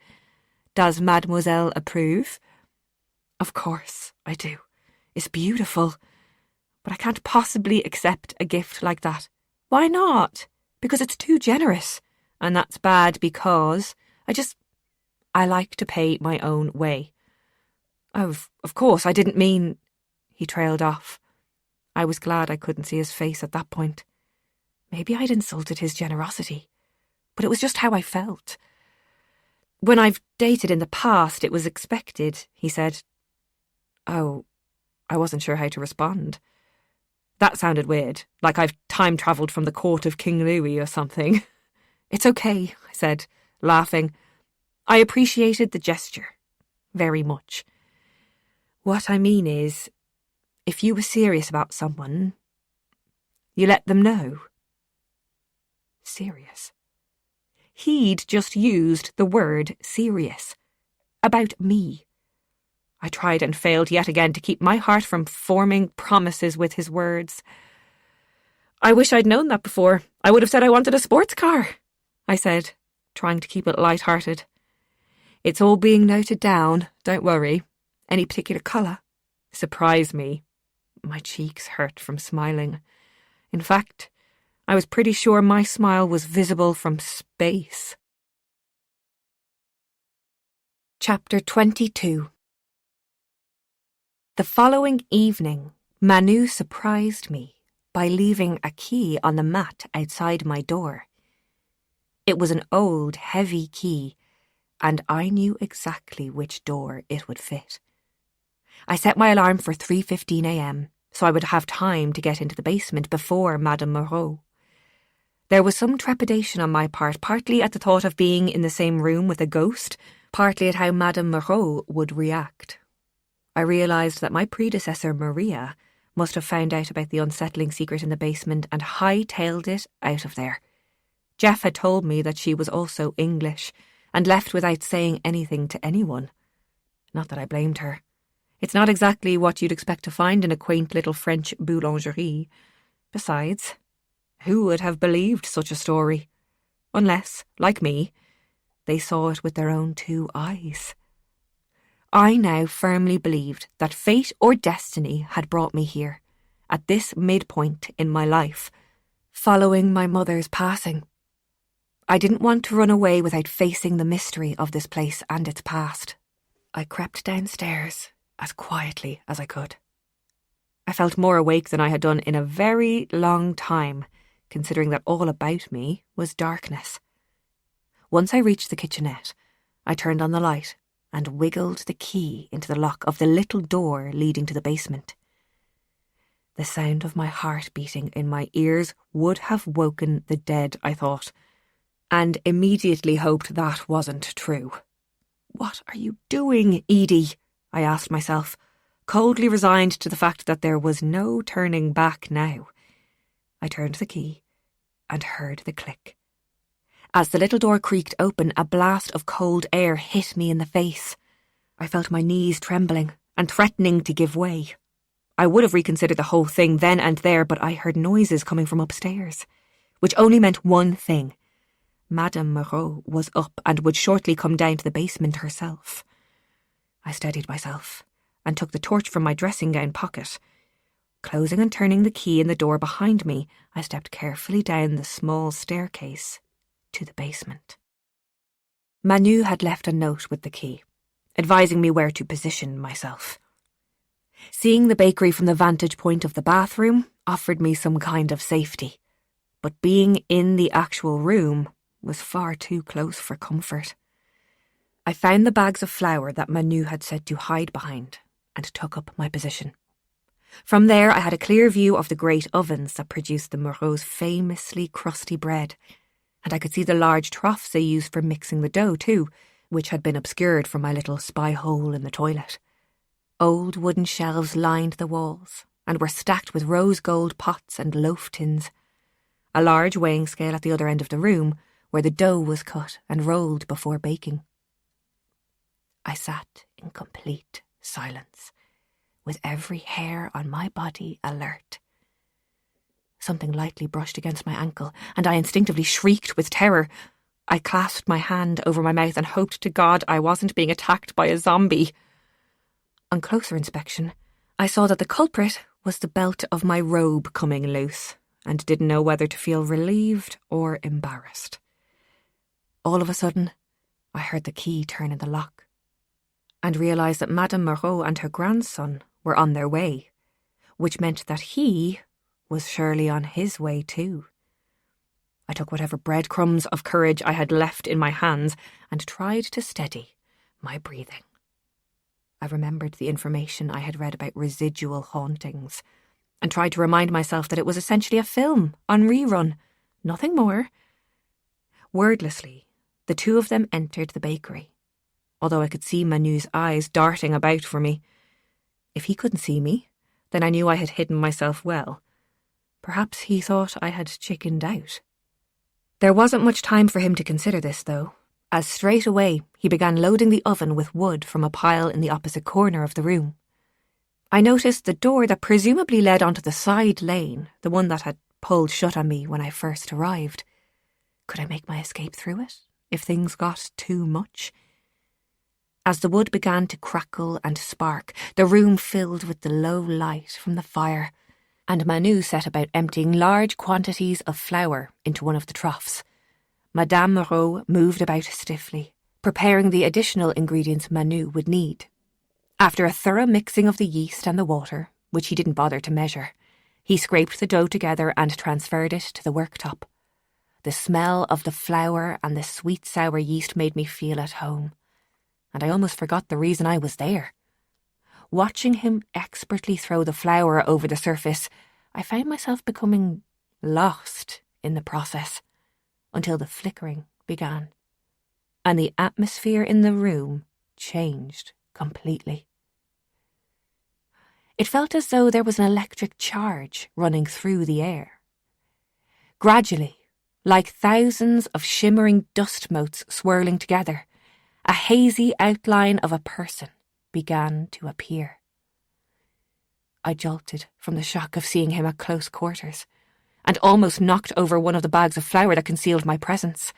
"Does Mademoiselle approve?" "Of course I do. It's beautiful. But I can't possibly accept a gift like that." "Why not?" "Because it's too generous. And that's bad because I like to pay my own way." Of course, I didn't mean..." He trailed off. I was glad I couldn't see his face at that point. Maybe I'd insulted his generosity, but it was just how I felt. "When I've dated in the past, it was expected," he said. Oh, I wasn't sure how to respond. That sounded weird, like I've time-travelled from the court of King Louis or something. "It's okay," I said, laughing. I appreciated the gesture. Very much. "What I mean is, if you were serious about someone, you let them know." Serious. He'd just used the word serious. About me. I tried and failed yet again to keep my heart from forming promises with his words. "I wish I'd known that before. I would have said I wanted a sports car," I said, trying to keep it light-hearted. "It's all being noted down, don't worry. Any particular colour?" Surprised me. My cheeks hurt from smiling. In fact, I was pretty sure my smile was visible from space. Chapter 22. The following evening, Manu surprised me by leaving a key on the mat outside my door. It was an old, heavy key, and I knew exactly which door it would fit. I set my alarm for 3:15 a.m, so I would have time to get into the basement before Madame Moreau. There was some trepidation on my part, partly at the thought of being in the same room with a ghost, partly at how Madame Moreau would react. I realised that my predecessor, Maria, must have found out about the unsettling secret in the basement and hightailed it out of there. Jeff had told me that she was also English and left without saying anything to anyone. Not that I blamed her. It's not exactly what you'd expect to find in a quaint little French boulangerie. Besides, who would have believed such a story? Unless, like me, they saw it with their own 2 eyes. I now firmly believed that fate or destiny had brought me here, at this midpoint in my life, following my mother's passing. I didn't want to run away without facing the mystery of this place and its past. I crept downstairs as quietly as I could. I felt more awake than I had done in a very long time, considering that all about me was darkness. Once I reached the kitchenette, I turned on the light and wiggled the key into the lock of the little door leading to the basement. The sound of my heart beating in my ears would have woken the dead, I thought, and immediately hoped that wasn't true. "What are you doing, Edie?" I asked myself, coldly resigned to the fact that there was no turning back now. I turned the key and heard the click. As the little door creaked open, a blast of cold air hit me in the face. I felt my knees trembling and threatening to give way. I would have reconsidered the whole thing then and there, but I heard noises coming from upstairs, which only meant one thing. Madame Moreau was up and would shortly come down to the basement herself. I steadied myself and took the torch from my dressing-gown pocket. Closing and turning the key in the door behind me, I stepped carefully down the small staircase to the basement. Manu had left a note with the key, advising me where to position myself. Seeing the bakery from the vantage point of the bathroom offered me some kind of safety, but being in the actual room was far too close for comfort. I found the bags of flour that Manu had said to hide behind and took up my position. From there I had a clear view of the great ovens that produced the Moreau's famously crusty bread, and I could see the large troughs they used for mixing the dough too, which had been obscured from my little spy hole in the toilet. Old wooden shelves lined the walls and were stacked with rose gold pots and loaf tins. A large weighing scale at the other end of the room, where the dough was cut and rolled before baking. I sat in complete silence, with every hair on my body alert. Something lightly brushed against my ankle, and I instinctively shrieked with terror. I clasped my hand over my mouth and hoped to God I wasn't being attacked by a zombie. On closer inspection, I saw that the culprit was the belt of my robe coming loose, and didn't know whether to feel relieved or embarrassed. All of a sudden, I heard the key turn in the lock, and realised that Madame Moreau and her grandson were on their way, which meant that he was surely on his way too. I took whatever breadcrumbs of courage I had left in my hands and tried to steady my breathing. I remembered the information I had read about residual hauntings and tried to remind myself that it was essentially a film on rerun, nothing more. Wordlessly, the two of them entered the bakery, although I could see Manu's eyes darting about for me. If he couldn't see me, then I knew I had hidden myself well. Perhaps he thought I had chickened out. There wasn't much time for him to consider this, though, as straight away he began loading the oven with wood from a pile in the opposite corner of the room. I noticed the door that presumably led onto the side lane, the one that had pulled shut on me when I first arrived. Could I make my escape through it, if things got too much? As the wood began to crackle and spark, the room filled with the low light from the fire, and Manu set about emptying large quantities of flour into one of the troughs. Madame Moreau moved about stiffly, preparing the additional ingredients Manu would need. After a thorough mixing of the yeast and the water, which he didn't bother to measure, he scraped the dough together and transferred it to the worktop. The smell of the flour and the sweet sour yeast made me feel at home, and I almost forgot the reason I was there. Watching him expertly throw the flour over the surface, I found myself becoming lost in the process, until the flickering began, and the atmosphere in the room changed completely. It felt as though there was an electric charge running through the air. Gradually, like thousands of shimmering dust motes swirling together, a hazy outline of a person began to appear. I jolted from the shock of seeing him at close quarters, and almost knocked over one of the bags of flour that concealed my presence.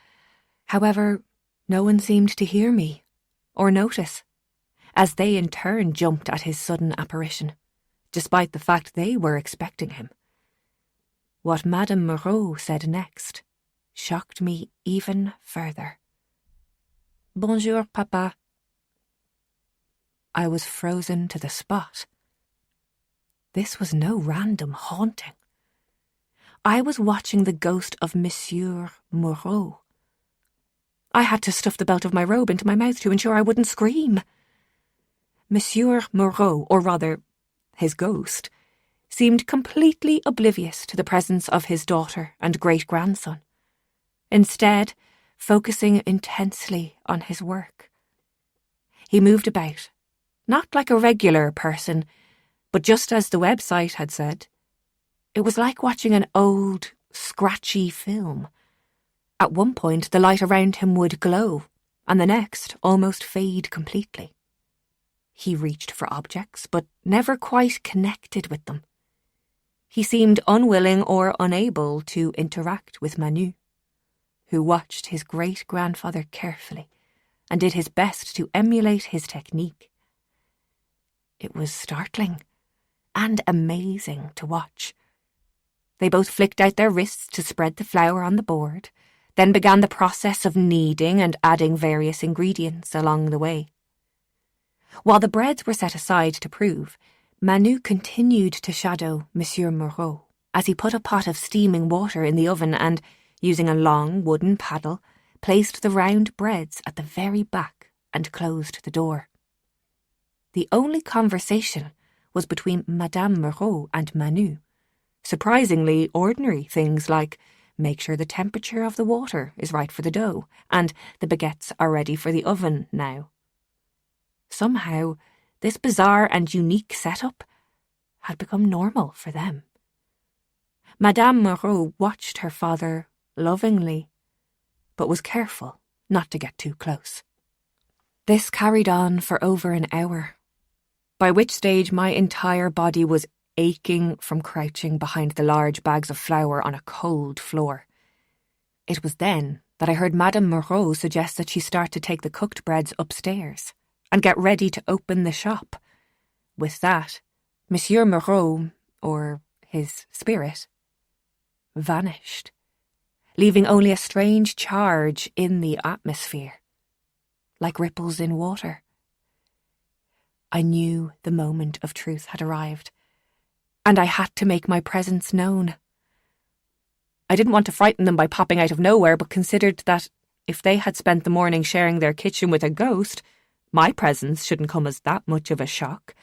However, no one seemed to hear me or notice, as they in turn jumped at his sudden apparition, despite the fact they were expecting him. What Madame Moreau said next shocked me even further. "Bonjour, papa." I was frozen to the spot. This was no random haunting. I was watching the ghost of Monsieur Moreau. I had to stuff the belt of my robe into my mouth to ensure I wouldn't scream. Monsieur Moreau, or rather, his ghost, seemed completely oblivious to the presence of his daughter and great-grandson, instead focusing intensely on his work. He moved about, not like a regular person, but just as the website had said. It was like watching an old, scratchy film. At one point, the light around him would glow, and the next almost fade completely. He reached for objects, but never quite connected with them. He seemed unwilling or unable to interact with Manu, who watched his great-grandfather carefully and did his best to emulate his technique. It was startling and amazing to watch. They both flicked out their wrists to spread the flour on the board, then began the process of kneading and adding various ingredients along the way. While the breads were set aside to prove, Manu continued to shadow Monsieur Moreau as he put a pot of steaming water in the oven and, using a long wooden paddle, placed the round breads at the very back and closed the door. The only conversation was between Madame Moreau and Manu. Surprisingly ordinary things like, make sure the temperature of the water is right for the dough, and the baguettes are ready for the oven now. Somehow, this bizarre and unique setup had become normal for them. Madame Moreau watched her father lovingly, but was careful not to get too close. This carried on for over an hour, by which stage my entire body was aching from crouching behind the large bags of flour on a cold floor. It was then that I heard Madame Moreau suggest that she start to take the cooked breads upstairs and get ready to open the shop. With that, Monsieur Moreau, or his spirit, vanished, leaving only a strange charge in the atmosphere, like ripples in water. I knew the moment of truth had arrived, and I had to make my presence known. I didn't want to frighten them by popping out of nowhere, but considered that if they had spent the morning sharing their kitchen with a ghost, my presence shouldn't come as that much of a shock.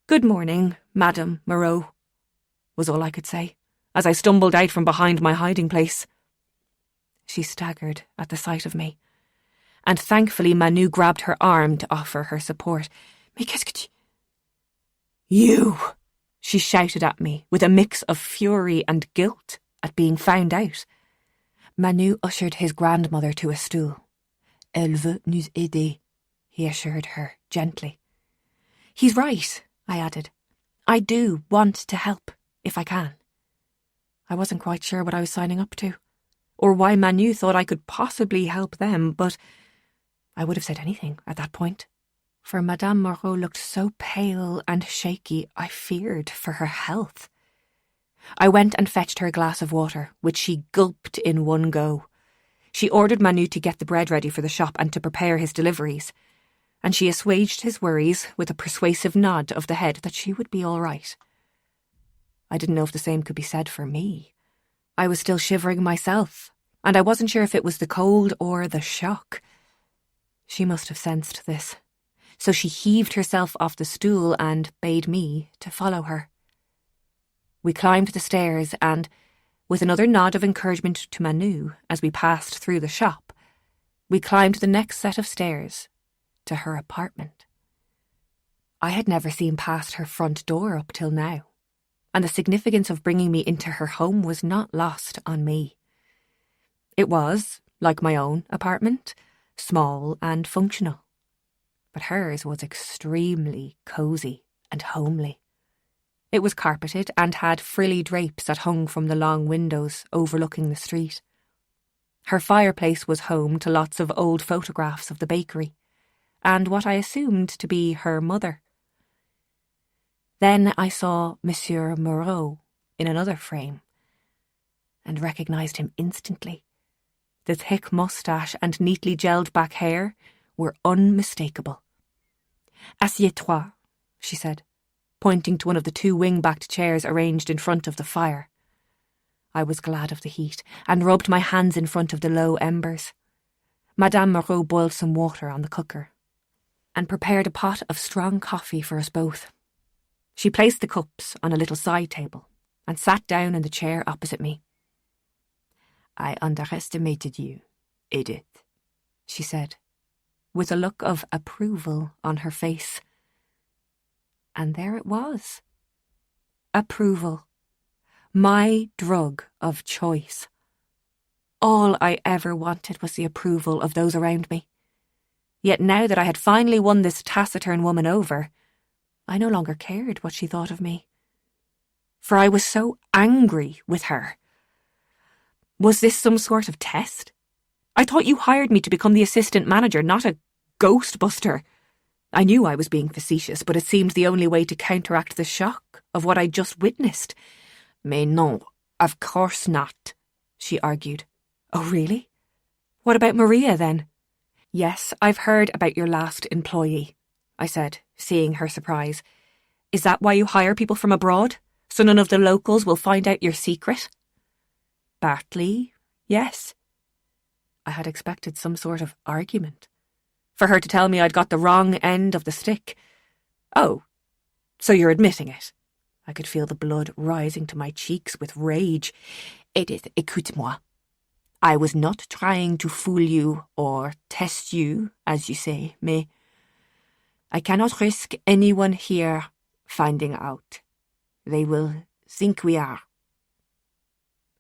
"Good morning, Madame Moreau," was all I could say, as I stumbled out from behind my hiding place. She staggered at the sight of me, and thankfully Manu grabbed her arm to offer her support. "Mais qu'est-ce que tu—" "You!" she shouted at me, with a mix of fury and guilt at being found out. Manu ushered his grandmother to a stool. "Elle veut nous aider," he assured her gently. "He's right," I added. "I do want to help, if I can." I wasn't quite sure what I was signing up to, or why Manu thought I could possibly help them, but I would have said anything at that point, for Madame Moreau looked so pale and shaky I feared for her health. I went and fetched her a glass of water, which she gulped in one go. She ordered Manu to get the bread ready for the shop and to prepare his deliveries, and she assuaged his worries with a persuasive nod of the head that she would be all right. I didn't know if the same could be said for me. I was still shivering myself, and I wasn't sure if it was the cold or the shock. She must have sensed this, so she heaved herself off the stool and bade me to follow her. We climbed the stairs and, with another nod of encouragement to Manu as we passed through the shop, we climbed the next set of stairs to her apartment. I had never seen past her front door up till now, and the significance of bringing me into her home was not lost on me. It was, like my own apartment, small and functional, but hers was extremely cosy and homely. It was carpeted and had frilly drapes that hung from the long windows overlooking the street. Her fireplace was home to lots of old photographs of the bakery, and what I assumed to be her mother. Then I saw Monsieur Moreau in another frame, and recognised him instantly. The thick moustache and neatly gelled back hair were unmistakable. "Assieds-toi," she said, pointing to one of the two wing-backed chairs arranged in front of the fire. I was glad of the heat, and rubbed my hands in front of the low embers. Madame Moreau boiled some water on the cooker, and prepared a pot of strong coffee for us both. She placed the cups on a little side table, and sat down in the chair opposite me. "I underestimated you, Edith," she said, with a look of approval on her face. And there it was. Approval. My drug of choice. All I ever wanted was the approval of those around me. Yet now that I had finally won this taciturn woman over, I no longer cared what she thought of me. For I was so angry with her. Was this some sort of test? I thought you hired me to become the assistant manager, not a ghostbuster. I knew I was being facetious, but it seemed the only way to counteract the shock of what I'd just witnessed. "Mais non, of course not," she argued. "Oh, really? What about Maria, then?" "Yes, I've heard about your last employee," I said, seeing her surprise. Is that why you hire people from abroad? So none of the locals will find out your secret? Partly, yes. I had expected some sort of argument. For her to tell me I'd got the wrong end of the stick. Oh, so you're admitting it? I could feel the blood rising to my cheeks with rage. Edith, écoute-moi. I was not trying to fool you or test you, as you say, mais I cannot risk anyone here finding out. They will think we are.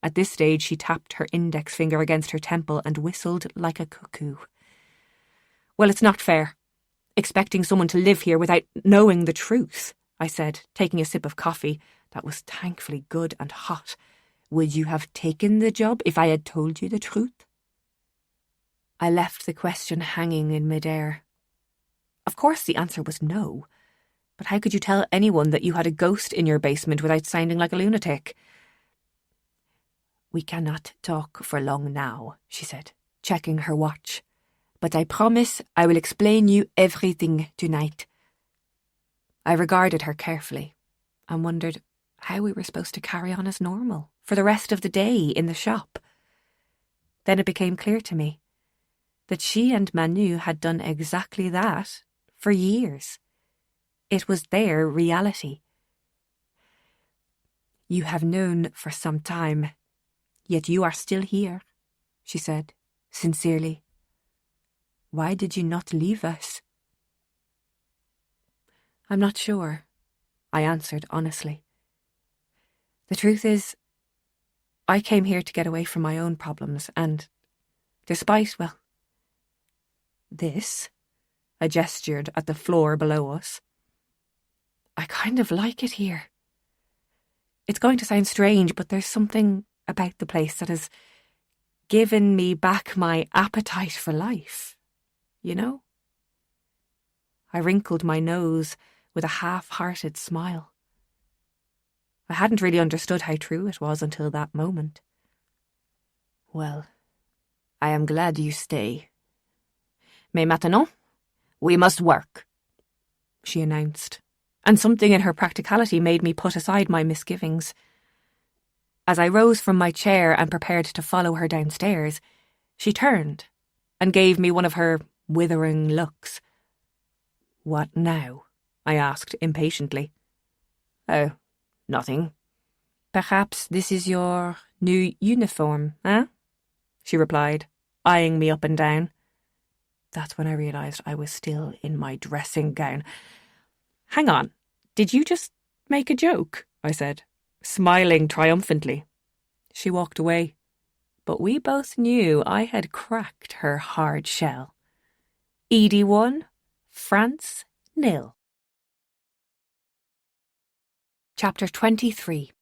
At this stage, she tapped her index finger against her temple and whistled like a cuckoo. Well, it's not fair. Expecting someone to live here without knowing the truth, I said, taking a sip of coffee that was thankfully good and hot. Would you have taken the job if I had told you the truth? I left the question hanging in midair. Of course the answer was no. But how could you tell anyone that you had a ghost in your basement without sounding like a lunatic? We cannot talk for long now, she said, checking her watch. But I promise I will explain you everything tonight. I regarded her carefully and wondered how we were supposed to carry on as normal for the rest of the day in the shop. Then it became clear to me that she and Manu had done exactly that for years. It was their reality. You have known for some time, yet you are still here, she said, sincerely. Why did you not leave us? I'm not sure, I answered honestly. The truth is, I came here to get away from my own problems, and despite, well, this, I gestured at the floor below us, I kind of like it here. It's going to sound strange, but there's something about the place that has given me back my appetite for life, you know? I wrinkled my nose with a half-hearted smile. I hadn't really understood how true it was until that moment. Well, I am glad you stay. Mais maintenant, we must work, she announced, and something in her practicality made me put aside my misgivings. As I rose from my chair and prepared to follow her downstairs, she turned and gave me one of her withering looks. What now? I asked impatiently. Oh, nothing. Perhaps this is your new uniform, eh? She replied, eyeing me up and down. That's when I realised I was still in my dressing gown. Hang on, did you just make a joke? I said, smiling triumphantly. She walked away, but we both knew I had cracked her hard shell. Edie 1, France 0. Chapter 23.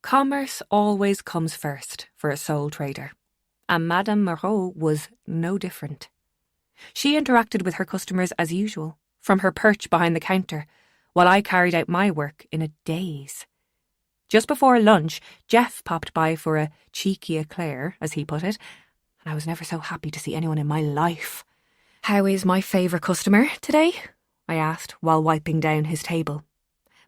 Commerce always comes first for a sole trader, and Madame Moreau was no different. She interacted with her customers as usual, from her perch behind the counter, while I carried out my work in a daze. Just before lunch, Jeff popped by for a cheeky eclair, as he put it, and I was never so happy to see anyone in my life. How is my favourite customer today? I asked, while wiping down his table.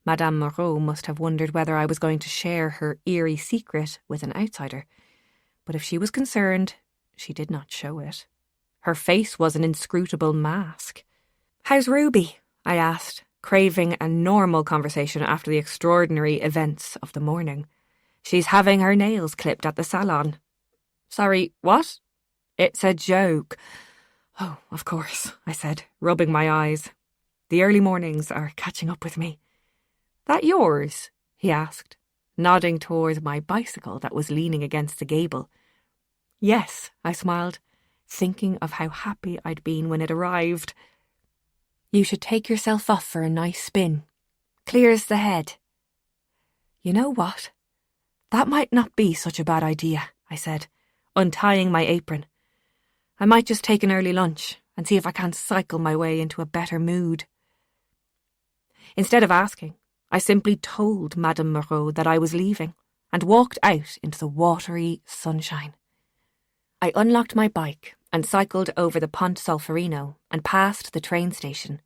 Madame Moreau must have wondered whether I was going to share her eerie secret with an outsider. But if she was concerned, she did not show it. Her face was an inscrutable mask. How's Ruby? I asked, craving a normal conversation after the extraordinary events of the morning. She's having her nails clipped at the salon. Sorry, what? It's a joke. Oh, of course, I said, rubbing my eyes. The early mornings are catching up with me. That yours? He asked, nodding towards my bicycle that was leaning against the gable. Yes, I smiled, thinking of how happy I'd been when it arrived. You should take yourself off for a nice spin. Clears the head. You know what? That might not be such a bad idea, I said, untying my apron. I might just take an early lunch and see if I can't cycle my way into a better mood. Instead of asking, I simply told Madame Moreau that I was leaving and walked out into the watery sunshine. I unlocked my bike and cycled over the Ponte Solferino and past the train station,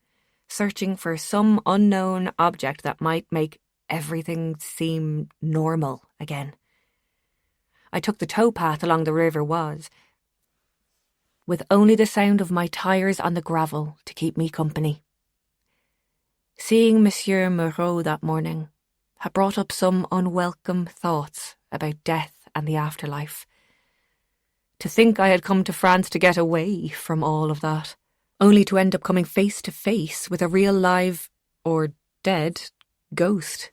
searching for some unknown object that might make everything seem normal again. I took the towpath along the river Oise, with only the sound of my tyres on the gravel to keep me company. Seeing Monsieur Moreau that morning had brought up some unwelcome thoughts about death and the afterlife. To think I had come to France to get away from all of that, only to end up coming face to face with a real live, or dead, ghost.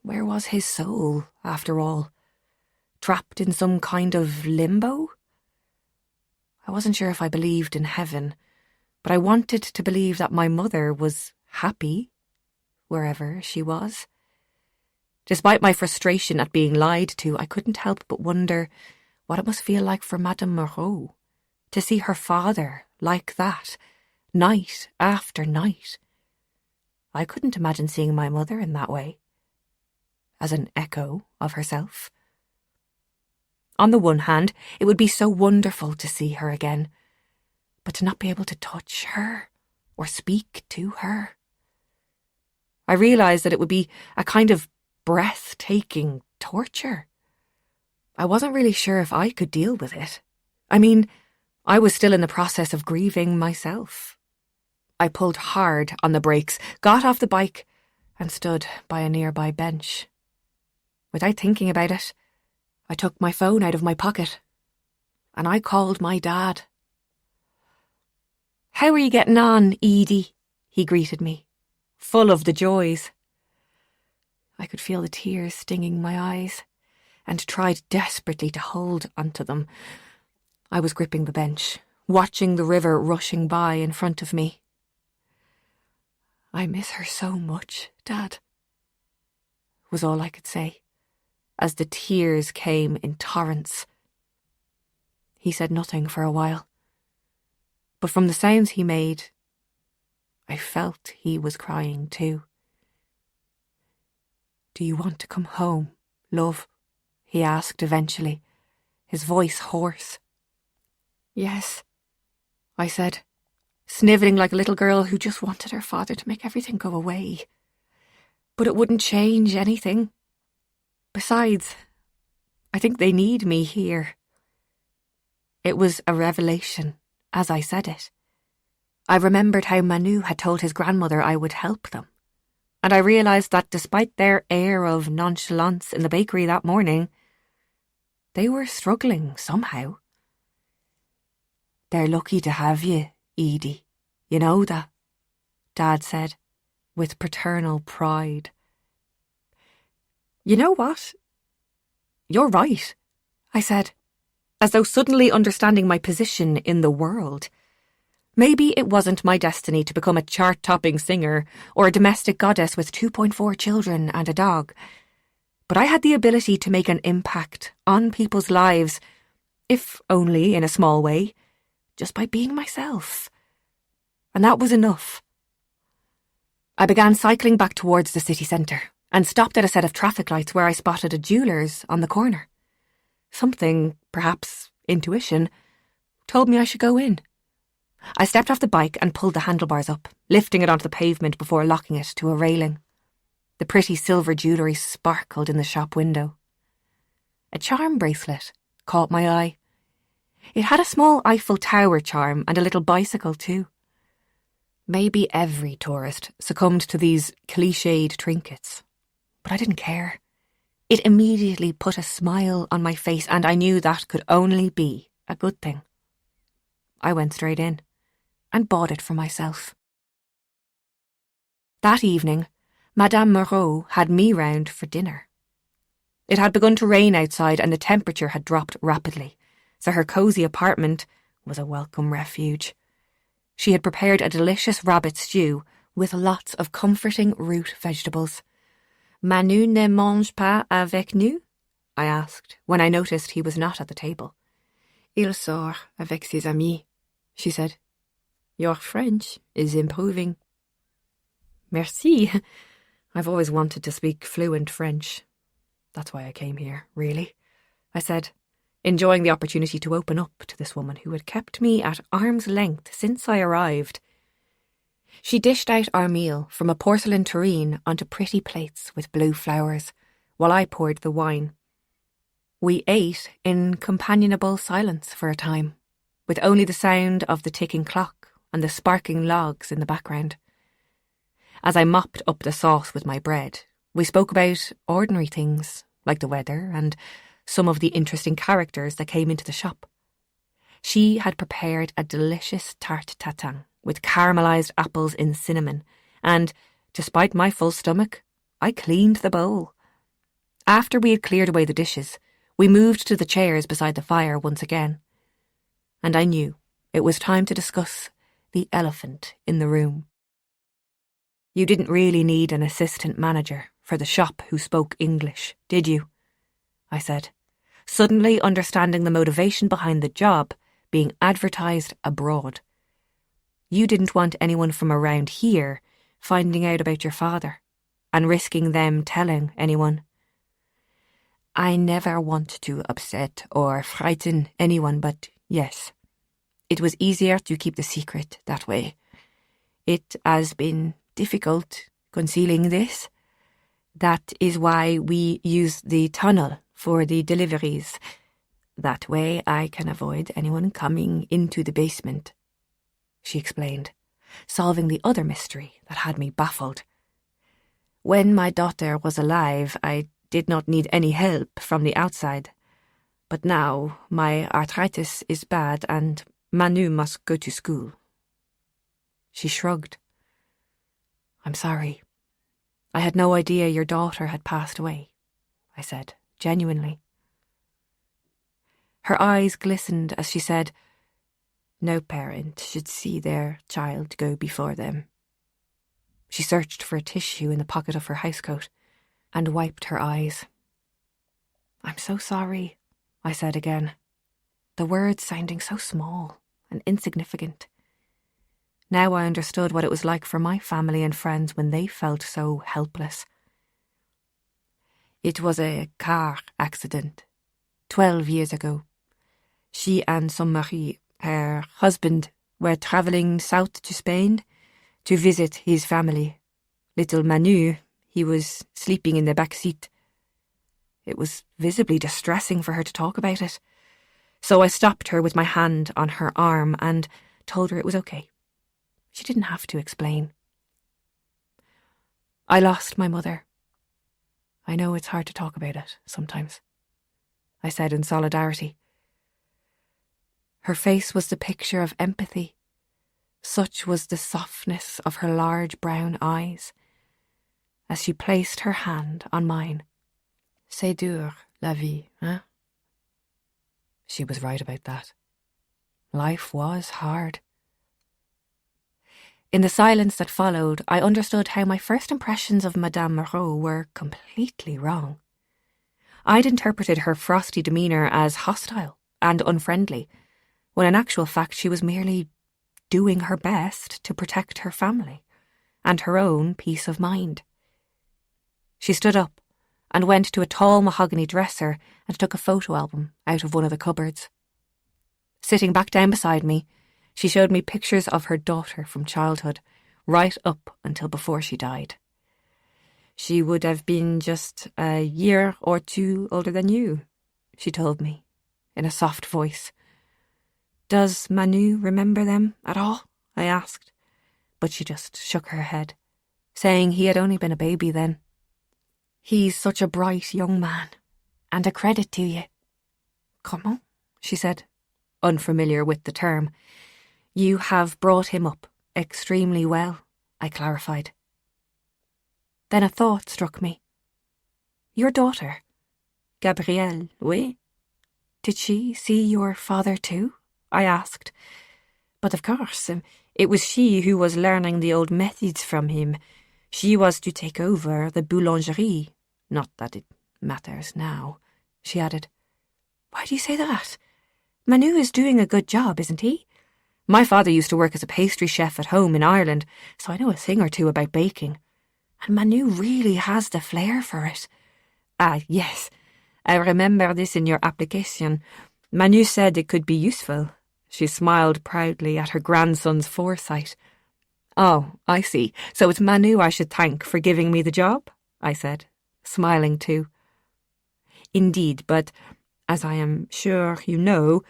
Where was his soul, after all? Trapped in some kind of limbo? I wasn't sure if I believed in heaven, but I wanted to believe that my mother was happy, wherever she was. Despite my frustration at being lied to, I couldn't help but wonder what it must feel like for Madame Moreau to see her father like that, night after night. I couldn't imagine seeing my mother in that way, as an echo of herself. On the one hand, it would be so wonderful to see her again, but to not be able to touch her or speak to her. I realised that it would be a kind of breathtaking torture. I wasn't really sure if I could deal with it. I mean, I was still in the process of grieving myself. I pulled hard on the brakes, got off the bike, and stood by a nearby bench. Without thinking about it, I took my phone out of my pocket, and I called my dad. "How are you getting on, Edie?" he greeted me, full of the joys. I could feel the tears stinging my eyes, and tried desperately to hold onto them. I was gripping the bench, watching the river rushing by in front of me. "I miss her so much, Dad," was all I could say, as the tears came in torrents. He said nothing for a while, but from the sounds he made, I felt he was crying too. "Do you want to come home, love?" he asked eventually, his voice hoarse. "Yes," I said, snivelling like a little girl who just wanted her father to make everything go away. But it wouldn't change anything. Besides, I think they need me here. It was a revelation as I said it. I remembered how Manu had told his grandmother I would help them, and I realised that despite their air of nonchalance in the bakery that morning, they were struggling somehow. "They're lucky to have you, Edie. You know that," Dad said, with paternal pride. "You know what? You're right," I said, as though suddenly understanding my position in the world. Maybe it wasn't my destiny to become a chart-topping singer or a domestic goddess with 2.4 children and a dog, but I had the ability to make an impact on people's lives, if only in a small way, just by being myself. And that was enough. I began cycling back towards the city centre and stopped at a set of traffic lights where I spotted a jeweller's on the corner. Something, perhaps intuition, told me I should go in. I stepped off the bike and pulled the handlebars up, lifting it onto the pavement before locking it to a railing. The pretty silver jewellery sparkled in the shop window. A charm bracelet caught my eye. It had a small Eiffel Tower charm and a little bicycle too. Maybe every tourist succumbed to these cliched trinkets, but I didn't care. It immediately put a smile on my face, and I knew that could only be a good thing. I went straight in and bought it for myself. That evening, Madame Moreau had me round for dinner. It had begun to rain outside and the temperature had dropped rapidly, so her cosy apartment was a welcome refuge. She had prepared a delicious rabbit stew with lots of comforting root vegetables. "Manu ne mange pas avec nous?" I asked, when I noticed he was not at the table. "Il sort avec ses amis," she said. "Your French is improving." "Merci. I've always wanted to speak fluent French. That's why I came here, really," I said, enjoying the opportunity to open up to this woman who had kept me at arm's length since I arrived. She dished out our meal from a porcelain tureen onto pretty plates with blue flowers, while I poured the wine. We ate in companionable silence for a time, with only the sound of the ticking clock and the sparking logs in the background. As I mopped up the sauce with my bread, we spoke about ordinary things, like the weather and some of the interesting characters that came into the shop. She had prepared a delicious tarte tatin with caramelised apples in cinnamon, and, despite my full stomach, I cleaned the bowl. After we had cleared away the dishes, we moved to the chairs beside the fire once again, and I knew it was time to discuss the elephant in the room. You didn't really need an assistant manager for the shop who spoke English, did you? I said, suddenly understanding the motivation behind the job being advertised abroad. You didn't want anyone from around here finding out about your father and risking them telling anyone. I never want to upset or frighten anyone, but yes, it was easier to keep the secret that way. It has been difficult concealing this. That is why we use the tunnel for the deliveries. That way I can avoid anyone coming into the basement, she explained, solving the other mystery that had me baffled. When my daughter was alive, I did not need any help from the outside. But now my arthritis is bad and Manu must go to school. She shrugged. I'm sorry. I had no idea your daughter had passed away, I said, genuinely. Her eyes glistened as she said, no parent should see their child go before them. She searched for a tissue in the pocket of her housecoat and wiped her eyes. I'm so sorry, I said again, the words sounding so small and insignificant. Now I understood what it was like for my family and friends when they felt so helpless. It was a car accident, 12 years ago. She and son mari, her husband, were travelling south to Spain to visit his family. Little Manu, he was sleeping in the back seat. It was visibly distressing for her to talk about it. So I stopped her with my hand on her arm and told her it was okay. She didn't have to explain. I lost my mother. I know it's hard to talk about it sometimes, I said in solidarity. Her face was the picture of empathy. Such was the softness of her large brown eyes as she placed her hand on mine. C'est dur, la vie, hein? She was right about that. Life was hard. In the silence that followed, I understood how my first impressions of Madame Moreau were completely wrong. I'd interpreted her frosty demeanour as hostile and unfriendly, when in actual fact she was merely doing her best to protect her family and her own peace of mind. She stood up and went to a tall mahogany dresser and took a photo album out of one of the cupboards. Sitting back down beside me, she showed me pictures of her daughter from childhood, right up until before she died. She would have been just a year or two older than you, she told me, in a soft voice. Does Manu remember them at all? I asked, but she just shook her head, saying he had only been a baby then. He's such a bright young man, and a credit to you. Comment? She said, unfamiliar with the term. You have brought him up extremely well, I clarified. Then a thought struck me. Your daughter, Gabrielle, oui? Did she see your father too? I asked. But of course, it was she who was learning the old methods from him. She was to take over the boulangerie. Not that it matters now, she added. Why do you say that? Manu is doing a good job, isn't he? My father used to work as a pastry chef at home in Ireland, so I know a thing or two about baking. And Manu really has the flair for it. Ah, yes, I remember this in your application. Manu said it could be useful. She smiled proudly at her grandson's foresight. Oh, I see. So it's Manu I should thank for giving me the job, I said, smiling too. Indeed, but, as I am sure you know,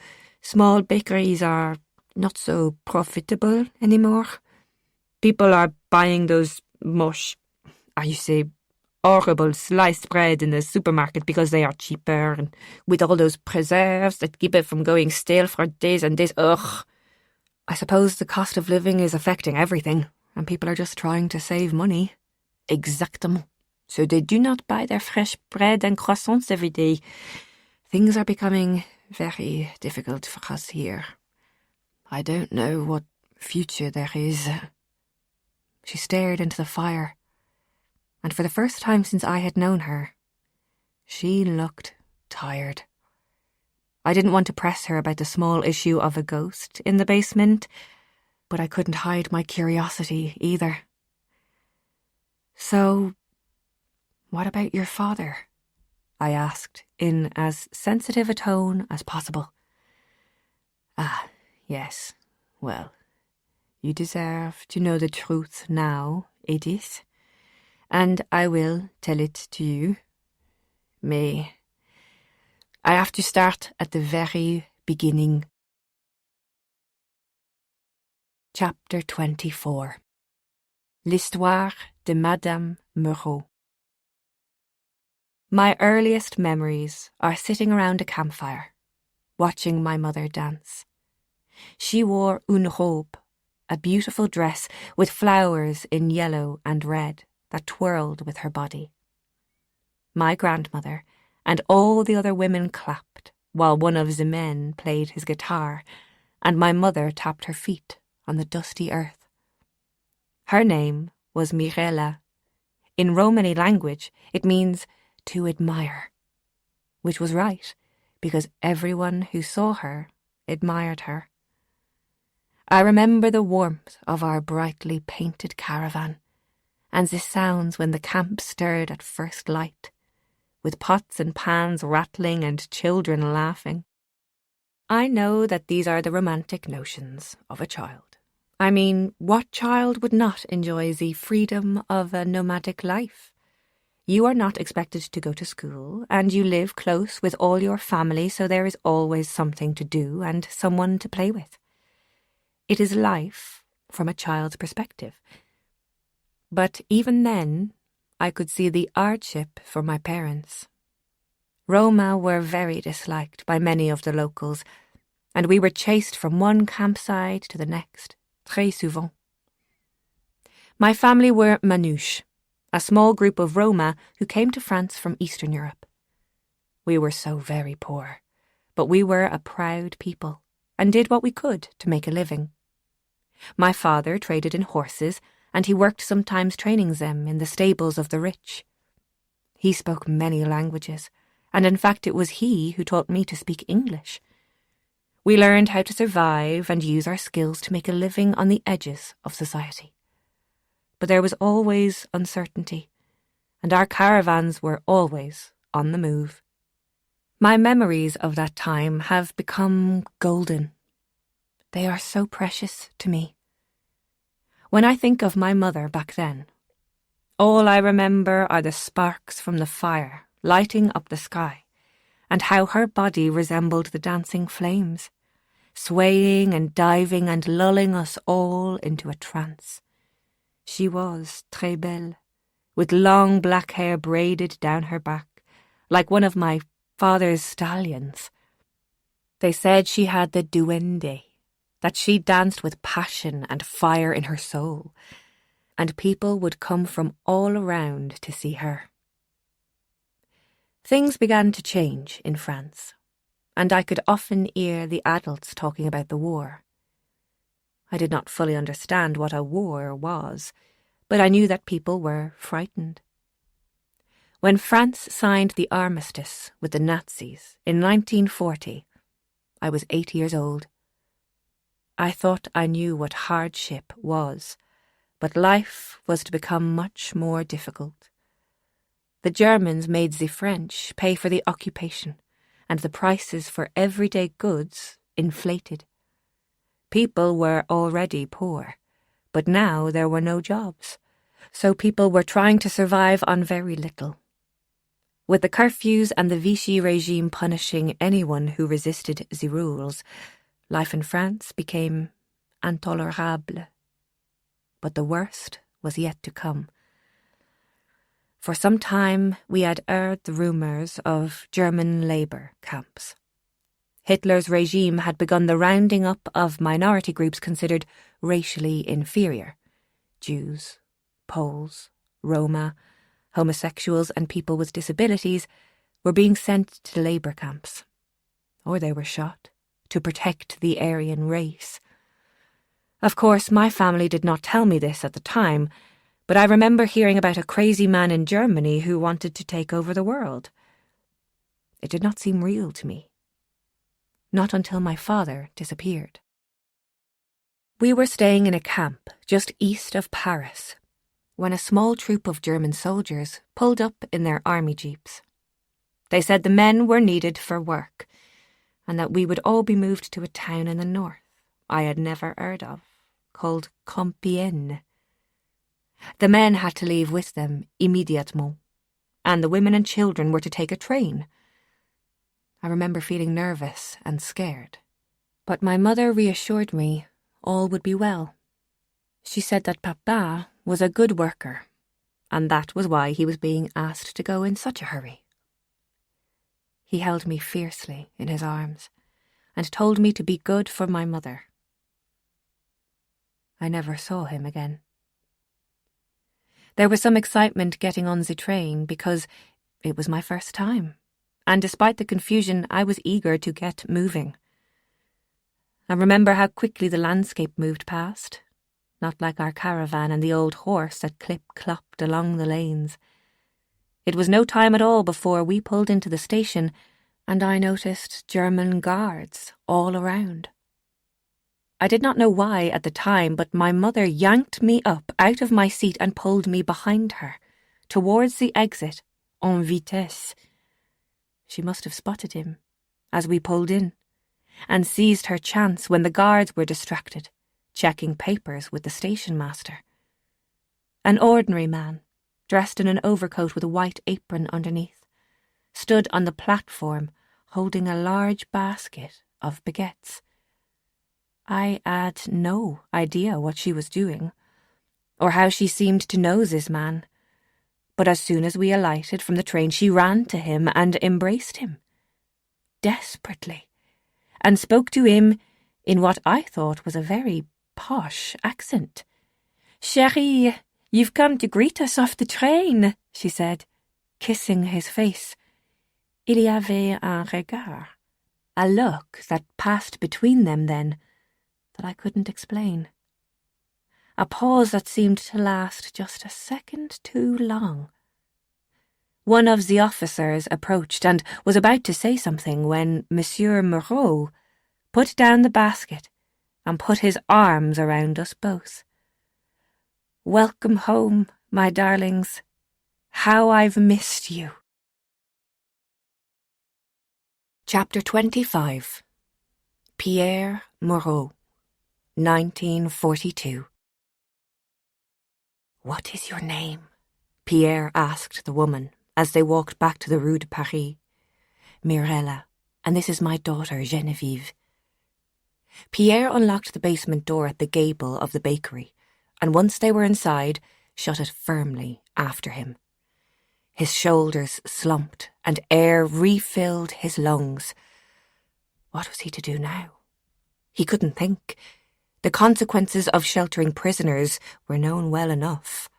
small bakeries are not so profitable anymore. People are buying those you say, horrible sliced bread in the supermarket because they are cheaper and with all those preserves that keep it from going stale for days and days. Ugh. I suppose the cost of living is affecting everything, and people are just trying to save money. Exactement. So they do not buy their fresh bread and croissants every day. Things are becoming very difficult for us here. I don't know what future there is. She stared into the fire, and for the first time since I had known her, she looked tired. I didn't want to press her about the small issue of a ghost in the basement, but I couldn't hide my curiosity either. So, what about your father? I asked, in as sensitive a tone as possible. Ah, yes, well, you deserve to know the truth now, Edith, and I will tell it to you. Mais I have to start at the very beginning. Chapter 24. L'histoire de Madame Moreau. My earliest memories are sitting around a campfire, watching my mother dance. She wore une robe, a beautiful dress with flowers in yellow and red that twirled with her body. My grandmother and all the other women clapped while one of the men played his guitar, and my mother tapped her feet on the dusty earth. Her name was Mirella. In Romany language, it means to admire, which was right, because everyone who saw her admired her. I remember the warmth of our brightly painted caravan, and the sounds when the camp stirred at first light, with pots and pans rattling and children laughing. I know that these are the romantic notions of a child. I mean, what child would not enjoy the freedom of a nomadic life? You are not expected to go to school, and you live close with all your family, so there is always something to do and someone to play with. It is life from a child's perspective. But even then, I could see the hardship for my parents. Roma were very disliked by many of the locals, and we were chased from one campsite to the next, très souvent. My family were Manouche, a small group of Roma who came to France from Eastern Europe. We were so very poor, but we were a proud people and did what we could to make a living. My father traded in horses, and he worked sometimes training them in the stables of the rich. He spoke many languages, and in fact it was he who taught me to speak English. We learned how to survive and use our skills to make a living on the edges of society. But there was always uncertainty, and our caravans were always on the move. My memories of that time have become golden. They are so precious to me. When I think of my mother back then, all I remember are the sparks from the fire lighting up the sky, and how her body resembled the dancing flames, swaying and diving and lulling us all into a trance. She was très belle, with long black hair braided down her back, like one of my father's stallions. They said she had the duende, that she danced with passion and fire in her soul, and people would come from all around to see her. Things began to change in France, and I could often hear the adults talking about the war. I did not fully understand what a war was, but I knew that people were frightened. When France signed the armistice with the Nazis in 1940, I was 8 years old. I thought I knew what hardship was, but life was to become much more difficult. The Germans made the French pay for the occupation, and the prices for everyday goods inflated. People were already poor, But now there were no jobs, so people were trying to survive on very little. With the curfews and the Vichy regime punishing anyone who resisted the rules, life in France became intolerable. But the worst was yet to come. For some time we had heard the rumours of German labour camps. Hitler's regime had begun the rounding up of minority groups considered racially inferior: Jews, Poles, Roma, homosexuals and people with disabilities were being sent to labour camps, or they were shot, to protect the Aryan race. Of course, my family did not tell me this at the time, but I remember hearing about a crazy man in Germany who wanted to take over the world. It did not seem real to me. Not until my father disappeared. We were staying in a camp just east of Paris when a small troop of German soldiers pulled up in their army jeeps. They said the men were needed for work and that we would all be moved to a town in the north I had never heard of, called Compiègne. The men had to leave with them immédiatement, and the women and children were to take a train. I remember feeling nervous and scared, but my mother reassured me all would be well. She said that Papa was a good worker, and that was why he was being asked to go in such a hurry. He held me fiercely in his arms and told me to be good for my mother. I never saw him again. There was some excitement getting on the train because it was my first time, and despite the confusion, I was eager to get moving. I remember how quickly the landscape moved past, not like our caravan and the old horse that clip-clopped along the lanes. It was no time at all before we pulled into the station and I noticed German guards all around. I did not know why at the time, but my mother yanked me up out of my seat and pulled me behind her, towards the exit, en vitesse. She must have spotted him as we pulled in, and seized her chance when the guards were distracted, checking papers with the station master. An ordinary man, dressed in an overcoat with a white apron underneath, stood on the platform holding a large basket of baguettes. I had no idea what she was doing, or how she seemed to know this man, but as soon as we alighted from the train she ran to him and embraced him, desperately, and spoke to him in what I thought was a very posh accent. "Chérie, you've come to greet us off the train," she said, kissing his face. Il y avait un regard, a look that passed between them then, that I couldn't explain. A pause that seemed to last just a second too long. One of the officers approached and was about to say something when Monsieur Moreau put down the basket and put his arms around us both. "Welcome home, my darlings. How I've missed you." Chapter 25. Pierre Moreau, 1942. "What is your name?" Pierre asked the woman as they walked back to the Rue de Paris. "Mirella, and this is my daughter, Geneviève." Pierre unlocked the basement door at the gable of the bakery, and once they were inside, shut it firmly after him. His shoulders slumped and air refilled his lungs. What was he to do now? He couldn't think. The consequences of sheltering prisoners were known well enough.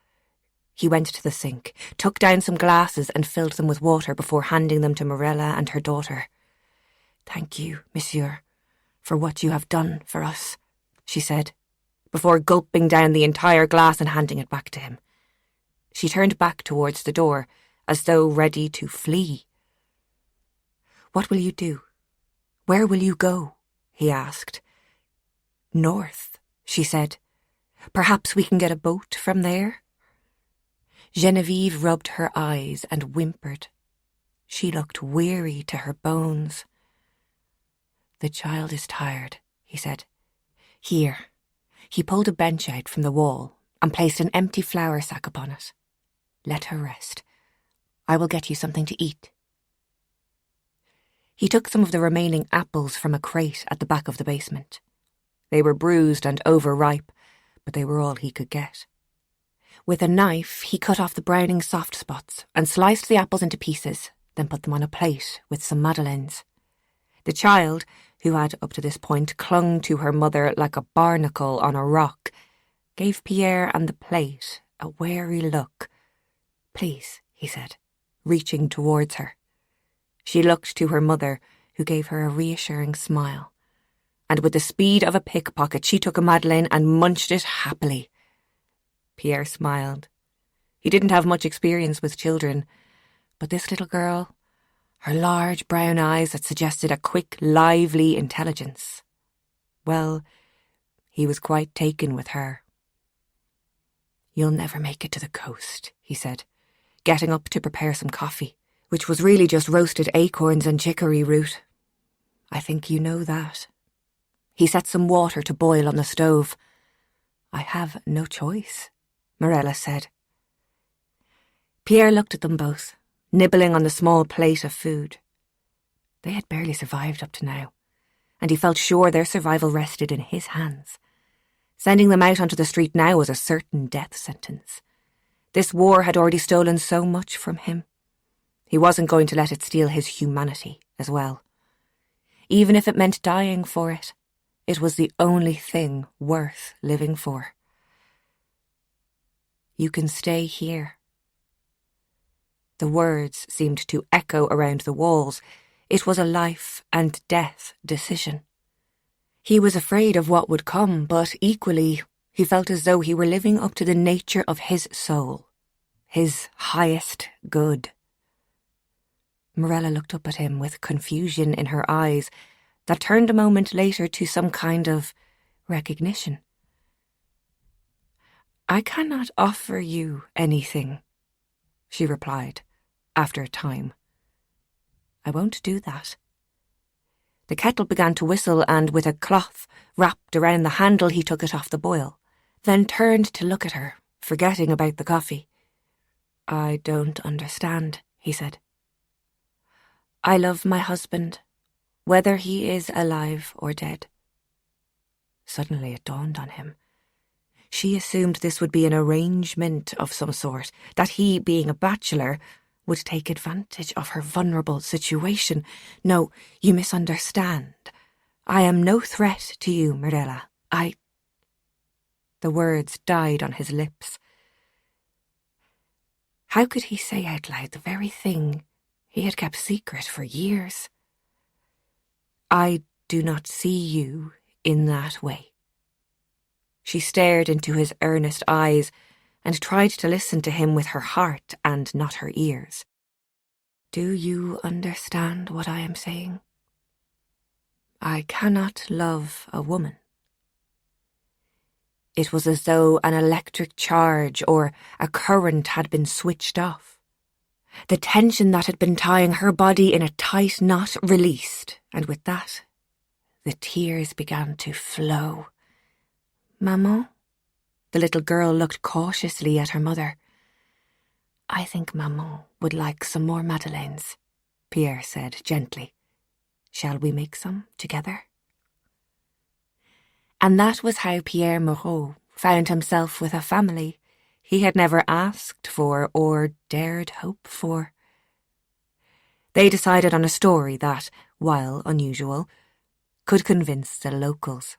He went to the sink, took down some glasses and filled them with water before handing them to Mirella and her daughter. "Thank you, monsieur, for what you have done for us," she said, before gulping down the entire glass and handing it back to him. She turned back towards the door, as though ready to flee. "What will you do? Where will you go?" he asked. "North," she said. "Perhaps we can get a boat from there?" Geneviève rubbed her eyes and whimpered. She looked weary to her bones. "The child is tired," he said. "Here, He pulled a bench out from the wall and placed an empty flour sack upon it. Let her rest. I will get you something to eat. He took some of the remaining apples from a crate at the back of the basement. They were bruised and overripe, but they were all he could get. With a knife, he cut off the browning soft spots and sliced the apples into pieces, then put them on a plate with some madeleines. The child, who had up to this point clung to her mother like a barnacle on a rock, gave Pierre and the plate a wary look. "Please," he said, reaching towards her. She looked to her mother, who gave her a reassuring smile. And with the speed of a pickpocket, she took a madeleine and munched it happily. Pierre smiled. He didn't have much experience with children, but this little girl, her large brown eyes that suggested a quick, lively intelligence. Well, he was quite taken with her. "You'll never make it to the coast," he said, getting up to prepare some coffee, which was really just roasted acorns and chicory root. "I think you know that." He set some water to boil on the stove. "I have no choice," Morella said. Pierre looked at them both, nibbling on the small plate of food. They had barely survived up to now, and he felt sure their survival rested in his hands. Sending them out onto the street now was a certain death sentence. This war had already stolen so much from him. He wasn't going to let it steal his humanity as well. Even if it meant dying for it, it was the only thing worth living for. "You can stay here." The words seemed to echo around the walls. It was a life and death decision. He was afraid of what would come, but equally, he felt as though he were living up to the nature of his soul, his highest good. Morella looked up at him with confusion in her eyes that turned a moment later to some kind of recognition. "I cannot offer you anything," she replied, after a time. "I won't do that." The kettle began to whistle, and with a cloth wrapped around the handle he took it off the boil, then turned to look at her, forgetting about the coffee. "I don't understand," he said. "I love my husband, whether he is alive or dead." Suddenly it dawned on him. She assumed this would be an arrangement of some sort, that he, being a bachelor, would take advantage of her vulnerable situation. "No, you misunderstand. I am no threat to you, Morella. The words died on his lips. How could he say out loud the very thing he had kept secret for years? "I do not see you in that way." She stared into his earnest eyes and tried to listen to him with her heart and not her ears. "Do you understand what I am saying? I cannot love a woman." It was as though an electric charge or a current had been switched off. The tension that had been tying her body in a tight knot released, and with that, the tears began to flow. "Maman?" The little girl looked cautiously at her mother. "I think Maman would like some more madeleines," Pierre said gently. "Shall we make some together?" And that was how Pierre Moreau found himself with a family he had never asked for or dared hope for. They decided on a story that, while unusual, could convince the locals.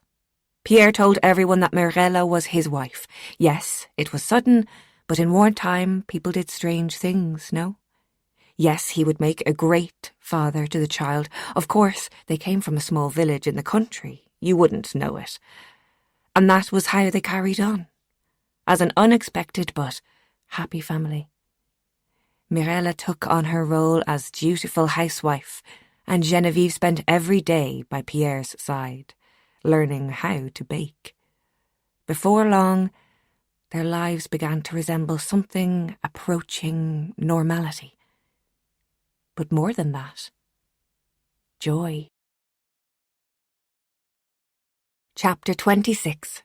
Pierre told everyone that Morella was his wife. Yes, it was sudden, but in wartime people did strange things, no? Yes, he would make a great father to the child. Of course, they came from a small village in the country. You wouldn't know it. And that was how they carried on, as an unexpected but happy family. Morella took on her role as dutiful housewife, and Geneviève spent every day by Pierre's side, learning how to bake. Before long, their lives began to resemble something approaching normality. But more than that, joy. Chapter 26.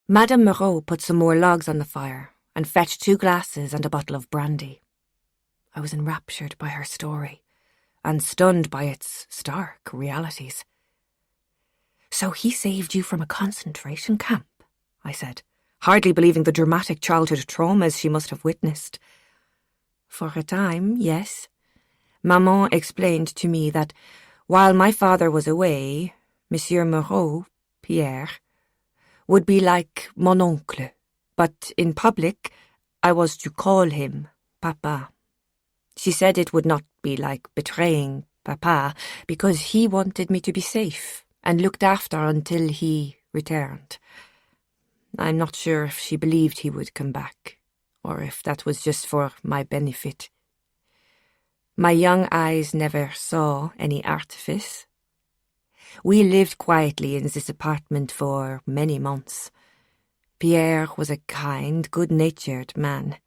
Madame Moreau put some more logs on the fire and fetched 2 glasses and a bottle of brandy. I was enraptured by her story and stunned by its stark realities. "So he saved you from a concentration camp?" I said, hardly believing the dramatic childhood traumas she must have witnessed. "For a time, yes. Maman explained to me that while my father was away, Monsieur Moreau, Pierre, would be like mon oncle, but in public I was to call him Papa. She said it would not be like betraying Papa, because he wanted me to be safe and looked after until he returned. I'm not sure if she believed he would come back, or if that was just for my benefit. My young eyes never saw any artifice. We lived quietly in this apartment for many months. Pierre was a kind, good-natured man.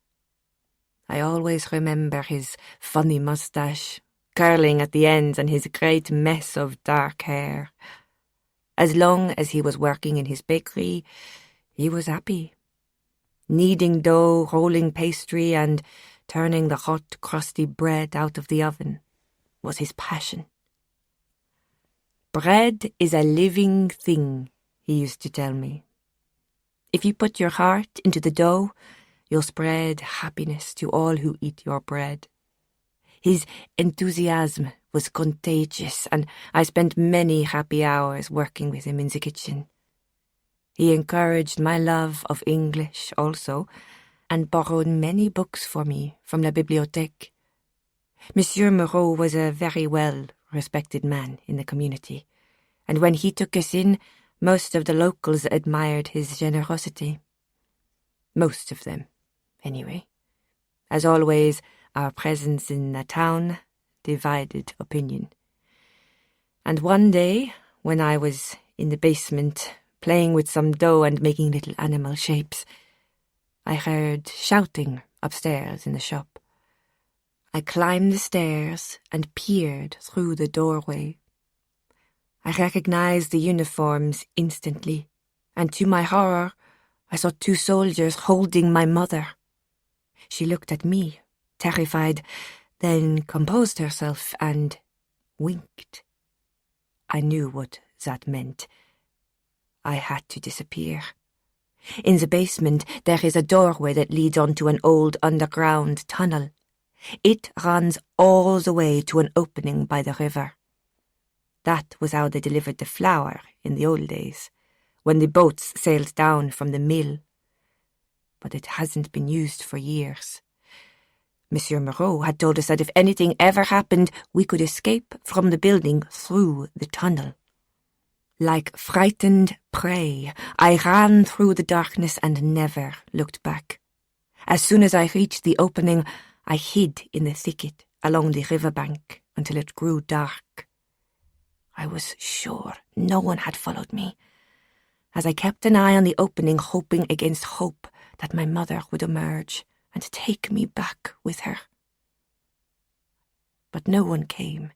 I always remember his funny moustache, curling at the ends, and his great mess of dark hair. As long as he was working in his bakery, he was happy. Kneading dough, rolling pastry, and turning the hot, crusty bread out of the oven was his passion. Bread is a living thing, he used to tell me. If you put your heart into the dough, you'll spread happiness to all who eat your bread. His enthusiasm was contagious, and I spent many happy hours working with him in the kitchen. He encouraged my love of English also, and borrowed many books for me from la bibliothèque. Monsieur Moreau was a very well-respected man in the community, and when he took us in, most of the locals admired his generosity. Most of them, anyway. As always, our presence in the town divided opinion. And one day, when I was in the basement, playing with some dough and making little animal shapes, I heard shouting upstairs in the shop. I climbed the stairs and peered through the doorway. I recognized the uniforms instantly, and to my horror, I saw 2 soldiers holding my mother. She looked at me, terrified, then composed herself and winked. I knew what that meant. I had to disappear. In the basement, there is a doorway that leads onto an old underground tunnel. It runs all the way to an opening by the river. That was how they delivered the flour in the old days, when the boats sailed down from the mill. But it hasn't been used for years. Monsieur Moreau had told us that if anything ever happened, we could escape from the building through the tunnel. Like frightened prey, I ran through the darkness and never looked back. As soon as I reached the opening, I hid in the thicket along the riverbank until it grew dark. I was sure no one had followed me, as I kept an eye on the opening, hoping against hope that my mother would emerge and take me back with her. But no one came.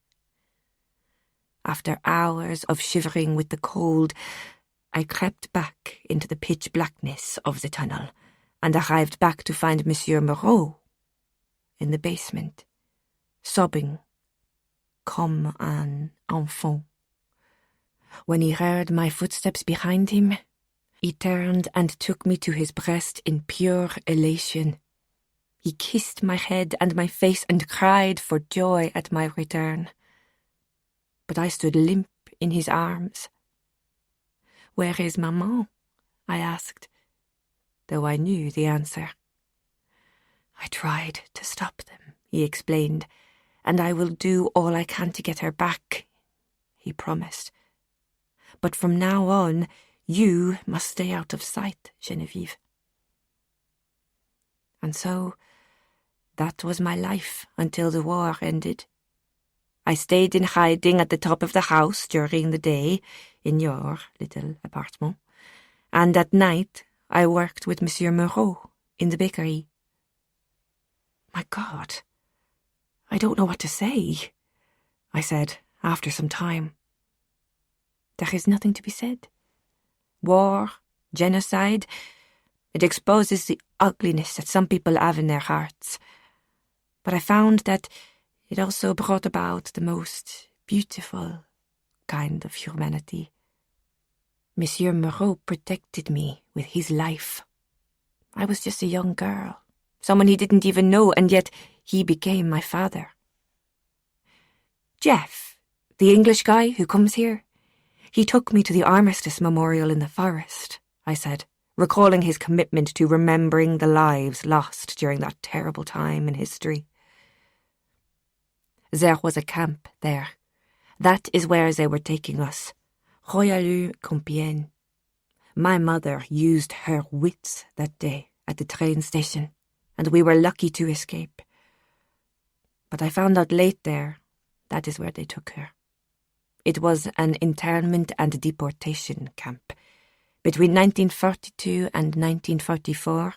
After hours of shivering with the cold, I crept back into the pitch blackness of the tunnel and arrived back to find Monsieur Moreau in the basement, sobbing comme un enfant. When he heard my footsteps behind him, he turned and took me to his breast in pure elation. He kissed my head and my face and cried for joy at my return. But I stood limp in his arms. "Where is Maman?" I asked, though I knew the answer. "I tried to stop them," he explained, "and I will do all I can to get her back," he promised. "But from now on, you must stay out of sight, Geneviève." And so, that was my life until the war ended. I stayed in hiding at the top of the house during the day, in your little apartment, and at night I worked with Monsieur Moreau in the bakery. "My God, I don't know what to say," I said after some time. "There is nothing to be said. War genocide. It exposes the ugliness that some people have in their hearts. But I found that it also brought about the most beautiful kind of humanity. Monsieur Moreau protected me with his life. I was just a young girl, someone he didn't even know, and yet he became my father. Jeff, the English guy who comes here, he took me to the Armistice Memorial in the forest, I said, recalling his commitment to remembering the lives lost during that terrible time in history. There was a camp there. That is where they were taking us. Royalu, Compiègne. My mother used her wits that day at the train station, and we were lucky to escape. But I found out late there, that is where they took her. It was an internment and deportation camp. Between 1942 and 1944,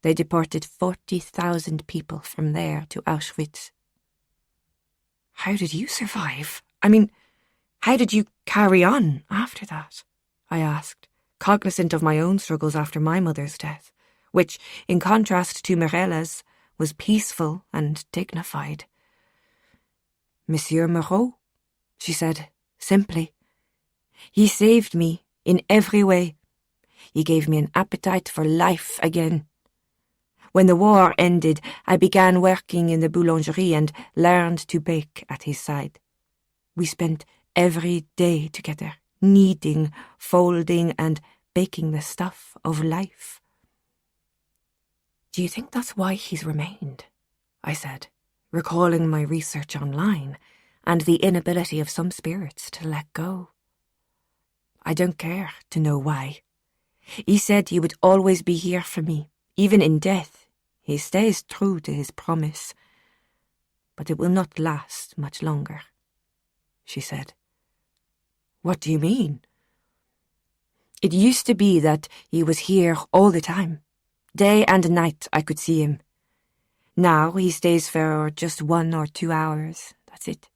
they deported 40,000 people from there to Auschwitz. How did you survive? I mean, how did you carry on after that? I asked, cognizant of my own struggles after my mother's death, which, in contrast to Mireille's, was peaceful and dignified. Monsieur Moreau, she said, simply. He saved me in every way. He gave me an appetite for life again. When the war ended, I began working in the boulangerie and learned to bake at his side. We spent every day together, kneading, folding, and baking the stuff of life. Do you think that's why he's remained? I said, recalling my research online and the inability of some spirits to let go. I don't care to know why. He said he would always be here for me, even in death. He stays true to his promise. But it will not last much longer, she said. What do you mean? It used to be that he was here all the time. Day and night I could see him. Now he stays for just 1 or 2 hours, that's it.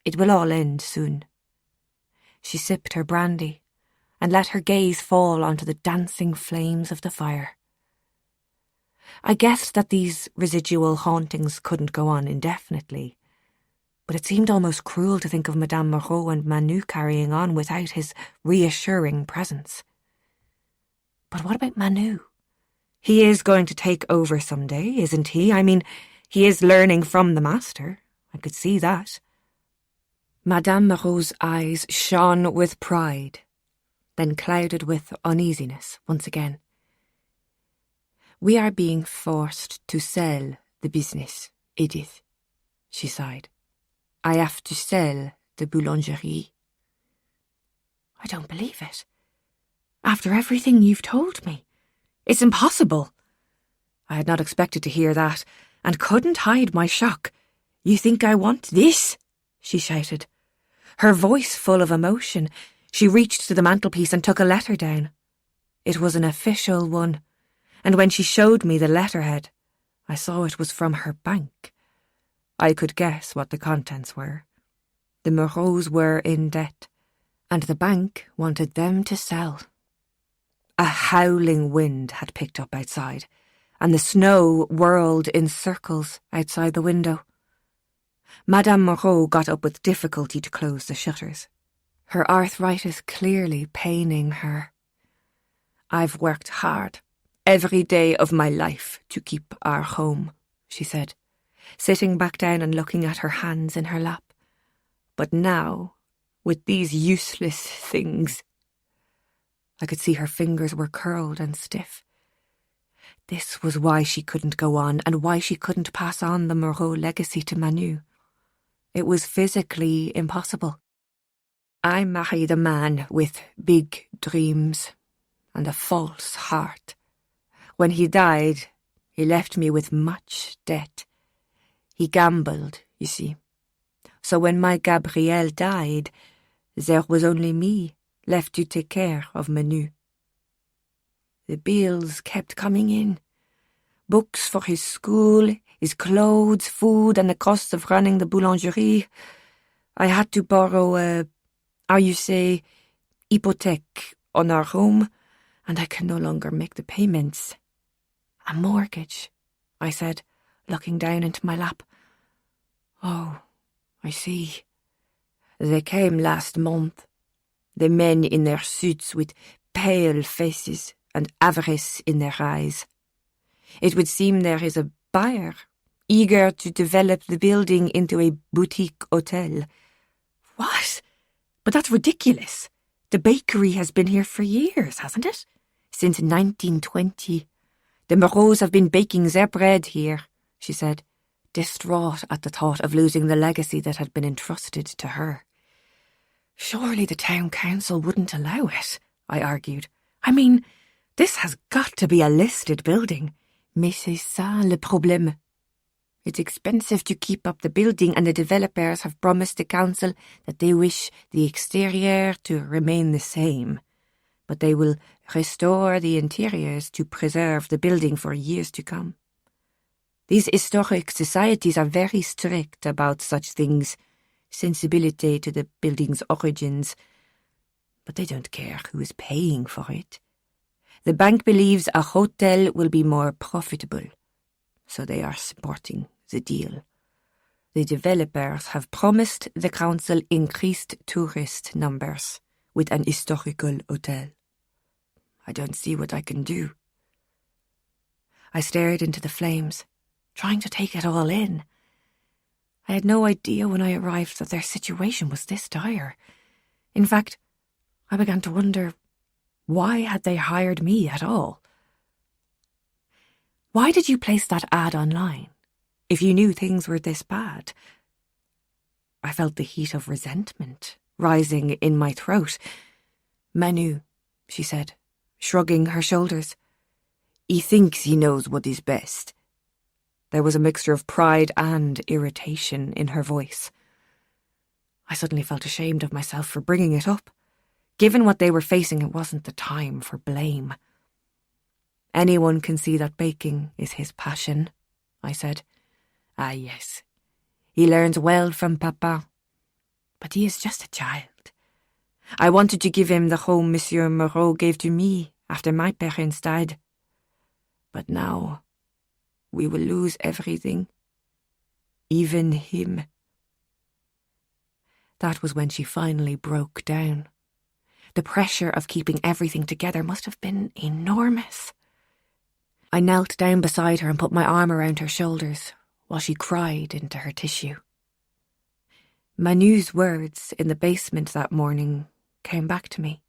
It will all end soon. She sipped her brandy and let her gaze fall onto the dancing flames of the fire. I guessed that these residual hauntings couldn't go on indefinitely, but it seemed almost cruel to think of Madame Moreau and Manu carrying on without his reassuring presence. But what about Manu? He is going to take over someday, isn't he? I mean, he is learning from the master. I could see that. Madame Moreau's eyes shone with pride, then clouded with uneasiness once again. We are being forced to sell the business, Edith, she sighed. I have to sell the boulangerie. I don't believe it. After everything you've told me. It's impossible. I had not expected to hear that, and couldn't hide my shock. You think I want this? She shouted. Her voice full of emotion, she reached to the mantelpiece and took a letter down. It was an official one, and when she showed me the letterhead, I saw it was from her bank. I could guess what the contents were. The Moreaus were in debt, and the bank wanted them to sell. A howling wind had picked up outside, and the snow whirled in circles outside the window. Madame Moreau got up with difficulty to close the shutters, her arthritis clearly paining her. I've worked hard, every day of my life, to keep our home, she said, sitting back down and looking at her hands in her lap. But now, with these useless things... I could see her fingers were curled and stiff. This was why she couldn't go on, and why she couldn't pass on the Moreau legacy to Manu. It was physically impossible. I married a man with big dreams and a false heart. When he died, he left me with much debt. He gambled, you see. So when my Gabrielle died, there was only me left to take care of Manu. The bills kept coming in. Books for his school, his clothes, food, and the cost of running the boulangerie. I had to borrow hypothèque on our home, And I can no longer make the payments. A mortgage, I said, looking down into my lap. Oh, I see. They came last month. The men in their suits with pale faces and avarice in their eyes. It would seem there is a buyer, eager to develop the building into a boutique hotel. What? But that's ridiculous. The bakery has been here for years, hasn't it? Since 1920. The Moreaus have been baking their bread here, she said, distraught at the thought of losing the legacy that had been entrusted to her. Surely the town council wouldn't allow it, I argued. I mean, this has got to be a listed building. Mais c'est ça le problème. It's expensive to keep up the building, and the developers have promised the council that they wish the exterior to remain the same, but they will restore the interiors to preserve the building for years to come. These historic societies are very strict about such things, sensibility to the building's origins, but they don't care who is paying for it. The bank believes a hotel will be more profitable, so they are supporting the deal. The developers have promised the council increased tourist numbers with an historical hotel. I don't see what I can do. I stared into the flames, trying to take it all in. I had no idea when I arrived that their situation was this dire. In fact, I began to wonder, why had they hired me at all? Why did you place that ad online, if you knew things were this bad? I felt the heat of resentment rising in my throat. Manu, she said, shrugging her shoulders. He thinks he knows what is best. There was a mixture of pride and irritation in her voice. I suddenly felt ashamed of myself for bringing it up. Given what they were facing, it wasn't the time for blame. Anyone can see that baking is his passion, I said. Ah, yes. He learns well from Papa. But he is just a child. I wanted to give him the home Monsieur Moreau gave to me after my parents died. But now we will lose everything. Even him. That was when she finally broke down. The pressure of keeping everything together must have been enormous. I knelt down beside her and put my arm around her shoulders while she cried into her tissue. Manu's words in the basement that morning came back to me.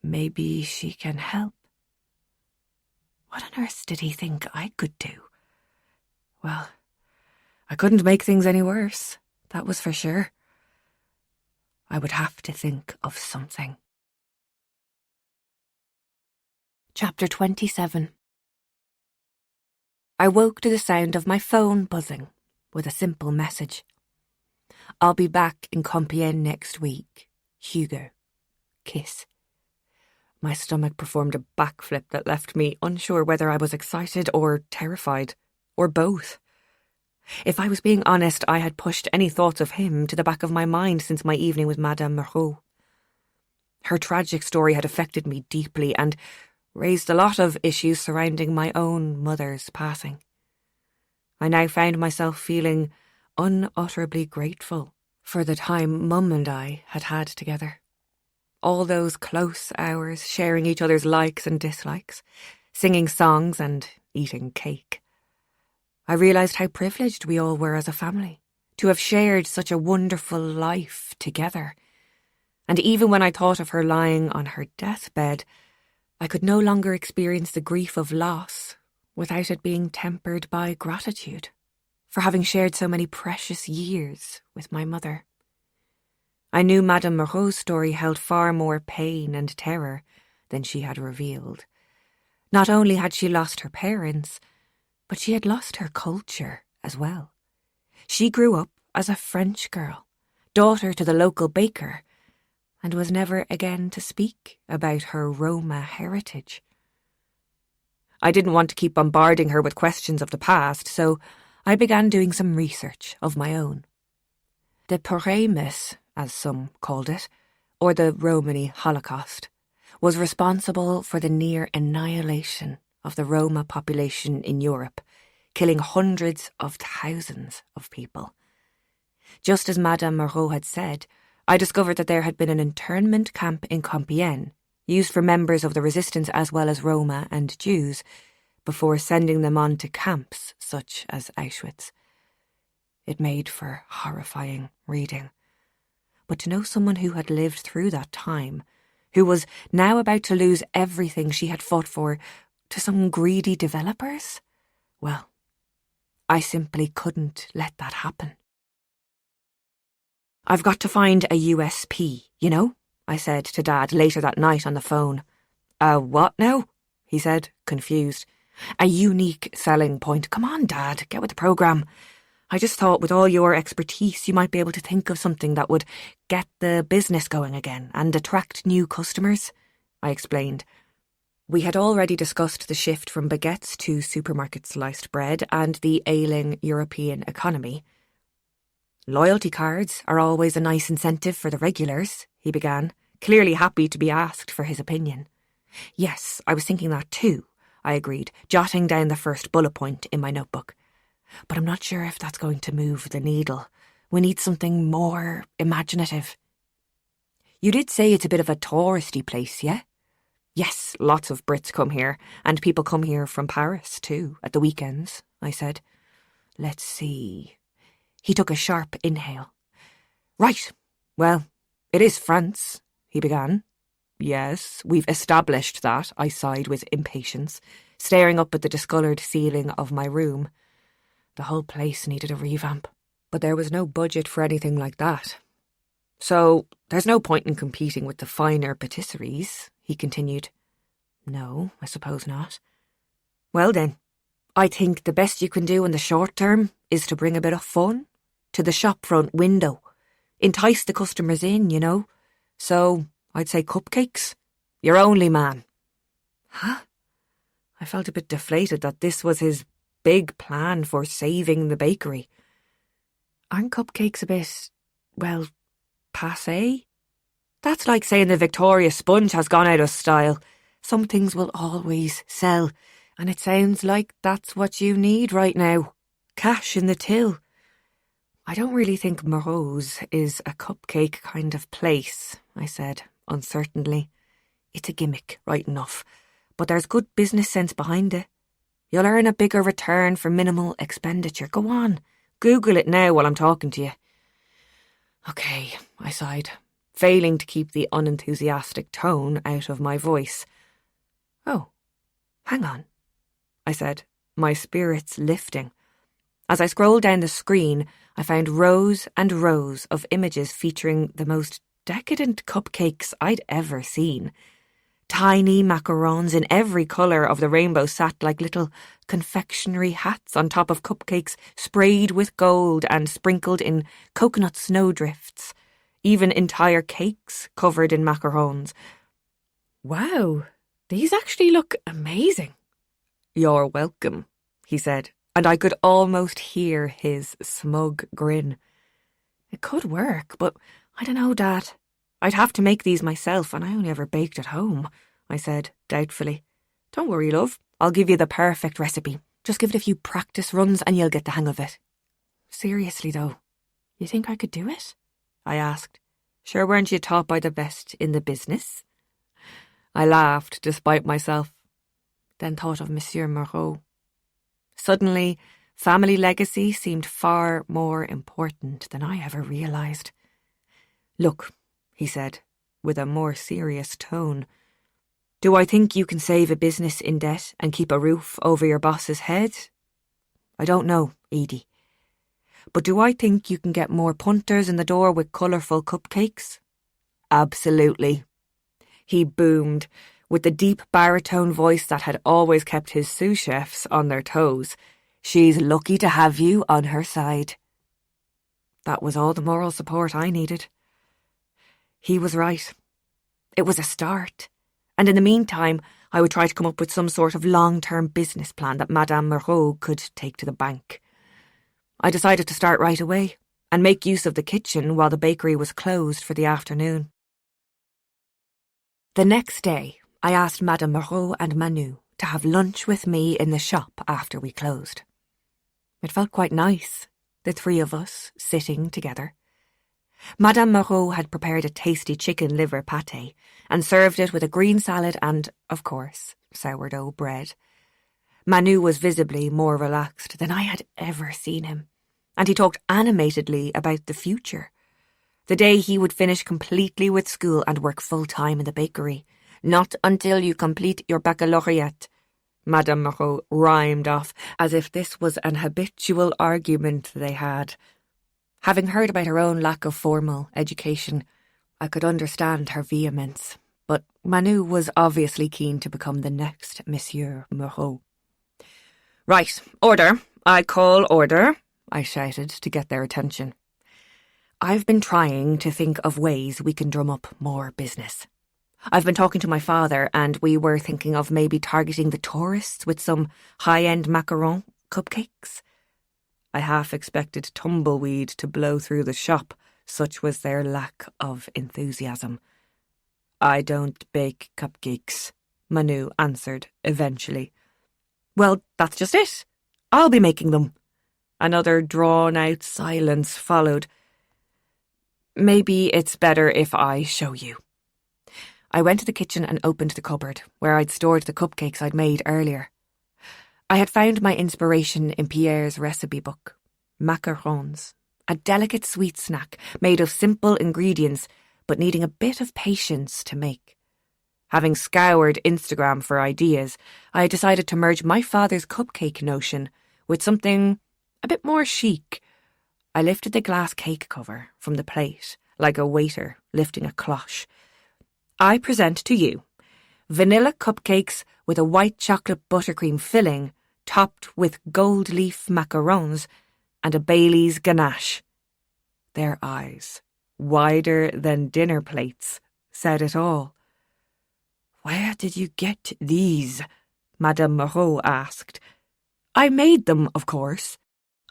Maybe she can help. What on earth did he think I could do? Well, I couldn't make things any worse, that was for sure. I would have to think of something. Chapter 27. I woke to the sound of my phone buzzing with a simple message. I'll be back in Compiègne next week. Hugo. Kiss. My stomach performed a backflip that left me unsure whether I was excited or terrified, or both. If I was being honest, I had pushed any thoughts of him to the back of my mind since my evening with Madame Moreau. Her tragic story had affected me deeply and raised a lot of issues surrounding my own mother's passing. I now found myself feeling unutterably grateful for the time Mum and I had had together. All those close hours sharing each other's likes and dislikes, singing songs and eating cake. I realised how privileged we all were as a family, to have shared such a wonderful life together. And even when I thought of her lying on her deathbed, I could no longer experience the grief of loss without it being tempered by gratitude for having shared so many precious years with my mother. I knew Madame Moreau's story held far more pain and terror than she had revealed. Not only had she lost her parents, but she had lost her culture as well. She grew up as a French girl, daughter to the local baker, and was never again to speak about her Roma heritage. I didn't want to keep bombarding her with questions of the past, so I began doing some research of my own. The Poremus, as some called it, or the Romany Holocaust, was responsible for the near annihilation of the Roma population in Europe, killing hundreds of thousands of people. Just as Madame Moreau had said, I discovered that there had been an internment camp in Compiègne, used for members of the resistance as well as Roma and Jews, before sending them on to camps such as Auschwitz. It made for horrifying reading. But to know someone who had lived through that time, who was now about to lose everything she had fought for to some greedy developers, well, I simply couldn't let that happen. "I've got to find a USP, you know," I said to Dad later that night on the phone. "A what now?" he said, confused. "A unique selling point. Come on, Dad, get with the programme. I just thought with all your expertise you might be able to think of something that would get the business going again and attract new customers," I explained. We had already discussed the shift from baguettes to supermarket sliced bread and the ailing European economy. "Loyalty cards are always a nice incentive for the regulars," he began, clearly happy to be asked for his opinion. "Yes, I was thinking that too," I agreed, jotting down the first bullet point in my notebook. "But I'm not sure if that's going to move the needle. We need something more imaginative." "You did say it's a bit of a touristy place, yeah?" "Yes, lots of Brits come here, and people come here from Paris too, at the weekends," I said. "Let's see." He took a sharp inhale. "Right, well, it is France," he began. "Yes, we've established that," I sighed with impatience, staring up at the discoloured ceiling of my room. The whole place needed a revamp, but there was no budget for anything like that. "So, there's no point in competing with the finer patisseries," he continued. "No, I suppose not." "Well then, I think the best you can do in the short term is to bring a bit of fun to the shop front window. Entice the customers in, you know. So, I'd say cupcakes. Your only man." Huh? I felt a bit deflated that this was his big plan for saving the bakery. Aren't cupcakes a bit, well, passé? That's like saying the Victoria sponge has gone out of style. Some things will always sell, and it sounds like that's what you need right now. Cash in the till. "I don't really think Moreau's is a cupcake kind of place," I said, uncertainly. "It's a gimmick, right enough, but there's good business sense behind it. You'll earn a bigger return for minimal expenditure. Go on, Google it now while I'm talking to you." "Okay," I sighed, failing to keep the unenthusiastic tone out of my voice. "Oh, hang on," I said, my spirits lifting. As I scrolled down the screen, I found rows and rows of images featuring the most decadent cupcakes I'd ever seen. Tiny macarons in every colour of the rainbow sat like little confectionery hats on top of cupcakes sprayed with gold and sprinkled in coconut snowdrifts. Even entire cakes covered in macarons. "Wow, these actually look amazing." "You're welcome," he said, and I could almost hear his smug grin. "It could work, but I don't know, Dad. I'd have to make these myself, and I only ever baked at home," I said doubtfully. "Don't worry, love. I'll give you the perfect recipe. Just give it a few practice runs and you'll get the hang of it." "Seriously, though, you think I could do it?" I asked. "Sure weren't you taught by the best in the business?" I laughed despite myself, then thought of Monsieur Moreau. Suddenly, family legacy seemed far more important than I ever realised. "Look," he said, with a more serious tone, "do I think you can save a business in debt and keep a roof over your boss's head? I don't know, Edie. But do I think you can get more punters in the door with colourful cupcakes? Absolutely." He boomed, with the deep baritone voice that had always kept his sous chefs on their toes. "She's lucky to have you on her side." That was all the moral support I needed. He was right. It was a start, and in the meantime, I would try to come up with some sort of long-term business plan that Madame Moreau could take to the bank. I decided to start right away and make use of the kitchen while the bakery was closed for the afternoon. The next day, I asked Madame Moreau and Manu to have lunch with me in the shop after we closed. It felt quite nice, the three of us sitting together. Madame Moreau had prepared a tasty chicken liver pâté and served it with a green salad and, of course, sourdough bread. Manu was visibly more relaxed than I had ever seen him, and he talked animatedly about the future. The day he would finish completely with school and work full-time in the bakery. Not until you complete your baccalaureate, Madame Moreau rhymed off, as if this was an habitual argument they had. Having heard about her own lack of formal education, I could understand her vehemence, but Manu was obviously keen to become the next Monsieur Moreau. "Right, order. I call order," I shouted to get their attention. "I've been trying to think of ways we can drum up more business. I've been talking to my father, and we were thinking of maybe targeting the tourists with some high-end macaron cupcakes." I half expected tumbleweed to blow through the shop, such was their lack of enthusiasm. "I don't bake cupcakes," Manu answered eventually. "Well, that's just it. I'll be making them." Another drawn-out silence followed. "Maybe it's better if I show you." I went to the kitchen and opened the cupboard, where I'd stored the cupcakes I'd made earlier. I had found my inspiration in Pierre's recipe book, macarons, a delicate sweet snack made of simple ingredients but needing a bit of patience to make. Having scoured Instagram for ideas, I had decided to merge my father's cupcake notion with something a bit more chic. I lifted the glass cake cover from the plate like a waiter lifting a cloche. "I present to you vanilla cupcakes with a white chocolate buttercream filling topped with gold leaf macarons and a Bailey's ganache." Their eyes, wider than dinner plates, said it all. "Where did you get these?" Madame Moreau asked. "I made them, of course."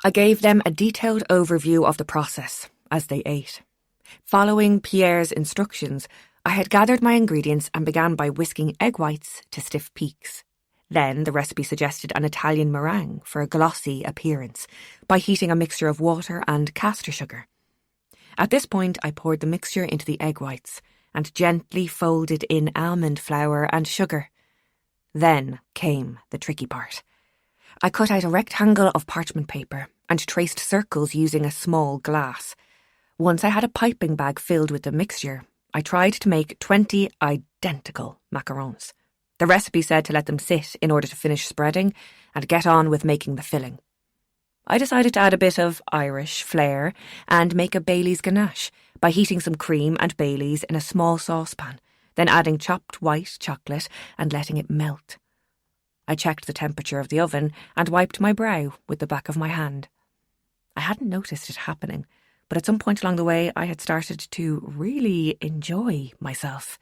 I gave them a detailed overview of the process as they ate. Following Pierre's instructions, I had gathered my ingredients and began by whisking egg whites to stiff peaks. Then the recipe suggested an Italian meringue for a glossy appearance by heating a mixture of water and castor sugar. At this point, I poured the mixture into the egg whites and gently folded in almond flour and sugar. Then came the tricky part. I cut out a rectangle of parchment paper and traced circles using a small glass. Once I had a piping bag filled with the mixture, I tried to make 20 identical macarons. The recipe said to let them sit in order to finish spreading and get on with making the filling. I decided to add a bit of Irish flair and make a Bailey's ganache by heating some cream and Bailey's in a small saucepan, then adding chopped white chocolate and letting it melt. I checked the temperature of the oven and wiped my brow with the back of my hand. I hadn't noticed it happening, but at some point along the way I had started to really enjoy myself.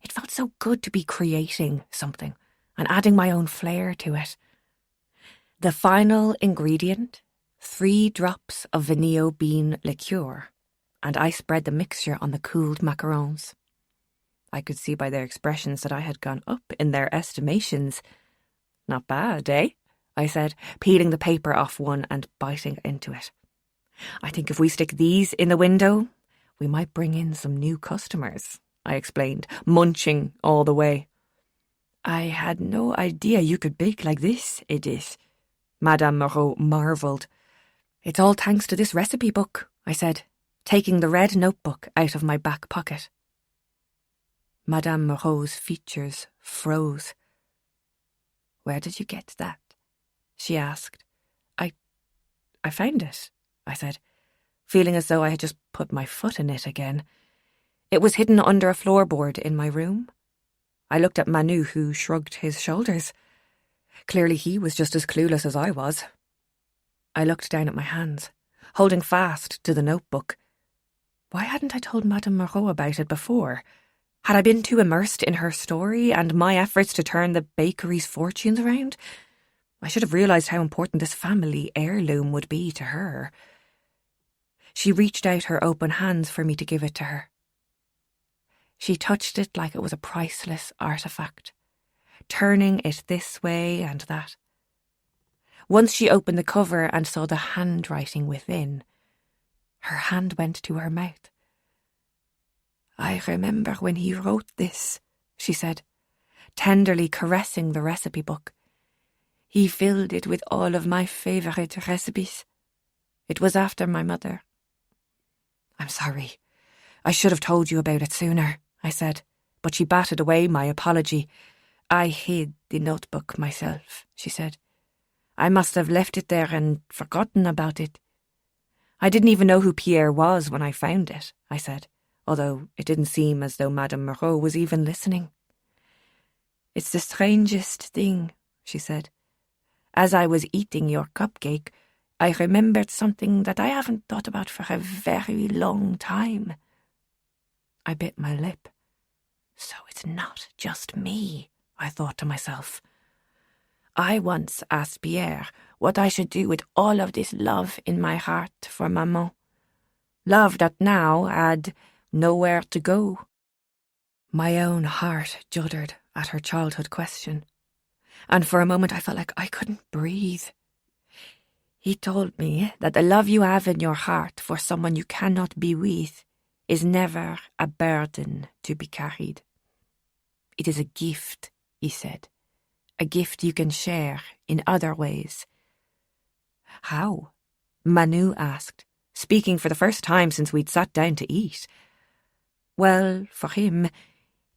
It felt so good to be creating something and adding my own flair to it. The final ingredient, 3 drops of vanilla bean liqueur, and I spread the mixture on the cooled macarons. I could see by their expressions that I had gone up in their estimations. "Not bad, eh?" I said, peeling the paper off one and biting into it. "I think if we stick these in the window, we might bring in some new customers," I explained, munching all the way. "I had no idea you could bake like this, Edith," Madame Moreau marvelled. "It's all thanks to this recipe book," I said, taking the red notebook out of my back pocket. Madame Moreau's features froze. "Where did you get that?" she asked. I found it," I said, feeling as though I had just put my foot in it again. It was hidden under a floorboard in my room. I looked at Manu, who shrugged his shoulders. Clearly he was just as clueless as I was. I looked down at my hands, holding fast to the notebook. Why hadn't I told Madame Moreau about it before? Had I been too immersed in her story and my efforts to turn the bakery's fortunes around? I should have realised how important this family heirloom would be to her. She reached out her open hands for me to give it to her. She touched it like it was a priceless artifact, turning it this way and that. Once she opened the cover and saw the handwriting within, her hand went to her mouth. "I remember when he wrote this," she said, tenderly caressing the recipe book. "He filled it with all of my favourite recipes. It was after my mother." "I'm sorry. I should have told you about it sooner," I said, but she batted away my apology. "I hid the notebook myself," she said. "I must have left it there and forgotten about it." "I didn't even know who Pierre was when I found it," I said, although it didn't seem as though Madame Moreau was even listening. "It's the strangest thing," she said. "As I was eating your cupcake, I remembered something that I haven't thought about for a very long time." I bit my lip. So it's not just me, I thought to myself. I once asked Pierre what I should do with all of this love in my heart for Maman. Love that now had nowhere to go. My own heart juddered at her childhood question, and for a moment I felt like I couldn't breathe. He told me that the love you have in your heart for someone you cannot be with is never a burden to be carried. It is a gift, he said, a gift you can share in other ways. How? Manu asked, speaking for the first time since we'd sat down to eat. Well, for him,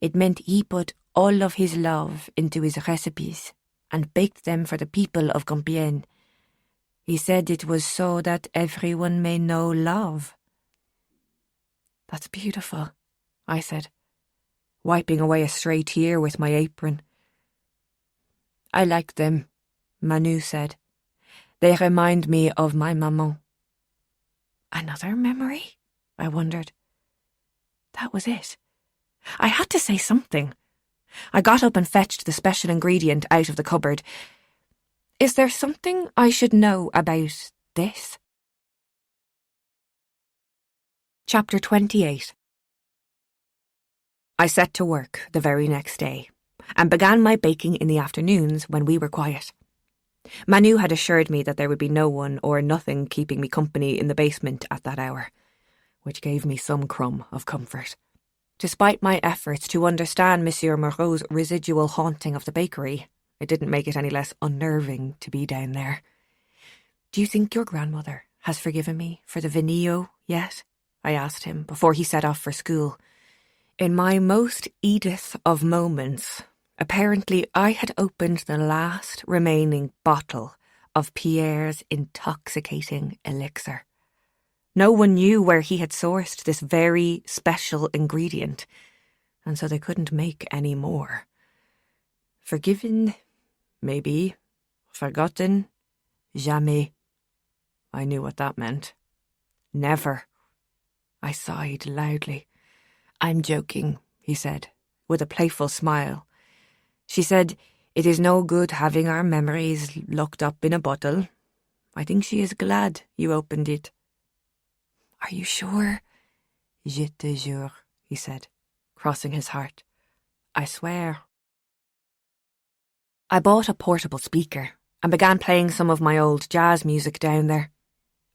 it meant he put all of his love into his recipes and baked them for the people of Compiègne. He said it was so that everyone may know love. That's beautiful, I said, wiping away a stray tear with my apron. I like them, Manu said. They remind me of my maman. Another memory? I wondered. That was it. I had to say something. I got up and fetched the special ingredient out of the cupboard. Is there something I should know about this? Chapter 28. I set to work the very next day, and began my baking in the afternoons when we were quiet. Manu had assured me that there would be no one or nothing keeping me company in the basement at that hour, which gave me some crumb of comfort. Despite my efforts to understand Monsieur Moreau's residual haunting of the bakery, it didn't make it any less unnerving to be down there. Do you think your grandmother has forgiven me for the vinillo yet? I asked him before he set off for school. In my most Edith of moments, apparently I had opened the last remaining bottle of Pierre's intoxicating elixir. No one knew where he had sourced this very special ingredient, and so they couldn't make any more. Forgiven, maybe. Forgotten, jamais. I knew what that meant. Never. I sighed loudly. I'm joking, he said, with a playful smile. She said, it is no good having our memories locked up in a bottle. I think she is glad you opened it. Are you sure? Je te jure, he said, crossing his heart. I swear. I bought a portable speaker and began playing some of my old jazz music down there.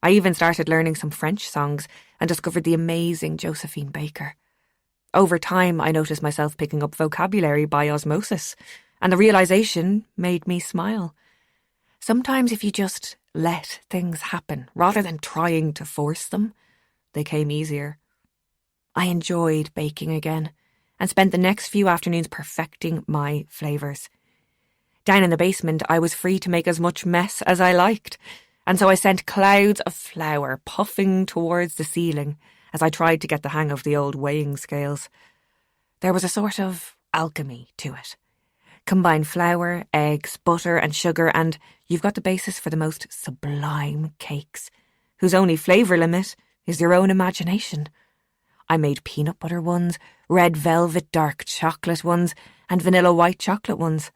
I even started learning some French songs and discovered the amazing Josephine Baker. Over time, I noticed myself picking up vocabulary by osmosis, and the realization made me smile. Sometimes if you just let things happen, rather than trying to force them, they came easier. I enjoyed baking again, and spent the next few afternoons perfecting my flavours. Down in the basement, I was free to make as much mess as I liked, and so I sent clouds of flour puffing towards the ceiling as I tried to get the hang of the old weighing scales. There was a sort of alchemy to it. Combine flour, eggs, butter and sugar and you've got the basis for the most sublime cakes, whose only flavour limit is your own imagination. I made peanut butter ones, red velvet dark chocolate ones and vanilla white chocolate ones.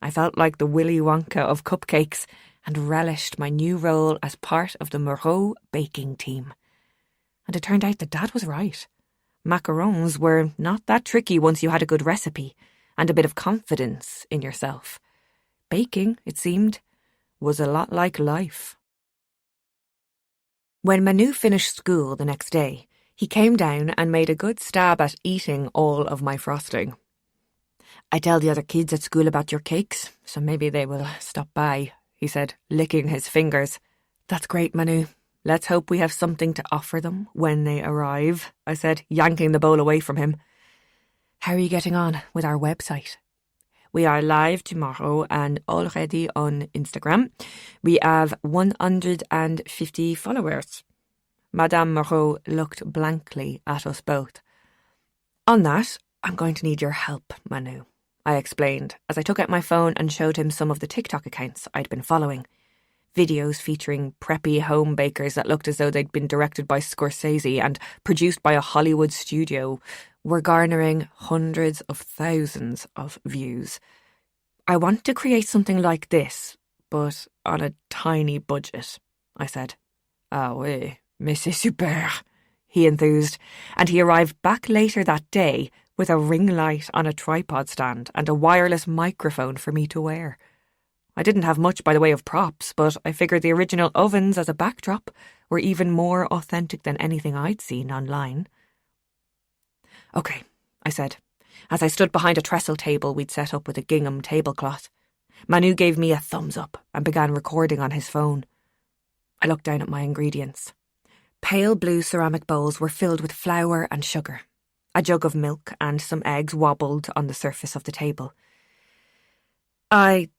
I felt like the Willy Wonka of cupcakes and relished my new role as part of the Moreau baking team. And it turned out that Dad was right. Macarons were not that tricky once you had a good recipe and a bit of confidence in yourself. Baking, it seemed, was a lot like life. When Manu finished school the next day, he came down and made a good stab at eating all of my frosting. "I tell the other kids at school about your cakes, so maybe they will stop by," he said, licking his fingers. "That's great, Manu. Let's hope we have something to offer them when they arrive," I said, yanking the bowl away from him. "How are you getting on with our website?" "We are live tomorrow and already on Instagram. We have 150 followers." Madame Moreau looked blankly at us both. "On that, I'm going to need your help, Manu," I explained as I took out my phone and showed him some of the TikTok accounts I'd been following. Videos featuring preppy home bakers that looked as though they'd been directed by Scorsese and produced by a Hollywood studio were garnering hundreds of thousands of views. "I want to create something like this, but on a tiny budget," I said. "Ah oui, mais c'est super," he enthused, and he arrived back later that day with a ring light on a tripod stand and a wireless microphone for me to wear. I didn't have much by the way of props, but I figured the original ovens as a backdrop were even more authentic than anything I'd seen online. "Okay," I said, as I stood behind a trestle table we'd set up with a gingham tablecloth. Manu gave me a thumbs up and began recording on his phone. I looked down at my ingredients. Pale blue ceramic bowls were filled with flour and sugar. A jug of milk and some eggs wobbled on the surface of the table. Hang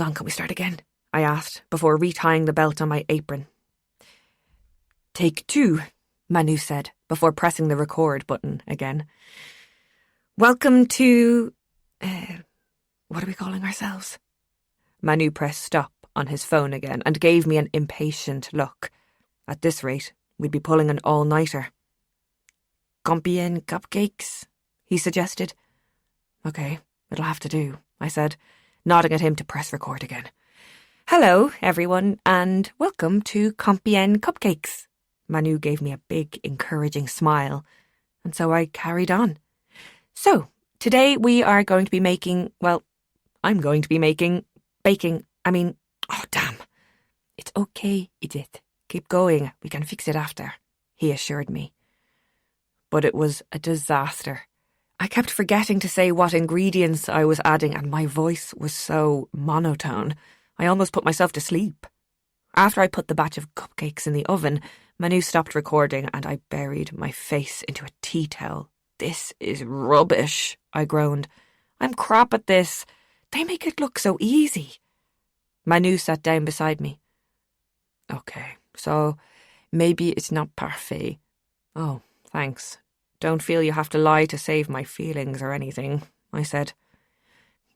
on, can we start again?" I asked, before retying the belt on my apron. "Take 2, Manu said, before pressing the record button again. "Welcome to... what are we calling ourselves?" Manu pressed stop on his phone again and gave me an impatient look. At this rate, we'd be pulling an all-nighter. "Compiègne cupcakes," he suggested. "Okay, it'll have to do," I said, nodding at him to press record again. "Hello, everyone, and welcome to Compiègne Cupcakes." Manu gave me a big, encouraging smile, and so I carried on. "So, today we are going to be making, well, I'm going to be baking, oh damn. It's okay, Edith. Keep going, we can fix it after," he assured me. But it was a disaster. I kept forgetting to say what ingredients I was adding, and my voice was so monotone, I almost put myself to sleep. After I put the batch of cupcakes in the oven, Manu stopped recording and I buried my face into a tea towel. "This is rubbish," I groaned. "I'm crap at this. They make it look so easy." Manu sat down beside me. "Okay, so maybe it's not parfait." "Oh, thanks. Don't feel you have to lie to save my feelings or anything," I said.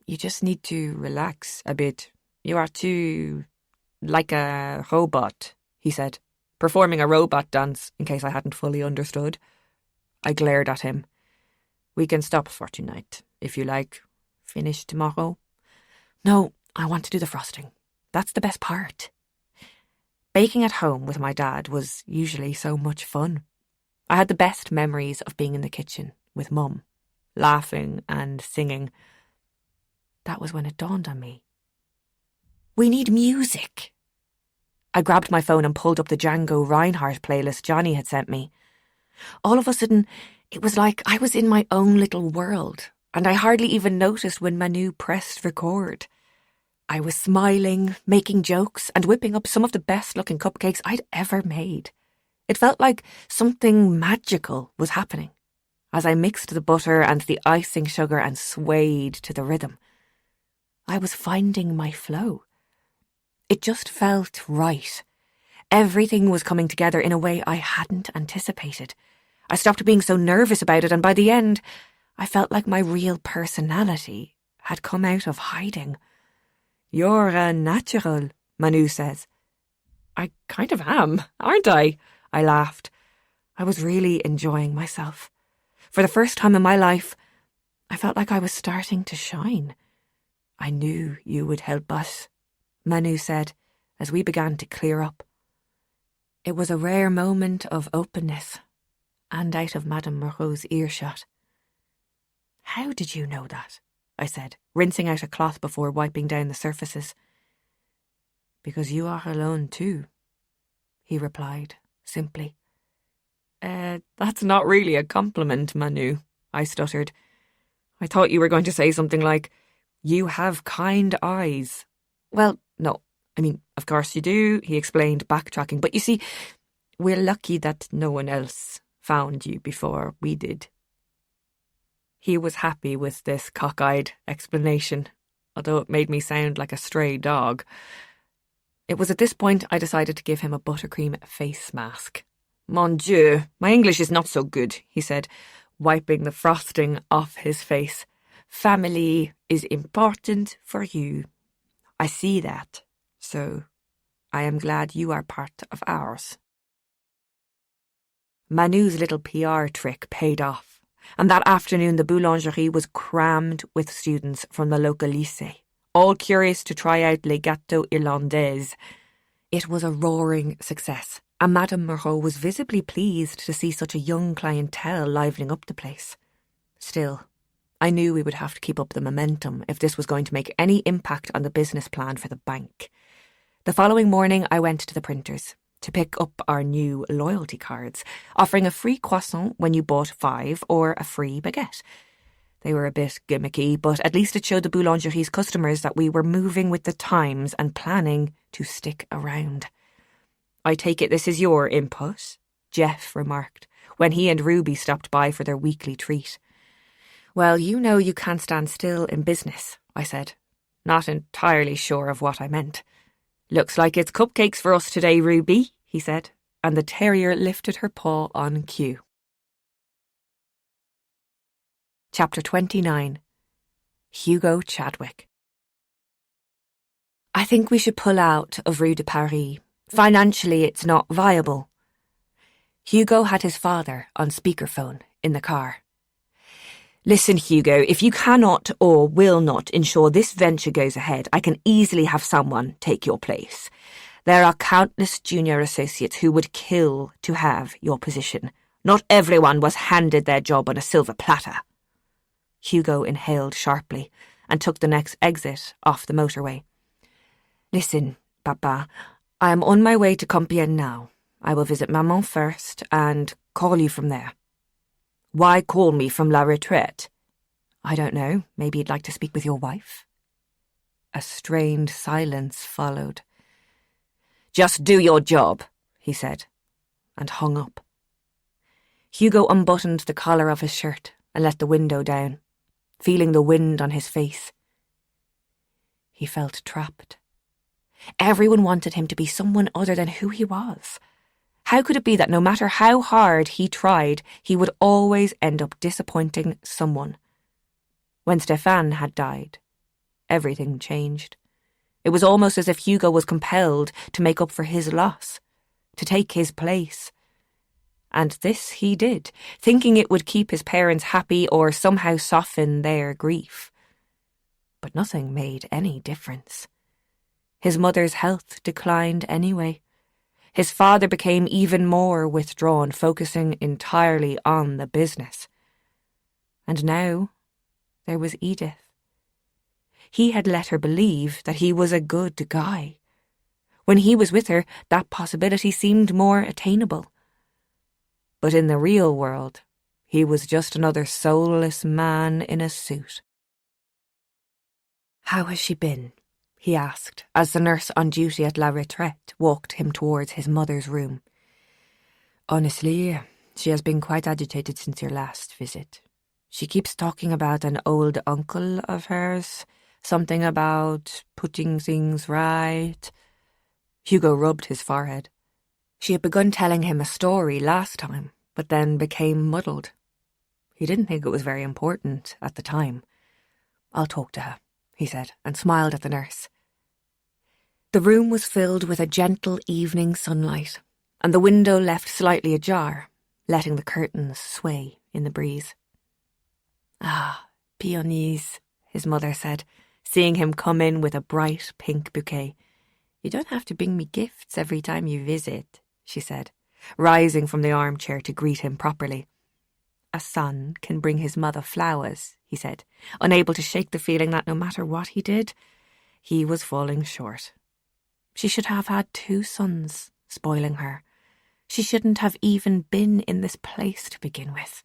"You just need to relax a bit. You are too... like a robot," he said, performing a robot dance in case I hadn't fully understood. I glared at him. "We can stop for tonight, if you like. Finish tomorrow." "No, I want to do the frosting. That's the best part." Baking at home with my dad was usually so much fun. I had the best memories of being in the kitchen with Mum, laughing and singing. That was when it dawned on me. We need music. I grabbed my phone and pulled up the Django Reinhardt playlist Johnny had sent me. All of a sudden, it was like I was in my own little world, and I hardly even noticed when Manu pressed record. I was smiling, making jokes, and whipping up some of the best-looking cupcakes I'd ever made. It felt like something magical was happening as I mixed the butter and the icing sugar and swayed to the rhythm. I was finding my flow. It just felt right. Everything was coming together in a way I hadn't anticipated. I stopped being so nervous about it, and by the end, I felt like my real personality had come out of hiding. "You're a natural," Manu says. "I kind of am, aren't I?" I laughed. I was really enjoying myself. For the first time in my life, I felt like I was starting to shine. "I knew you would help us," Manu said, as we began to clear up. It was a rare moment of openness. and out of Madame Moreau's earshot. "How did you know that?" I said, rinsing out a cloth before wiping down the surfaces. "Because you are alone too," he replied, simply. That's not really a compliment, Manu," I stuttered. "I thought you were going to say something like, 'You have kind eyes.'" "Well, no, I mean, of course you do," he explained, backtracking. "But you see, we're lucky that no one else found you before we did." He was happy with this cockeyed explanation, although it made me sound like a stray dog. It was at this point I decided to give him a buttercream face mask. "Mon Dieu, my English is not so good," he said, wiping the frosting off his face. "Family is important for you. I see that, so I am glad you are part of ours." Manu's little PR trick paid off, and that afternoon the boulangerie was crammed with students from the local lycée, all curious to try out les gâteaux irlandais. It was a roaring success, and Madame Moreau was visibly pleased to see such a young clientele livening up the place. Still, I knew we would have to keep up the momentum if this was going to make any impact on the business plan for the bank. The following morning I went to the printers to pick up our new loyalty cards, offering a free croissant when you bought 5 or a free baguette. They were a bit gimmicky, but at least it showed the boulangerie's customers that we were moving with the times and planning to stick around. "I take it this is your input," Jeff remarked, when he and Ruby stopped by for their weekly treat. "Well, you know you can't stand still in business," I said, not entirely sure of what I meant. "Looks like it's cupcakes for us today, Ruby," he said, and the terrier lifted her paw on cue. Chapter 29. Hugo Chadwick. "I think we should pull out of Rue de Paris. Financially, it's not viable." Hugo had his father on speakerphone in the car. "Listen, Hugo, if you cannot or will not ensure this venture goes ahead, I can easily have someone take your place. There are countless junior associates who would kill to have your position. Not everyone was handed their job on a silver platter." Hugo inhaled sharply and took the next exit off the motorway. "Listen, Papa, I am on my way to Compiègne now. I will visit Maman first and call you from there." "Why call me from La Retraite?" "I don't know. Maybe you'd like to speak with your wife?" A strained silence followed. "Just do your job," he said, and hung up. Hugo unbuttoned the collar of his shirt and let the window down, feeling the wind on his face. He felt trapped. Everyone wanted him to be someone other than who he was. How could it be that no matter how hard he tried, he would always end up disappointing someone? When Stéphane had died, everything changed. It was almost as if Hugo was compelled to make up for his loss, to take his place. And this he did, thinking it would keep his parents happy or somehow soften their grief. But nothing made any difference. His mother's health declined anyway. His father became even more withdrawn, focusing entirely on the business. And now there was Edith. He had let her believe that he was a good guy. When he was with her, that possibility seemed more attainable. But in the real world, he was just another soulless man in a suit. "How has she been?" he asked, as the nurse on duty at La Retraite walked him towards his mother's room. "Honestly, she has been quite agitated since your last visit. She keeps talking about an old uncle of hers, something about putting things right." Hugo rubbed his forehead. She had begun telling him a story last time, but then became muddled. He didn't think it was very important at the time. "I'll talk to her," he said, and smiled at the nurse. The room was filled with a gentle evening sunlight, and the window left slightly ajar, letting the curtains sway in the breeze. "Ah, peonies," his mother said, seeing him come in with a bright pink bouquet. "You don't have to bring me gifts every time you visit," she said, rising from the armchair to greet him properly. "A son can bring his mother flowers," he said, unable to shake the feeling that no matter what he did, he was falling short. She should have had 2 sons, spoiling her. She shouldn't have even been in this place to begin with.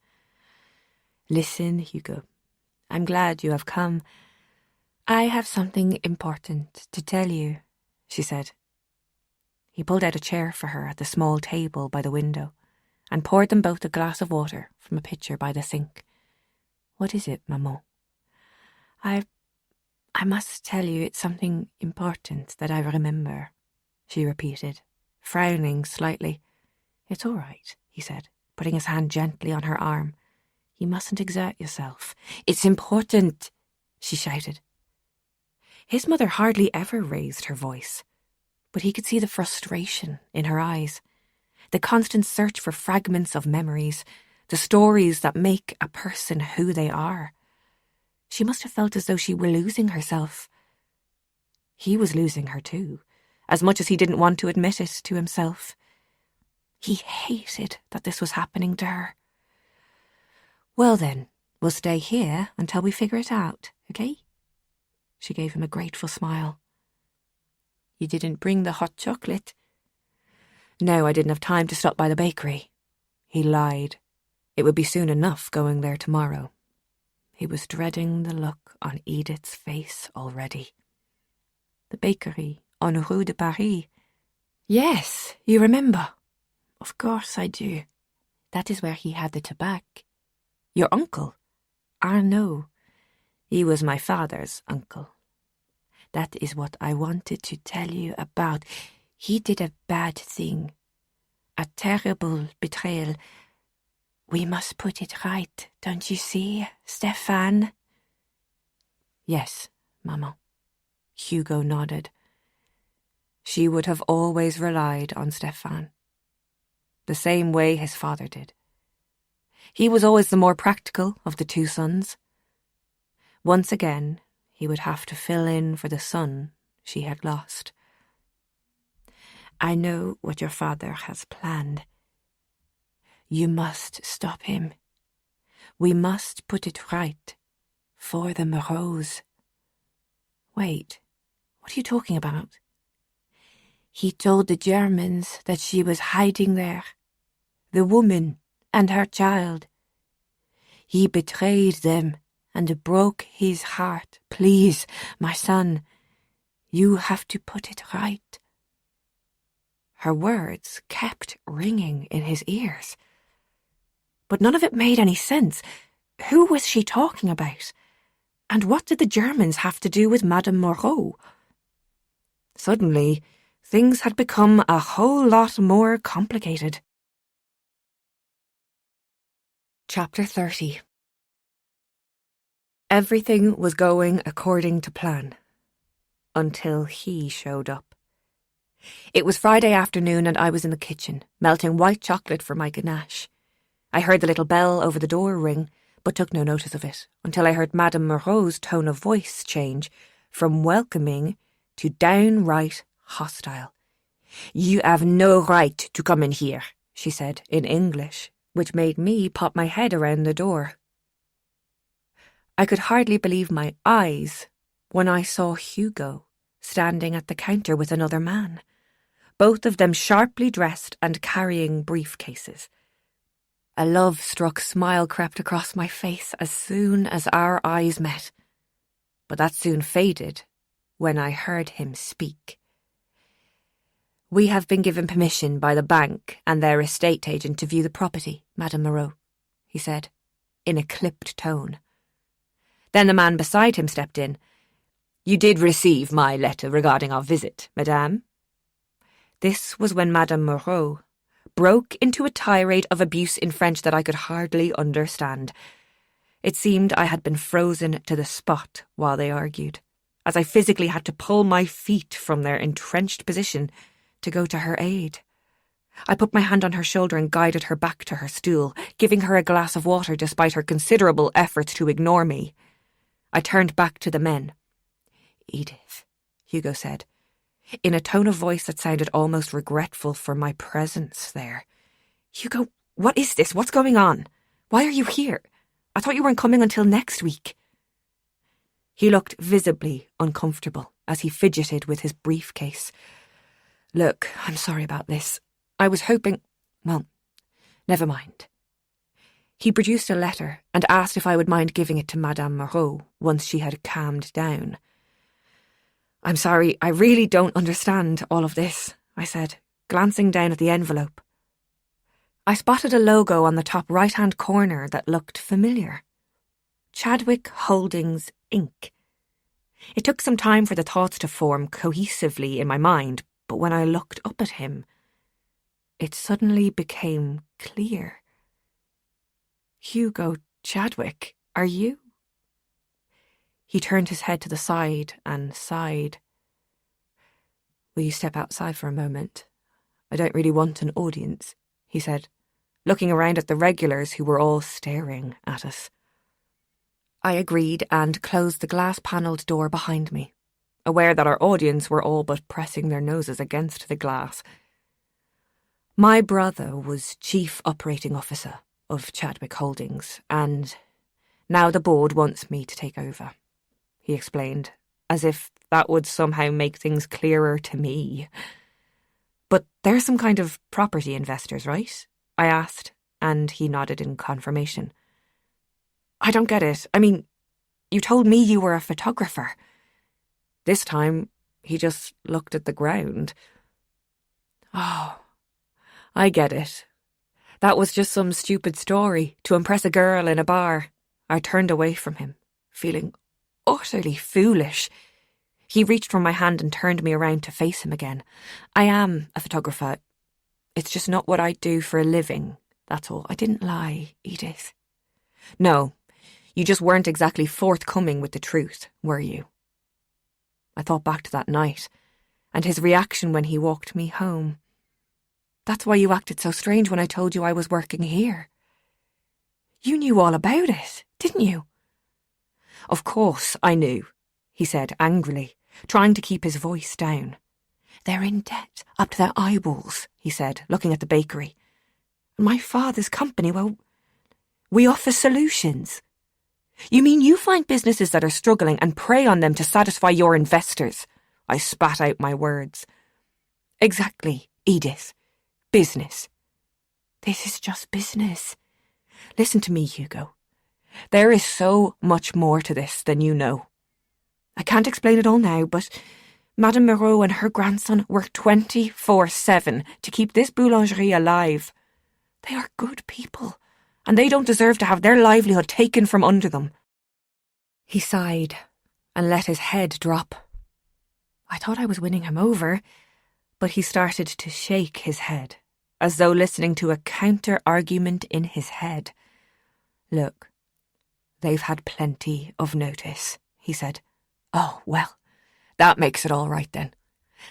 "Listen, Hugo, I'm glad you have come. I have something important to tell you," she said. He pulled out a chair for her at the small table by the window and poured them both a glass of water from a pitcher by the sink. "What is it, maman?" I must tell you it's something important that I remember," she repeated, frowning slightly. "It's all right," he said, putting his hand gently on her arm. "You mustn't exert yourself." "It's important," she shouted. His mother hardly ever raised her voice, but he could see the frustration in her eyes, the constant search for fragments of memories, the stories that make a person who they are. She must have felt as though she were losing herself. He was losing her too, as much as he didn't want to admit it to himself. He hated that this was happening to her. "Well then, we'll stay here until we figure it out, okay?" She gave him a grateful smile. "You didn't bring the hot chocolate?" "No, I didn't have time to stop by the bakery." He lied. It would be soon enough going there tomorrow. He was dreading the look on Edith's face already. "The bakery on Rue de Paris." "Yes, you remember." "Of course I do. That is where he had the tobacco." "Your uncle?" "No. He was my father's uncle. That is what I wanted to tell you about. He did a bad thing. A terrible betrayal. We must put it right, don't you see, Stéphane?" "Yes, maman." Hugo nodded. She would have always relied on Stéphane, the same way his father did. He was always the more practical of the 2 sons. Once again, he would have to fill in for the son she had lost. "I know what your father has planned. You must stop him. We must put it right for the Moreaus." "Wait, what are you talking about?" "He told the Germans that she was hiding there, the woman and her child. He betrayed them and broke his heart. Please, my son, you have to put it right." Her words kept ringing in his ears, but none of it made any sense. Who was she talking about? And what did the Germans have to do with Madame Moreau? Suddenly, things had become a whole lot more complicated. Chapter 30. Everything was going according to plan, until he showed up. It was Friday afternoon and I was in the kitchen, melting white chocolate for my ganache. I heard the little bell over the door ring, but took no notice of it, until I heard Madame Moreau's tone of voice change from welcoming to downright hostile. "You have no right to come in here," she said in English, which made me pop my head around the door. I could hardly believe my eyes when I saw Hugo standing at the counter with another man, both of them sharply dressed and carrying briefcases. A love-struck smile crept across my face as soon as our eyes met, but that soon faded when I heard him speak. "We have been given permission by the bank and their estate agent to view the property, Madame Moreau," he said, in a clipped tone. Then the man beside him stepped in. "You did receive my letter regarding our visit, madame?" This was when Madame Moreau broke into a tirade of abuse in French that I could hardly understand. It seemed I had been frozen to the spot while they argued, as I physically had to pull my feet from their entrenched position to go to her aid. I put my hand on her shoulder and guided her back to her stool, giving her a glass of water despite her considerable efforts to ignore me. I turned back to the men. "Edith," Hugo said, in a tone of voice that sounded almost regretful for my presence there. Hugo, what is this? What's going on? Why are you here? I thought you weren't coming until next week. He looked visibly uncomfortable as he fidgeted with his briefcase. Look, I'm sorry about this. I was hoping... Well, never mind. He produced a letter and asked if I would mind giving it to Madame Moreau once she had calmed down. I'm sorry, I really don't understand all of this, I said, glancing down at the envelope. I spotted a logo on the top right-hand corner that looked familiar. Chadwick Holdings, Inc. It took some time for the thoughts to form cohesively in my mind, but when I looked up at him, it suddenly became clear. Hugo Chadwick, are you? He turned his head to the side and sighed. Will you step outside for a moment? I don't really want an audience, he said, looking around at the regulars who were all staring at us. I agreed and closed the glass-panelled door behind me, aware that our audience were all but pressing their noses against the glass. My brother was Chief Operating Officer of Chadwick Holdings, and now the board wants me to take over, he explained, as if that would somehow make things clearer to me. But they're some kind of property investors, right? I asked, and he nodded in confirmation. I don't get it. I mean, you told me you were a photographer. This time, he just looked at the ground. Oh, I get it. That was just some stupid story to impress a girl in a bar. I turned away from him, feeling utterly foolish. He reached for my hand and turned me around to face him again. I am a photographer. It's just not what I do for a living, that's all. I didn't lie, Edith. No, you just weren't exactly forthcoming with the truth, were you? I thought back to that night, and his reaction when he walked me home. That's why you acted so strange when I told you I was working here. You knew all about it, didn't you? Of course I knew, he said angrily, trying to keep his voice down. They're in debt, up to their eyeballs, he said, looking at the bakery. My father's company, well, we offer solutions. You mean you find businesses that are struggling and prey on them to satisfy your investors? I spat out my words. Exactly, Edith. Business. This is just business. Listen to me, Hugo. There is so much more to this than you know. I can't explain it all now, but Madame Moreau and her grandson work 24/7 to keep this boulangerie alive. They are good people, and they don't deserve to have their livelihood taken from under them. He sighed and let his head drop. I thought I was winning him over, but he started to shake his head, as though listening to a counter-argument in his head. Look, they've had plenty of notice, he said. Oh, well, that makes it all right then.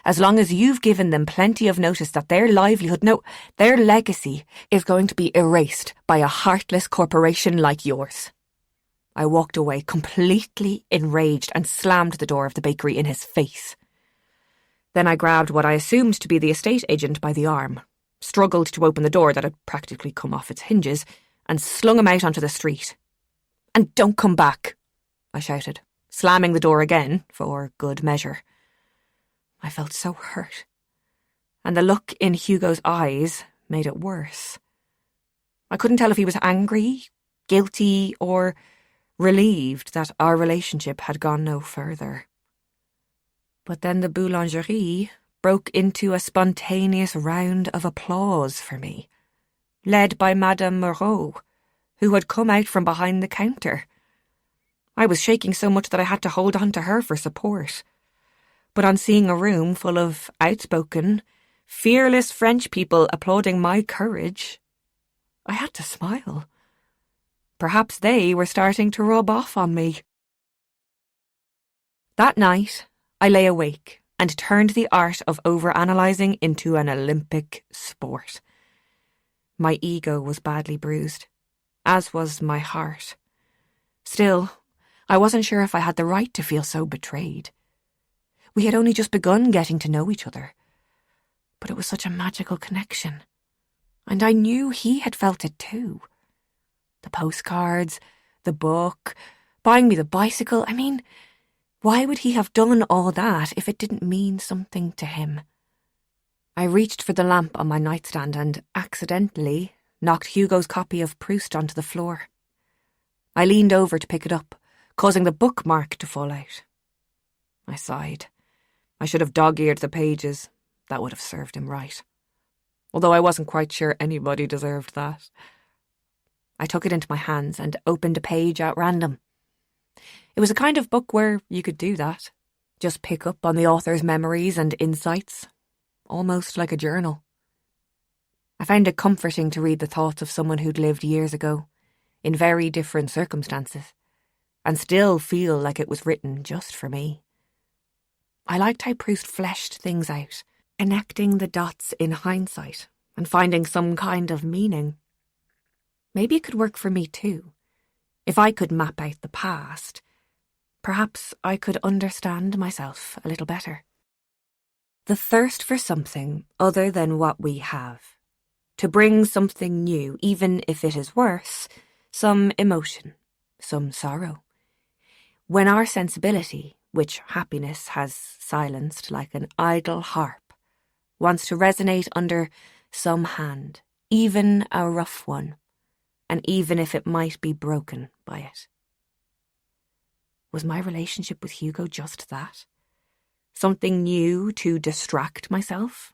As long as you've given them plenty of notice that their livelihood, no, their legacy is going to be erased by a heartless corporation like yours. I walked away completely enraged and slammed the door of the bakery in his face. Then I grabbed what I assumed to be the estate agent by the arm, struggled to open the door that had practically come off its hinges, and slung him out onto the street. And don't come back, I shouted, slamming the door again for good measure. I felt so hurt, and the look in Hugo's eyes made it worse. I couldn't tell if he was angry, guilty, or relieved that our relationship had gone no further. But then the boulangerie broke into a spontaneous round of applause for me, led by Madame Moreau, who had come out from behind the counter. I was shaking so much that I had to hold on to her for support. But on seeing a room full of outspoken, fearless French people applauding my courage, I had to smile. Perhaps they were starting to rub off on me. That night, I lay awake and turned the art of overanalyzing into an Olympic sport. My ego was badly bruised, as was my heart. Still, I wasn't sure if I had the right to feel so betrayed. We had only just begun getting to know each other, but it was such a magical connection. And I knew he had felt it too. The postcards, the book, buying me the bicycle. I mean, why would he have done all that if it didn't mean something to him? I reached for the lamp on my nightstand and accidentally knocked Hugo's copy of Proust onto the floor. I leaned over to pick it up, causing the bookmark to fall out. I sighed. I should have dog-eared the pages. That would have served him right. Although I wasn't quite sure anybody deserved that. I took it into my hands and opened a page at random. It was a kind of book where you could do that. Just pick up on the author's memories and insights. Almost like a journal. I found it comforting to read the thoughts of someone who'd lived years ago, in very different circumstances, and still feel like it was written just for me. I liked how Proust fleshed things out, connecting the dots in hindsight and finding some kind of meaning. Maybe it could work for me too. If I could map out the past, perhaps I could understand myself a little better. The thirst for something other than what we have. To bring something new, even if it is worse, some emotion, some sorrow. When our sensibility, which happiness has silenced like an idle harp, wants to resonate under some hand, even a rough one, and even if it might be broken by it. Was my relationship with Hugo just that? Something new to distract myself?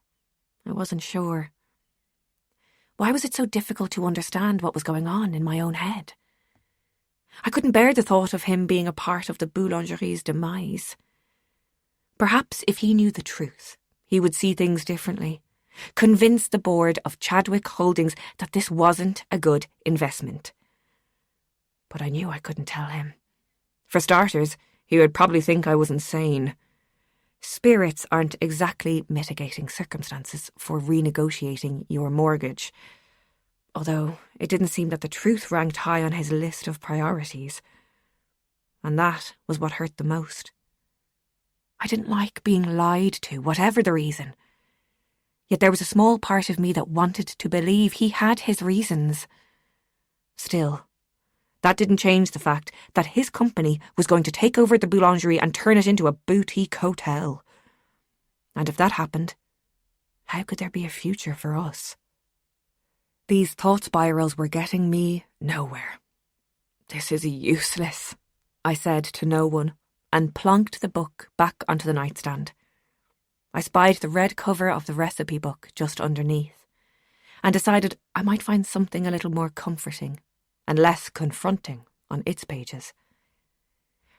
I wasn't sure. Why was it so difficult to understand what was going on in my own head? I couldn't bear the thought of him being a part of the boulangerie's demise. Perhaps if he knew the truth, he would see things differently, convince the board of Chadwick Holdings that this wasn't a good investment. But I knew I couldn't tell him. For starters, he would probably think I was insane. Spirits aren't exactly mitigating circumstances for renegotiating your mortgage, although it didn't seem that the truth ranked high on his list of priorities. And that was what hurt the most. I didn't like being lied to, whatever the reason. Yet there was a small part of me that wanted to believe he had his reasons. Still, that didn't change the fact that his company was going to take over the boulangerie and turn it into a boutique hotel. And if that happened, how could there be a future for us? These thought spirals were getting me nowhere. This is useless, I said to no one, and plonked the book back onto the nightstand. I spied the red cover of the recipe book just underneath, and decided I might find something a little more comforting and less confronting on its pages.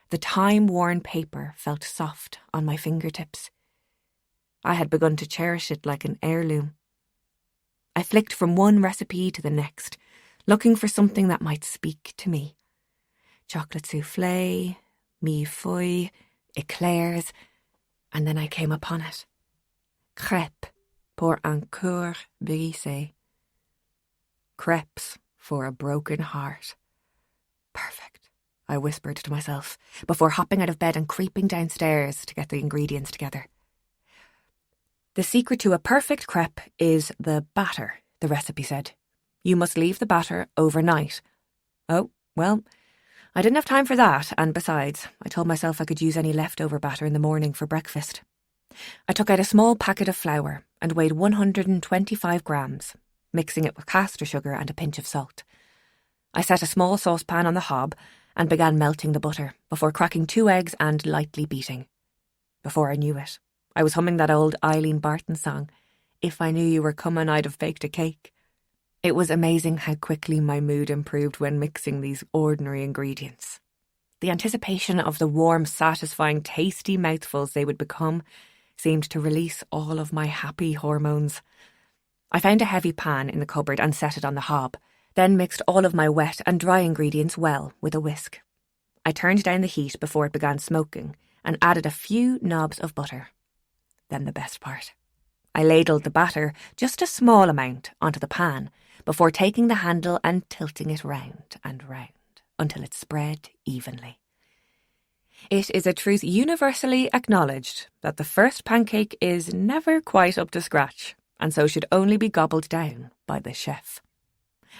The time-worn paper felt soft on my fingertips. I had begun to cherish it like an heirloom. I flicked from one recipe to the next, looking for something that might speak to me. Chocolate soufflé, millefeuille, eclairs, and then I came upon it. Crêpes pour un cœur brisé. Crêpes for a broken heart. Perfect, I whispered to myself, before hopping out of bed and creeping downstairs to get the ingredients together. The secret to a perfect crêpe is the batter, the recipe said. You must leave the batter overnight. Oh, well, I didn't have time for that, and besides, I told myself I could use any leftover batter in the morning for breakfast. I took out a small packet of flour and weighed 125 grams, mixing it with caster sugar and a pinch of salt. I set a small saucepan on the hob and began melting the butter before cracking 2 eggs and lightly beating. Before I knew it, I was humming that old Eileen Barton song, If I Knew You Were Comin' I'd Have Baked a Cake. It was amazing how quickly my mood improved when mixing these ordinary ingredients. The anticipation of the warm, satisfying, tasty mouthfuls they would become seemed to release all of my happy hormones. I found a heavy pan in the cupboard and set it on the hob, then mixed all of my wet and dry ingredients well with a whisk. I turned down the heat before it began smoking and added a few knobs of butter. Then the best part. I ladled the batter, just a small amount, onto the pan before taking the handle and tilting it round and round until it spread evenly. It is a truth universally acknowledged that the first pancake is never quite up to scratch, and so should only be gobbled down by the chef.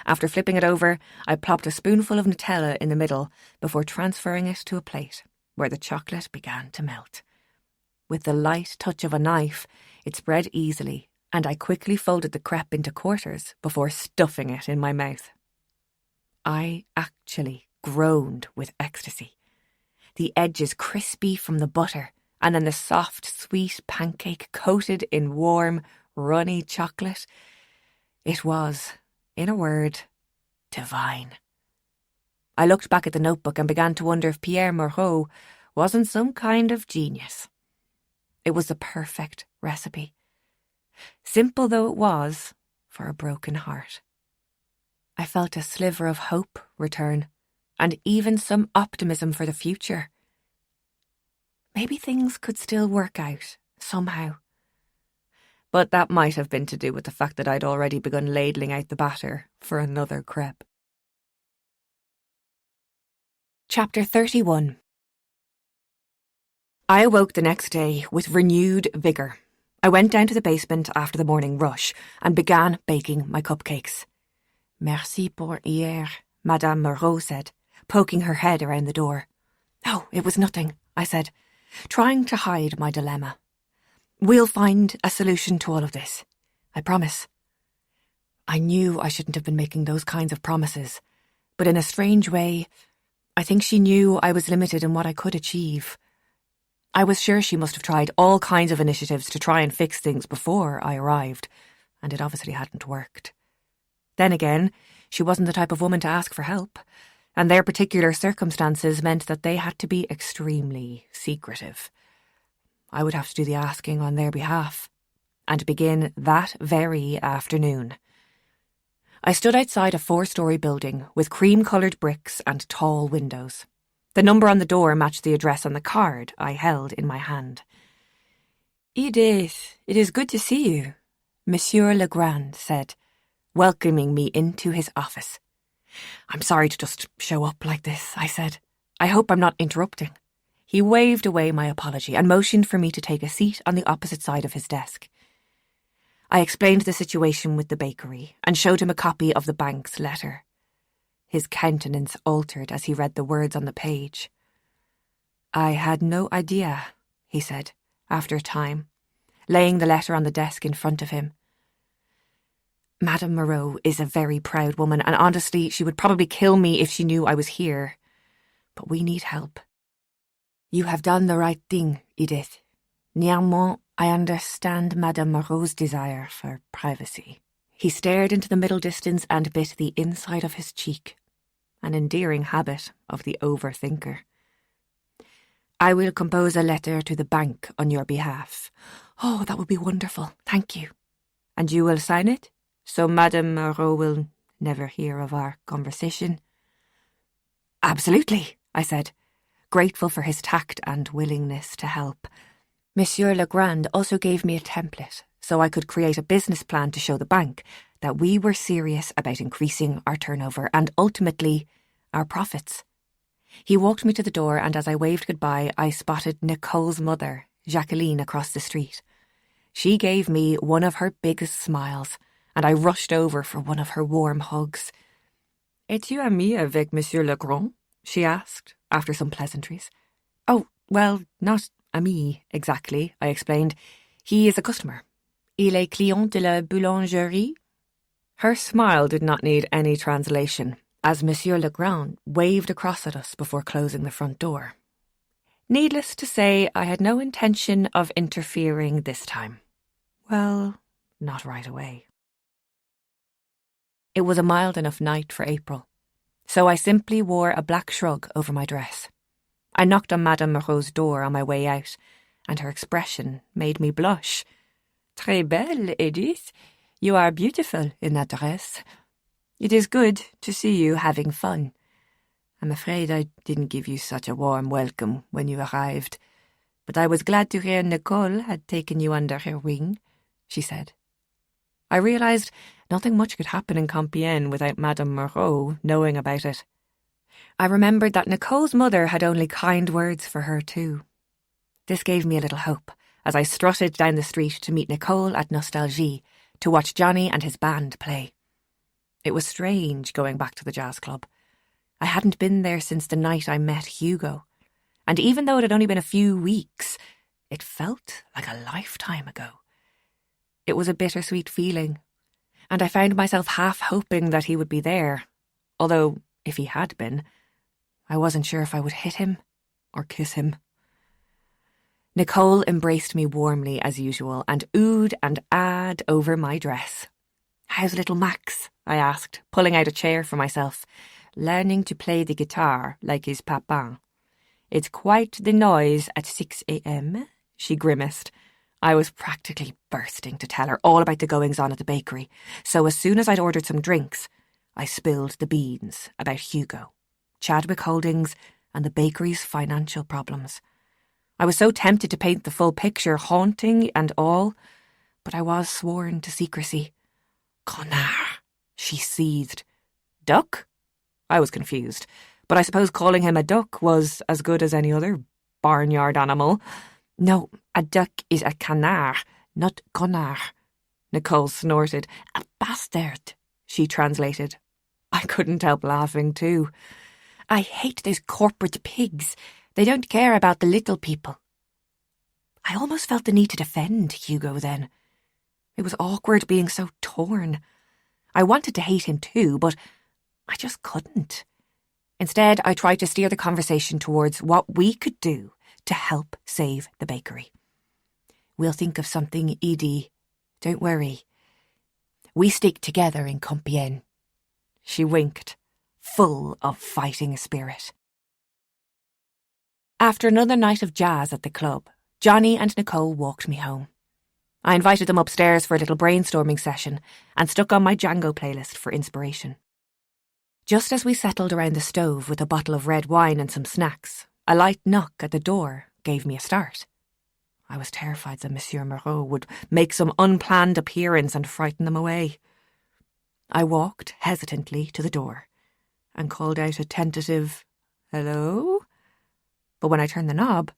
After flipping it over, I plopped a spoonful of Nutella in the middle before transferring it to a plate, where the chocolate began to melt. With the light touch of a knife, it spread easily, and I quickly folded the crepe into quarters before stuffing it in my mouth. I actually groaned with ecstasy. The edges crispy from the butter, and then the soft, sweet pancake coated in warm, runny chocolate. It was, in a word, divine. I looked back at the notebook and began to wonder if Pierre Moreau wasn't some kind of genius. It was the perfect recipe. Simple though it was, for a broken heart. I felt a sliver of hope return, and even some optimism for the future. Maybe things could still work out, somehow. But that might have been to do with the fact that I'd already begun ladling out the batter for another crepe. Chapter 31. I awoke the next day with renewed vigour. I went down to the basement after the morning rush and began baking my cupcakes. Merci pour hier, Madame Moreau said, poking her head around the door. Oh, it was nothing, I said, trying to hide my dilemma. We'll find a solution to all of this, I promise. I knew I shouldn't have been making those kinds of promises, but in a strange way, I think she knew I was limited in what I could achieve. I was sure she must have tried all kinds of initiatives to try and fix things before I arrived, and it obviously hadn't worked. Then again, she wasn't the type of woman to ask for help, and their particular circumstances meant that they had to be extremely secretive. I would have to do the asking on their behalf, and begin that very afternoon. I stood outside a 4-story building with cream-coloured bricks and tall windows. The number on the door matched the address on the card I held in my hand. Edith, it is good to see you, Monsieur Legrand said, welcoming me into his office. I'm sorry to just show up like this, I said. I hope I'm not interrupting. He waved away my apology and motioned for me to take a seat on the opposite side of his desk. I explained the situation with the bakery and showed him a copy of the bank's letter. His countenance altered as he read the words on the page. I had no idea, he said, after a time, laying the letter on the desk in front of him. Madame Moreau is a very proud woman, and honestly, she would probably kill me if she knew I was here. But we need help. You have done the right thing, Edith. Néanmoins, I understand Madame Moreau's desire for privacy. He stared into the middle distance and bit the inside of his cheek, an endearing habit of the overthinker. I will compose a letter to the bank on your behalf. Oh, that would be wonderful, thank you. And you will sign it, so Madame Moreau will never hear of our conversation? Absolutely, I said, grateful for his tact and willingness to help. Monsieur Legrand also gave me a template, so I could create a business plan to show the bank that we were serious about increasing our turnover and ultimately our profits. He walked me to the door, and as I waved goodbye, I spotted Nicole's mother, Jacqueline, across the street. She gave me one of her biggest smiles, and I rushed over for one of her warm hugs. Es-tu amie avec Monsieur Legrand? She asked, after some pleasantries. Oh, well, not ami, exactly, I explained. He is a customer. Il est client de la boulangerie? Her smile did not need any translation, as Monsieur Legrand waved across at us before closing the front door. Needless to say, I had no intention of interfering this time. Well, not right away. It was a mild enough night for April, so I simply wore a black shrug over my dress. I knocked on Madame Moreau's door on my way out, and her expression made me blush. Très belle, Edith. You are beautiful in that dress. It is good to see you having fun. I'm afraid I didn't give you such a warm welcome when you arrived, but I was glad to hear Nicole had taken you under her wing, she said. I realised nothing much could happen in Compiègne without Madame Moreau knowing about it. I remembered that Nicole's mother had only kind words for her too. This gave me a little hope as I strutted down the street to meet Nicole at Nostalgie to watch Johnny and his band play. It was strange going back to the jazz club. I hadn't been there since the night I met Hugo, and even though it had only been a few weeks, it felt like a lifetime ago. It was a bittersweet feeling, and I found myself half hoping that he would be there, although, if he had been, I wasn't sure if I would hit him or kiss him. Nicole embraced me warmly as usual and oohed and ahed over my dress. "How's little Max?" I asked, pulling out a chair for myself. "Learning to play the guitar like his papa. It's quite the noise at 6 a.m, she grimaced. I was practically bursting to tell her all about the goings-on at the bakery, so as soon as I'd ordered some drinks, I spilled the beans about Hugo, Chadwick Holdings, and the bakery's financial problems. I was so tempted to paint the full picture, haunting and all, but I was sworn to secrecy. "Connard," she seethed. "Duck?" I was confused, but I suppose calling him a duck was as good as any other barnyard animal. "No, a duck is a canard, not connard," Nicole snorted. "A bastard," she translated. I couldn't help laughing too. "I hate those corporate pigs. They don't care about the little people." I almost felt the need to defend Hugo then. It was awkward being so torn. I wanted to hate him too, but I just couldn't. Instead, I tried to steer the conversation towards what we could do to help save the bakery. "We'll think of something, Edie. Don't worry. We stick together in Compiègne." She winked, full of fighting spirit. After another night of jazz at the club, Johnny and Nicole walked me home. I invited them upstairs for a little brainstorming session and stuck on my Django playlist for inspiration. Just as we settled around the stove with a bottle of red wine and some snacks, a light knock at the door gave me a start. I was terrified that Monsieur Moreau would make some unplanned appearance and frighten them away. I walked hesitantly to the door and called out a tentative, "Hello?" But when I turned the knob,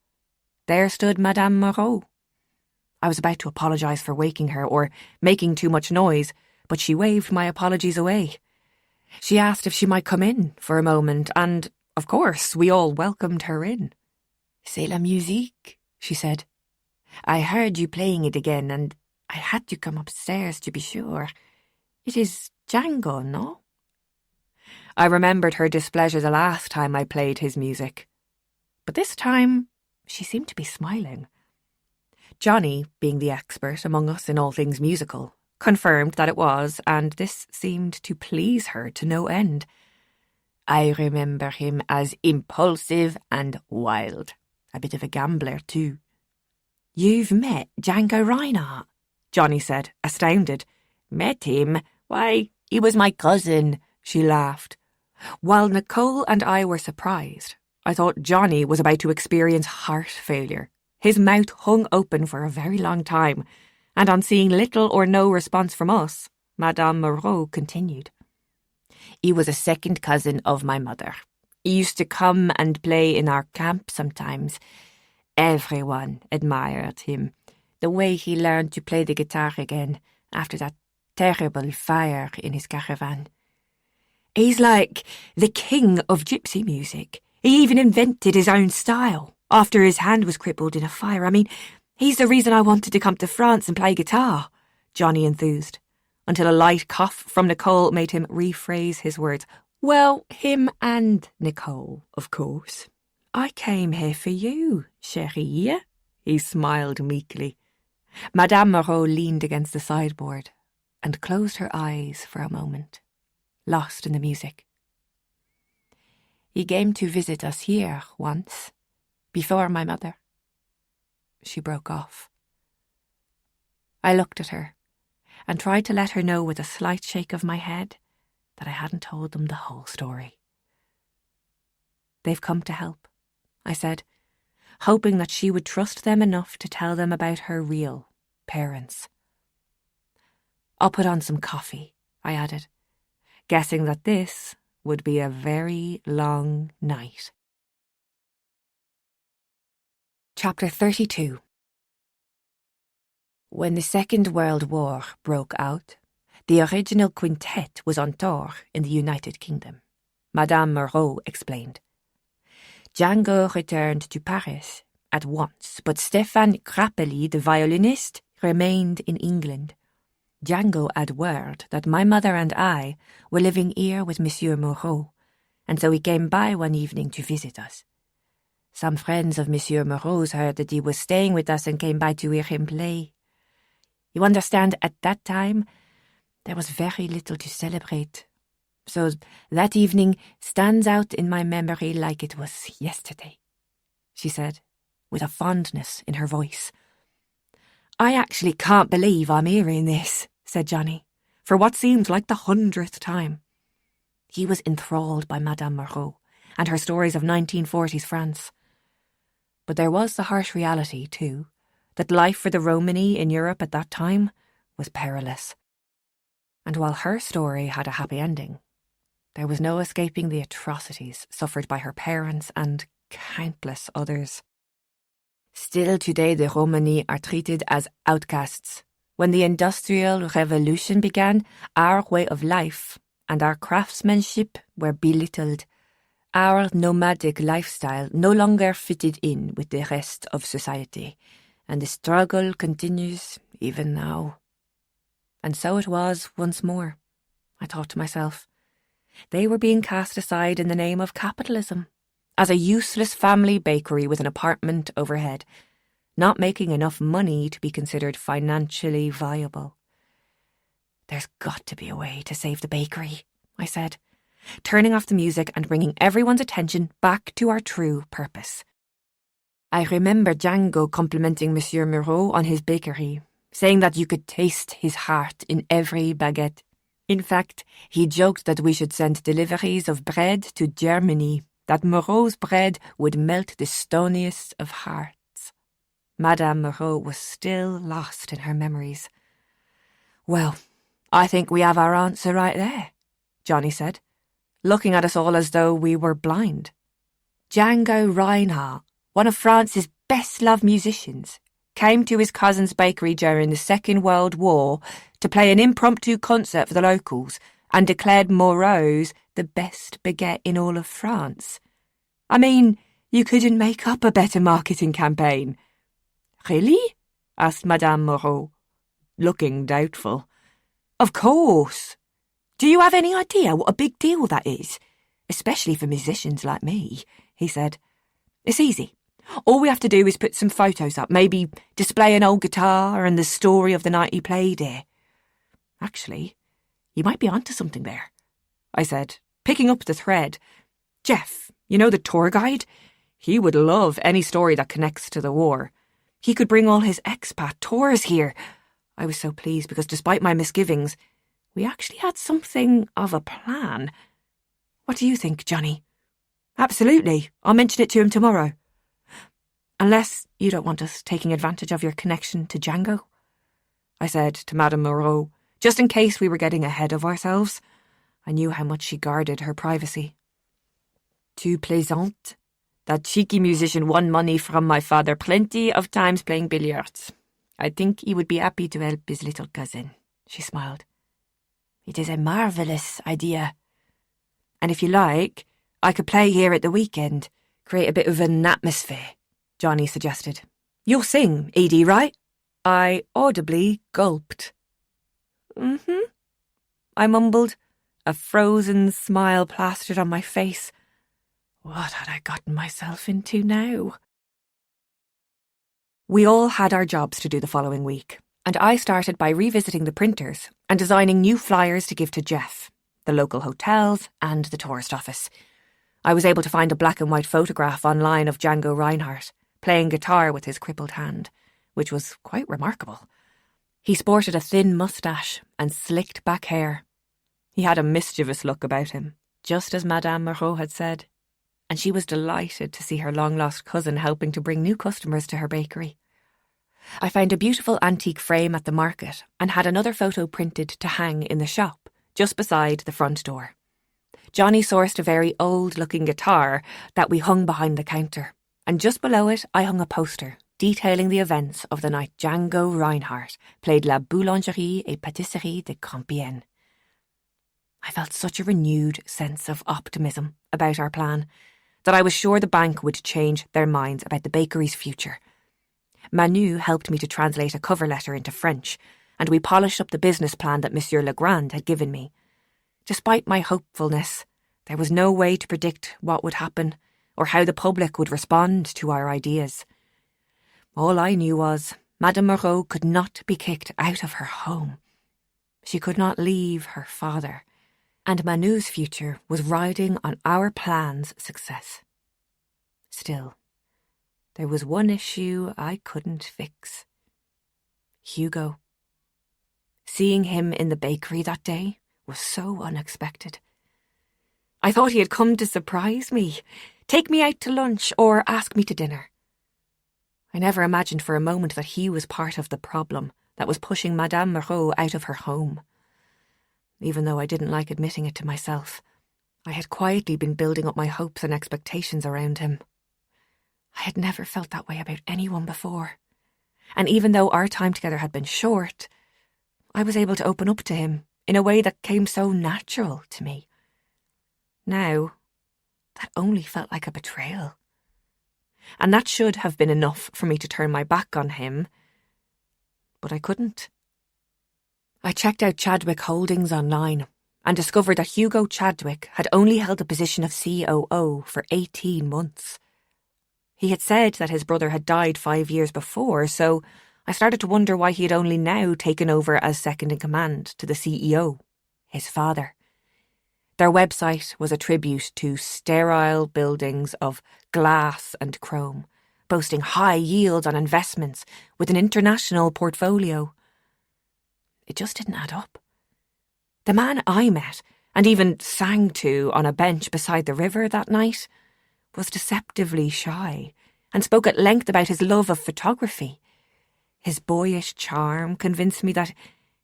there stood Madame Moreau. I was about to apologise for waking her or making too much noise, but she waved my apologies away. She asked if she might come in for a moment, and, of course, we all welcomed her in. "C'est la musique," she said. "I heard you playing it again, and I had to come upstairs to be sure. It is Django, no?" I remembered her displeasure the last time I played his music. But this time, she seemed to be smiling. Johnny, being the expert among us in all things musical, confirmed that it was, and this seemed to please her to no end. "I remember him as impulsive and wild. A bit of a gambler, too." "You've met Django Reinhardt?" Johnny said, astounded. "Met him? Why, he was my cousin," she laughed. While Nicole and I were surprised, I thought Johnny was about to experience heart failure. His mouth hung open for a very long time, and on seeing little or no response from us, Madame Moreau continued. "He was a second cousin of my mother. He used to come and play in our camp sometimes. Everyone admired him. The way he learned to play the guitar again after that terrible fire in his caravan. He's like the king of gypsy music. He even invented his own style after his hand was crippled in a fire. I mean, he's the reason I wanted to come to France and play guitar," Johnny enthused, until a light cough from Nicole made him rephrase his words. "Well, him and Nicole, of course. I came here for you, chérie," he smiled meekly. Madame Moreau leaned against the sideboard and closed her eyes for a moment, lost in the music. "He came to visit us here once, before my mother." She broke off. I looked at her and tried to let her know with a slight shake of my head that I hadn't told them the whole story. "They've come to help," I said, hoping that she would trust them enough to tell them about her real parents. "I'll put on some coffee," I added, guessing that this would be a very long night. Chapter 32. When the Second World War broke out, the original quintet was on tour in the United Kingdom, Madame Moreau explained. Django returned to Paris at once, but Stéphane Grappelli, the violinist, remained in England. Django had word that my mother and I were living here with Monsieur Moreau, and so he came by one evening to visit us. Some friends of Monsieur Moreau's heard that he was staying with us and came by to hear him play. You understand, at that time, there was very little to celebrate. So that evening stands out in my memory like it was yesterday, she said, with a fondness in her voice. I actually can't believe I'm hearing this, said Johnny, for what seemed like the 100th time. He was enthralled by Madame Moreau and her stories of 1940s France. But there was the harsh reality, too, that life for the Romany in Europe at that time was perilous. And while her story had a happy ending, there was no escaping the atrocities suffered by her parents and countless others. Still today the Romani are treated as outcasts. When the Industrial Revolution began, our way of life and our craftsmanship were belittled. Our nomadic lifestyle no longer fitted in with the rest of society, and the struggle continues even now. And so it was once more, I thought to myself. They were being cast aside in the name of capitalism, as a useless family bakery with an apartment overhead, not making enough money to be considered financially viable. There's got to be a way to save the bakery, I said, turning off the music and bringing everyone's attention back to our true purpose. I remember Django complimenting Monsieur Moreau on his bakery, saying that you could taste his heart in every baguette. In fact, he joked that we should send deliveries of bread to Germany, that Moreau's bread would melt the stoniest of hearts. Madame Moreau was still lost in her memories. Well, I think we have our answer right there, Johnny said, looking at us all as though we were blind. Django Reinhardt, one of France's best-loved musicians, came to his cousin's bakery during the Second World War to play an impromptu concert for the locals and declared Moreau's the best baguette in all of France. I mean, you couldn't make up a better marketing campaign. Really? Asked Madame Moreau, looking doubtful. Of course. Do you have any idea what a big deal that is? Especially for musicians like me, he said. It's easy. All we have to do is put some photos up, maybe display an old guitar and the story of the night he played here. Actually, you might be onto something there, I said, picking up the thread. Jeff, you know the tour guide? He would love any story that connects to the war. He could bring all his expat tours here. I was so pleased because despite my misgivings, we actually had something of a plan. What do you think, Johnny? Absolutely. I'll mention it to him tomorrow. Unless you don't want us taking advantage of your connection to Django, I said to Madame Moreau, just in case we were getting ahead of ourselves. I knew how much she guarded her privacy. Tu plaisantes? That cheeky musician won money from my father plenty of times playing billiards. I think he would be happy to help his little cousin, she smiled. It is a marvellous idea. And if you like, I could play here at the weekend, create a bit of an atmosphere, Johnny suggested. You'll sing, Edie, right? I audibly gulped. Mm-hmm, I mumbled, a frozen smile plastered on my face. What had I gotten myself into now? We all had our jobs to do the following week, and I started by revisiting the printers and designing new flyers to give to Jeff, the local hotels and the tourist office. I was able to find a black and white photograph online of Django Reinhardt, playing guitar with his crippled hand, which was quite remarkable. He sported a thin moustache and slicked back hair. He had a mischievous look about him, just as Madame Moreau had said, and she was delighted to see her long-lost cousin helping to bring new customers to her bakery. I found a beautiful antique frame at the market and had another photo printed to hang in the shop, just beside the front door. Johnny sourced a very old-looking guitar that we hung behind the counter, and just below it I hung a poster detailing the events of the night Django Reinhardt played La Boulangerie et Pâtisserie de Compiègne. I felt such a renewed sense of optimism about our plan that I was sure the bank would change their minds about the bakery's future. Manu helped me to translate a cover letter into French, and we polished up the business plan that Monsieur Legrand had given me. Despite my hopefulness, there was no way to predict what would happen or how the public would respond to our ideas. All I knew was Madame Moreau could not be kicked out of her home. She could not leave her father, and Manu's future was riding on our plan's success. Still, there was one issue I couldn't fix. Hugo. Seeing him in the bakery that day was so unexpected. I thought he had come to surprise me, take me out to lunch, or ask me to dinner. I never imagined for a moment that he was part of the problem that was pushing Madame Moreau out of her home. Even though I didn't like admitting it to myself, I had quietly been building up my hopes and expectations around him. I had never felt that way about anyone before, and even though our time together had been short, I was able to open up to him in a way that came so natural to me. Now, that only felt like a betrayal. And that should have been enough for me to turn my back on him, but I couldn't. I checked out Chadwick Holdings online and discovered that Hugo Chadwick had only held the position of COO for 18 months. He had said that his brother had died 5 years before, so I started to wonder why he had only now taken over as second-in-command to the CEO, his father. Their website was a tribute to sterile buildings of glass and chrome, boasting high yields on investments with an international portfolio. It just didn't add up. The man I met, and even sang to on a bench beside the river that night, was deceptively shy and spoke at length about his love of photography. His boyish charm convinced me that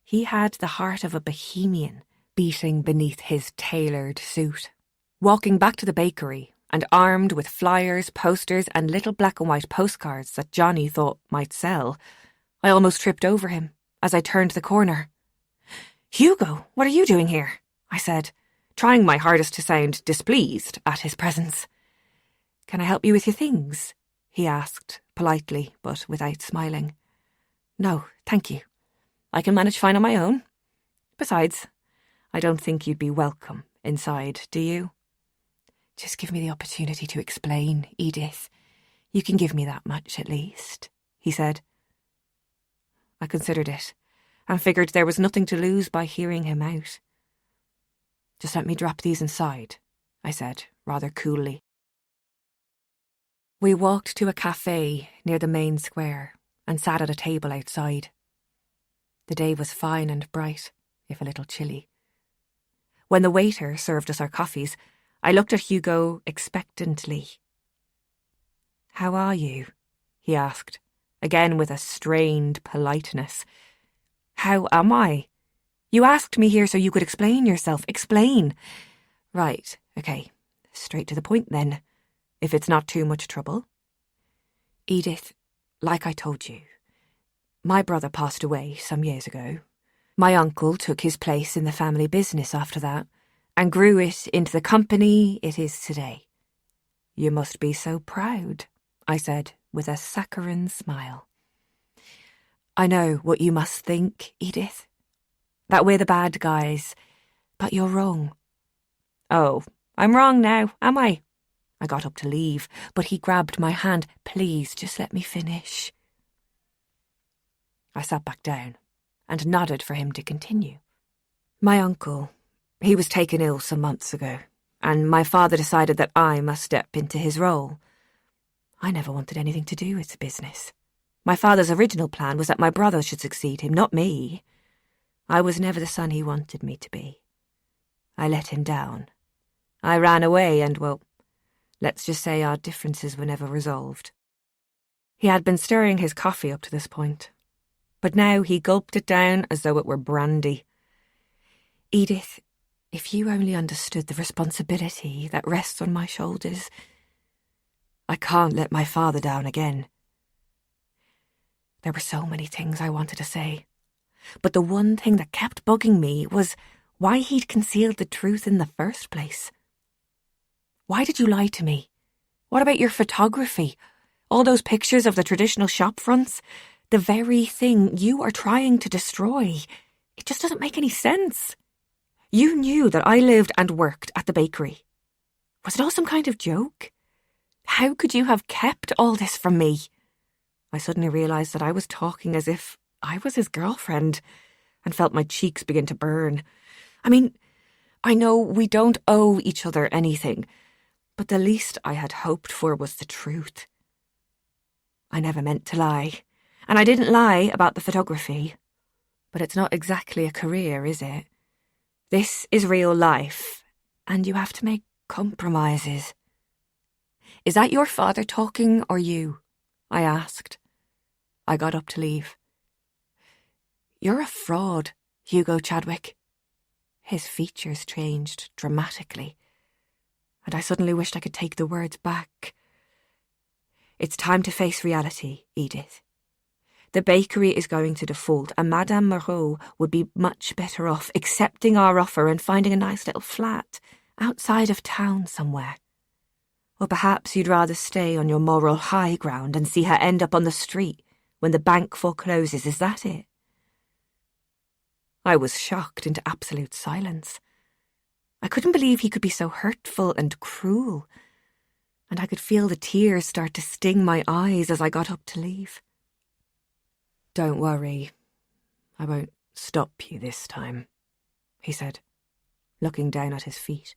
he had the heart of a bohemian beating beneath his tailored suit. Walking back to the bakery, and armed with flyers, posters, and little black and white postcards that Johnny thought might sell, I almost tripped over him as I turned the corner. "Hugo, what are you doing here?" I said, trying my hardest to sound displeased at his presence. "Can I help you with your things?" he asked, politely but without smiling. "No, thank you. I can manage fine on my own. Besides, I don't think you'd be welcome inside, do you?" "Just give me the opportunity to explain, Edith. You can give me that much at least," he said. I considered it, and figured there was nothing to lose by hearing him out. "Just let me drop these inside," I said, rather coolly. We walked to a cafe near the main square and sat at a table outside. The day was fine and bright, if a little chilly. When the waiter served us our coffees, I looked at Hugo expectantly. "How are you?" he asked, again with a strained politeness. "How am I? You asked me here so you could explain yourself. Explain. Right, okay, straight to the point then, if it's not too much trouble. Edith, like I told you, my brother passed away some years ago. My uncle took his place in the family business after that and grew it into the company it is today. You must be so proud," I said with a saccharine smile. "I know what you must think, Edith, that we're the bad guys, but you're wrong." "Oh, I'm wrong now, am I?" I got up to leave, but he grabbed my hand. "Please, just let me finish." I sat back down and nodded for him to continue. "My uncle, he was taken ill some months ago, and my father decided that I must step into his role. I never wanted anything to do with the business. My father's original plan was that my brother should succeed him, not me. I was never the son he wanted me to be. I let him down. I ran away and, well, let's just say our differences were never resolved." He had been stirring his coffee up to this point, but now he gulped it down as though it were brandy. "Edith, if you only understood the responsibility that rests on my shoulders. I can't let my father down again. There were so many things I wanted to say. But the one thing that kept bugging me was why he'd concealed the truth in the first place. Why did you lie to me? What about your photography? All those pictures of the traditional shop fronts? The very thing you are trying to destroy. It just doesn't make any sense. You knew that I lived and worked at the bakery. Was it all some kind of joke? How could you have kept all this from me? I suddenly realised that I was talking as if I was his girlfriend, and felt my cheeks begin to burn. I mean, I know we don't owe each other anything, but the least I had hoped for was the truth. I never meant to lie, and I didn't lie about the photography. But it's not exactly a career, is it? This is real life, and you have to make compromises. Is that your father talking or you? I asked. I got up to leave. You're a fraud, Hugo Chadwick. His features changed dramatically, and I suddenly wished I could take the words back. It's time to face reality, Edith. The bakery is going to default, and Madame Moreau would be much better off accepting our offer and finding a nice little flat outside of town somewhere. Or perhaps you'd rather stay on your moral high ground and see her end up on the street when the bank forecloses, is that it? I was shocked into absolute silence. I couldn't believe he could be so hurtful and cruel, and I could feel the tears start to sting my eyes as I got up to leave. Don't worry, I won't stop you this time, he said, looking down at his feet.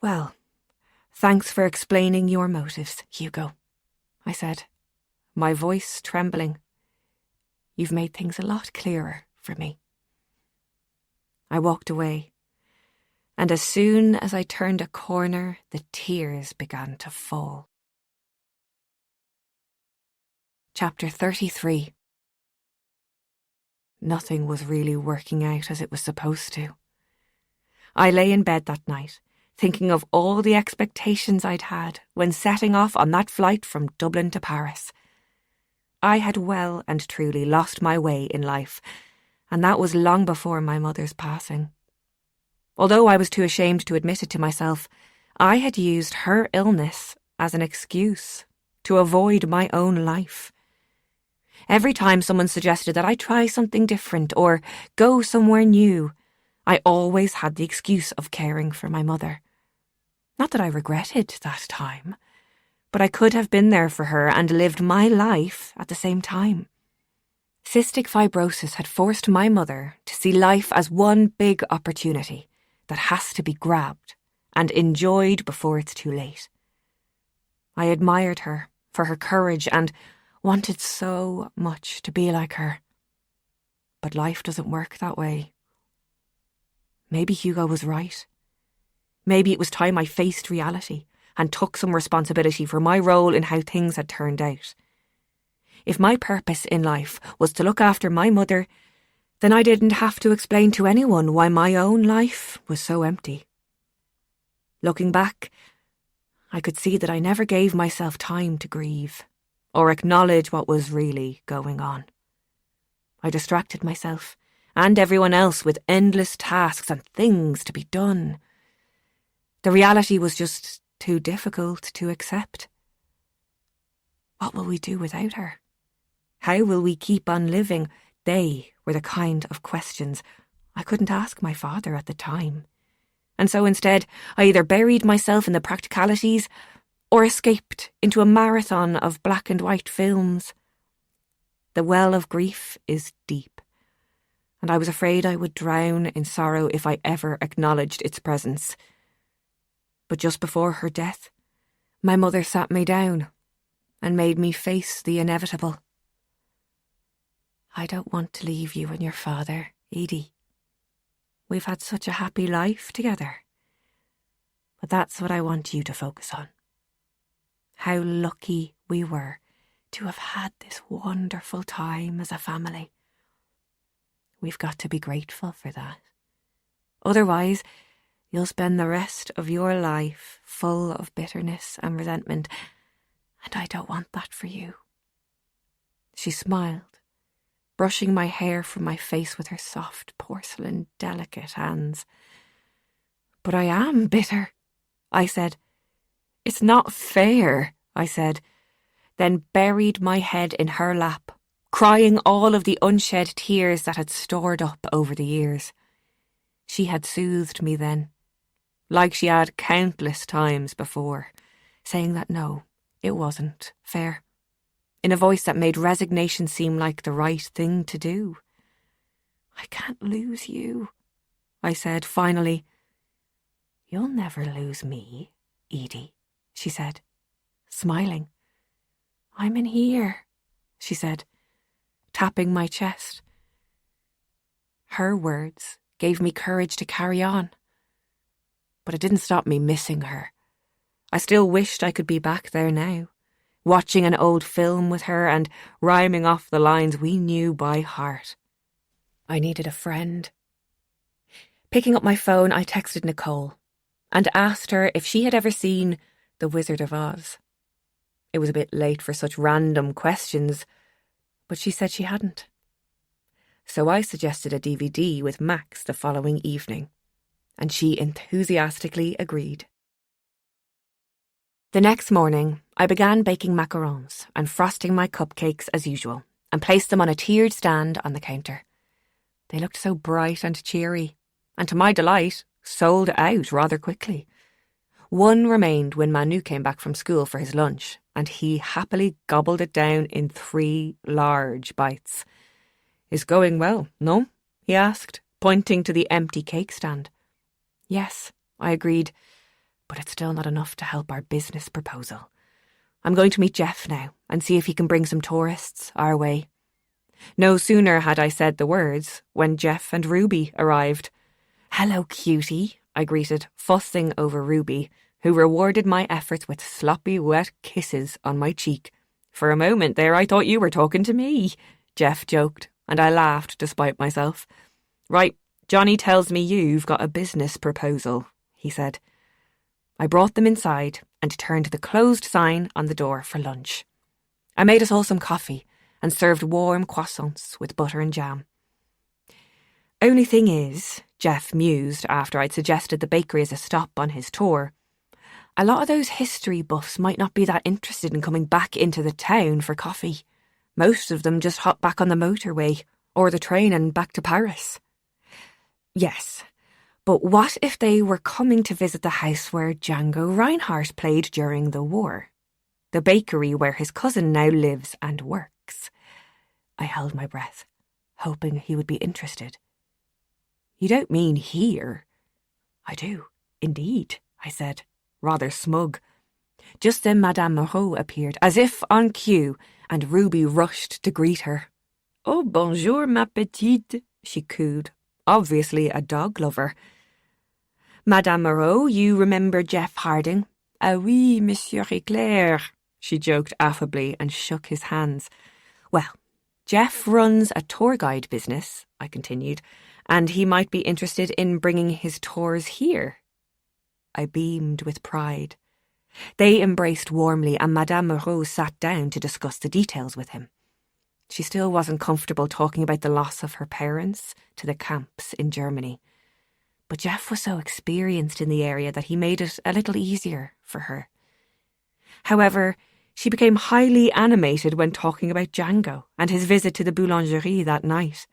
Well, thanks for explaining your motives, Hugo, I said, my voice trembling. You've made things a lot clearer for me. I walked away, and as soon as I turned a corner, the tears began to fall. Chapter 33. Nothing was really working out as it was supposed to. I lay in bed that night, thinking of all the expectations I'd had when setting off on that flight from Dublin to Paris. I had well and truly lost my way in life, and that was long before my mother's passing. Although I was too ashamed to admit it to myself, I had used her illness as an excuse to avoid my own life. Every time someone suggested that I try something different or go somewhere new, I always had the excuse of caring for my mother. Not that I regretted that time, but I could have been there for her and lived my life at the same time. Cystic fibrosis had forced my mother to see life as one big opportunity that has to be grabbed and enjoyed before it's too late. I admired her for her courage and wanted so much to be like her. But life doesn't work that way. Maybe Hugo was right. Maybe it was time I faced reality and took some responsibility for my role in how things had turned out. If my purpose in life was to look after my mother, then I didn't have to explain to anyone why my own life was so empty. Looking back, I could see that I never gave myself time to grieve or acknowledge what was really going on. I distracted myself and everyone else with endless tasks and things to be done. The reality was just too difficult to accept. What will we do without her? How will we keep on living? They were the kind of questions I couldn't ask my father at the time. And so instead, I either buried myself in the practicalities or escaped into a marathon of black and white films. The well of grief is deep, and I was afraid I would drown in sorrow if I ever acknowledged its presence. But just before her death, my mother sat me down and made me face the inevitable. I don't want to leave you and your father, Edie. We've had such a happy life together. But that's what I want you to focus on. How lucky we were to have had this wonderful time as a family. We've got to be grateful for that. Otherwise, you'll spend the rest of your life full of bitterness and resentment, and I don't want that for you. She smiled, brushing my hair from my face with her soft porcelain, delicate hands. "But I am bitter," I said. "It's not fair," I said, then buried my head in her lap, crying all of the unshed tears that had stored up over the years. She had soothed me then, like she had countless times before, saying that no, it wasn't fair, in a voice that made resignation seem like the right thing to do. "I can't lose you," I said finally. "You'll never lose me, Edie," she said, smiling. "I'm in here," she said, tapping my chest. Her words gave me courage to carry on, but it didn't stop me missing her. I still wished I could be back there now, watching an old film with her and rhyming off the lines we knew by heart. I needed a friend. Picking up my phone, I texted Nicole and asked her if she had ever seen The Wizard of Oz. It was a bit late for such random questions, but she said she hadn't. So I suggested a DVD with Max the following evening, and she enthusiastically agreed. The next morning, I began baking macarons and frosting my cupcakes as usual, and placed them on a tiered stand on the counter. They looked so bright and cheery, and to my delight, sold out rather quickly. One remained when Manu came back from school for his lunch, and he happily gobbled it down in 3 large bites. "It's going well, no?" he asked, pointing to the empty cake stand. "Yes," I agreed, "but it's still not enough to help our business proposal. I'm going to meet Jeff now and see if he can bring some tourists our way." No sooner had I said the words when Jeff and Ruby arrived. "Hello, cutie," I greeted, fussing over Ruby, who rewarded my efforts with sloppy, wet kisses on my cheek. "For a moment there I thought you were talking to me," Jeff joked, and I laughed despite myself. "Right, Johnny tells me you've got a business proposal," he said. I brought them inside and turned the closed sign on the door for lunch. I made us all some coffee and served warm croissants with butter and jam. "Only thing is," Jeff mused after I'd suggested the bakery as a stop on his tour, "a lot of those history buffs might not be that interested in coming back into the town for coffee. Most of them just hop back on the motorway or the train and back to Paris." "Yes, but what if they were coming to visit the house where Django Reinhardt played during the war? The bakery where his cousin now lives and works?" I held my breath, hoping he would be interested. "You don't mean here?" "I do, indeed," I said, rather smug. Just then Madame Moreau appeared, as if on cue, and Ruby rushed to greet her. "Oh, bonjour, ma petite," she cooed, obviously a dog lover. "Madame Moreau, you remember Jeff Harding?" "Ah oui, Monsieur Eclair," she joked affably and shook his hands. "Well, Jeff runs a tour guide business," I continued, "and he might be interested in bringing his tours here." I beamed with pride. They embraced warmly, and Madame Moreau sat down to discuss the details with him. She still wasn't comfortable talking about the loss of her parents to the camps in Germany. But Jeff was so experienced in the area that he made it a little easier for her. However, she became highly animated when talking about Django and his visit to the boulangerie that night.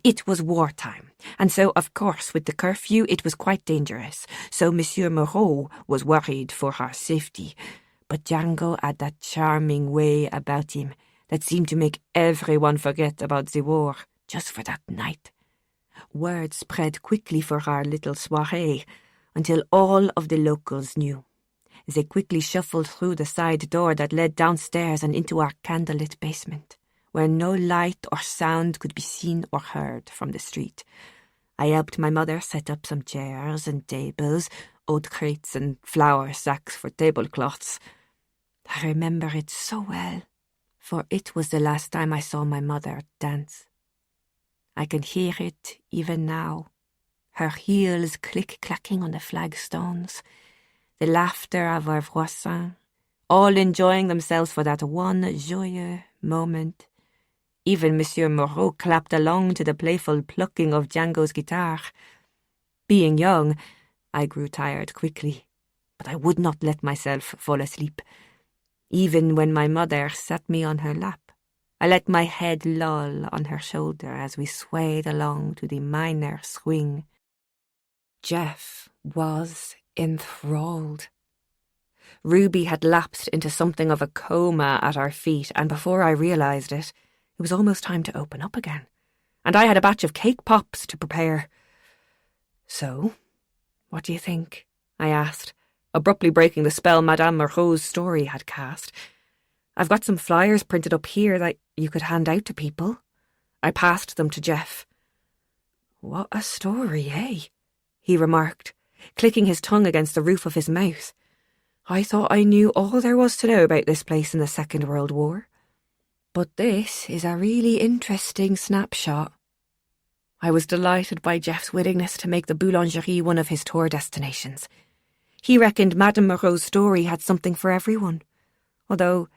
It was wartime, and so, of course, with the curfew, it was quite dangerous, so Monsieur Moreau was worried for her safety. But Django had that charming way about him that seemed to make everyone forget about the war, just for that night. Word spread quickly for our little soirée, until all of the locals knew. They quickly shuffled through the side door that led downstairs and into our candlelit basement, where no light or sound could be seen or heard from the street. I helped my mother set up some chairs and tables, old crates and flour sacks for tablecloths. I remember it so well, for it was the last time I saw my mother dance. I can hear it even now, her heels click-clacking on the flagstones, the laughter of our voisins, all enjoying themselves for that one joyeux moment Even Monsieur Moreau clapped along to the playful plucking of Django's guitar. Being young, I grew tired quickly, but I would not let myself fall asleep. Even when my mother sat me on her lap, I let my head loll on her shoulder as we swayed along to the minor swing. Jeff was enthralled. Ruby had lapsed into something of a coma at our feet, and before I realised it, it was almost time to open up again, and I had a batch of cake pops to prepare. So, what do you think? I asked, abruptly breaking the spell Madame Moreau's story had cast. I've got some flyers printed up here that you could hand out to people. I passed them to Jeff. What a story, eh? He remarked, clicking his tongue against the roof of his mouth. I thought I knew all there was to know about this place in the Second World War. But this is a really interesting snapshot. I was delighted by Jeff's willingness to make the boulangerie one of his tour destinations. He reckoned Madame Moreau's story had something for everyone, although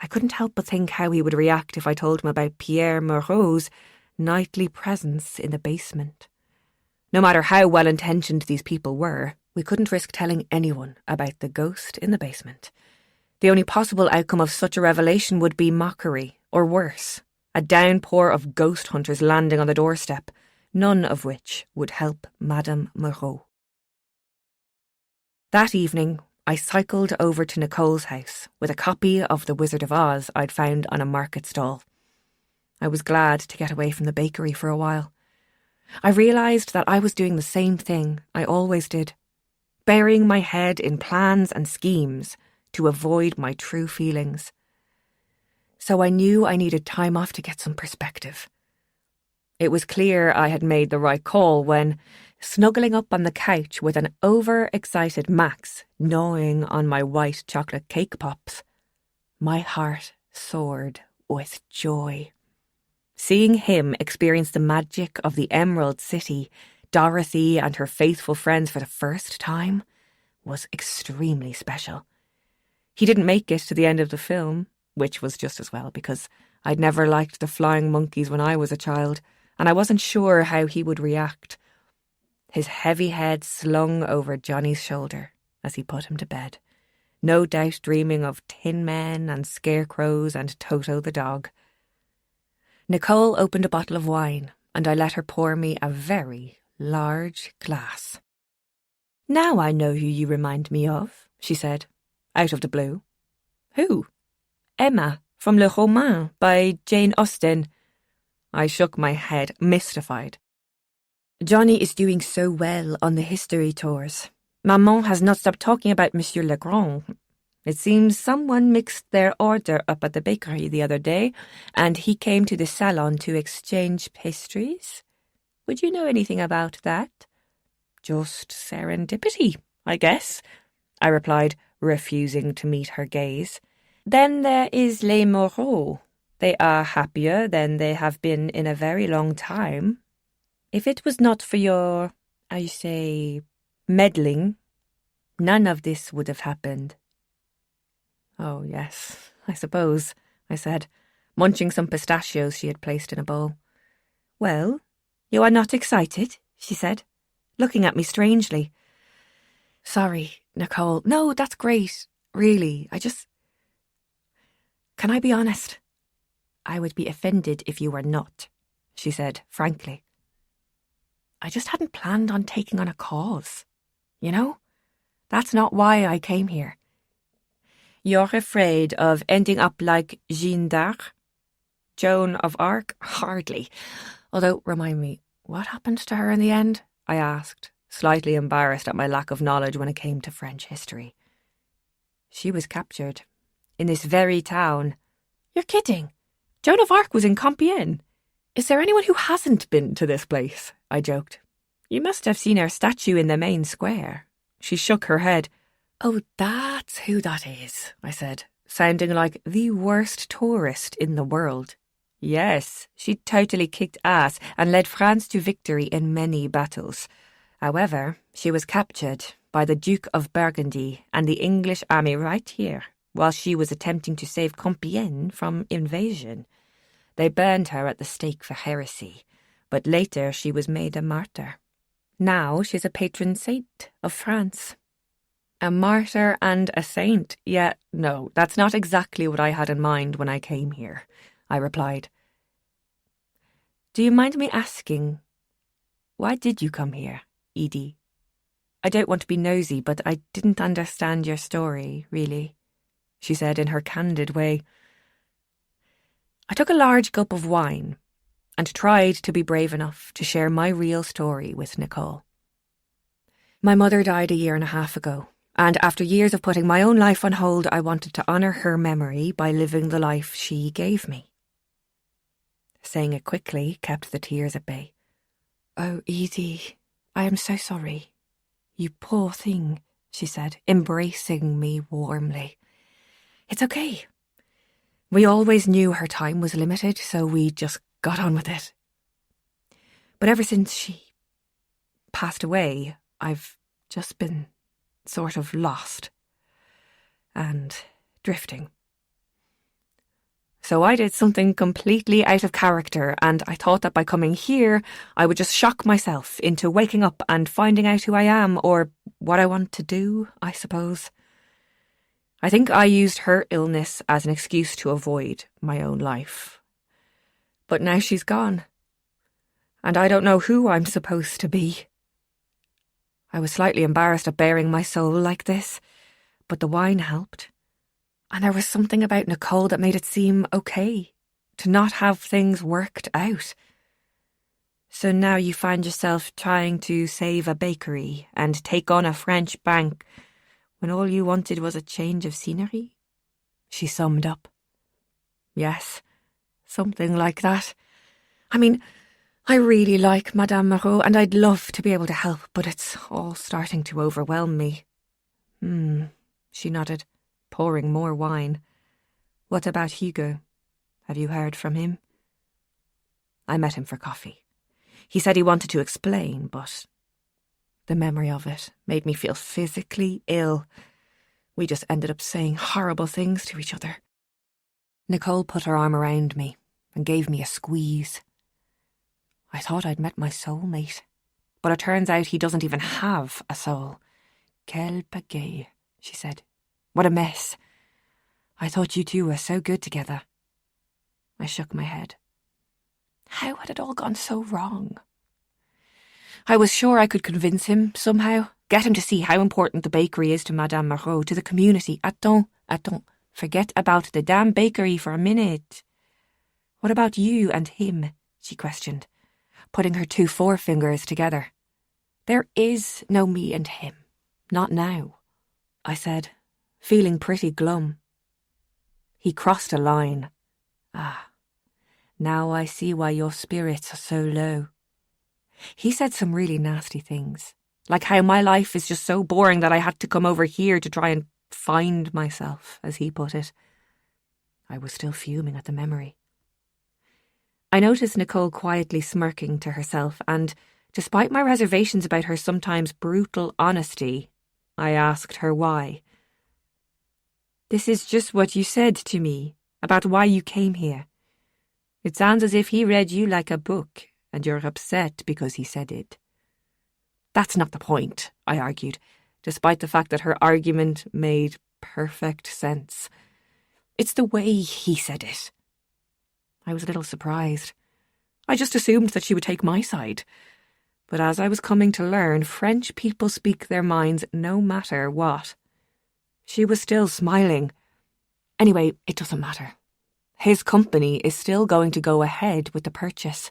I couldn't help but think how he would react if I told him about Pierre Moreau's nightly presence in the basement. No matter how well-intentioned these people were, we couldn't risk telling anyone about the ghost in the basement. The only possible outcome of such a revelation would be mockery, or worse, a downpour of ghost hunters landing on the doorstep, none of which would help Madame Moreau. That evening, I cycled over to Nicole's house with a copy of The Wizard of Oz I'd found on a market stall. I was glad to get away from the bakery for a while. I realised that I was doing the same thing I always did, burying my head in plans and schemes to avoid my true feelings. So I knew I needed time off to get some perspective. It was clear I had made the right call when, snuggling up on the couch with an overexcited Max gnawing on my white chocolate cake pops, my heart soared with joy. Seeing him experience the magic of the Emerald City, Dorothy and her faithful friends for the first time, was extremely special. He didn't make it to the end of the film, which was just as well because I'd never liked the flying monkeys when I was a child, and I wasn't sure how he would react. His heavy head slung over Johnny's shoulder as he put him to bed, no doubt dreaming of Tin Men and scarecrows and Toto the dog. Nicole opened a bottle of wine, and I let her pour me a very large glass. "Now I know who you remind me of," she said, out of the blue. "Who?" "Emma, from Le Roman, by Jane Austen." I shook my head, mystified. "Johnny is doing so well on the history tours. Maman has not stopped talking about Monsieur Legrand. It seems someone mixed their order up at the bakery the other day, and he came to the salon to exchange pastries. Would you know anything about that?" "Just serendipity, I guess," I replied, refusing to meet her gaze. "Then there is Les Moreaux. They are happier than they have been in a very long time. If it was not for your, meddling, none of this would have happened." "Oh, yes, I suppose," I said, munching some pistachios she had placed in a bowl. "Well, you are not excited?" she said, looking at me strangely. "Sorry, Nicole. No, that's great. Really, Can I be honest? I would be offended if you were not," she said, frankly. I just hadn't planned on taking on a cause, you know? That's not why I came here. "You're afraid of ending up like Jeanne d'Arc? Joan of Arc? Hardly. Although, remind me, what happened to her in the end?" I asked, slightly embarrassed at my lack of knowledge when it came to French history. "She was captured. In this very town." "You're kidding. Joan of Arc was in Compiègne. Is there anyone who hasn't been to this place?" I joked. "You must have seen her statue in the main square." She shook her head. "Oh, that's who that is," I said, sounding like the worst tourist in the world. "Yes, she totally kicked ass and led France to victory in many battles. However, she was captured by the Duke of Burgundy and the English army right here, while she was attempting to save Compiègne from invasion. They burned her at the stake for heresy, but later she was made a martyr. Now she's a patron saint of France. A martyr and a saint? Yeah, no, that's not exactly what I had in mind when I came here, I replied. Do you mind me asking, why did you come here, Edie? I don't want to be nosy, but I didn't understand your story, really, she said in her candid way. I took a large gulp of wine and tried to be brave enough to share my real story with Nicole. My mother died 1.5 years ago, and after years of putting my own life on hold, I wanted to honour her memory by living the life she gave me. Saying it quickly kept the tears at bay. Oh, Edie, I am so sorry. You poor thing, she said, embracing me warmly. It's okay. We always knew her time was limited, so we just got on with it. But ever since she passed away, I've just been sort of lost and drifting. So I did something completely out of character, and I thought that by coming here, I would just shock myself into waking up and finding out who I am, or what I want to do, I suppose. I think I used her illness as an excuse to avoid my own life. But now she's gone, and I don't know who I'm supposed to be. I was slightly embarrassed at bearing my soul like this, but the wine helped. And there was something about Nicole that made it seem okay to not have things worked out. So now you find yourself trying to save a bakery and take on a French bank when all you wanted was a change of scenery? She summed up. Yes, something like that. I mean, I really like Madame Moreau and I'd love to be able to help, but it's all starting to overwhelm me. She nodded, pouring more wine. What about Hugo? Have you heard from him? I met him for coffee. He said he wanted to explain, but the memory of it made me feel physically ill. We just ended up saying horrible things to each other. Nicole put her arm around me and gave me a squeeze. I thought I'd met my soulmate, but it turns out he doesn't even have a soul. Quelle pagaille, she said. What a mess. I thought you two were so good together. I shook my head. How had it all gone so wrong? I was sure I could convince him somehow, get him to see how important the bakery is to Madame Moreau, to the community. Attends, forget about the damn bakery for a minute. What about you and him? She questioned, putting her 2 forefingers together. There is no me and him. Not now, I said, feeling pretty glum. He crossed a line. Now I see why your spirits are so low. He said some really nasty things, like how my life is just so boring that I had to come over here to try and find myself, as he put it. I was still fuming at the memory. I noticed Nicole quietly smirking to herself, and despite my reservations about her sometimes brutal honesty, I asked her why. This is just what you said to me, about why you came here. It sounds as if he read you like a book, and you're upset because he said it. That's not the point, I argued, despite the fact that her argument made perfect sense. It's the way he said it. I was a little surprised. I just assumed that she would take my side. But as I was coming to learn, French people speak their minds no matter what. She was still smiling. Anyway, it doesn't matter. His company is still going to go ahead with the purchase,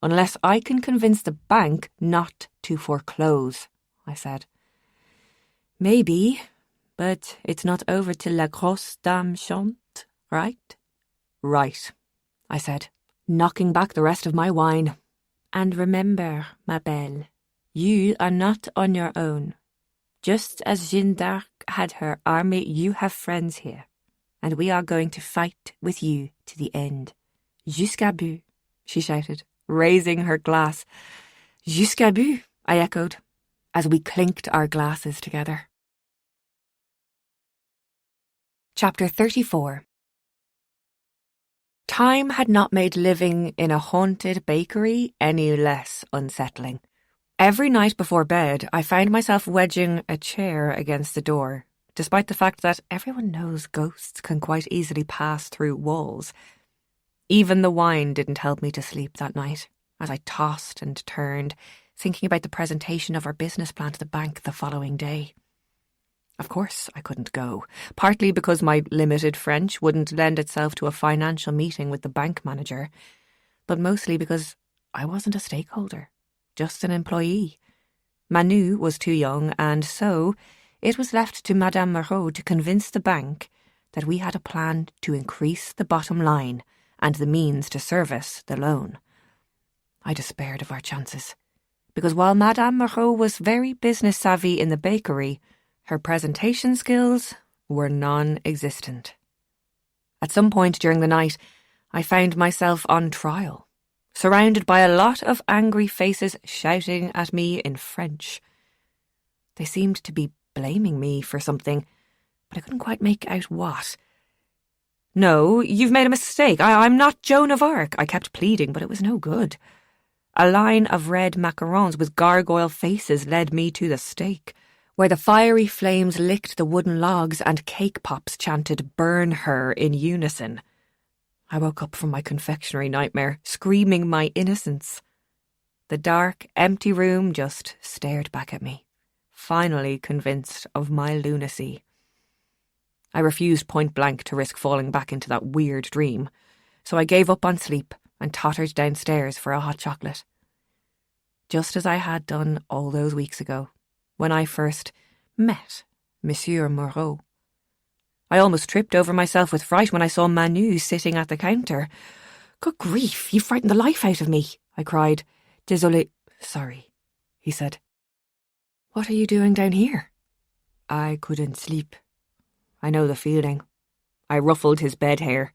unless I can convince the bank not to foreclose, I said. Maybe, but it's not over till la grosse dame chante, right? Right, I said, knocking back the rest of my wine. And remember, ma belle, you are not on your own. Just as Jeanne d'Arc had her army, you have friends here, and we are going to fight with you to the end. Jusqu'à bout, she shouted, raising her glass. Jusqu'à bout, I echoed, as we clinked our glasses together. Chapter 34. Time had not made living in a haunted bakery any less unsettling. Every night before bed, I found myself wedging a chair against the door, despite the fact that everyone knows ghosts can quite easily pass through walls. Even the wine didn't help me to sleep that night, as I tossed and turned, thinking about the presentation of our business plan to the bank the following day. Of course I couldn't go, partly because my limited French wouldn't lend itself to a financial meeting with the bank manager, but mostly because I wasn't a stakeholder, just an employee. Manu was too young, and so it was left to Madame Moreau to convince the bank that we had a plan to increase the bottom line and the means to service the loan. I despaired of our chances, because while Madame Moreau was very business-savvy in the bakery, her presentation skills were non-existent. At some point during the night, I found myself on trial, surrounded by a lot of angry faces shouting at me in French. They seemed to be blaming me for something, but I couldn't quite make out what. "No, you've made a mistake. I'm not Joan of Arc," I kept pleading, but it was no good. A line of red macarons with gargoyle faces led me to the stake, where the fiery flames licked the wooden logs and cake pops chanted "Burn her" in unison. I woke up from my confectionery nightmare, screaming my innocence. The dark, empty room just stared back at me, finally convinced of my lunacy. I refused point blank to risk falling back into that weird dream, so I gave up on sleep and tottered downstairs for a hot chocolate. Just as I had done all those weeks ago, when I first met Monsieur Moreau. I almost tripped over myself with fright when I saw Manu sitting at the counter. "Good grief, you frightened the life out of me," I cried. "Désolé, sorry," he said. "What are you doing down here?" I couldn't sleep. I know the feeling. I ruffled his bed hair.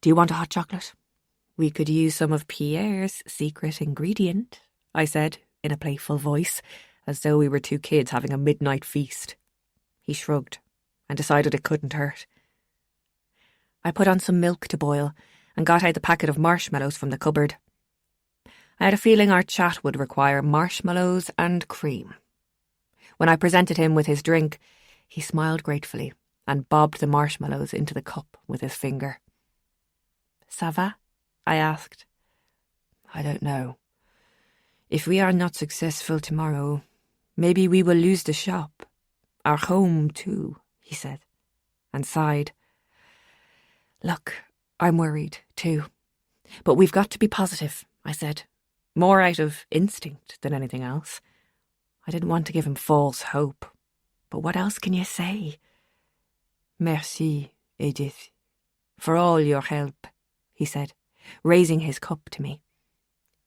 "Do you want a hot chocolate?" "We could use some of Pierre's secret ingredient," I said in a playful voice, as though we were two kids having a midnight feast. He shrugged and decided it couldn't hurt. I put on some milk to boil and got out the packet of marshmallows from the cupboard. I had a feeling our chat would require marshmallows and cream. When I presented him with his drink, he smiled gratefully and bobbed the marshmallows into the cup with his finger. "Ça va?" I asked. "I don't know. If we are not successful tomorrow, maybe we will lose the shop. Our home, too," he said, and sighed. "Look, I'm worried, too. But we've got to be positive," I said, more out of instinct than anything else. I didn't want to give him false hope, but what else can you say? "Merci, Edith, for all your help," he said, raising his cup to me.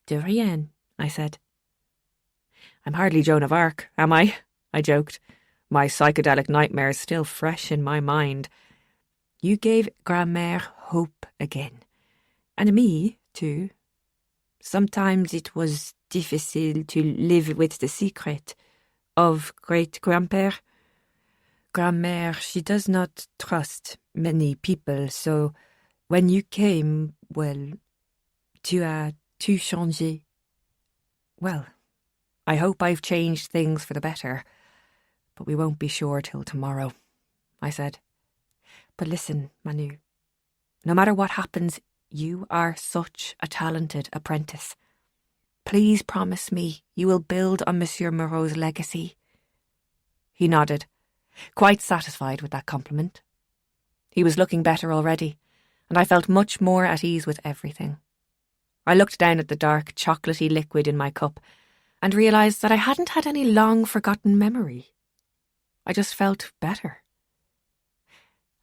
"De rien," I said. "I'm hardly Joan of Arc, am I?" I joked, my psychedelic nightmares still fresh in my mind. "You gave Grand-mère hope again. And me, too. Sometimes it was difficile to live with the secret of great-grandpère. Grand-mère, she does not trust many people, so when you came, well, tu as tout changé." "Well, I hope I've changed things for the better, but we won't be sure till tomorrow," I said. "But listen, Manu, no matter what happens, you are such a talented apprentice. Please promise me you will build on Monsieur Moreau's legacy." He nodded, quite satisfied with that compliment. He was looking better already, and I felt much more at ease with everything. I looked down at the dark, chocolatey liquid in my cup and realised that I hadn't had any long-forgotten memory. I just felt better.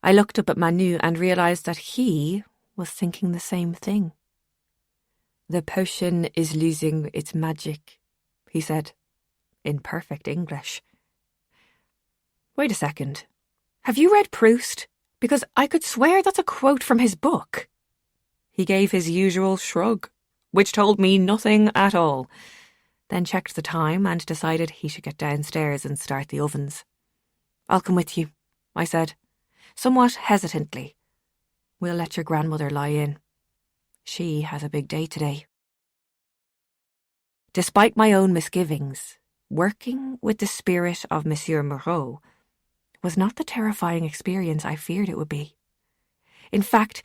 I looked up at Manu and realised that he was thinking the same thing. "The potion is losing its magic," he said, in perfect English. "Wait a second. Have you read Proust? Because I could swear that's a quote from his book." He gave his usual shrug, which told me nothing at all, then checked the time and decided he should get downstairs and start the ovens. "I'll come with you," I said, somewhat hesitantly. "We'll let your grandmother lie in. She has a big day today. Despite my own misgivings, working with the spirit of Monsieur Moreau was not the terrifying experience I feared it would be. In fact,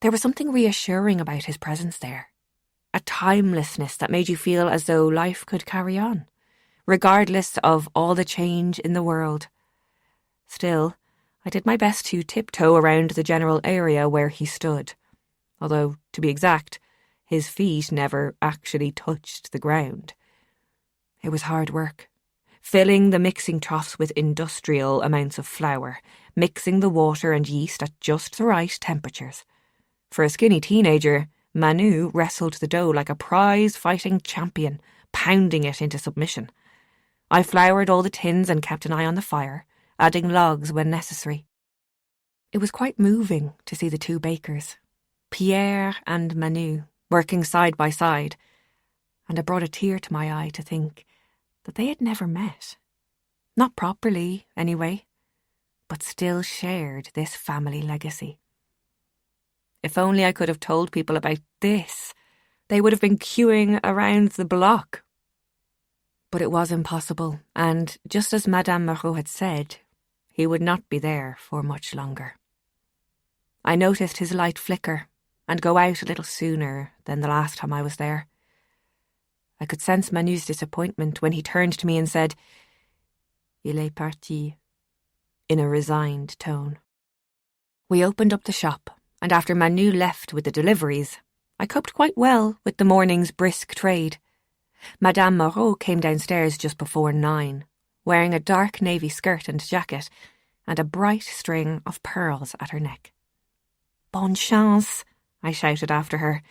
there was something reassuring about his presence there. A timelessness that made you feel as though life could carry on, regardless of all the change in the world. Still, I did my best to tiptoe around the general area where he stood, although, to be exact, his feet never actually touched the ground. It was hard work, filling the mixing troughs with industrial amounts of flour, mixing the water and yeast at just the right temperatures. For a skinny teenager, Manu wrestled the dough like a prize-fighting champion, pounding it into submission. I floured all the tins and kept an eye on the fire, adding logs when necessary. It was quite moving to see the two bakers, Pierre and Manu, working side by side, and it brought a tear to my eye to think that they had never met. Not properly, anyway, but still shared this family legacy. If only I could have told people about this, they would have been queuing around the block. But it was impossible, and just as Madame Moreau had said, he would not be there for much longer. I noticed his light flicker and go out a little sooner than the last time I was there. I could sense Manu's disappointment when he turned to me and said, "Il est parti," in a resigned tone. We opened up the shop, and after Manu left with the deliveries, I coped quite well with the morning's brisk trade. Madame Moreau came downstairs just before 9, wearing a dark navy skirt and jacket, and a bright string of pearls at her neck. "Bonne chance," I shouted after her,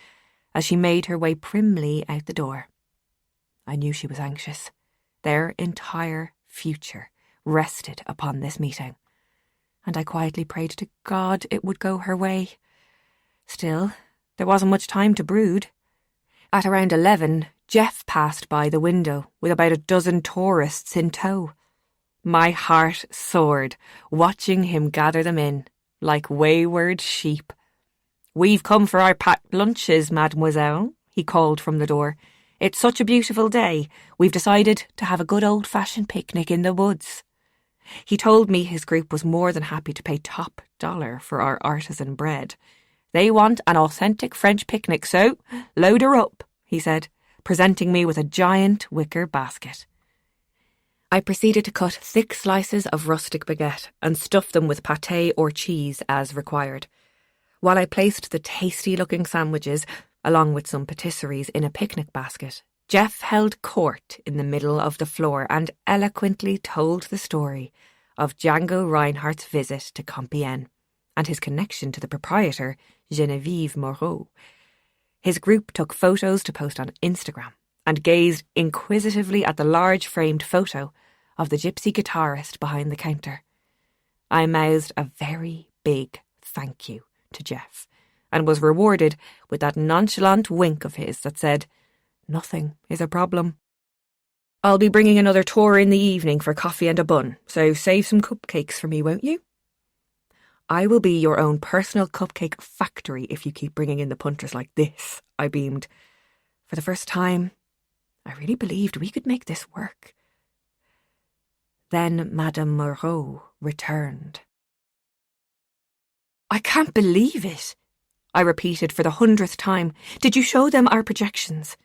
as she made her way primly out the door. I knew she was anxious. Their entire future rested upon this meeting, and I quietly prayed to God it would go her way. Still, there wasn't much time to brood. At around 11, Jeff passed by the window with about a dozen tourists in tow. My heart soared, watching him gather them in, like wayward sheep. "We've come for our packed lunches, mademoiselle," he called from the door. "It's such a beautiful day. We've decided to have a good old-fashioned picnic in the woods." He told me his group was more than happy to pay top dollar for our artisan bread. "They want an authentic French picnic, so load her up," he said, presenting me with a giant wicker basket. I proceeded to cut thick slices of rustic baguette and stuff them with pâté or cheese as required. While I placed the tasty-looking sandwiches, along with some patisseries, in a picnic basket, Jeff held court in the middle of the floor and eloquently told the story of Django Reinhardt's visit to Compiègne and his connection to the proprietor, Geneviève Moreau. His group took photos to post on Instagram and gazed inquisitively at the large framed photo of the gypsy guitarist behind the counter. I mouthed a very big thank you to Jeff and was rewarded with that nonchalant wink of his that said, "Nothing is a problem." "I'll be bringing another tour in the evening for coffee and a bun, so save some cupcakes for me, won't you?" "I will be your own personal cupcake factory if you keep bringing in the punters like this," I beamed. For the first time, I really believed we could make this work. Then Madame Moreau returned. "I can't believe it," I repeated for the 100th time. "Did you show them our projections?"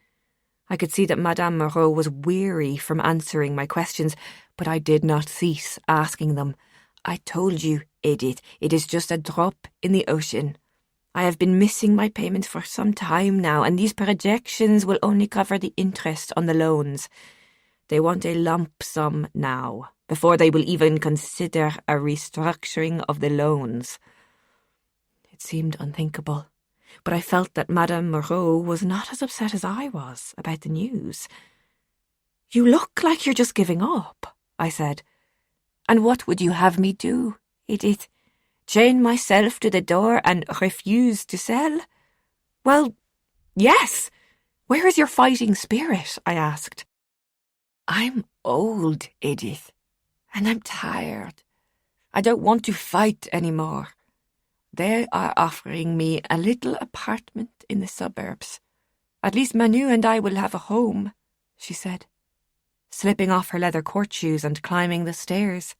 I could see that Madame Moreau was weary from answering my questions, but I did not cease asking them. "I told you, Edith, it is just a drop in the ocean. I have been missing my payments for some time now, and these projections will only cover the interest on the loans. They want a lump sum now, before they will even consider a restructuring of the loans." It seemed unthinkable, but I felt that Madame Moreau was not as upset as I was about the news. "You look like you're just giving up," I said. "And what would you have me do, Edith? Chain myself to the door and refuse to sell?" "Well, yes. Where is your fighting spirit?" I asked. "I'm old, Edith, and I'm tired. I don't want to fight anymore. They are offering me a little apartment in the suburbs. At least Manu and I will have a home, she said, slipping off her leather court shoes and climbing the stairs.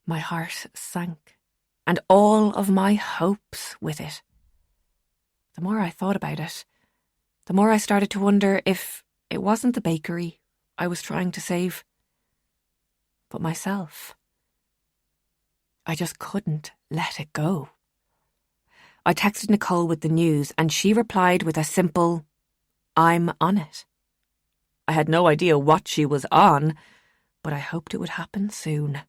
My heart sank, and all of my hopes with it. The more I thought about it, the more I started to wonder if it wasn't the bakery I was trying to save, but myself. I just couldn't let it go. I texted Nicole with the news, and she replied with a simple, "I'm on it." I had no idea what she was on, but I hoped it would happen soon.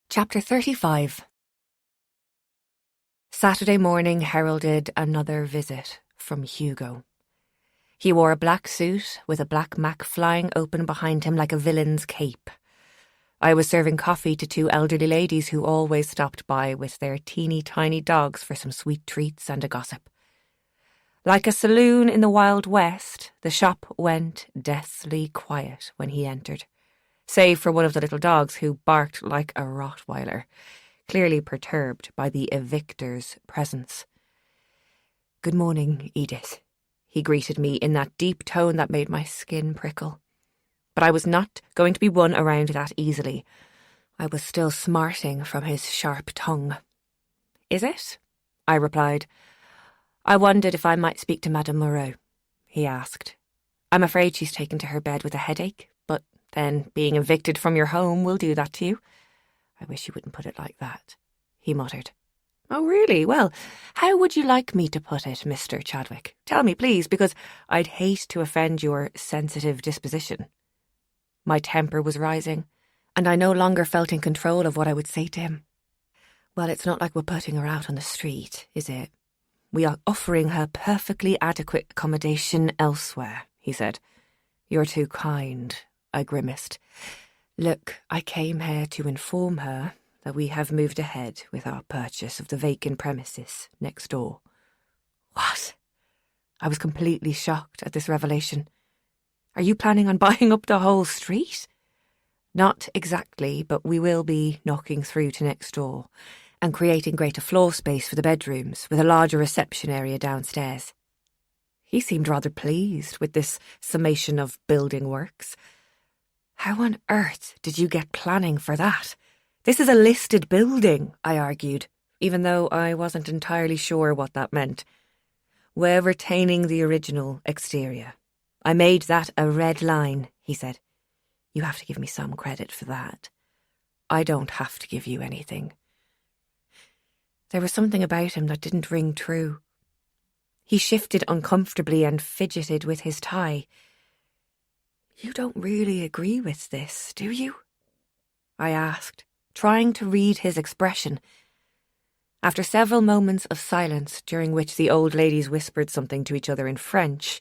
Chapter 35. Saturday morning heralded another visit from Hugo. He wore a black suit with a black mac flying open behind him like a villain's cape. I was serving coffee to two elderly ladies who always stopped by with their teeny tiny dogs for some sweet treats and a gossip. Like a saloon in the Wild West, the shop went deathly quiet when he entered, save for one of the little dogs who barked like a Rottweiler, clearly perturbed by the evictor's presence. "Good morning, Edith," he greeted me in that deep tone that made my skin prickle. But I was not going to be won around that easily. I was still smarting from his sharp tongue. "Is it?" I replied. "I wondered if I might speak to Madame Moreau," he asked. "I'm afraid she's taken to her bed with a headache, but then being evicted from your home will do that to you." "I wish you wouldn't put it like that," he muttered. "Oh, really? Well, how would you like me to put it, Mr. Chadwick? Tell me, please, because I'd hate to offend your sensitive disposition." My temper was rising, and I no longer felt in control of what I would say to him. "Well, it's not like we're putting her out on the street, is it? We are offering her perfectly adequate accommodation elsewhere," he said. "You're too kind," I grimaced. "Look, I came here to inform her that we have moved ahead with our purchase of the vacant premises next door." "What?" I was completely shocked at this revelation. "Are you planning on buying up the whole street?" "Not exactly, but we will be knocking through to next door and creating greater floor space for the bedrooms with a larger reception area downstairs." He seemed rather pleased with this summation of building works. "How on earth did you get planning for that? This is a listed building," I argued, even though I wasn't entirely sure what that meant. "We're retaining the original exterior. I made that a red line," he said. "You have to give me some credit for that." "I don't have to give you anything." There was something about him that didn't ring true. He shifted uncomfortably and fidgeted with his tie. "You don't really agree with this, do you?" I asked, trying to read his expression. After several moments of silence, during which the old ladies whispered something to each other in French,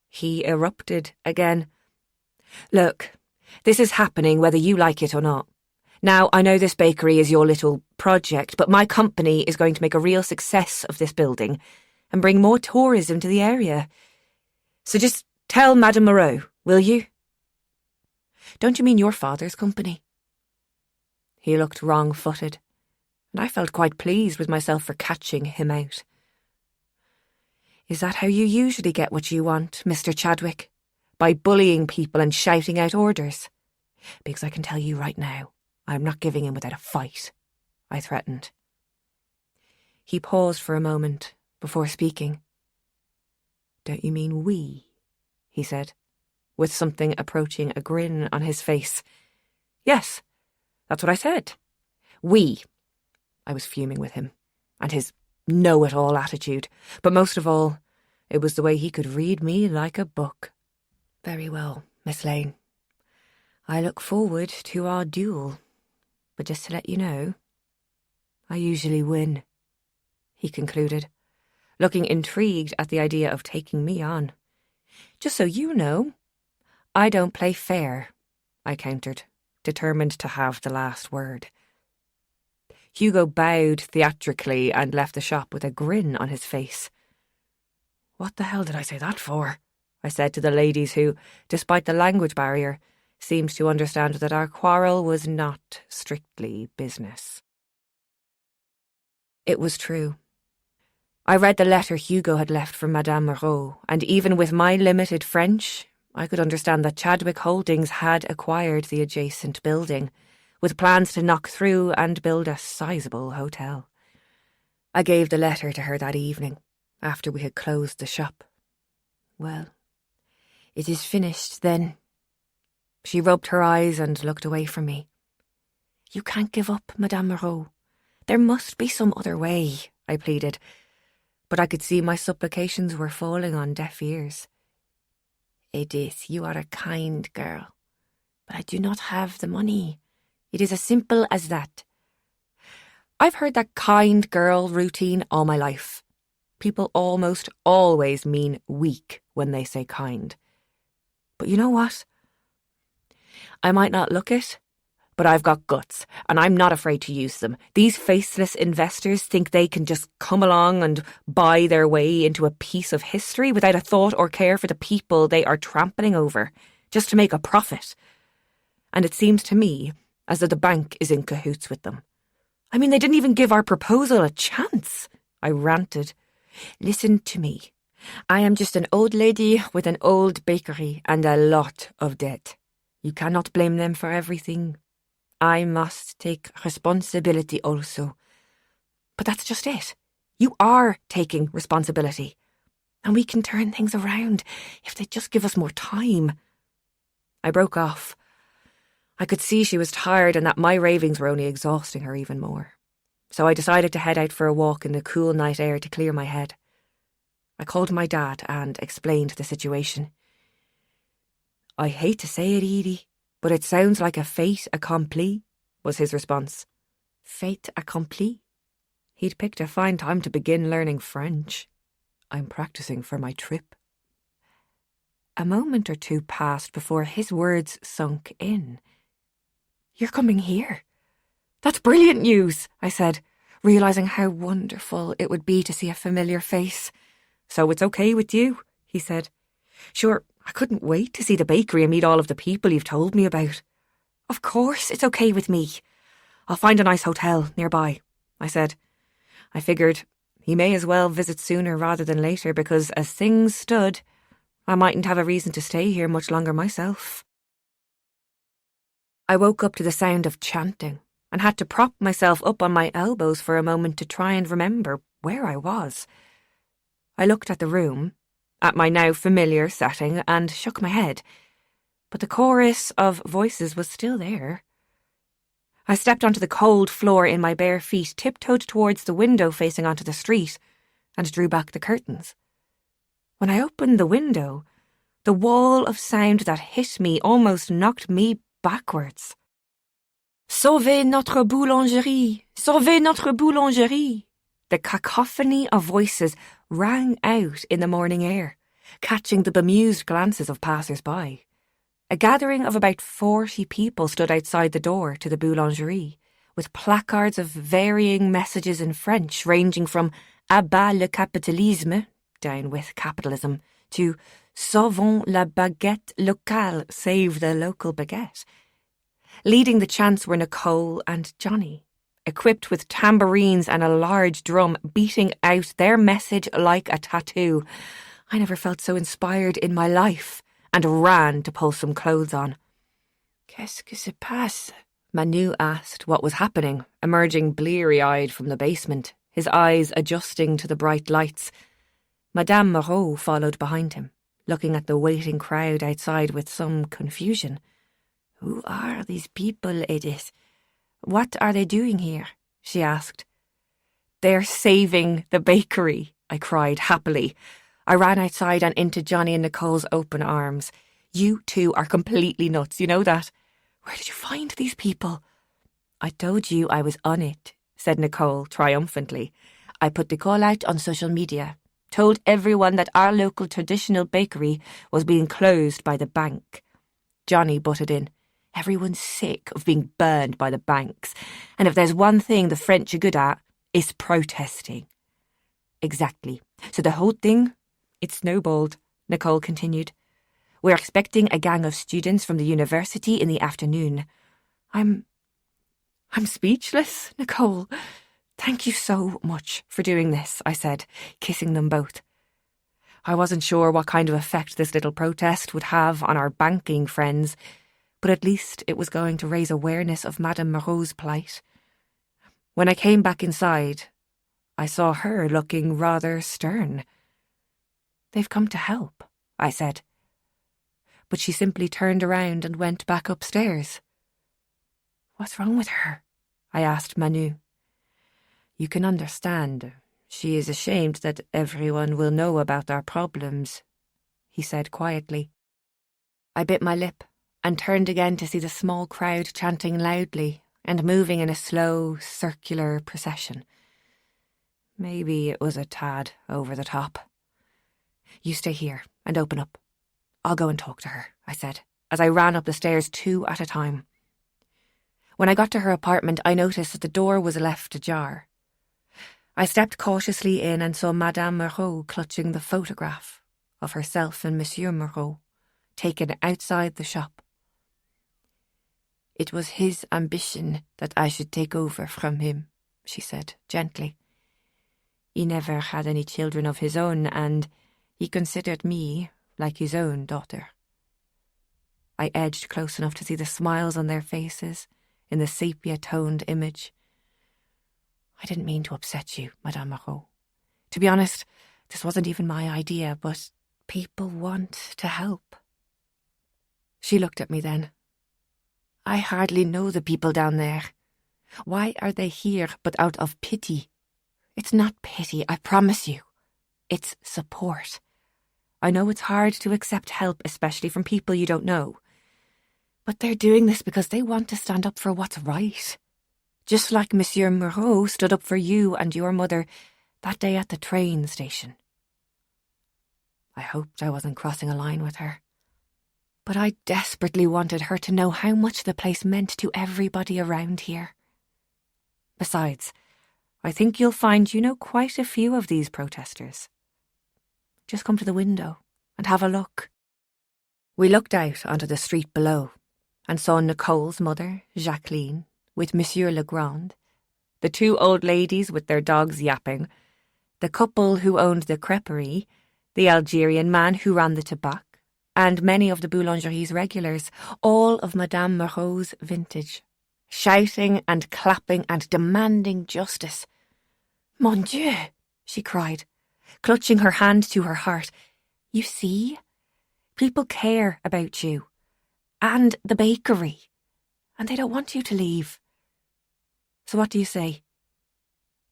he erupted again. "Look, this is happening whether you like it or not. Now, I know this bakery is your little project, but my company is going to make a real success of this building and bring more tourism to the area. So just tell Madame Moreau, will you?" "Don't you mean your father's company?" He looked wrong-footed, and I felt quite pleased with myself for catching him out. "Is that how you usually get what you want, Mr. Chadwick? By bullying people and shouting out orders? Because I can tell you right now, I'm not giving in without a fight," I threatened. He paused for a moment before speaking. "Don't you mean we?" he said, with something approaching a grin on his face. "Yes, that's what I said. We." I was fuming with him, and his know-it-all attitude, but most of all, it was the way he could read me like a book. "Very well, Miss Lane. I look forward to our duel, but just to let you know, I usually win," he concluded, looking intrigued at the idea of taking me on. "Just so you know, I don't play fair," I countered, determined to have the last word. Hugo bowed theatrically and left the shop with a grin on his face. "What the hell did I say that for?" I said to the ladies who, despite the language barrier, seemed to understand that our quarrel was not strictly business. It was true. I read the letter Hugo had left for Madame Moreau, and even with my limited French, I could understand that Chadwick Holdings had acquired the adjacent building, with plans to knock through and build a sizable hotel. I gave the letter to her that evening, after we had closed the shop. Well, it is finished, then. She rubbed her eyes and looked away from me. You can't give up, Madame Moreau. There must be some other way, I pleaded, but I could see my supplications were falling on deaf ears. Edith, you are a kind girl, but I do not have the money. It is as simple as that. I've heard that kind girl routine all my life. People almost always mean weak when they say kind. But you know what? I might not look it, but I've got guts, and I'm not afraid to use them. These faceless investors think they can just come along and buy their way into a piece of history without a thought or care for the people they are trampling over, just to make a profit. And it seems to me as though the bank is in cahoots with them. I mean, they didn't even give our proposal a chance, I ranted. Listen to me. I am just an old lady with an old bakery and a lot of debt. You cannot blame them for everything. I must take responsibility also. But that's just it. You are taking responsibility. And we can turn things around if they just give us more time. I broke off. I could see she was tired and that my ravings were only exhausting her even more. So I decided to head out for a walk in the cool night air to clear my head. I called my dad and explained the situation. I hate to say it, Edie, but it sounds like a fait accompli, was his response. Fait accompli? He'd picked a fine time to begin learning French. I'm practicing for my trip. A moment or two passed before his words sunk in. You're coming here? That's brilliant news, I said, realising how wonderful it would be to see a familiar face. So it's okay with you, he said. Sure, I couldn't wait to see the bakery and meet all of the people you've told me about. Of course it's okay with me. I'll find a nice hotel nearby, I said. I figured he may as well visit sooner rather than later because as things stood, I mightn't have a reason to stay here much longer myself. I woke up to the sound of chanting and had to prop myself up on my elbows for a moment to try and remember where I was. I looked at the room, at my now familiar setting, and shook my head, but the chorus of voices was still there. I stepped onto the cold floor in my bare feet, tiptoed towards the window facing onto the street, and drew back the curtains. When I opened the window, the wall of sound that hit me almost knocked me backwards. Sauvez notre boulangerie! Sauvez notre boulangerie! The cacophony of voices rang out in the morning air, catching the bemused glances of passers-by. A gathering of about 40 people stood outside the door to the boulangerie, with placards of varying messages in French ranging from "À bas le capitalisme," down with capitalism, to "Sauvons la baguette locale," save the local baguette. Leading the chants were Nicole and Johnny, equipped with tambourines and a large drum, beating out their message like a tattoo. I never felt so inspired in my life, and ran to pull some clothes on. Qu'est-ce que se passe? Manu asked what was happening, emerging bleary-eyed from the basement, his eyes adjusting to the bright lights. Madame Moreau followed behind him, looking at the waiting crowd outside with some confusion. Who are these people, Edith? What are they doing here? She asked. They're saving the bakery, I cried happily. I ran outside and into Johnny and Nicole's open arms. You two are completely nuts, you know that? Where did you find these people? I told you I was on it, said Nicole triumphantly. I put the call out on social media, told everyone that our local traditional bakery was being closed by the bank. Johnny butted in. Everyone's sick of being burned by the banks, and if there's one thing the French are good at, it's protesting. Exactly. So the whole thing, it snowballed, Nicole continued. We're expecting a gang of students from the university in the afternoon. I'm speechless, Nicole. Thank you so much for doing this, I said, kissing them both. I wasn't sure what kind of effect this little protest would have on our banking friends, but at least it was going to raise awareness of Madame Moreau's plight. When I came back inside, I saw her looking rather stern. They've come to help, I said. But she simply turned around and went back upstairs. What's wrong with her? I asked Manu. You can understand. She is ashamed that everyone will know about our problems, he said quietly. I bit my lip and turned again to see the small crowd chanting loudly and moving in a slow, circular procession. Maybe it was a tad over the top. You stay here and open up. I'll go and talk to her, I said, as I ran up the stairs 2 at a time. When I got to her apartment, I noticed that the door was left ajar. I stepped cautiously in and saw Madame Moreau clutching the photograph of herself and Monsieur Moreau, taken outside the shop. It was his ambition that I should take over from him, she said gently. He never had any children of his own, and he considered me like his own daughter. I edged close enough to see the smiles on their faces in the sepia-toned image. I didn't mean to upset you, Madame Moreau. To be honest, this wasn't even my idea, but people want to help. She looked at me then. I hardly know the people down there. Why are they here but out of pity? It's not pity, I promise you. It's support. I know it's hard to accept help, especially from people you don't know. But they're doing this because they want to stand up for what's right. Just like Monsieur Moreau stood up for you and your mother that day at the train station. I hoped I wasn't crossing a line with her. But I desperately wanted her to know how much the place meant to everybody around here. Besides, I think you'll find you know quite a few of these protesters. Just come to the window and have a look. We looked out onto the street below and saw Nicole's mother, Jacqueline, with Monsieur Legrand, the 2 old ladies with their dogs yapping, the couple who owned the creperie, the Algerian man who ran the tabac, and many of the boulangerie's regulars, all of Madame Moreau's vintage, shouting and clapping and demanding justice. Mon Dieu, she cried, clutching her hand to her heart. You see? People care about you. And the bakery. And they don't want you to leave. So what do you say?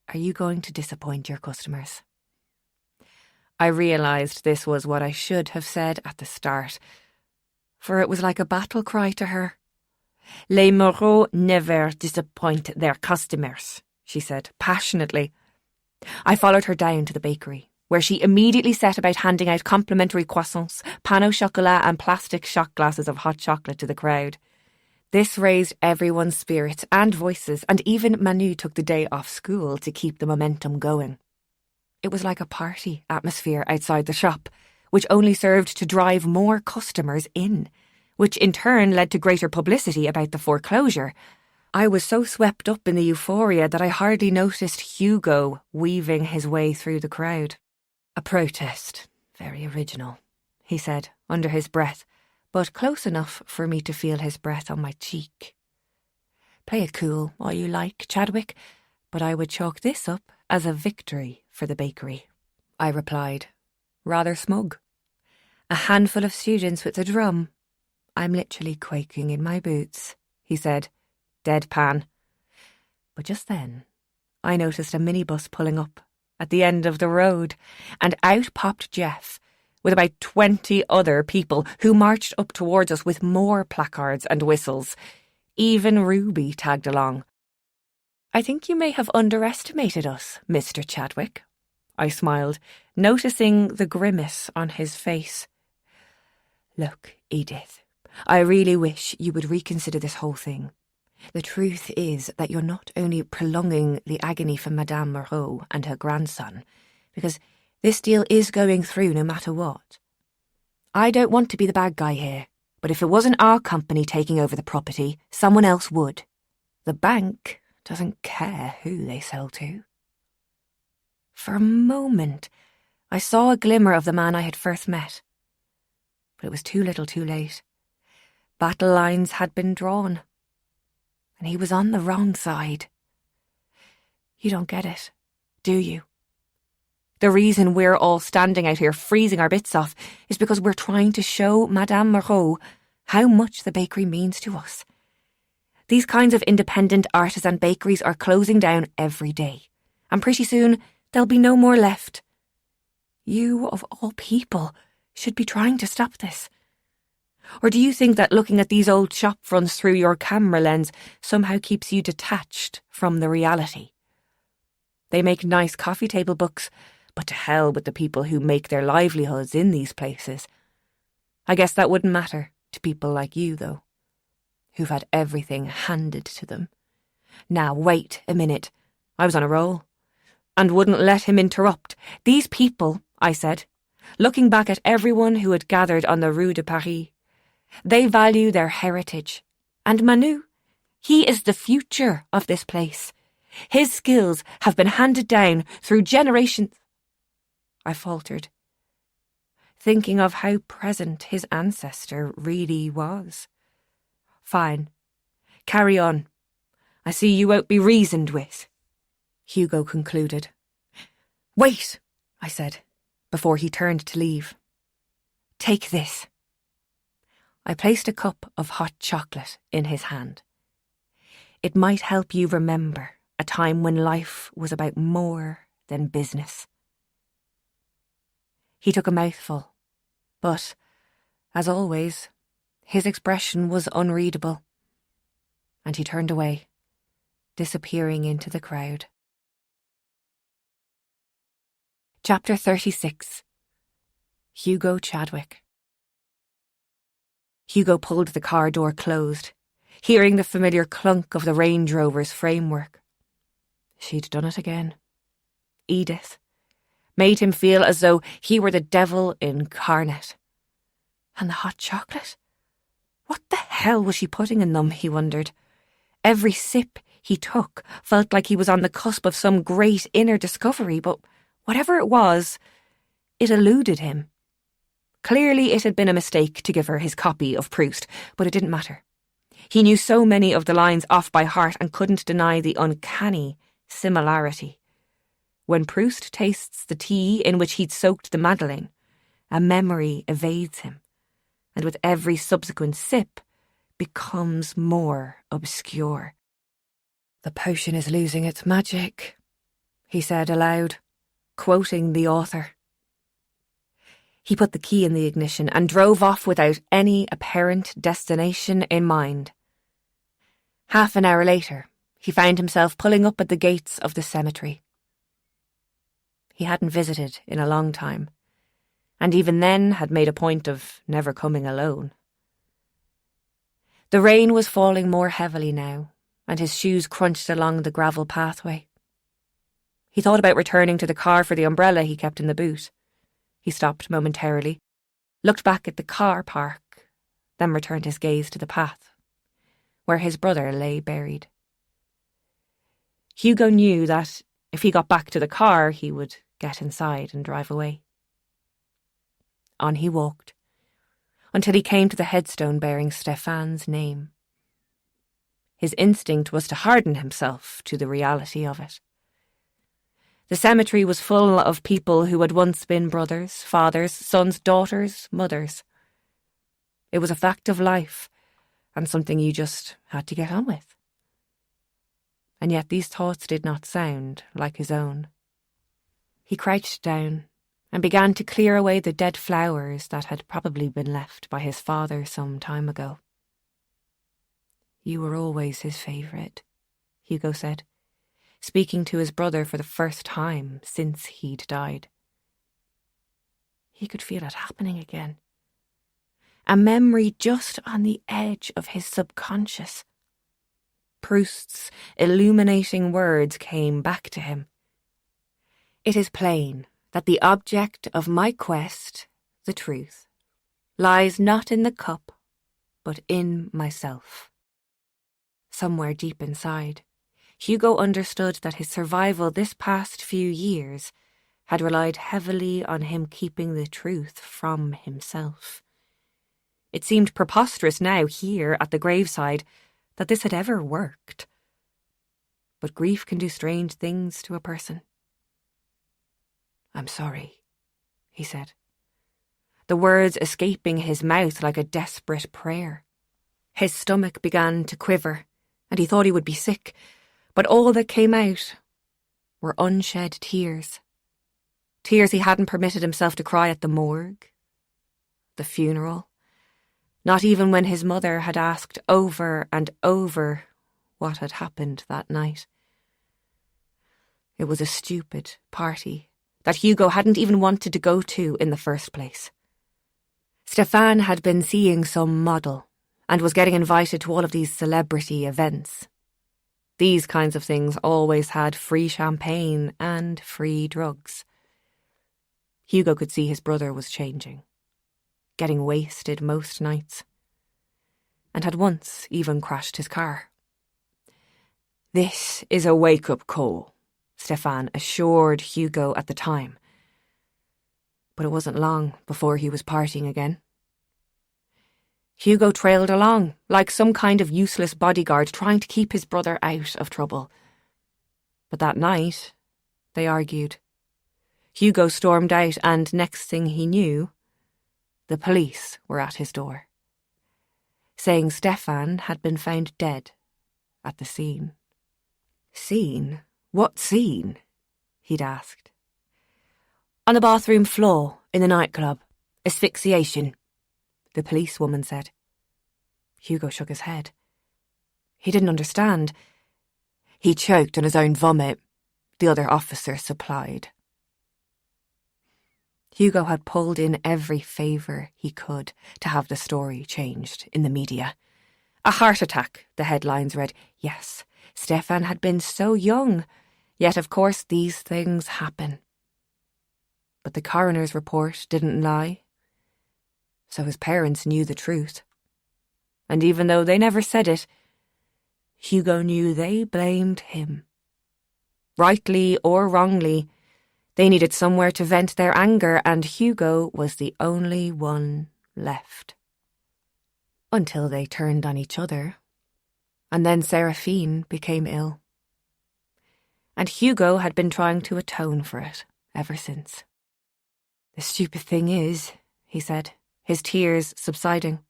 Are you going to disappoint your customers? I realised this was what I should have said at the start, for it was like a battle cry to her. Les Moreau never disappoint their customers, she said passionately. I followed her down to the bakery, where she immediately set about handing out complimentary croissants, pain au chocolat and plastic shot glasses of hot chocolate to the crowd. This raised everyone's spirits and voices, and even Manu took the day off school to keep the momentum going. It was like a party atmosphere outside the shop, which only served to drive more customers in, which in turn led to greater publicity about the foreclosure. I was so swept up in the euphoria that I hardly noticed Hugo weaving his way through the crowd. A protest, very original, he said under his breath, but close enough for me to feel his breath on my cheek. Play it cool all you like, Chadwick, but I would chalk this up as a victory for the bakery, I replied, rather smug. A handful of students with a drum. I'm literally quaking in my boots, he said, deadpan. But just then, I noticed a minibus pulling up at the end of the road, and out popped Jeff, with about 20 other people who marched up towards us with more placards and whistles. Even Ruby tagged along. I think you may have underestimated us, Mr. Chadwick, I smiled, noticing the grimace on his face. Look, Edith, I really wish you would reconsider this whole thing. The truth is that you're not only prolonging the agony for Madame Moreau and her grandson, because this deal is going through no matter what. I don't want to be the bad guy here, but if it wasn't our company taking over the property, someone else would. The bank doesn't care who they sell to. For a moment, I saw a glimmer of the man I had first met. But it was too little too late. Battle lines had been drawn, and he was on the wrong side. You don't get it, do you? The reason we're all standing out here freezing our bits off is because we're trying to show Madame Moreau how much the bakery means to us. These kinds of independent artisan bakeries are closing down every day, and pretty soon there'll be no more left. You, of all people, should be trying to stop this. Or do you think that looking at these old shop fronts through your camera lens somehow keeps you detached from the reality? They make nice coffee table books, but to hell with the people who make their livelihoods in these places. I guess that wouldn't matter to people like you, though, who've had everything handed to them. Now, wait a minute. I was on a roll, and wouldn't let him interrupt. These people, I said, looking back at everyone who had gathered on the Rue de Paris, they value their heritage. And Manu, he is the future of this place. His skills have been handed down through generations. I faltered, thinking of how present his ancestor really was. Fine. Carry on. I see you won't be reasoned with, Hugo concluded. Wait, I said, before he turned to leave. Take this. I placed a cup of hot chocolate in his hand. It might help you remember a time when life was about more than business. He took a mouthful, but, as always, his expression was unreadable, and he turned away, disappearing into the crowd. Chapter 36. Hugo Chadwick. Hugo pulled the car door closed, hearing the familiar clunk of the Range Rover's framework. She'd done it again. Edith. Made him feel as though he were the devil incarnate. And the hot chocolate? What the hell was she putting in them, he wondered. Every sip he took felt like he was on the cusp of some great inner discovery, but whatever it was, it eluded him. Clearly it had been a mistake to give her his copy of Proust, but it didn't matter. He knew so many of the lines off by heart and couldn't deny the uncanny similarity. When Proust tastes the tea in which he'd soaked the Madeleine, a memory evades him, and with every subsequent sip becomes more obscure. The potion is losing its magic, he said aloud, quoting the author. He put the key in the ignition and drove off without any apparent destination in mind. Half an hour later, he found himself pulling up at the gates of the cemetery. He hadn't visited in a long time, and even then had made a point of never coming alone. The rain was falling more heavily now, and his shoes crunched along the gravel pathway. He thought about returning to the car for the umbrella he kept in the boot. He stopped momentarily, looked back at the car park, then returned his gaze to the path, where his brother lay buried. Hugo knew that if he got back to the car, he would get inside and drive away. On he walked, until he came to the headstone bearing Stéphane's name. His instinct was to harden himself to the reality of it. The cemetery was full of people who had once been brothers, fathers, sons, daughters, mothers. It was a fact of life, and something you just had to get on with. And yet these thoughts did not sound like his own. He crouched down and began to clear away the dead flowers that had probably been left by his father some time ago. You were always his favourite, Hugo said, speaking to his brother for the first time since he'd died. He could feel it happening again. A memory just on the edge of his subconscious. Proust's illuminating words came back to him. It is plain that the object of my quest, the truth, lies not in the cup, but in myself. Somewhere deep inside, Hugo understood that his survival this past few years had relied heavily on him keeping the truth from himself. It seemed preposterous now, here at the graveside, that this had ever worked. But grief can do strange things to a person. "I'm sorry," he said, the words escaping his mouth like a desperate prayer. His stomach began to quiver, and he thought he would be sick, but all that came out were unshed tears. Tears he hadn't permitted himself to cry at the morgue, the funeral, not even when his mother had asked over and over what had happened that night. It was a stupid party that Hugo hadn't even wanted to go to in the first place. Stefan had been seeing some model and was getting invited to all of these celebrity events. These kinds of things always had free champagne and free drugs. Hugo could see his brother was changing, getting wasted most nights, and had once even crashed his car. "This is a wake-up call," Stefan assured Hugo at the time. But it wasn't long before he was partying again. Hugo trailed along, like some kind of useless bodyguard trying to keep his brother out of trouble. But that night, they argued. Hugo stormed out, and next thing he knew, the police were at his door, saying Stefan had been found dead at the scene. "Scene? What scene?" he'd asked. "On the bathroom floor in the nightclub. Asphyxiation," the policewoman said. Hugo shook his head. He didn't understand. "He choked on his own vomit," the other officer supplied. Hugo had pulled in every favour he could to have the story changed in the media. "A heart attack," the headlines read. Yes, Stefan had been so young, yet of course these things happen. But the coroner's report didn't lie, so his parents knew the truth. And even though they never said it, Hugo knew they blamed him. Rightly or wrongly, they needed somewhere to vent their anger, and Hugo was the only one left. Until they turned on each other, and then Seraphine became ill. And Hugo had been trying to atone for it ever since. "The stupid thing is," he said, his tears subsiding,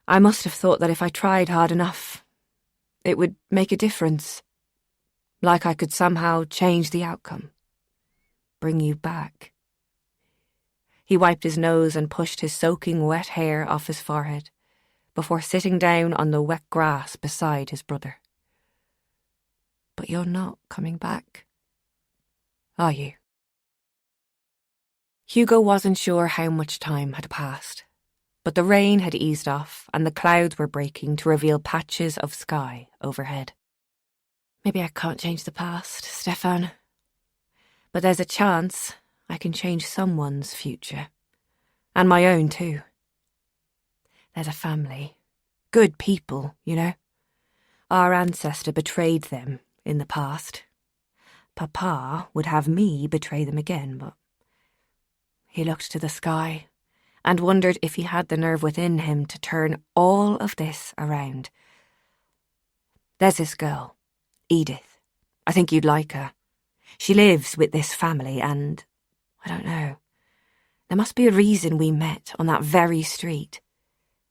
"I must have thought that if I tried hard enough, it would make a difference. Like I could somehow change the outcome. Bring you back." He wiped his nose and pushed his soaking wet hair off his forehead before sitting down on the wet grass beside his brother. "But you're not coming back, are you?" Hugo wasn't sure how much time had passed, but the rain had eased off and the clouds were breaking to reveal patches of sky overhead. "Maybe I can't change the past, Stefan. But there's a chance I can change someone's future. And my own too. There's a family. Good people, you know. Our ancestor betrayed them in the past. Papa would have me betray them again, but..." He looked to the sky and wondered if he had the nerve within him to turn all of this around. "There's this girl, Edith. I think you'd like her. She lives with this family and, I don't know, there must be a reason we met on that very street.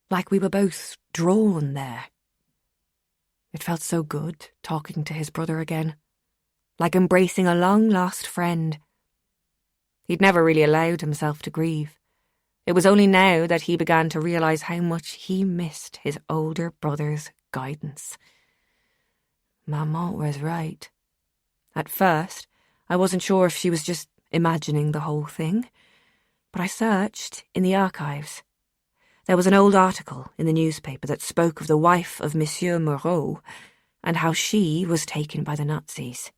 Like we were both drawn there." It felt so good talking to his brother again, like embracing a long-lost friend. He'd never really allowed himself to grieve. It was only now that he began to realise how much he missed his older brother's guidance. Maman was right. At first, I wasn't sure if she was just imagining the whole thing, but I searched in the archives. There was an old article in the newspaper that spoke of the wife of Monsieur Moreau and how she was taken by the Nazis.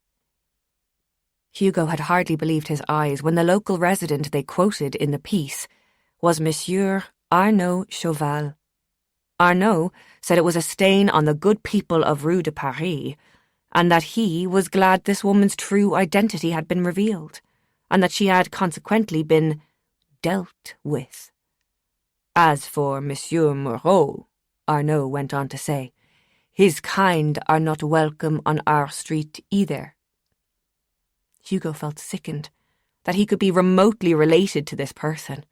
Hugo had hardly believed his eyes when the local resident they quoted in the piece was Monsieur Arnaud Chauvel. Arnaud said it was a stain on the good people of Rue de Paris, and that he was glad this woman's true identity had been revealed, and that she had consequently been dealt with. As for Monsieur Moreau, Arnaud went on to say, his kind are not welcome on our street either. Hugo felt sickened that he could be remotely related to this person.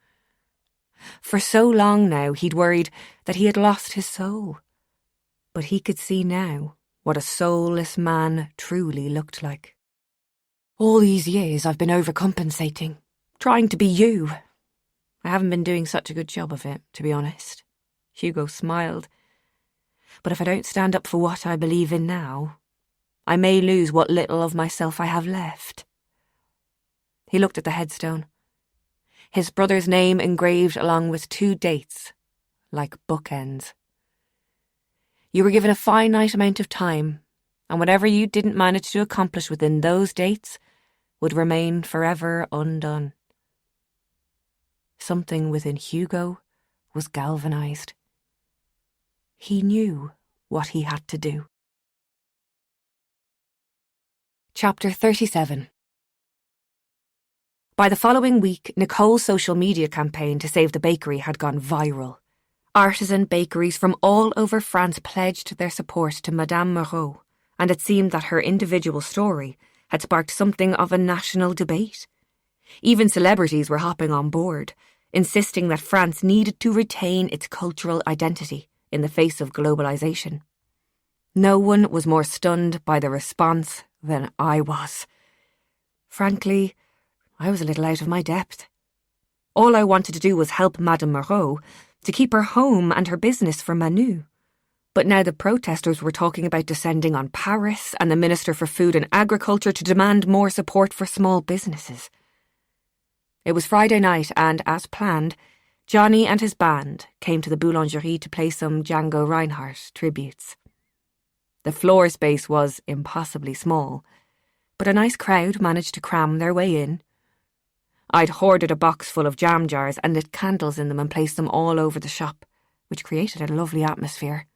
For so long now he'd worried that he had lost his soul, but he could see now what a soulless man truly looked like. All these years I've been overcompensating, trying to be you. I haven't been doing such a good job of it, to be honest. Hugo smiled. But if I don't stand up for what I believe in now, I may lose what little of myself I have left. He looked at the headstone. His brother's name engraved along with 2 dates, like bookends. You were given a finite amount of time, and whatever you didn't manage to accomplish within those dates would remain forever undone. Something within Hugo was galvanized. He knew what he had to do. Chapter 37. By the following week, Nicole's social media campaign to save the bakery had gone viral. Artisan bakeries from all over France pledged their support to Madame Moreau, and it seemed that her individual story had sparked something of a national debate. Even celebrities were hopping on board, insisting that France needed to retain its cultural identity in the face of globalization. No one was more stunned by the response than I was. Frankly, I was a little out of my depth. All I wanted to do was help Madame Moreau to keep her home and her business for Manu. But now the protesters were talking about descending on Paris and the Minister for Food and Agriculture to demand more support for small businesses. It was Friday night and, as planned, Johnny and his band came to the Boulangerie to play some Django Reinhardt tributes. The floor space was impossibly small, but a nice crowd managed to cram their way in. I'd hoarded a box full of jam jars and lit candles in them and placed them all over the shop, which created a lovely atmosphere.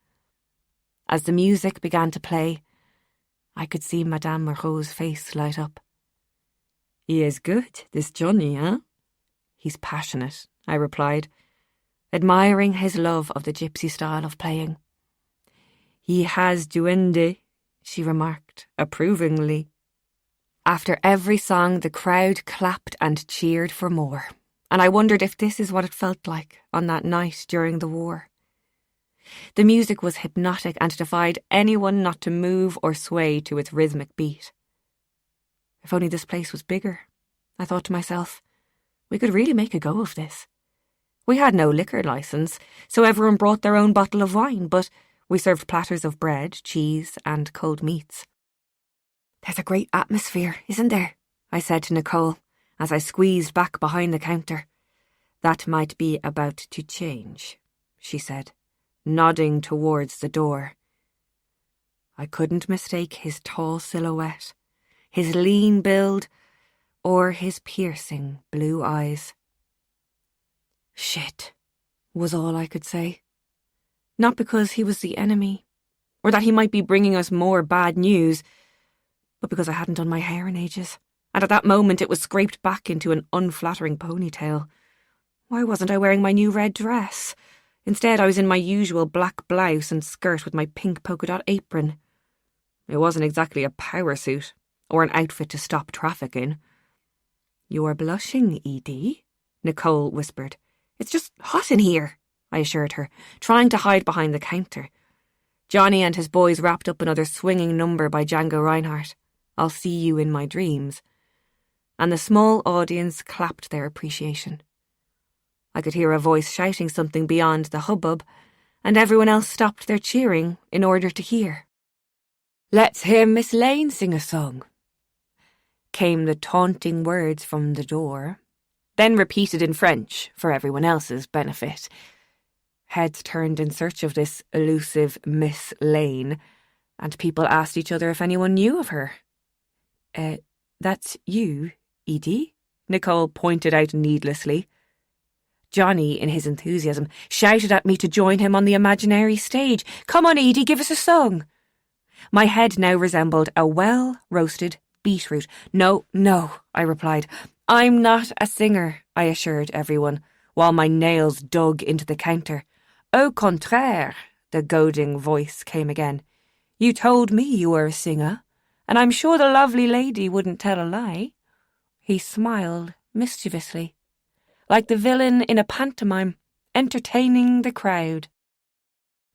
As the music began to play, I could see Madame Moreau's face light up. "He is good, this Johnny, eh?" "He's passionate," I replied, admiring his love of the gypsy style of playing. "He has duende," she remarked, approvingly. After every song, the crowd clapped and cheered for more, and I wondered if this is what it felt like on that night during the war. The music was hypnotic and defied anyone not to move or sway to its rhythmic beat. If only this place was bigger, I thought to myself. We could really make a go of this. We had no liquor licence, so everyone brought their own bottle of wine, but we served platters of bread, cheese, and cold meats. "There's a great atmosphere, isn't there?" I said to Nicole as I squeezed back behind the counter. "That might be about to change," she said, nodding towards the door. I couldn't mistake his tall silhouette, his lean build, or his piercing blue eyes. "Shit," was all I could say. Not because he was the enemy, or that he might be bringing us more bad news, but because I hadn't done my hair in ages, and at that moment it was scraped back into an unflattering ponytail. Why wasn't I wearing my new red dress? Instead, I was in my usual black blouse and skirt with my pink polka dot apron. It wasn't exactly a power suit, or an outfit to stop traffic in. "You're blushing, Edie," Nicole whispered. "It's just hot in here," I assured her, trying to hide behind the counter. Johnny and his boys wrapped up another swinging number by Django Reinhardt, "I'll See You in My Dreams," and the small audience clapped their appreciation. I could hear a voice shouting something beyond the hubbub, and everyone else stopped their cheering in order to hear. "Let's hear Miss Lane sing a song," came the taunting words from the door, then repeated in French for everyone else's benefit. Heads turned in search of this elusive Miss Lane, and people asked each other if anyone knew of her. That's you, Edie?" Nicole pointed out needlessly. Johnny, in his enthusiasm, shouted at me to join him on the imaginary stage. "Come on, Edie, give us a song." My head now resembled a well-roasted beetroot. "No, I replied. "I'm not a singer," I assured everyone, while my nails dug into the counter. "Au contraire," the goading voice came again. "You told me you were a singer, and I'm sure the lovely lady wouldn't tell a lie." He smiled mischievously, like the villain in a pantomime, entertaining the crowd.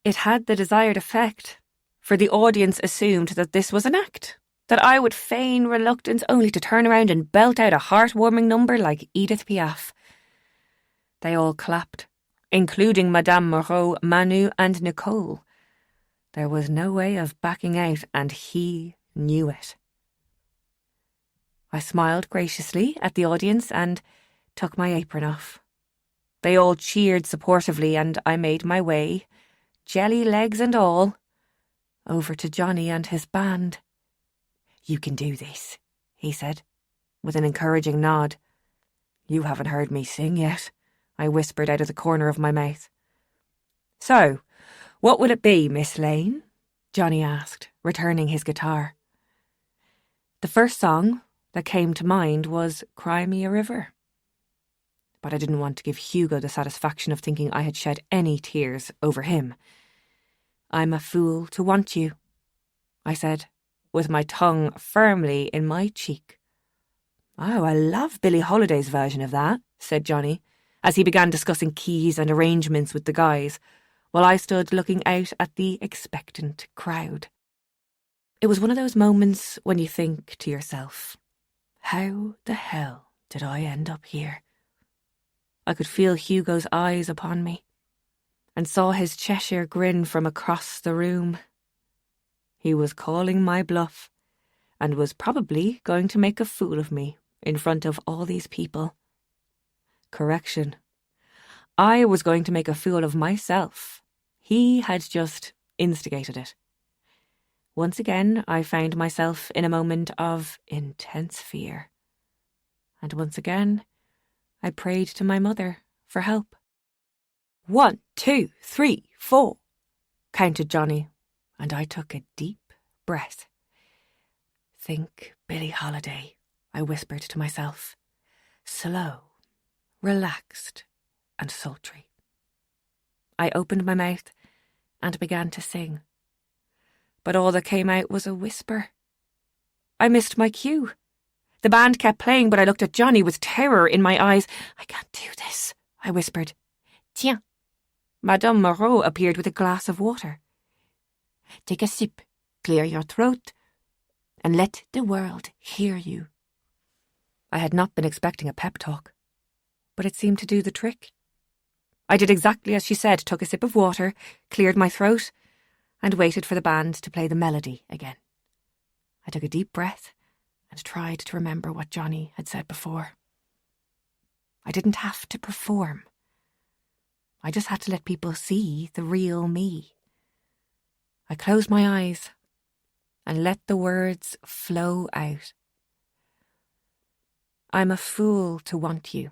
It had the desired effect, for the audience assumed that this was an act, that I would feign reluctance only to turn around and belt out a heartwarming number like Edith Piaf. They all clapped, including Madame Moreau, Manu and Nicole. There was no way of backing out, and he knew it. I smiled graciously at the audience and took my apron off. They all cheered supportively, and I made my way, jelly legs and all, over to Johnny and his band. "You can do this," he said, with an encouraging nod. "You haven't heard me sing yet," I whispered out of the corner of my mouth. "So, what will it be, Miss Lane?" Johnny asked, returning his guitar. The first song that came to mind was "Cry Me a River." But I didn't want to give Hugo the satisfaction of thinking I had shed any tears over him. "I'm a fool to want you," I said, with my tongue firmly in my cheek. "Oh, I love Billie Holiday's version of that," said Johnny, as he began discussing keys and arrangements with the guys, while I stood looking out at the expectant crowd. It was one of those moments when you think to yourself, how the hell did I end up here? I could feel Hugo's eyes upon me, and saw his Cheshire grin from across the room. He was calling my bluff, and was probably going to make a fool of me in front of all these people. Correction. I was going to make a fool of myself. He had just instigated it. Once again, I found myself in a moment of intense fear. And once again, I prayed to my mother for help. 1, 2, 3, 4, counted Johnny, and I took a deep breath. Think Billie Holiday, I whispered to myself. Slow, relaxed, and sultry. I opened my mouth and began to sing. But all that came out was a whisper. I missed my cue. The band kept playing, but I looked at Johnny with terror in my eyes. "I can't do this," I whispered. "Tiens." Madame Moreau appeared with a glass of water. "Take a sip, clear your throat, and let the world hear you." I had not been expecting a pep talk, but it seemed to do the trick. I did exactly as she said, took a sip of water, cleared my throat, and waited for the band to play the melody again. I took a deep breath and tried to remember what Johnny had said before. I didn't have to perform. I just had to let people see the real me. I closed my eyes and let the words flow out. I'm a fool to want you.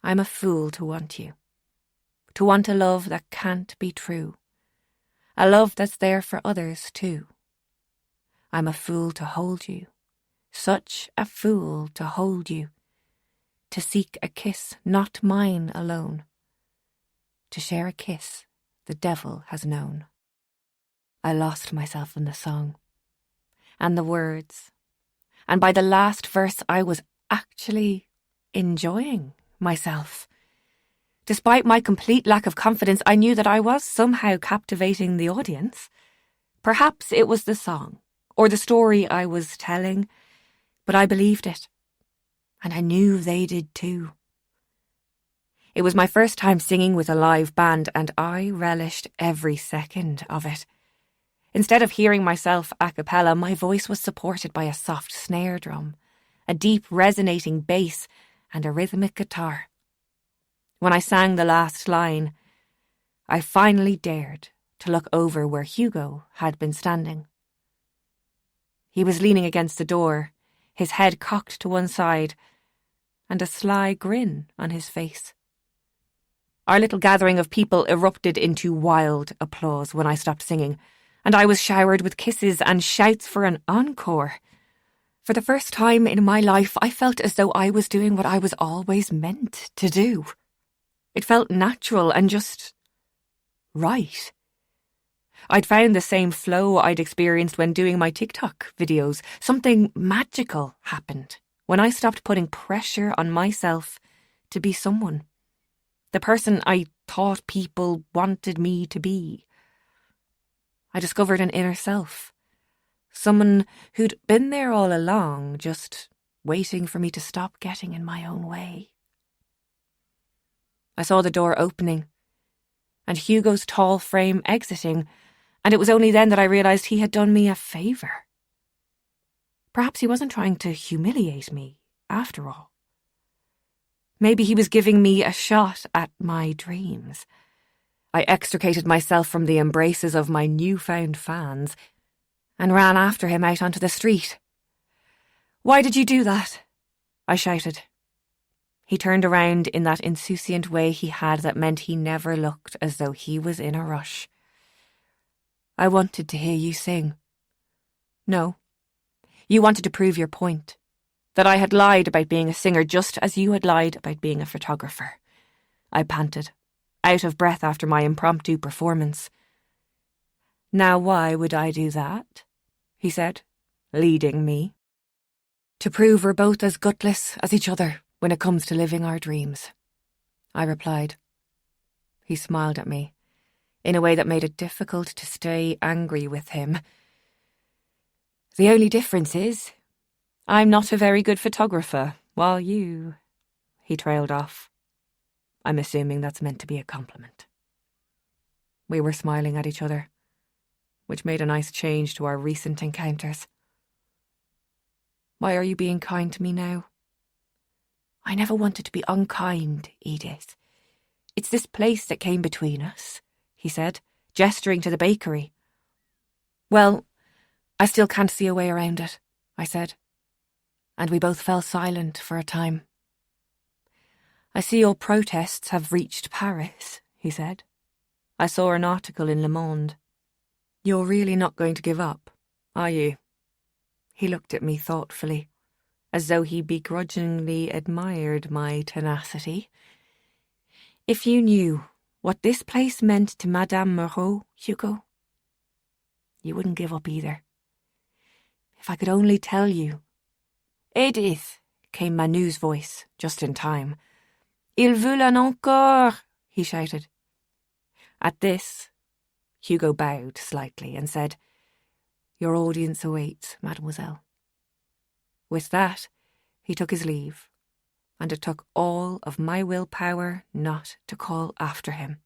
I'm a fool to want you. To want a love that can't be true. A love that's there for others too. I'm a fool to hold you. Such a fool to hold you. To seek a kiss not mine alone. To share a kiss the devil has known. I lost myself in the song. And the words. And by the last verse I was actually enjoying myself. Despite my complete lack of confidence, I knew that I was somehow captivating the audience. Perhaps it was the song, or the story I was telling, but I believed it. And I knew they did too. It was my first time singing with a live band, and I relished every second of it. Instead of hearing myself a cappella, my voice was supported by a soft snare drum, a deep resonating bass, and a rhythmic guitar. When I sang the last line, I finally dared to look over where Hugo had been standing. He was leaning against the door, his head cocked to one side, and a sly grin on his face. Our little gathering of people erupted into wild applause when I stopped singing, and I was showered with kisses and shouts for an encore. For the first time in my life, I felt as though I was doing what I was always meant to do. It felt natural and just right. I'd found the same flow I'd experienced when doing my TikTok videos. Something magical happened when I stopped putting pressure on myself to be someone. The person I thought people wanted me to be. I discovered an inner self. Someone who'd been there all along, just waiting for me to stop getting in my own way. I saw the door opening, and Hugo's tall frame exiting, and it was only then that I realised he had done me a favour. Perhaps he wasn't trying to humiliate me, after all. Maybe he was giving me a shot at my dreams. I extricated myself from the embraces of my newfound fans and ran after him out onto the street. "Why did you do that?" I shouted. He turned around in that insouciant way he had that meant he never looked as though he was in a rush. "I wanted to hear you sing." "No. You wanted to prove your point. That I had lied about being a singer just as you had lied about being a photographer." I panted, out of breath after my impromptu performance. "Now why would I do that?" he said, leading me. "To prove we're both as gutless as each other when it comes to living our dreams," I replied. He smiled at me, in a way that made it difficult to stay angry with him. "The only difference is, I'm not a very good photographer, while you..." He trailed off. I'm assuming that's meant to be a compliment. We were smiling at each other, which made a nice change to our recent encounters. "Why are you being kind to me now?" "I never wanted to be unkind, Edith. It's this place that came between us," he said, gesturing to the bakery. "Well, I still can't see a way around it," I said, and we both fell silent for a time. "I see your protests have reached Paris," he said. "I saw an article in Le Monde. You're really not going to give up, are you?" He looked at me thoughtfully, as though he begrudgingly admired my tenacity. "If you knew what this place meant to Madame Moreau, Hugo, you wouldn't give up either. If I could only tell you." "Edith," came Manu's voice, just in time. "Il veut un encore," he shouted. At this, Hugo bowed slightly and said, "Your audience awaits, mademoiselle." With that, he took his leave, and it took all of my willpower not to call after him.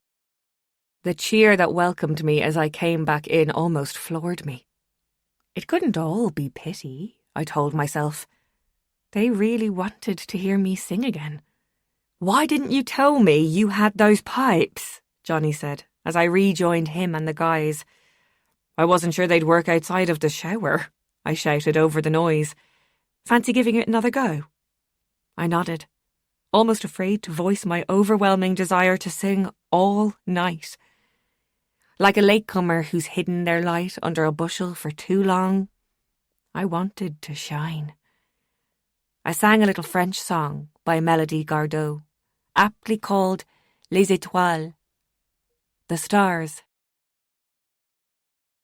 The cheer that welcomed me as I came back in almost floored me. It couldn't all be pity, I told myself. They really wanted to hear me sing again. "Why didn't you tell me you had those pipes?" Johnny said, as I rejoined him and the guys. "I wasn't sure they'd work outside of the shower," I shouted over the noise. "Fancy giving it another go?" I nodded, almost afraid to voice my overwhelming desire to sing all night. Like a latecomer who's hidden their light under a bushel for too long, I wanted to shine. I sang a little French song by Melody Gardot, aptly called Les Étoiles, the stars.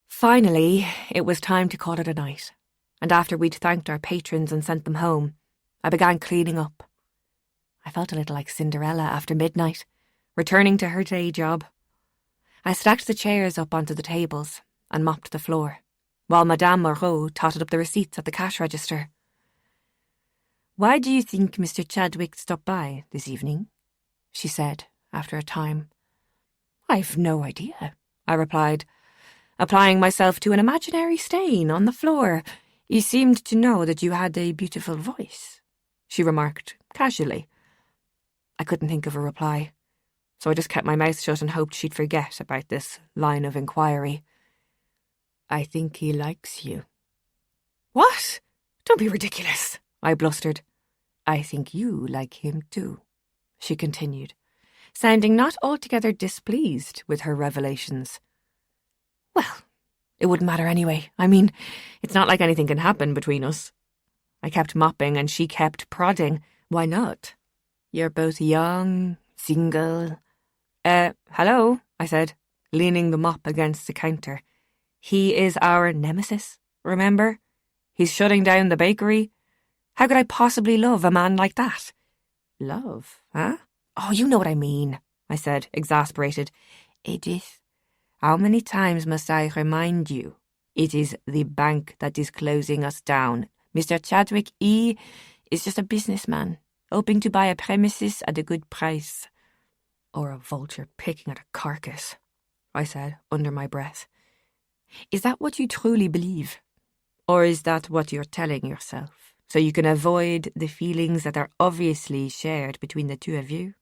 Finally, it was time to call it a night, and after we'd thanked our patrons and sent them home, I began cleaning up. I felt a little like Cinderella after midnight, returning to her day job. I stacked the chairs up onto the tables and mopped the floor, while Madame Moreau totted up the receipts at the cash register. "Why do you think Mr. Chadwick stopped by this evening?" she said after a time. "I've no idea," I replied, applying myself to an imaginary stain on the floor. "He seemed to know that you had a beautiful voice," she remarked casually. I couldn't think of a reply, so I just kept my mouth shut and hoped she'd forget about this line of inquiry. "I think he likes you." "What? Don't be ridiculous," I blustered. "I think you like him too," she continued, sounding not altogether displeased with her revelations. Well, it wouldn't matter anyway. I mean, it's not like anything can happen between us. I kept mopping and she kept prodding. Why not? You're both young, single. Hello, I said, leaning the mop against the counter. He is our nemesis, remember? He's shutting down the bakery. How could I possibly love a man like that? Love, huh? Oh, you know what I mean, I said, exasperated. Edith, how many times must I remind you? It is the bank that is closing us down. Mr. Chadwick E. is just a businessman, hoping to buy a premises at a good price. Or a vulture picking at a carcass, I said under my breath. Is that what you truly believe? Or is that what you're telling yourself, so you can avoid the feelings that are obviously shared between the two of you?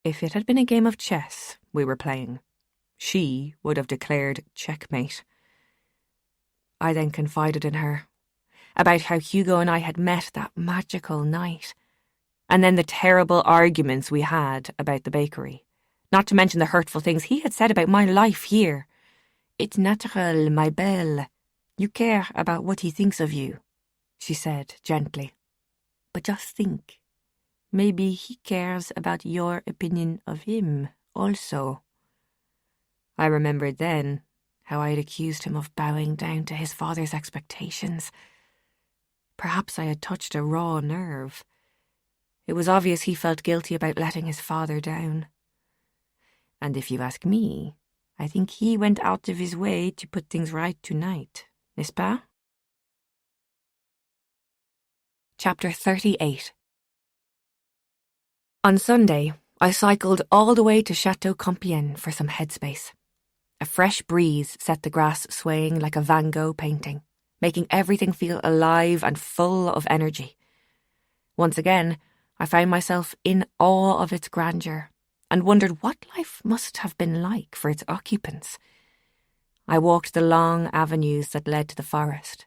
If it had been a game of chess we were playing, she would have declared checkmate. I then confided in her about how Hugo and I had met that magical night, and then the terrible arguments we had about the bakery, not to mention the hurtful things he had said about my life here. It's natural, my belle. You care about what he thinks of you, she said gently. But just think, maybe he cares about your opinion of him also. I remembered then how I had accused him of bowing down to his father's expectations. Perhaps I had touched a raw nerve. It was obvious he felt guilty about letting his father down. And if you ask me, I think he went out of his way to put things right tonight, n'est-ce pas? Chapter 38. On Sunday, I cycled all the way to Chateau Compiègne for some headspace. A fresh breeze set the grass swaying like a Van Gogh painting, making everything feel alive and full of energy. Once again, I found myself in awe of its grandeur and wondered what life must have been like for its occupants. I walked the long avenues that led to the forest,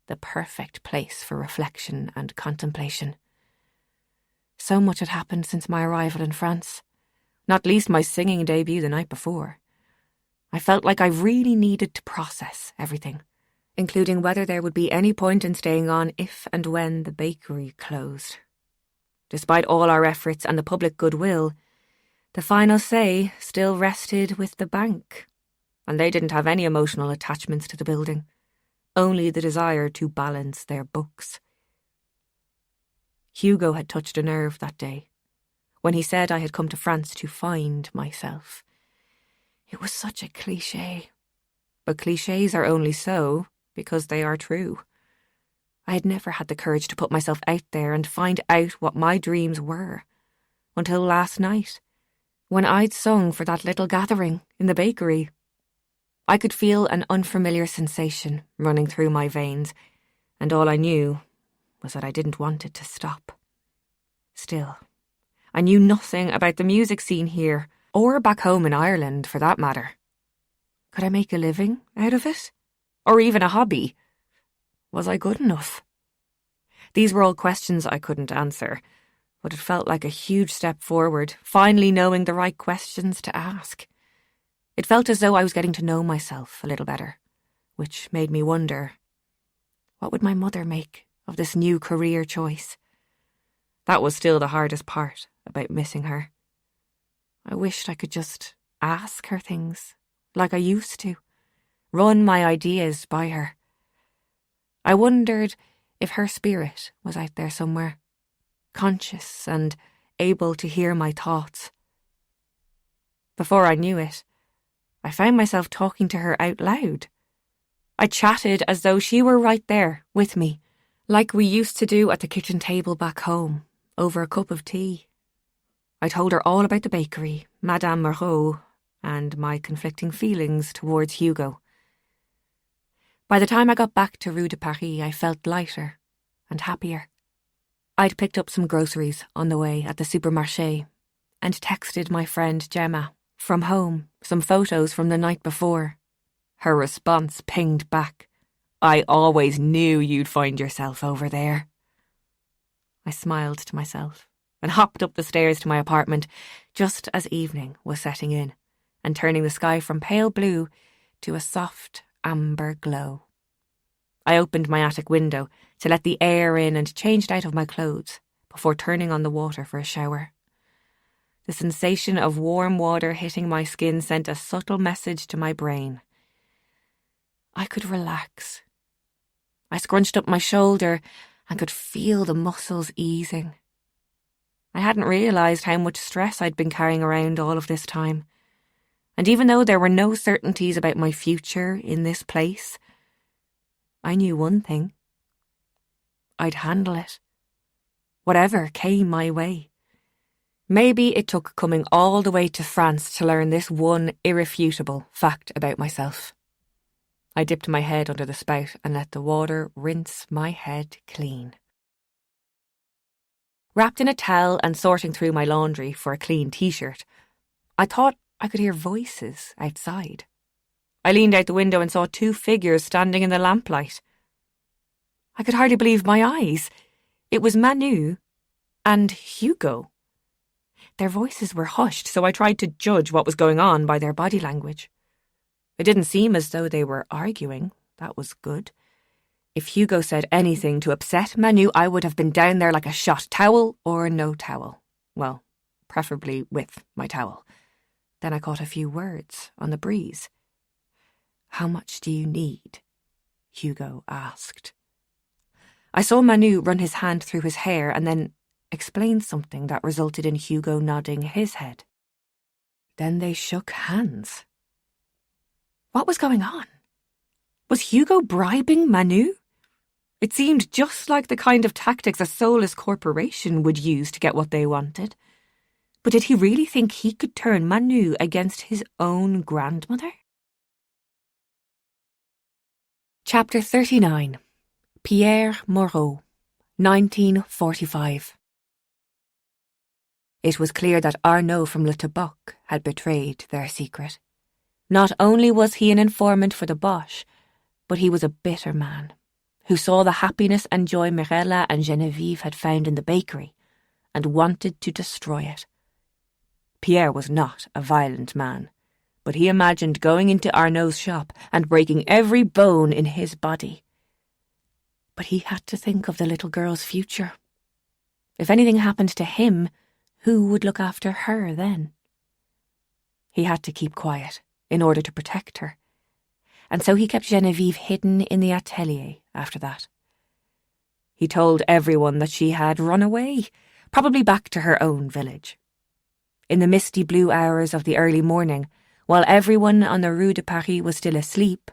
the perfect place for reflection and contemplation. So much had happened since my arrival in France, not least my singing debut the night before. I felt like I really needed to process everything, including whether there would be any point in staying on if and when the bakery closed. Despite all our efforts and the public goodwill, the final say still rested with the bank, and they didn't have any emotional attachments to the building, only the desire to balance their books. Hugo had touched a nerve that day, when he said I had come to France to find myself. It was such a cliché, but clichés are only so because they are true. I had never had the courage to put myself out there and find out what my dreams were, until last night, when I'd sung for that little gathering in the bakery. I could feel an unfamiliar sensation running through my veins, and all I knew was that I didn't want it to stop. Still, I knew nothing about the music scene here, or back home in Ireland for that matter. Could I make a living out of it? Or even a hobby? Was I good enough? These were all questions I couldn't answer, but it felt like a huge step forward, finally knowing the right questions to ask. It felt as though I was getting to know myself a little better, which made me wonder, what would my mother make of this new career choice? That was still the hardest part about missing her. I wished I could just ask her things, like I used to, run my ideas by her. I wondered if her spirit was out there somewhere, conscious and able to hear my thoughts. Before I knew it, I found myself talking to her out loud. I chatted as though she were right there with me, like we used to do at the kitchen table back home, over a cup of tea. I told her all about the bakery, Madame Moreau, and my conflicting feelings towards Hugo. By the time I got back to Rue de Paris, I felt lighter and happier. I'd picked up some groceries on the way at the supermarché and texted my friend Gemma from home some photos from the night before. Her response pinged back, "I always knew you'd find yourself over there." I smiled to myself and hopped up the stairs to my apartment just as evening was setting in and turning the sky from pale blue to a soft amber glow. I opened my attic window to let the air in and changed out of my clothes before turning on the water for a shower. The sensation of warm water hitting my skin sent a subtle message to my brain. I could relax. I scrunched up my shoulder and could feel the muscles easing. I hadn't realised how much stress I'd been carrying around all of this time. And even though there were no certainties about my future in this place, I knew one thing. I'd handle it. Whatever came my way. Maybe it took coming all the way to France to learn this one irrefutable fact about myself. I dipped my head under the spout and let the water rinse my head clean. Wrapped in a towel and sorting through my laundry for a clean t-shirt, I thought I could hear voices outside. I leaned out the window and saw 2 figures standing in the lamplight. I could hardly believe my eyes. It was Manu and Hugo. Their voices were hushed, so I tried to judge what was going on by their body language. It didn't seem as though they were arguing. That was good. If Hugo said anything to upset Manu, I would have been down there like a shot, towel or no towel. Well, preferably with my towel. Then I caught a few words on the breeze. "How much do you need?" Hugo asked. I saw Manu run his hand through his hair and then explain something that resulted in Hugo nodding his head. Then they shook hands. What was going on? Was Hugo bribing Manu? It seemed just like the kind of tactics a soulless corporation would use to get what they wanted. But did he really think he could turn Manu against his own grandmother? Chapter 39. Pierre Moreau, 1945. It was clear that Arnaud from Le Tabac had betrayed their secret. Not only was he an informant for the Boche, but he was a bitter man who saw the happiness and joy Mirella and Geneviève had found in the bakery and wanted to destroy it. Pierre was not a violent man, but he imagined going into Arnaud's shop and breaking every bone in his body. But he had to think of the little girl's future. If anything happened to him, who would look after her then? He had to keep quiet in order to protect her, and so he kept Geneviève hidden in the atelier after that. He told everyone that she had run away, probably back to her own village. In the misty blue hours of the early morning, while everyone on the Rue de Paris was still asleep,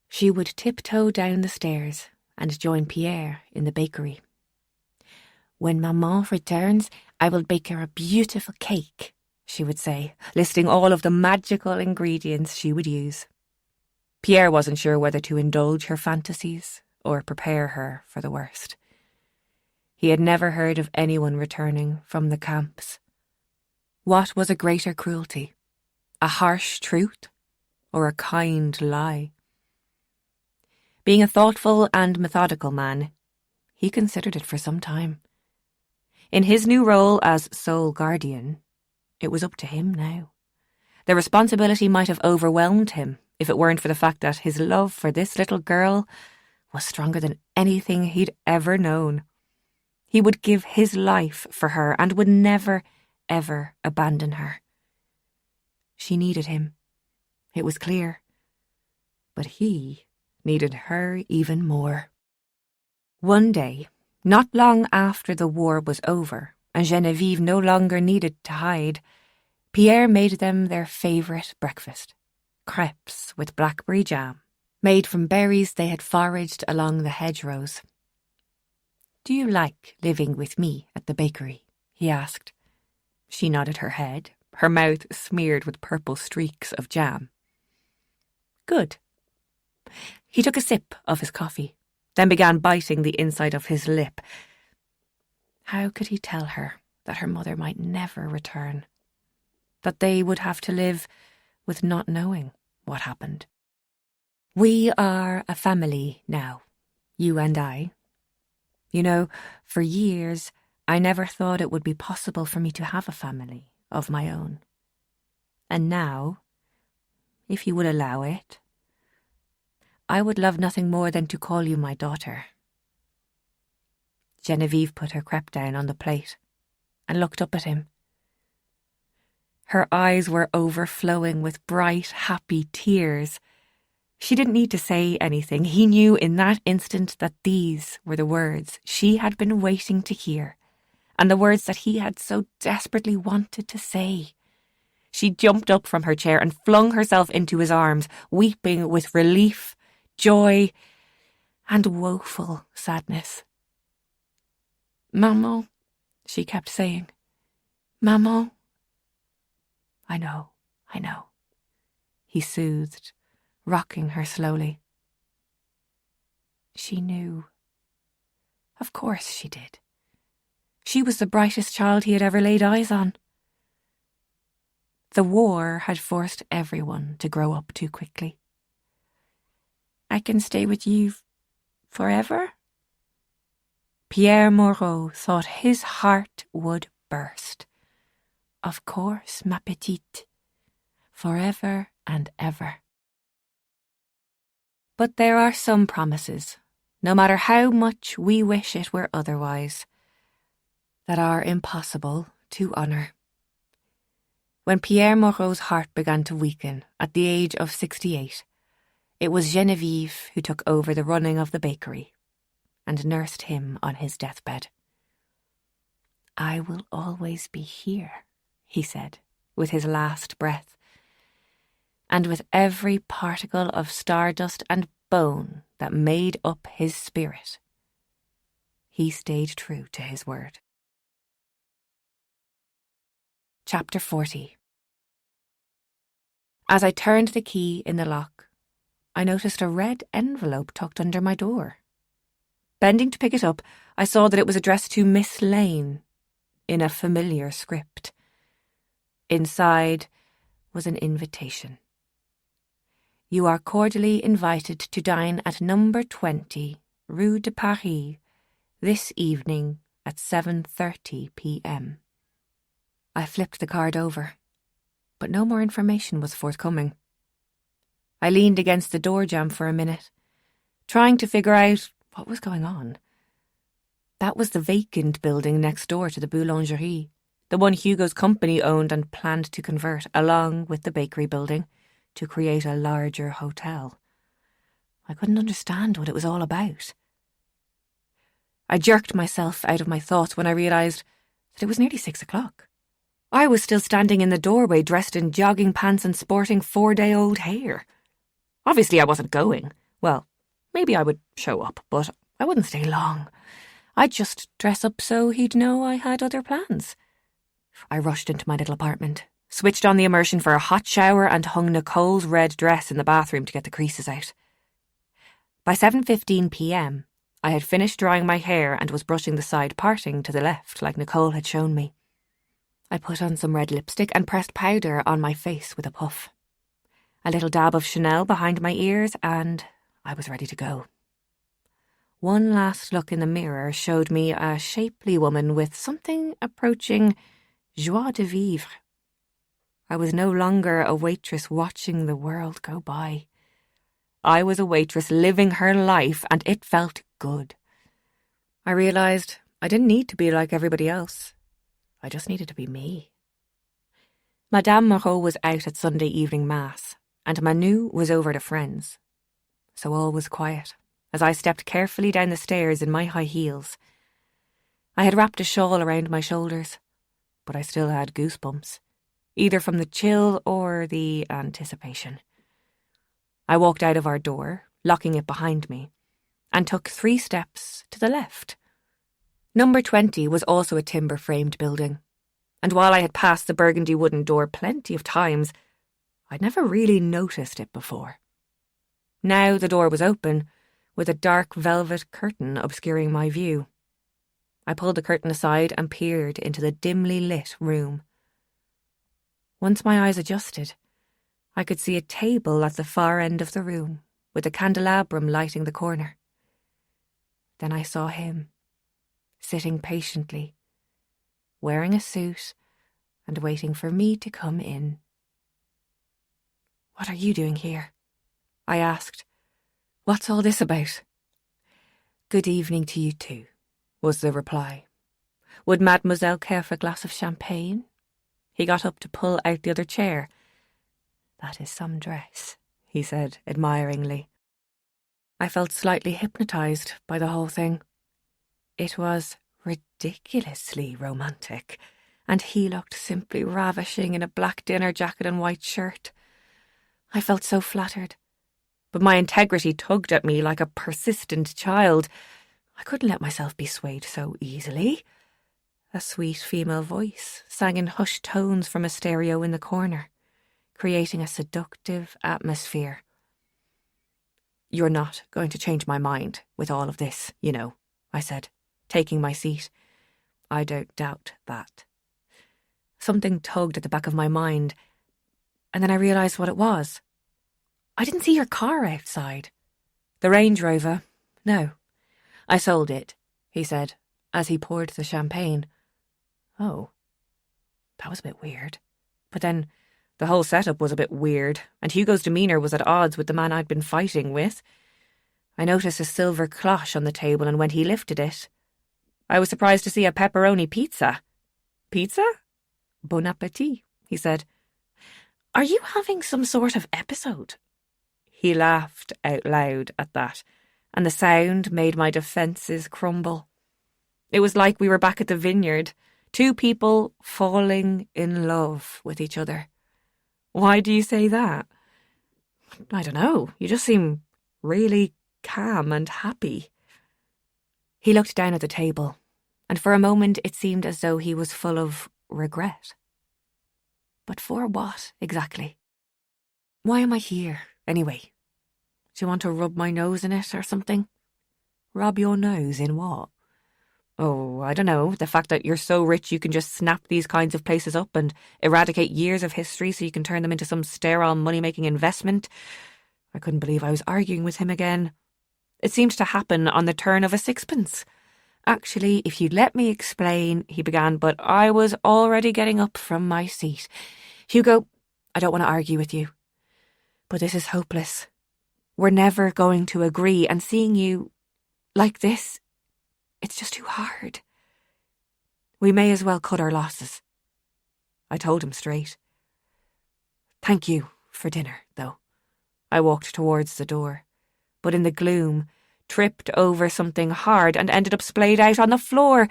she would tiptoe down the stairs and join Pierre in the bakery. "When Maman returns, I will bake her a beautiful cake," she would say, listing all of the magical ingredients she would use. Pierre wasn't sure whether to indulge her fantasies or prepare her for the worst. He had never heard of anyone returning from the camps. What was a greater cruelty? A harsh truth or a kind lie? Being a thoughtful and methodical man, he considered it for some time. In his new role as sole guardian, it was up to him now. The responsibility might have overwhelmed him if it weren't for the fact that his love for this little girl was stronger than anything he'd ever known. He would give his life for her and would never, ever abandon her. She needed him. It was clear. But he needed her even more. One day, not long after the war was over and Geneviève no longer needed to hide, Pierre made them their favourite breakfast, crepes with blackberry jam, made from berries they had foraged along the hedgerows. "Do you like living with me at the bakery?" he asked. She nodded her head, her mouth smeared with purple streaks of jam. "Good." He took a sip of his coffee, then began biting the inside of his lip. How could he tell her that her mother might never return? That they would have to live with not knowing what happened? "We are a family now, you and I. You know, for years I never thought it would be possible for me to have a family of my own. And now, if you would allow it, I would love nothing more than to call you my daughter." Genevieve put her crepe down on the plate and looked up at him. Her eyes were overflowing with bright, happy tears. She didn't need to say anything. He knew in that instant that these were the words she had been waiting to hear, and the words that he had so desperately wanted to say. She jumped up from her chair and flung herself into his arms, weeping with relief, joy, and woeful sadness. "Maman," she kept saying. "Maman." I know," he soothed, rocking her slowly. She knew. Of course she did. She was the brightest child he had ever laid eyes on. The war had forced everyone to grow up too quickly. "I can stay with you forever?" Pierre Moreau thought his heart would burst. "Of course, ma petite. Forever and ever." But there are some promises, no matter how much we wish it were otherwise, that are impossible to honour. When Pierre Moreau's heart began to weaken at the age of 68, it was Genevieve who took over the running of the bakery and nursed him on his deathbed. "I will always be here," he said, with his last breath. And with every particle of stardust and bone that made up his spirit, he stayed true to his word. Chapter 40. As I turned the key in the lock, I noticed a red envelope tucked under my door. Bending to pick it up, I saw that it was addressed to Miss Lane in a familiar script. Inside was an invitation. "You are cordially invited to dine at number 20, Rue de Paris, this evening at 7:30 p.m. I flipped the card over, but no more information was forthcoming. I leaned against the door jamb for a minute, trying to figure out what was going on. That was the vacant building next door to the boulangerie, the one Hugo's company owned and planned to convert, along with the bakery building, to create a larger hotel. I couldn't understand what it was all about. I jerked myself out of my thoughts when I realised that it was nearly 6 o'clock. I was still standing in the doorway dressed in jogging pants and sporting 4-day-old hair. Obviously I wasn't going. Well, maybe I would show up, but I wouldn't stay long. I'd just dress up so he'd know I had other plans. I rushed into my little apartment, switched on the immersion for a hot shower and hung Nicole's red dress in the bathroom to get the creases out. By 7:15 p.m, I had finished drying my hair and was brushing the side parting to the left like Nicole had shown me. I put on some red lipstick and pressed powder on my face with a puff. A little dab of Chanel behind my ears and I was ready to go. One last look in the mirror showed me a shapely woman with something approaching joie de vivre. I was no longer a waitress watching the world go by. I was a waitress living her life, and it felt good. I realised I didn't need to be like everybody else. I just needed to be me. Madame Moreau was out at Sunday evening mass, and Manu was over to friends. So all was quiet as I stepped carefully down the stairs in my high heels. I had wrapped a shawl around my shoulders, but I still had goosebumps, either from the chill or the anticipation. I walked out of our door, locking it behind me, and took 3 steps to the left. Number 20 was also a timber-framed building, and while I had passed the burgundy wooden door plenty of times, I'd never really noticed it before. Now the door was open, with a dark velvet curtain obscuring my view. I pulled the curtain aside and peered into the dimly lit room. Once my eyes adjusted, I could see a table at the far end of the room, with a candelabrum lighting the corner. Then I saw him, sitting patiently, wearing a suit and waiting for me to come in. "What are you doing here?" I asked. "What's all this about?" "Good evening to you too," was the reply. "Would Mademoiselle care for a glass of champagne?" He got up to pull out the other chair. "That is some dress," he said admiringly. I felt slightly hypnotised by the whole thing. It was ridiculously romantic, and he looked simply ravishing in a black dinner jacket and white shirt. I felt so flattered, but my integrity tugged at me like a persistent child. I couldn't let myself be swayed so easily. A sweet female voice sang in hushed tones from a stereo in the corner, creating a seductive atmosphere. "You're not going to change my mind with all of this, you know," I said, taking my seat. "I don't doubt that." Something tugged at the back of my mind, and then I realised what it was. I didn't see your car outside. "The Range Rover? No. I sold it," he said, as he poured the champagne. "Oh, that was a bit weird." But then the whole setup was a bit weird, and Hugo's demeanour was at odds with the man I'd been fighting with. I noticed a silver cloche on the table, and when he lifted it, I was surprised to see a pepperoni pizza. "Pizza? Bon appétit," he said. "Are you having some sort of episode?" He laughed out loud at that, and the sound made my defences crumble. It was like we were back at the vineyard, two people falling in love with each other. "Why do you say that?" "I don't know. You just seem really calm and happy." He looked down at the table, and for a moment it seemed as though he was full of regret. But for what, exactly? "Why am I here, anyway? Do you want to rub my nose in it or something?" "Rub your nose in what?" "Oh, I don't know, the fact that you're so rich you can just snap these kinds of places up and eradicate years of history so you can turn them into some sterile money-making investment." I couldn't believe I was arguing with him again. It seemed to happen on the turn of a sixpence. "Actually, if you'd let me explain," he began, but I was already getting up from my seat. "Hugo, I don't want to argue with you, but this is hopeless. We're never going to agree, and seeing you like this, it's just too hard. We may as well cut our losses." I told him straight. "Thank you for dinner, though." I walked towards the door, but in the gloom, tripped over something hard and ended up splayed out on the floor.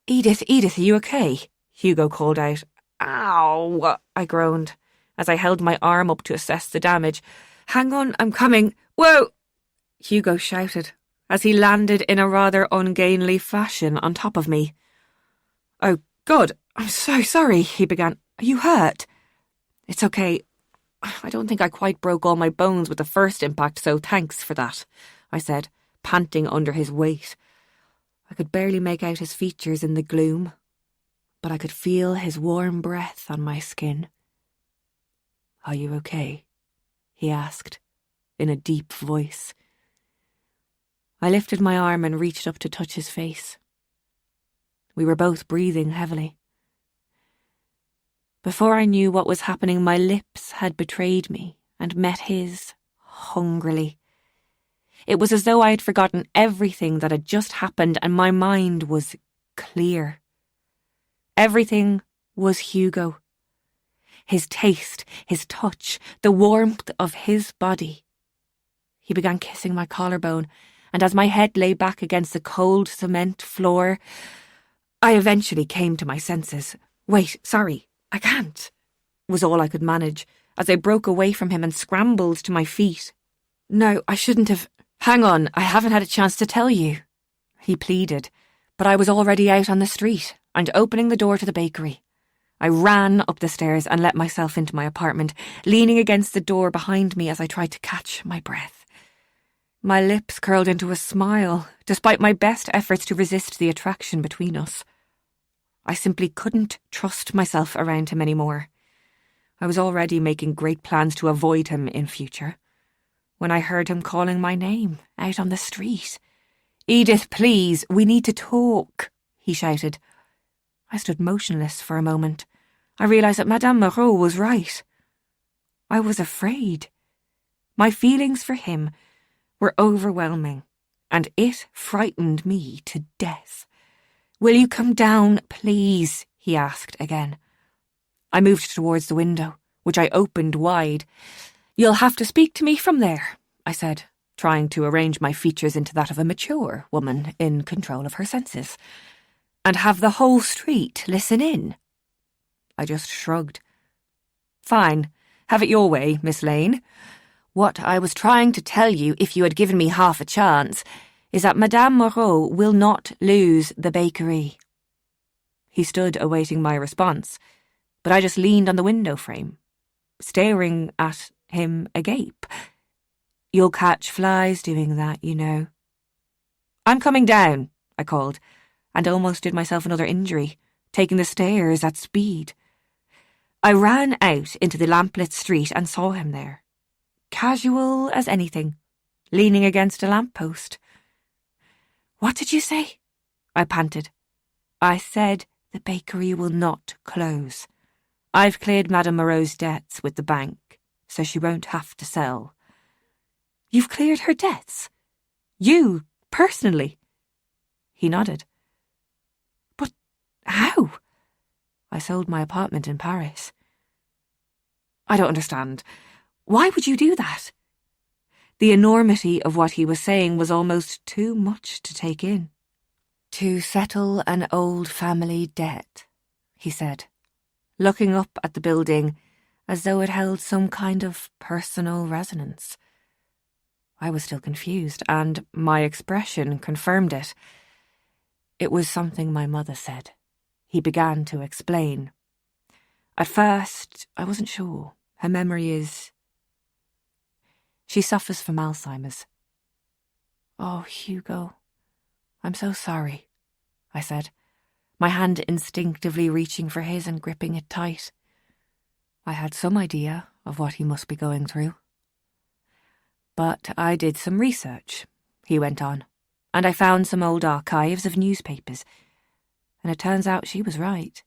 Edith, are you okay?" Hugo called out. "Ow," I groaned, as I held my arm up to assess the damage. "Hang on, I'm coming. Whoa!" Hugo shouted, as he landed in a rather ungainly fashion on top of me. "Oh, God, I'm so sorry," he began. "Are you hurt?" "It's okay. I don't think I quite broke all my bones with the first impact, so thanks for that," I said, panting under his weight. I could barely make out his features in the gloom, but I could feel his warm breath on my skin. "Are you okay?" he asked, in a deep voice. I lifted my arm and reached up to touch his face. We were both breathing heavily. Before I knew what was happening, my lips had betrayed me and met his hungrily. It was as though I had forgotten everything that had just happened and my mind was clear. Everything was Hugo. His taste, his touch, the warmth of his body. He began kissing my collarbone, and as my head lay back against the cold cement floor, I eventually came to my senses. "Wait, sorry, I can't," was all I could manage, as I broke away from him and scrambled to my feet. "No, I shouldn't have. Hang on, I haven't had a chance to tell you," he pleaded, but I was already out on the street and opening the door to the bakery. I ran up the stairs and let myself into my apartment, leaning against the door behind me as I tried to catch my breath. My lips curled into a smile, despite my best efforts to resist the attraction between us. I simply couldn't trust myself around him anymore. I was already making great plans to avoid him in future, when I heard him calling my name out on the street. "Edith, please, we need to talk," he shouted. I stood motionless for a moment. I realised that Madame Moreau was right. I was afraid. My feelings for him were overwhelming, and it frightened me to death. "Will you come down, please?" he asked again. I moved towards the window, which I opened wide. "You'll have to speak to me from there," I said, trying to arrange my features into that of a mature woman in control of her senses. "And have the whole street listen in." I just shrugged. "Fine. Have it your way, Miss Lane. What I was trying to tell you, if you had given me half a chance, is that Madame Moreau will not lose the bakery." He stood awaiting my response, but I just leaned on the window frame, staring at him agape. "You'll catch flies doing that, you know." "I'm coming down," I called, and almost did myself another injury, taking the stairs at speed. I ran out into the lamplit street and saw him there, casual as anything, leaning against a lamppost. "What did you say?" I panted. "I said the bakery will not close. I've cleared Madame Moreau's debts with the bank, so she won't have to sell." "You've cleared her debts? You, personally?" He nodded. "But how?" "I sold my apartment in Paris." "I don't understand. Why would you do that?" The enormity of what he was saying was almost too much to take in. "To settle an old family debt," he said, looking up at the building as though it held some kind of personal resonance. I was still confused, and my expression confirmed it. "It was something my mother said." He began to explain. "At first, I wasn't sure. Her memory is... She suffers from Alzheimer's." "Oh, Hugo, I'm so sorry," I said, my hand instinctively reaching for his and gripping it tight. I had some idea of what he must be going through. "But I did some research," he went on, "and I found some old archives of newspapers, and it turns out she was right.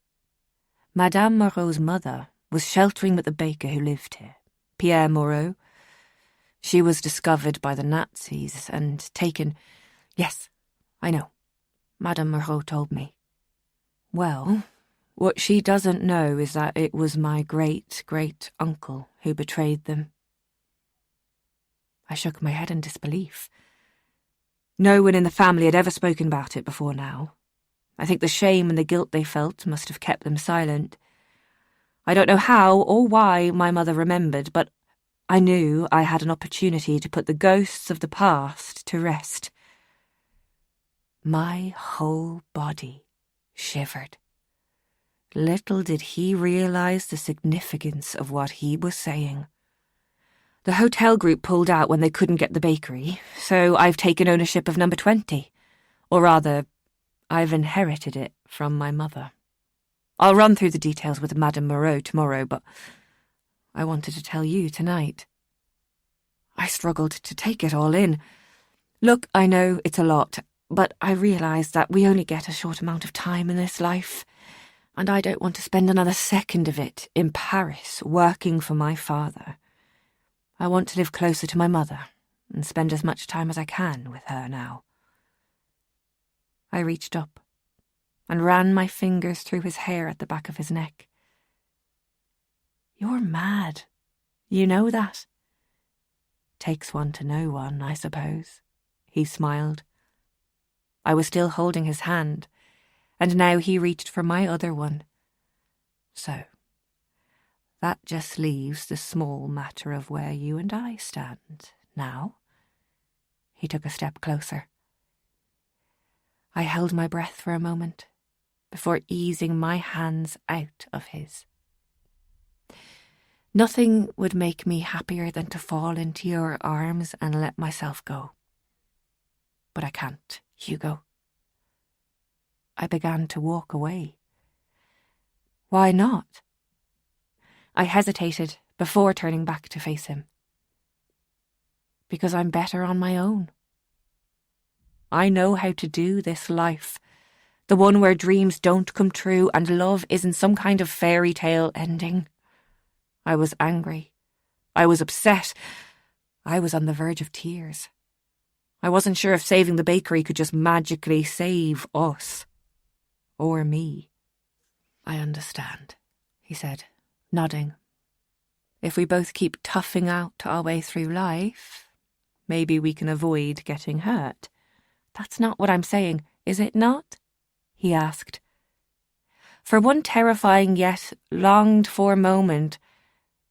Madame Moreau's mother was sheltering with the baker who lived here, Pierre Moreau. She was discovered by the Nazis and taken... Yes, I know. Madame Moreau told me. Well, what she doesn't know is that it was my great-great-uncle who betrayed them." I shook my head in disbelief. No one in the family had ever spoken about it before now. I think the shame and the guilt they felt must have kept them silent. I don't know how or why my mother remembered, but I knew I had an opportunity to put the ghosts of the past to rest. My whole body shivered. Little did he realise the significance of what he was saying. The hotel group pulled out when they couldn't get the bakery, so I've taken ownership of number 20. Or rather, I've inherited it from my mother. I'll run through the details with Madame Moreau tomorrow, but I wanted to tell you tonight. I struggled to take it all in. Look, I know it's a lot, but I realise that we only get a short amount of time in this life, and I don't want to spend another second of it in Paris working for my father. I want to live closer to my mother and spend as much time as I can with her now. I reached up and ran my fingers through his hair at the back of his neck. "You're mad. You know that?" "Takes one to know one, I suppose," he smiled. I was still holding his hand, and now he reached for my other one. "So, that just leaves the small matter of where you and I stand now." He took a step closer. I held my breath for a moment before easing my hands out of his. "Nothing would make me happier than to fall into your arms and let myself go. But I can't, Hugo." I began to walk away. "Why not?" I hesitated before turning back to face him. "Because I'm better on my own. I know how to do this life The one where dreams don't come true and love isn't some kind of fairy tale ending. I was angry. I was upset. I was on the verge of tears. I wasn't sure if saving the bakery could just magically save us. Or me. I understand, he said, nodding. If we both keep toughing out our way through life, maybe we can avoid getting hurt. That's not what I'm saying, is it not? He asked. For one terrifying yet longed-for moment,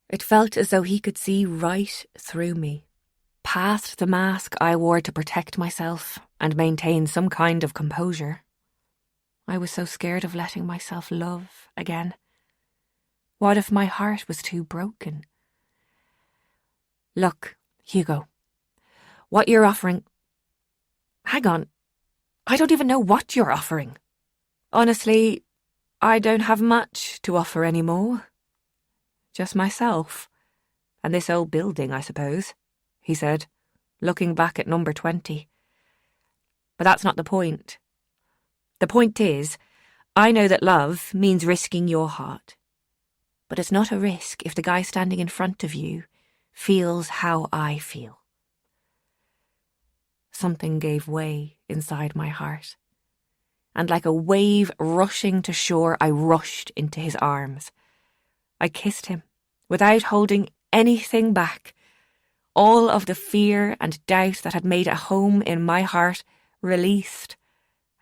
it felt as though he could see right through me, past the mask I wore to protect myself and maintain some kind of composure. I was so scared of letting myself love again. What if my heart was too broken? Look, Hugo, what you're offering... Hang on, I don't even know what you're offering. Honestly, I don't have much to offer anymore. Just myself. And this old building, I suppose, he said, looking back at number 20. But that's not the point. The point is, I know that love means risking your heart. But it's not a risk if the guy standing in front of you feels how I feel. Something gave way inside my heart. And like a wave rushing to shore, I rushed into his arms. I kissed him, without holding anything back. All of the fear and doubt that had made a home in my heart released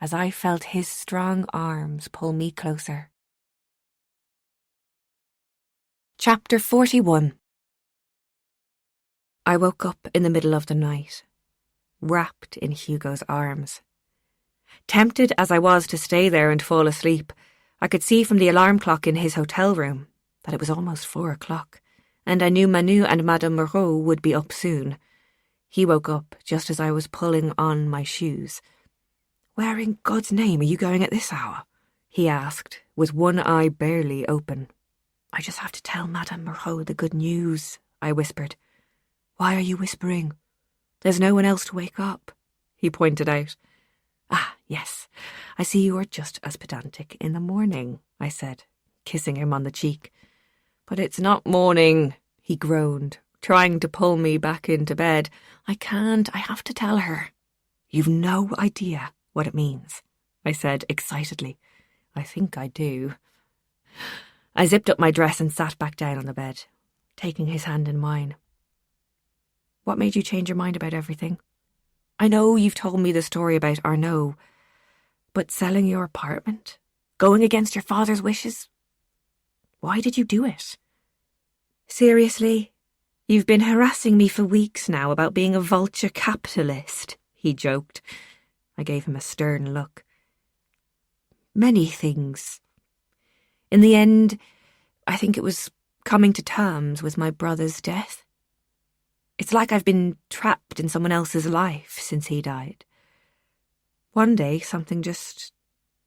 as I felt his strong arms pull me closer. Chapter 41. I woke up in the middle of the night, wrapped in Hugo's arms. Tempted as I was to stay there and fall asleep, I could see from the alarm clock in his hotel room that it was almost 4 o'clock, and I knew Manu and Madame Moreau would be up soon. He woke up just as I was pulling on my shoes. "Where in God's name are you going at this hour?" he asked, with one eye barely open. "I just have to tell Madame Moreau the good news," I whispered. "Why are you whispering? There's no one else to wake up," he pointed out. "Ah, yes, I see you are just as pedantic in the morning," I said, kissing him on the cheek. "But it's not morning," he groaned, trying to pull me back into bed. "I can't, I have to tell her." "You've no idea what it means," I said excitedly. "I think I do." I zipped up my dress and sat back down on the bed, taking his hand in mine. "What made you change your mind about everything? I know you've told me the story about Arnaud, but selling your apartment? Going against your father's wishes? Why did you do it?" "Seriously? You've been harassing me for weeks now about being a vulture capitalist," he joked. I gave him a stern look. "Many things. In the end, I think it was coming to terms with my brother's death. It's like I've been trapped in someone else's life since he died. One day, something just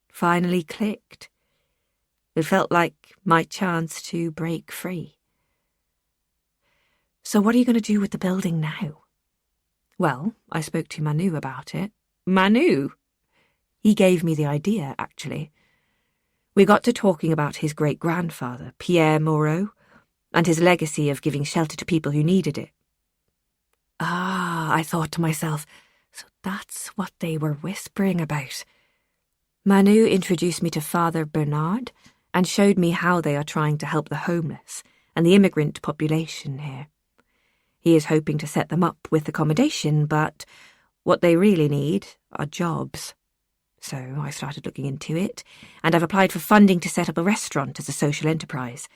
finally clicked. It felt like my chance to break free." "So what are you going to do with the building now?" "Well, I spoke to Manu about it." "Manu?" "He gave me the idea, actually. We got to talking about his great-grandfather, Pierre Moreau, and his legacy of giving shelter to people who needed it. Ah, I thought to myself, so that's what they were whispering about. Manu introduced me to Father Bernard and showed me how they are trying to help the homeless and the immigrant population here. He is hoping to set them up with accommodation, but what they really need are jobs. So I started looking into it, and I've applied for funding to set up a restaurant as a social enterprise.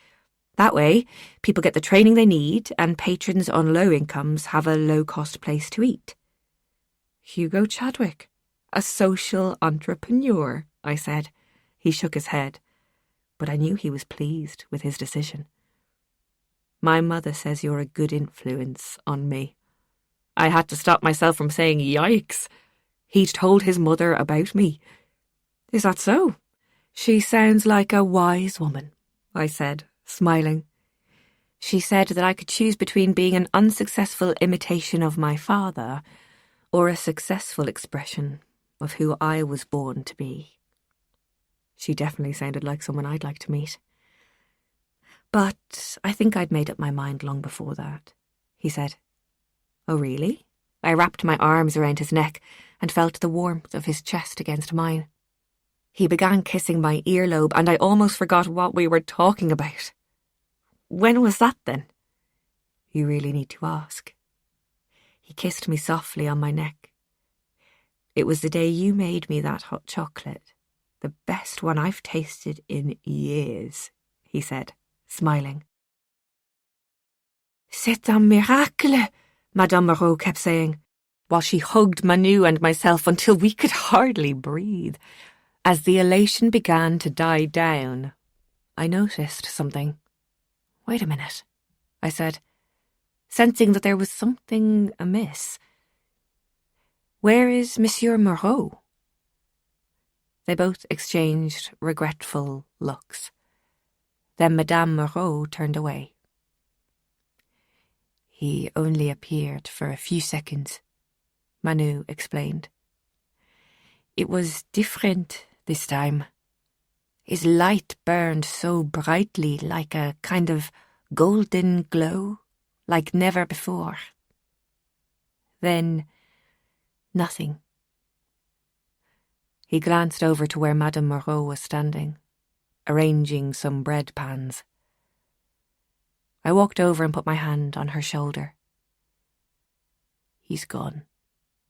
That way, people get the training they need, and patrons on low incomes have a low-cost place to eat. "Hugo Chadwick, a social entrepreneur," I said. He shook his head, but I knew he was pleased with his decision. "My mother says you're a good influence on me." I had to stop myself from saying yikes. He'd told his mother about me. "Is that so?" "She sounds like a wise woman," I said, smiling. "She said that I could choose between being an unsuccessful imitation of my father or a successful expression of who I was born to be." She definitely sounded like someone I'd like to meet. But I think I'd made up my mind long before that, he said. Oh, really? I wrapped my arms around his neck and felt the warmth of his chest against mine. He began kissing my earlobe, and I almost forgot what we were talking about. When was that, then? You really need to ask. He kissed me softly on my neck. It was the day you made me that hot chocolate, the best one I've tasted in years, he said, smiling. C'est un miracle, Madame Moreau kept saying, while she hugged Manu and myself until we could hardly breathe. As the elation began to die down, I noticed something. Wait a minute, I said, sensing that there was something amiss. Where is Monsieur Moreau? They both exchanged regretful looks. Then Madame Moreau turned away. He only appeared for a few seconds, Manu explained. It was different this time. His light burned so brightly, like a kind of golden glow, like never before. Then, nothing. He glanced over to where Madame Moreau was standing, arranging some bread pans. I walked over and put my hand on her shoulder. He's gone,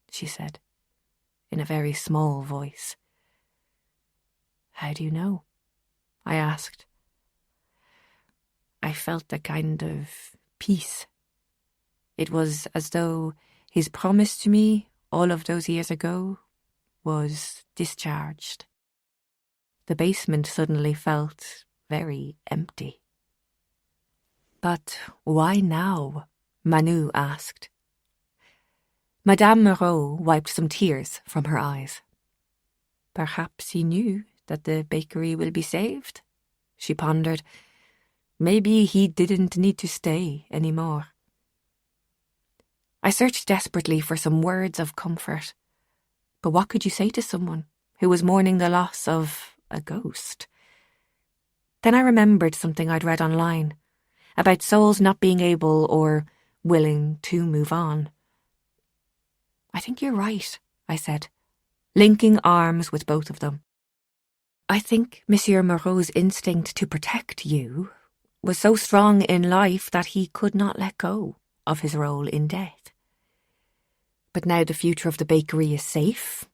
she said, in a very small voice. How do you know? I asked. I felt a kind of peace. It was as though his promise to me all of those years ago was discharged. The basement suddenly felt very empty. But why now? Manu asked. Madame Moreau wiped some tears from her eyes. Perhaps he knew that the bakery will be saved, she pondered. Maybe he didn't need to stay anymore. I searched desperately for some words of comfort. But what could you say to someone who was mourning the loss of a ghost? Then I remembered something I'd read online about souls not being able or willing to move on. I think you're right, I said, linking arms with both of them. I think Monsieur Moreau's instinct to protect you was so strong in life that he could not let go of his role in death. But now the future of the bakery is safe.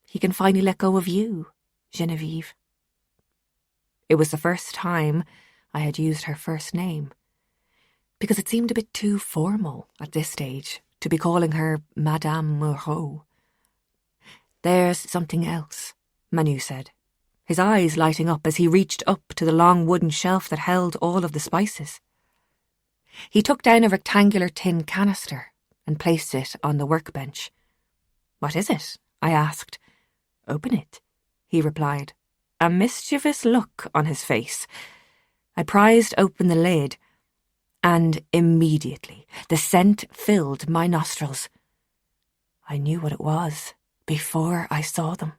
He can finally let go of you, Genevieve. It was the first time I had used her first name, because it seemed a bit too formal at this stage to be calling her Madame Moreau. There's something else, Manu said, his eyes lighting up as he reached up to the long wooden shelf that held all of the spices. He took down a rectangular tin canister and placed it on the workbench. What is it? I asked. Open it, he replied, a mischievous look on his face. I prized open the lid, and immediately the scent filled my nostrils. I knew what it was before I saw them.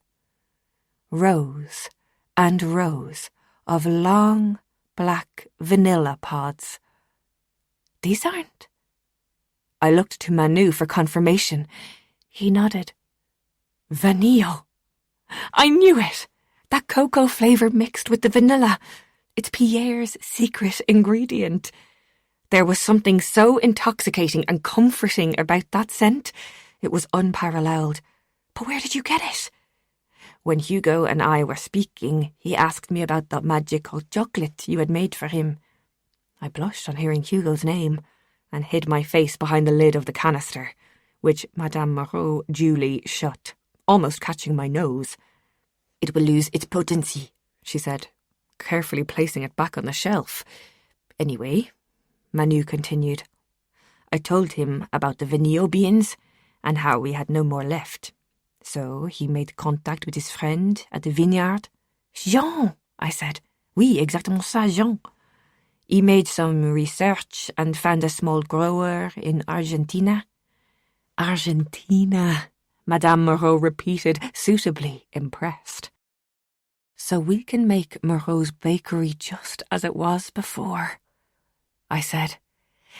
Rows and rows of long black vanilla pods. These aren't. I looked to Manu for confirmation. He nodded. Vanille. I knew it. That cocoa flavour mixed with the vanilla. It's Pierre's secret ingredient. There was something so intoxicating and comforting about that scent. It was unparalleled. But where did you get it? When Hugo and I were speaking, he asked me about the magical chocolate you had made for him. I blushed on hearing Hugo's name and hid my face behind the lid of the canister, which Madame Moreau duly shut, almost catching my nose. It will lose its potency, she said, carefully placing it back on the shelf. Anyway, Manu continued, I told him about the vanille beans and how we had no more left. So he made contact with his friend at the vineyard. Jean, I said. Oui, exactement ça, Jean. He made some research and found a small grower in Argentina. Argentina, Madame Moreau repeated, suitably impressed. so we can make Moreau's bakery just as it was before," I said,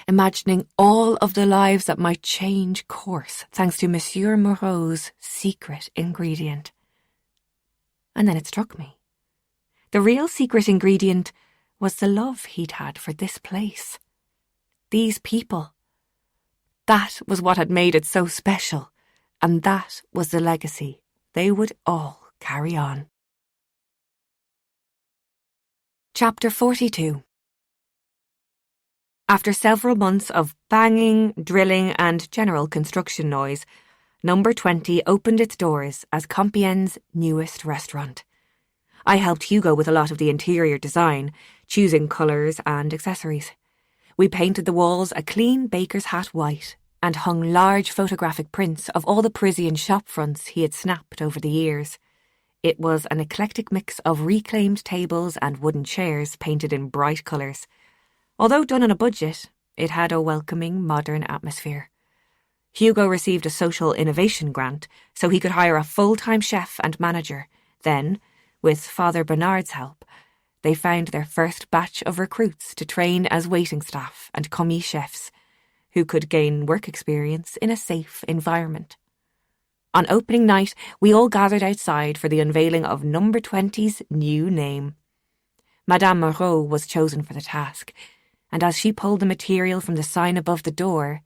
imagining all of the lives that might change course thanks to Monsieur Moreau's secret ingredient. And then it struck me. The real secret ingredient was the love he'd had for this place. These people. That was what had made it so special, and that was the legacy they would all carry on. Chapter 42. After several months of banging, drilling and general construction noise, Number 20 opened its doors as Compiègne's newest restaurant. I helped Hugo with a lot of the interior design, choosing colours and accessories. We painted the walls a clean baker's hat white and hung large photographic prints of all the Parisian shop fronts he had snapped over the years. It was an eclectic mix of reclaimed tables and wooden chairs painted in bright colours. Although done on a budget, it had a welcoming, modern atmosphere. Hugo received a social innovation grant so he could hire a full-time chef and manager. Then, with Father Bernard's help, they found their first batch of recruits to train as waiting staff and commis chefs, who could gain work experience in a safe environment. On opening night, we all gathered outside for the unveiling of Number 20's new name. Madame Moreau was chosen for the task, and as she pulled the material from the sign above the door,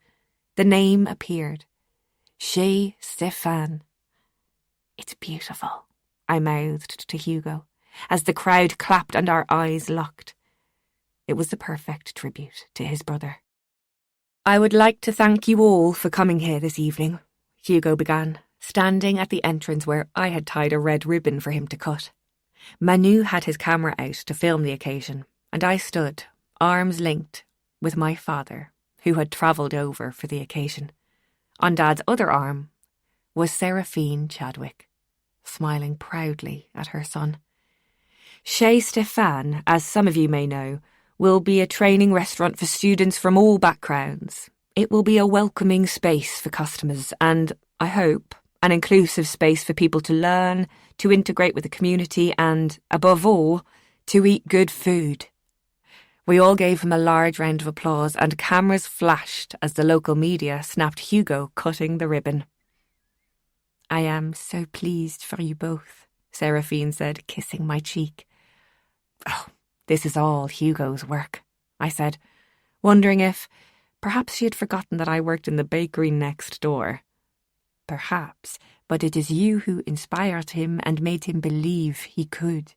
the name appeared. Chez Stéphane. "It's beautiful," I mouthed to Hugo, as the crowd clapped and our eyes locked. It was the perfect tribute to his brother. "I would like to thank you all for coming here this evening," Hugo began, standing at the entrance where I had tied a red ribbon for him to cut. Manu had his camera out to film the occasion, and I stood, arms linked, with my father, who had travelled over for the occasion. On Dad's other arm was Seraphine Chadwick, smiling proudly at her son. Chez Stéphane, as some of you may know, will be a training restaurant for students from all backgrounds. It will be a welcoming space for customers and, I hope, an inclusive space for people to learn, to integrate with the community and, above all, to eat good food. We all gave him a large round of applause and cameras flashed as the local media snapped Hugo cutting the ribbon. "I am so pleased for you both," Seraphine said, kissing my cheek. "Oh, this is all Hugo's work," I said, wondering if perhaps she had forgotten that I worked in the bakery next door. "Perhaps, but it is you who inspired him and made him believe he could."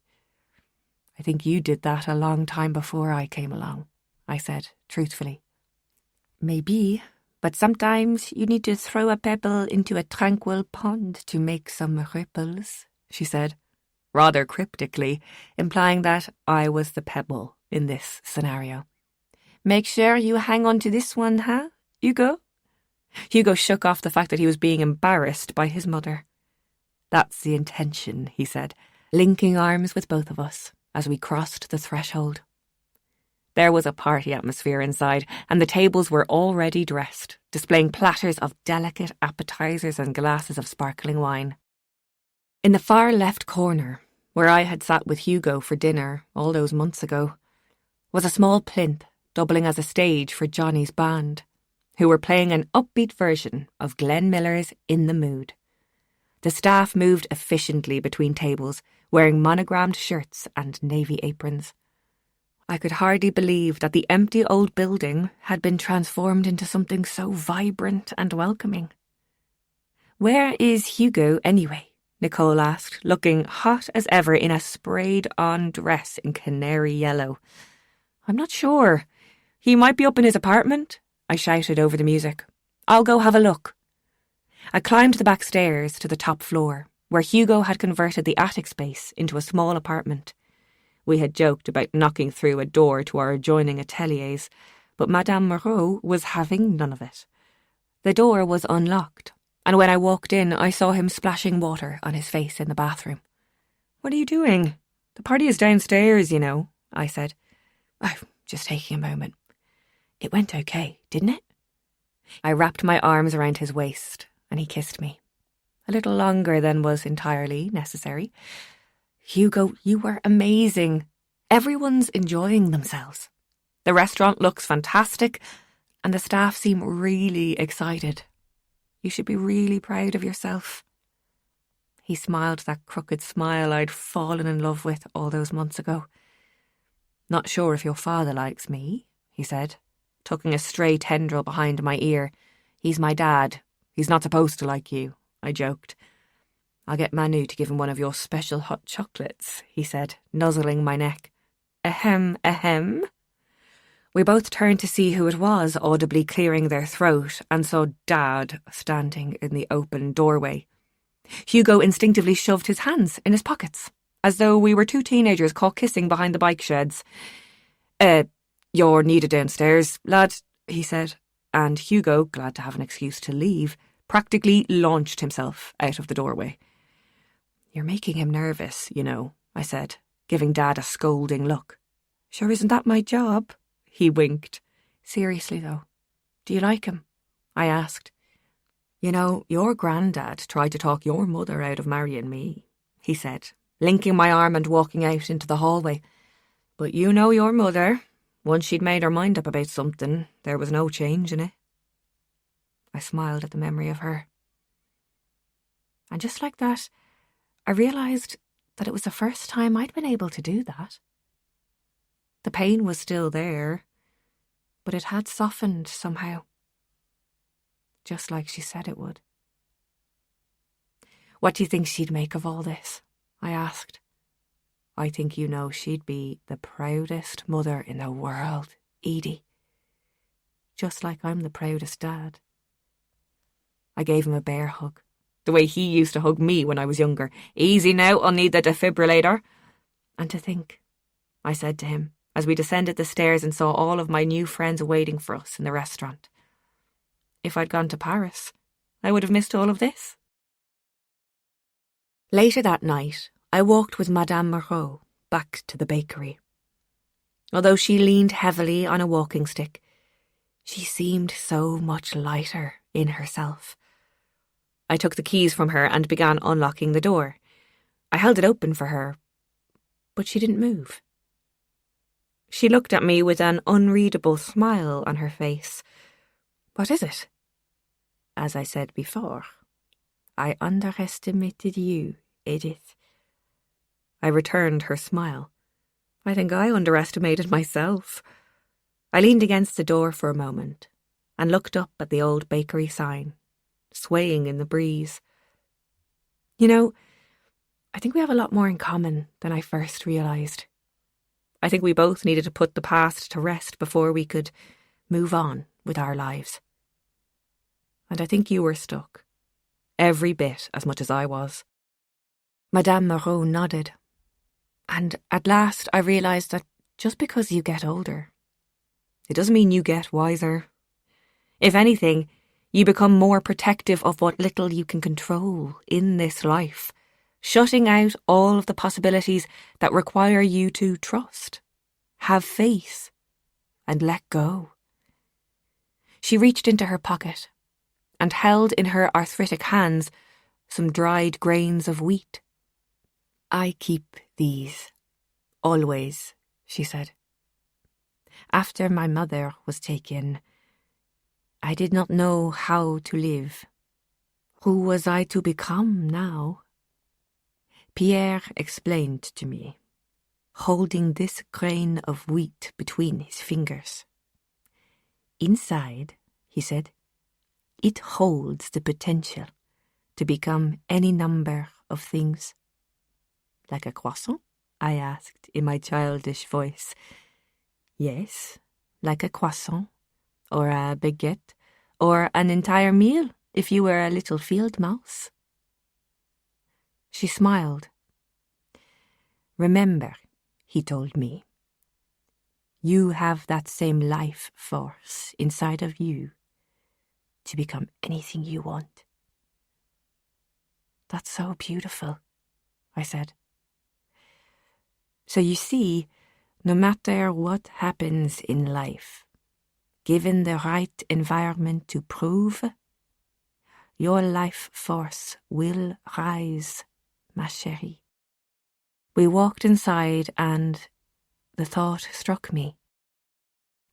"I think you did that a long time before I came along," I said, truthfully. "Maybe, but sometimes you need to throw a pebble into a tranquil pond to make some ripples," she said, rather cryptically, implying that I was the pebble in this scenario. "Make sure you hang on to this one, huh, Hugo?" Hugo shook off the fact that he was being embarrassed by his mother. "That's the intention," he said, linking arms with both of us as we crossed the threshold. There was a party atmosphere inside, and the tables were already dressed, displaying platters of delicate appetizers and glasses of sparkling wine. In the far left corner, where I had sat with Hugo for dinner all those months ago, was a small plinth doubling as a stage for Johnny's band, who were playing an upbeat version of Glenn Miller's In the Mood. The staff moved efficiently between tables, wearing monogrammed shirts and navy aprons. I could hardly believe that the empty old building had been transformed into something so vibrant and welcoming. "Where is Hugo, anyway?" Nicole asked, looking hot as ever in a sprayed-on dress in canary yellow. "I'm not sure. He might be up in his apartment," I shouted over the music. "I'll go have a look." I climbed the back stairs to the top floor, where Hugo had converted the attic space into a small apartment. We had joked about knocking through a door to our adjoining ateliers, but Madame Moreau was having none of it. The door was unlocked, and when I walked in, I saw him splashing water on his face in the bathroom. "What are you doing? The party is downstairs, you know," I said. "Oh, just taking a moment." "It went okay, didn't it?" I wrapped my arms around his waist, and he kissed me. A little longer than was entirely necessary. Hugo, you were amazing. Everyone's enjoying themselves. The restaurant looks fantastic, and the staff seem really excited. You should be really proud of yourself. He smiled that crooked smile I'd fallen in love with all those months ago. Not sure if your father likes me, he said, tucking a stray tendril behind my ear. He's my dad. He's not supposed to like you, I joked. I'll get Manu to give him one of your special hot chocolates, he said, nuzzling my neck. Ahem, ahem. We both turned to see who it was, audibly clearing their throat, and saw Dad standing in the open doorway. Hugo instinctively shoved his hands in his pockets, as though we were two teenagers caught kissing behind the bike sheds. You're needed downstairs, lad, he said, and Hugo, glad to have an excuse to leave, practically launched himself out of the doorway. You're making him nervous, you know, I said, giving Dad a scolding look. Sure isn't that my job? He winked. Seriously, though, do you like him? I asked. You know, your granddad tried to talk your mother out of marrying me, he said, linking my arm and walking out into the hallway. But you know your mother. Once she'd made her mind up about something, there was no change in it. I smiled at the memory of her. And just like that, I realised that it was the first time I'd been able to do that. The pain was still there, but it had softened somehow. Just like she said it would. What do you think she'd make of all this? I asked. I think you know she'd be the proudest mother in the world, Edie. Just like I'm the proudest dad. I gave him a bear hug, the way he used to hug me when I was younger. Easy now, I'll need the defibrillator. And to think, I said to him, as we descended the stairs and saw all of my new friends waiting for us in the restaurant. If I'd gone to Paris, I would have missed all of this. Later that night, I walked with Madame Moreau back to the bakery. Although she leaned heavily on a walking stick, she seemed so much lighter in herself. I took the keys from her and began unlocking the door. I held it open for her, but she didn't move. She looked at me with an unreadable smile on her face. What is it? As I said before, I underestimated you, Edith. I returned her smile. I think I underestimated myself. I leaned against the door for a moment and looked up at the old bakery sign, swaying in the breeze. You know, I think we have a lot more in common than I first realised. I think we both needed to put the past to rest before we could move on with our lives. And I think you were stuck, every bit as much as I was. Madame Moreau nodded, and at last I realised that just because you get older, it doesn't mean you get wiser. If anything, you become more protective of what little you can control in this life, shutting out all of the possibilities that require you to trust, have faith, and let go. She reached into her pocket and held in her arthritic hands some dried grains of wheat. I keep these, always, she said. After my mother was taken, I did not know how to live. Who was I to become now? Pierre explained to me, holding this grain of wheat between his fingers. Inside, he said, it holds the potential to become any number of things. Like a croissant? I asked in my childish voice. Yes, like a croissant, or a baguette, or an entire meal if you were a little field mouse. She smiled. Remember, he told me, you have that same life force inside of you to become anything you want. That's so beautiful, I said. So you see, no matter what happens in life, given the right environment to prove, your life force will rise, ma chérie. We walked inside and the thought struck me.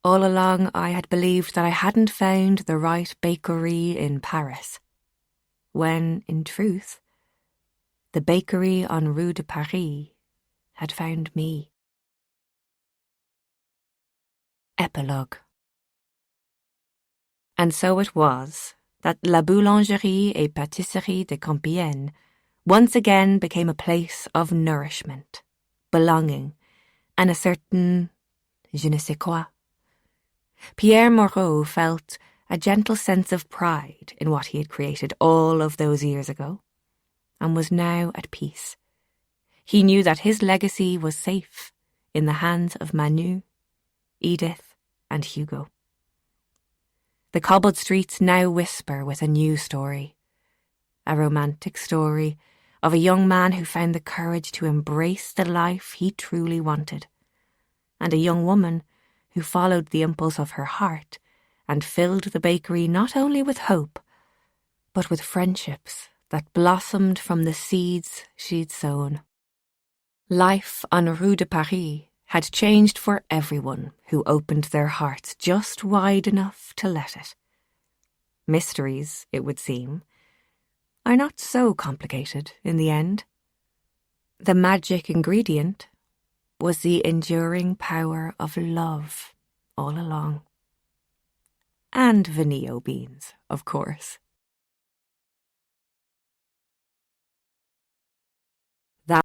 All along I had believed that I hadn't found the right bakery in Paris, when, in truth, the bakery on Rue de Paris had found me. Epilogue. And so it was that La Boulangerie et Pâtisserie de Compiègne once again became a place of nourishment, belonging, and a certain je ne sais quoi. Pierre Moreau felt a gentle sense of pride in what he had created all of those years ago, and was now at peace. He knew that his legacy was safe in the hands of Manu, Edith, and Hugo. The cobbled streets now whisper with a new story, a romantic story of a young man who found the courage to embrace the life he truly wanted, and a young woman who followed the impulse of her heart and filled the bakery not only with hope, but with friendships that blossomed from the seeds she'd sown. Life on Rue de Paris had changed for everyone who opened their hearts just wide enough to let it. Mysteries, it would seem, are not so complicated in the end. The magic ingredient was the enduring power of love all along. And vanilla beans, of course.